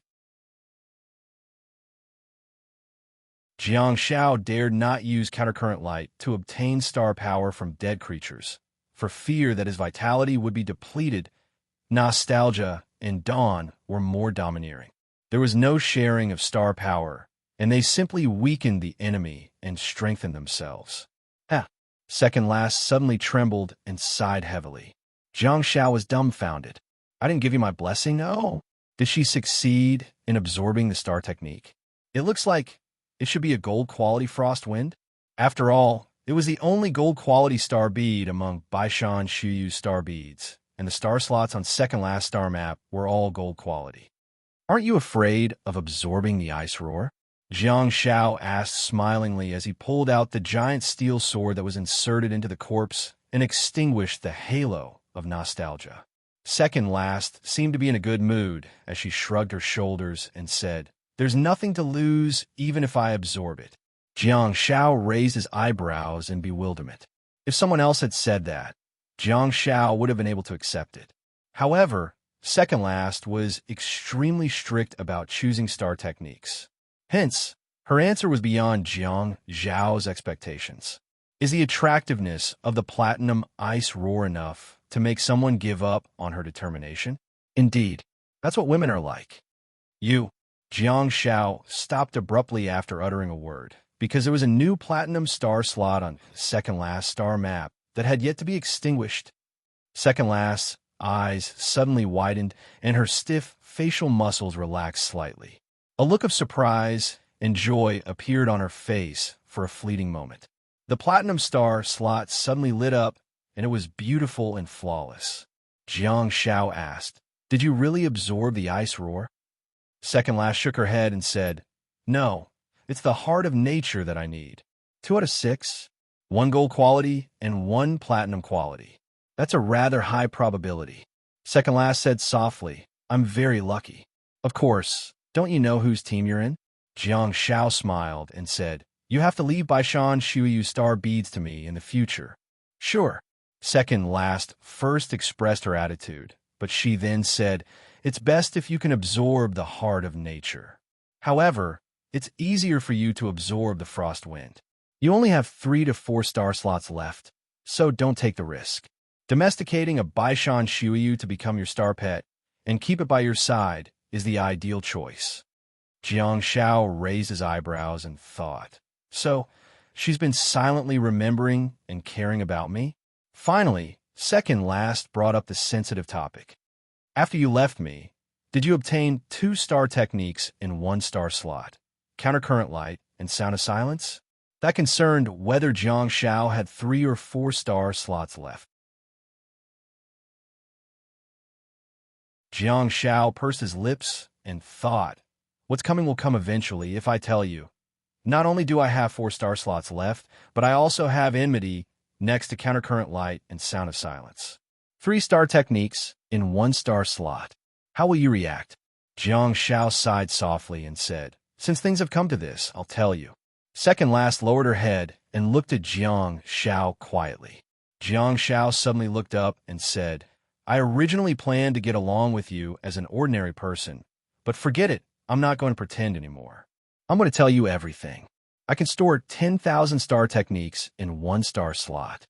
Jiang Shao dared not use countercurrent light to obtain star power from dead creatures, for fear that his vitality would be depleted. Nostalgia and dawn were more domineering. There was no sharing of star power, and they simply weakened the enemy and strengthened themselves. Second last suddenly trembled and sighed heavily. Jiang Shao was dumbfounded. I didn't give you my blessing, no? Did she succeed in absorbing the star technique? It looks like it should be a gold-quality frost wind. After all, it was the only gold-quality star bead among Baishan Shuyu star beads, and the star slots on second last star map were all gold quality. Aren't you afraid of absorbing the ice roar? Jiang Shao asked smilingly as he pulled out the giant steel sword that was inserted into the corpse and extinguished the halo of nostalgia. Second last seemed to be in a good mood as she shrugged her shoulders and said, "There's nothing to lose even if I absorb it." Jiang Shao raised his eyebrows in bewilderment. If someone else had said that, Jiang Shao would have been able to accept it. However, second last was extremely strict about choosing star techniques. Hence, her answer was beyond Jiang Zhao's expectations. Is the attractiveness of the platinum ice roar enough to make someone give up on her determination? Indeed, that's what women are like. Jiang Shao stopped abruptly after uttering a word, because there was a new platinum star slot on second last star map that had yet to be extinguished. Second last's eyes suddenly widened and her stiff facial muscles relaxed slightly. A look of surprise and joy appeared on her face for a fleeting moment. The platinum star slot suddenly lit up, and it was beautiful and flawless. Jiang Shao asked, "Did you really absorb the ice roar?" Second last shook her head and said, "No, it's the heart of nature that I need. 2 out of 6, 1 gold quality and 1 platinum quality. That's a rather high probability." Second last said softly, "I'm very lucky." "Of course. Don't you know whose team you're in?" Jiang Shao smiled and said, "You have to leave Baishan Shuyu star beads to me in the future." "Sure." Second last first expressed her attitude, but she then said, "It's best if you can absorb the heart of nature. However, it's easier for you to absorb the frost wind. You only have 3 to 4 star slots left, so don't take the risk. Domesticating a Baishan Shuyu to become your star pet and keep it by your side is the ideal choice." Jiang Shao raised his eyebrows and thought, "So, she's been silently remembering and caring about me?" Finally, second last brought up the sensitive topic. "After you left me, did you obtain 2 star techniques in 1 star slot, countercurrent light and sound of silence?" That concerned whether Jiang Shao had 3 or 4 star slots left. Jiang Shao pursed his lips and thought, "What's coming will come eventually if I tell you. Not only do I have 4 star slots left, but I also have enmity next to countercurrent light and sound of silence. 3 star techniques in 1 star slot. How will you react?" Jiang Shao sighed softly and said, "Since things have come to this, I'll tell you." Second last lowered her head and looked at Jiang Shao quietly. Jiang Shao suddenly looked up and said, "I originally planned to get along with you as an ordinary person, but forget it, I'm not going to pretend anymore. I'm going to tell you everything. I can store 10,000 star techniques in one star slot.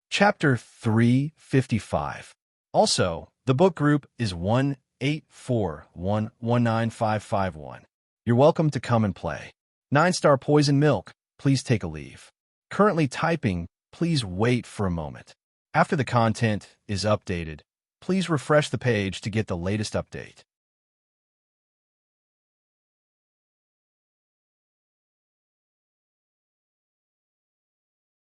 Chapter 355. Also, the book group is 184119551. You're welcome to come and play. 9-star poison milk, please take a leave. Currently typing, please wait for a moment. After the content is updated, please refresh the page to get the latest update.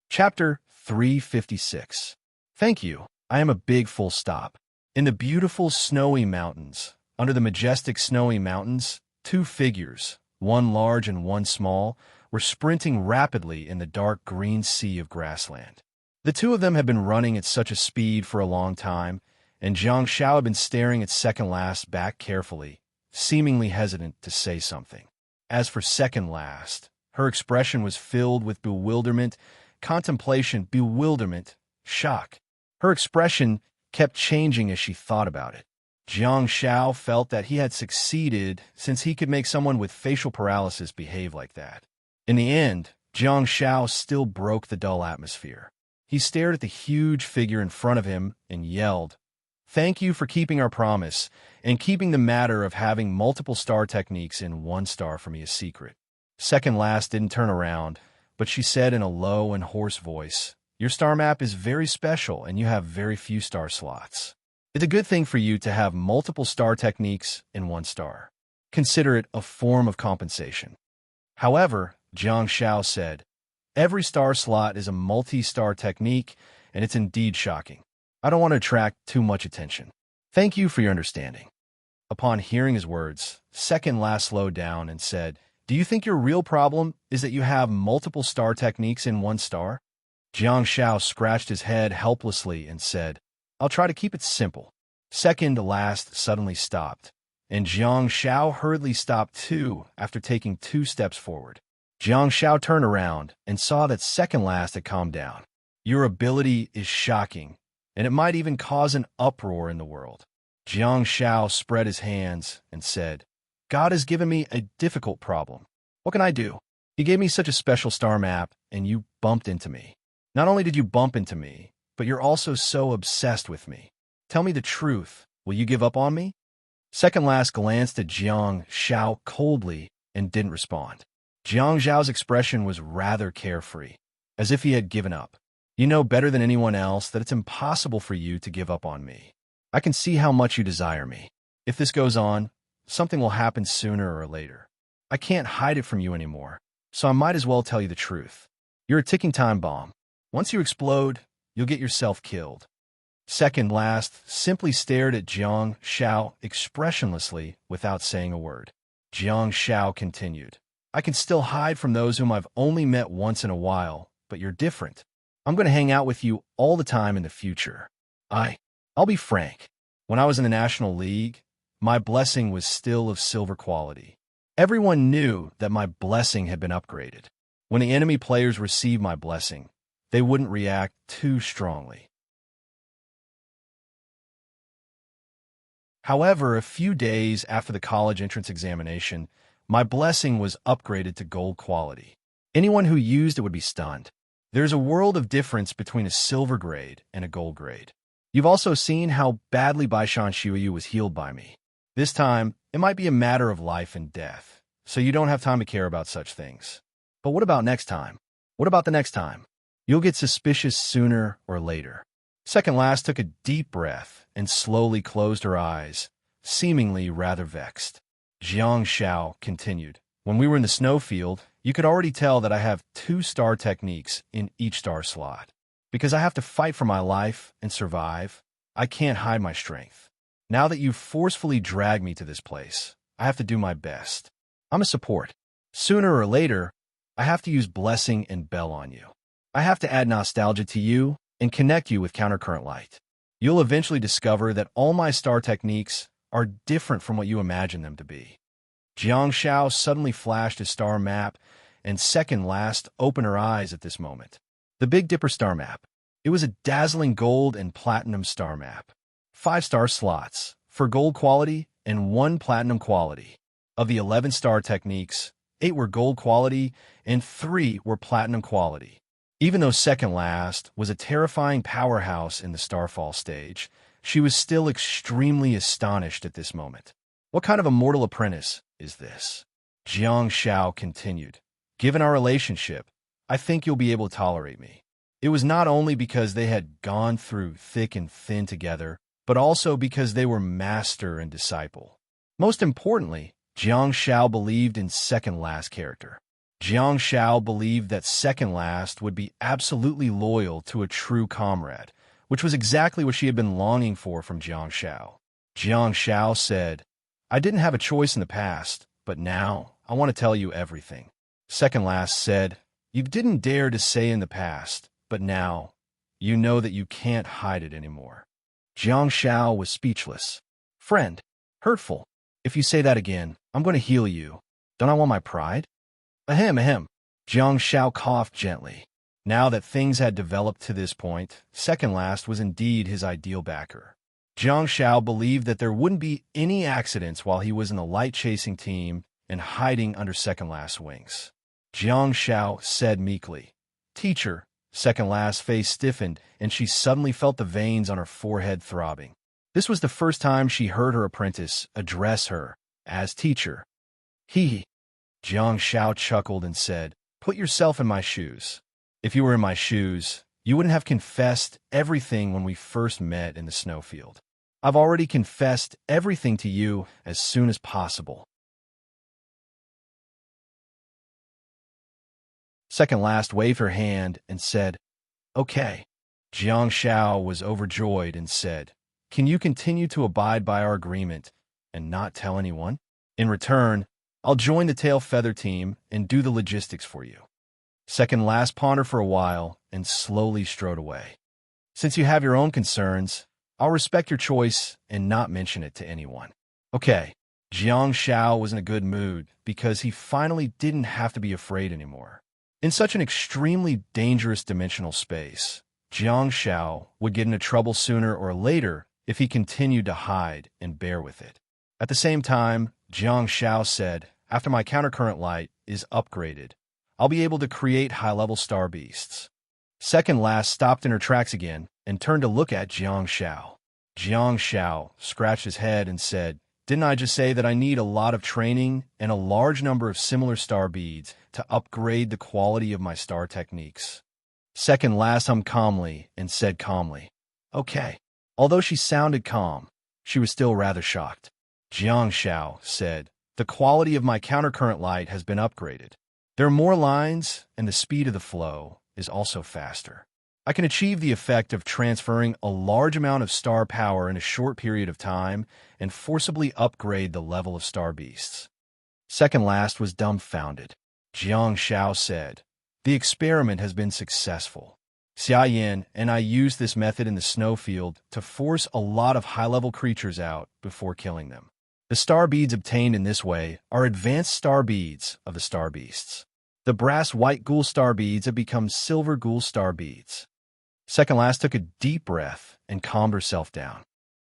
Chapter 356. Thank you. I am a big full stop. In the beautiful snowy mountains, under the majestic snowy mountains, two figures, one large and one small, were sprinting rapidly in the dark green sea of grassland. The two of them had been running at such a speed for a long time, and Jiang Xiao had been staring at Second Last back carefully, seemingly hesitant to say something. As for Second Last, her expression was filled with bewilderment, contemplation, shock. Her expression kept changing as she thought about it. Jiang Xiao felt that he had succeeded since he could make someone with facial paralysis behave like that. In the end, Jiang Xiao still broke the dull atmosphere. He stared at the huge figure in front of him and yelled, "Thank you for keeping our promise and keeping the matter of having multiple star techniques in one star for me a secret." Second Last didn't turn around, but she said in a low and hoarse voice, "Your star map is very special and you have very few star slots. It's a good thing for you to have multiple star techniques in one star. Consider it a form of compensation." However, Jiang Xiao said, "Every star slot is a multi-star technique, and it's indeed shocking. I don't want to attract too much attention. Thank you for your understanding." Upon hearing his words, Second Last slowed down and said, "Do you think your real problem is that you have multiple star techniques in one star?" Jiang Xiao scratched his head helplessly and said, "I'll try to keep it simple." Second Last suddenly stopped, and Jiang Xiao hurriedly stopped too after taking 2 steps forward. Jiang Xiao turned around and saw that Second Last had calmed down. "Your ability is shocking, and it might even cause an uproar in the world." Jiang Xiao spread his hands and said, "God has given me a difficult problem. What can I do? He gave me such a special star map, and you bumped into me. Not only did you bump into me, but you're also so obsessed with me. Tell me the truth. Will you give up on me?" Second Last glanced at Jiang Xiao coldly and didn't respond. Jiang Xiao's expression was rather carefree, as if he had given up. "You know better than anyone else that it's impossible for you to give up on me. I can see how much you desire me. If this goes on, something will happen sooner or later. I can't hide it from you anymore, so I might as well tell you the truth. You're a ticking time bomb. Once you explode, you'll get yourself killed." Second Last simply stared at Jiang Xiao expressionlessly without saying a word. Jiang Xiao continued, "I can still hide from those whom I've only met once in a while, but you're different. I'm going to hang out with you all the time in the future. I'll be frank. When I was in the National League, my blessing was still of silver quality. Everyone knew that my blessing had been upgraded. When the enemy players received my blessing, they wouldn't react too strongly. However, a few days after the college entrance examination, my blessing was upgraded to gold quality. Anyone who used it would be stunned. There's a world of difference between a silver grade and a gold grade. You've also seen how badly Baishan Shuyu was healed by me. This time, it might be a matter of life and death, so you don't have time to care about such things. But what about next time? What about the next time? You'll get suspicious sooner or later." Second Last took a deep breath and slowly closed her eyes, seemingly rather vexed. Jiang Xiao continued, "When we were in the snowfield, you could already tell that I have 2 star techniques in each star slot. Because I have to fight for my life and survive, I can't hide my strength. Now that you've forcefully dragged me to this place, I have to do my best. I'm a support. Sooner or later, I have to use Blessing and Bell on you. I have to add nostalgia to you and connect you with countercurrent light. You'll eventually discover that all my star techniques are different from what you imagine them to be." Jiang Xiao suddenly flashed his star map, and Second Last opened her eyes at this moment. The Big Dipper star map. It was a dazzling gold and platinum star map. 5-star slots for gold quality and 1 platinum quality. Of the 11 star techniques, 8 were gold quality and 3 were platinum quality. Even though second last was a terrifying powerhouse in the Starfall stage, she was still extremely astonished at this moment. What kind of a mortal apprentice is this? Jiang Xiao continued. Given our relationship, I think you'll be able to tolerate me. It was not only because they had gone through thick and thin together, but also because they were master and disciple. Most importantly, Jiang Xiao believed in second last character. Jiang Xiao believed that second last would be absolutely loyal to a true comrade, which was exactly what she had been longing for from Jiang Xiao. Jiang Xiao said, I didn't have a choice in the past, but now I want to tell you everything. Second last said, you didn't dare to say in the past, but now you know that you can't hide it anymore. Jiang Xiao was speechless. Friend, hurtful. If you say that again, I'm going to heal you. Don't I want my pride? Ahem, ahem. Jiang Xiao coughed gently. Now that things had developed to this point, second last was indeed his ideal backer. Jiang Xiao believed that there wouldn't be any accidents while he was in the light-chasing team and hiding under second last's wings. Jiang Xiao said meekly, Teacher. Second last's face stiffened, and she suddenly felt the veins on her forehead throbbing. This was the first time she heard her apprentice address her as teacher. He. Jiang Xiao chuckled and said, Put yourself in my shoes. If you were in my shoes, you wouldn't have confessed everything when we first met in the snowfield. I've already confessed everything to you as soon as possible. Second last waved her hand and said, Okay. Jiang Xiao was overjoyed and said, Can you continue to abide by our agreement and not tell anyone? In return, I'll join the tail feather team and do the logistics for you. Second last pondered for a while and slowly strode away. Since you have your own concerns, I'll respect your choice and not mention it to anyone. Okay. Jiang Xiao was in a good mood because he finally didn't have to be afraid anymore. In such an extremely dangerous dimensional space, Jiang Xiao would get into trouble sooner or later if he continued to hide and bear with it. At the same time, Jiang Xiao said, After my countercurrent light is upgraded, I'll be able to create high-level star beasts. Second last stopped in her tracks again and turned to look at Jiang Xiao. Jiang Xiao scratched his head and said, Didn't I just say that I need a lot of training and a large number of similar star beads to upgrade the quality of my star techniques? Second last hummed calmly and said calmly, Okay. Although she sounded calm, she was still rather shocked. Jiang Xiao said, The quality of my countercurrent light has been upgraded. There are more lines, and the speed of the flow is also faster. I can achieve the effect of transferring a large amount of star power in a short period of time and forcibly upgrade the level of star beasts. Second last was dumbfounded. Jiang Xiao said, The experiment has been successful. Xia Yin and I used this method in the snowfield to force a lot of high-level creatures out before killing them. The star beads obtained in this way are advanced star beads of the star beasts. The brass white ghoul star beads have become silver ghoul star beads. Second last took a deep breath and calmed herself down.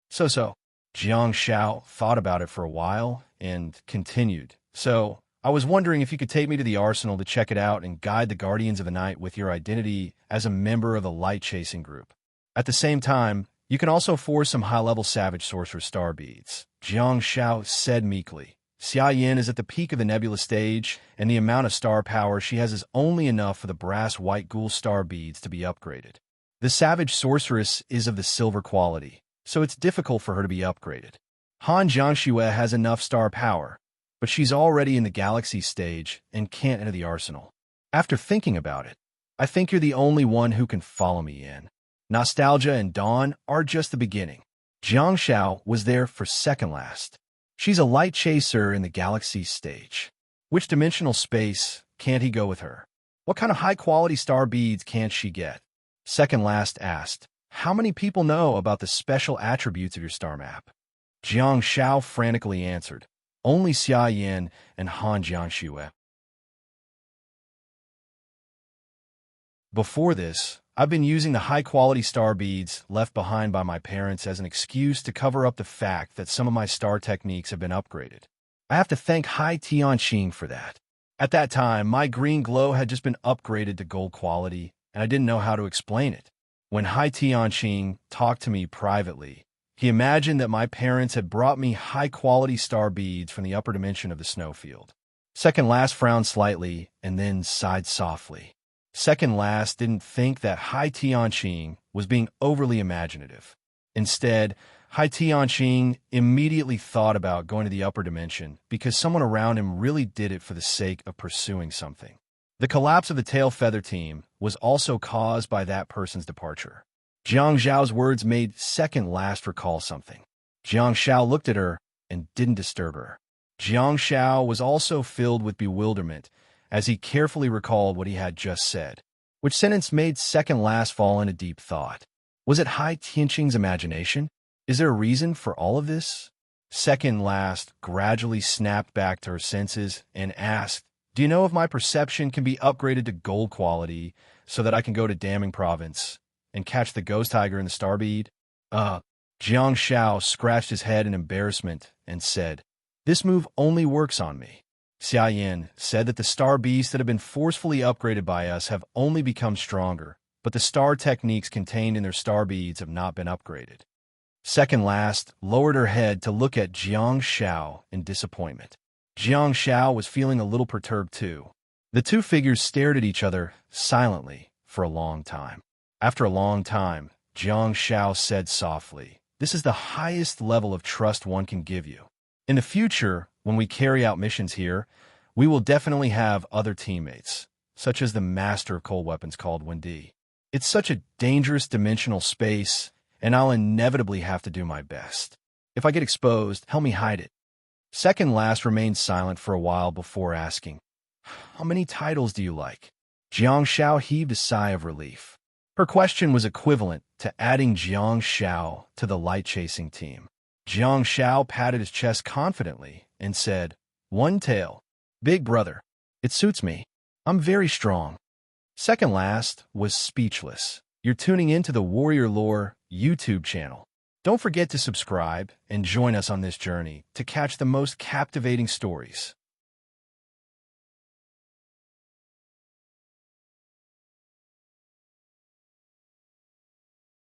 So, Jiang Xiao thought about it for a while and continued. So, I was wondering if you could take me to the arsenal to check it out and guide the Guardians of the Night with your identity as a member of the light-chasing group. At the same time, you can also force some high-level Savage Sorcerer star beads. Jiang Xiao said meekly. Xia Yin is at the peak of the nebula stage, and the amount of star power she has is only enough for the brass white ghoul star beads to be upgraded. The Savage Sorceress is of the silver quality, so it's difficult for her to be upgraded. Han Jiangxue has enough star power, but she's already in the galaxy stage and can't enter the arsenal. After thinking about it, I think you're the only one who can follow me in. Nostalgia and Dawn are just the beginning. Jiang Xiao was there for second last. She's a light chaser in the galaxy stage. Which dimensional space can't he go with her? What kind of high-quality star beads can't she get? Second last asked, How many people know about the special attributes of your star map? Jiang Xiao frantically answered, Only Xia Yin and Han Jiangxue. Before this, I've been using the high-quality star beads left behind by my parents as an excuse to cover up the fact that some of my star techniques have been upgraded. I have to thank Hai Tianqing for that. At that time, my green glow had just been upgraded to gold quality, and I didn't know how to explain it. When Hai Tianqing talked to me privately, he imagined that my parents had brought me high-quality star beads from the upper dimension of the snowfield. Second Last frowned slightly and then sighed softly. Second Last didn't think that Hai Tianqing was being overly imaginative. Instead, Hai Tianqing immediately thought about going to the upper dimension because someone around him really did it for the sake of pursuing something. The collapse of the tail feather team was also caused by that person's departure. Jiang Zhao's words made Second Last recall something. Jiang Zhao looked at her and didn't disturb her. Jiang Zhao was also filled with bewilderment as he carefully recalled what he had just said, which sentence made Second Last fall into deep thought. Was it Hai Tianqing's imagination? Is there a reason for all of this? Second Last gradually snapped back to her senses and asked, "Do you know if my perception can be upgraded to gold quality so that I can go to Damning Province and catch the ghost tiger in the star bead?" Jiang Zhao scratched his head in embarrassment and said, "This move only works on me." Xia Yin said that the star beasts that have been forcefully upgraded by us have only become stronger, but the star techniques contained in their star beads have not been upgraded. Second Last lowered her head to look at Jiang Zhao in disappointment. Jiang Zhao was feeling a little perturbed too. The two figures stared at each other silently for a long time. After a long time, Jiang Zhao said softly, "This is the highest level of trust one can give you. In the future, when we carry out missions here, we will definitely have other teammates, such as the master of cold weapons called Wendy. It's such a dangerous dimensional space, and I'll inevitably have to do my best. If I get exposed, help me hide it." Second Last remained silent for a while before asking, "How many titles do you like?" Jiang Zhao heaved a sigh of relief. Her question was equivalent to adding Jiang Zhao to the light-chasing team. Jiang Zhao patted his chest confidently and said, "One tail. Big brother. It suits me. I'm very strong." Second Last was speechless. You're tuning into the Warrior Lore YouTube channel. Don't forget to subscribe and join us on this journey to catch the most captivating stories.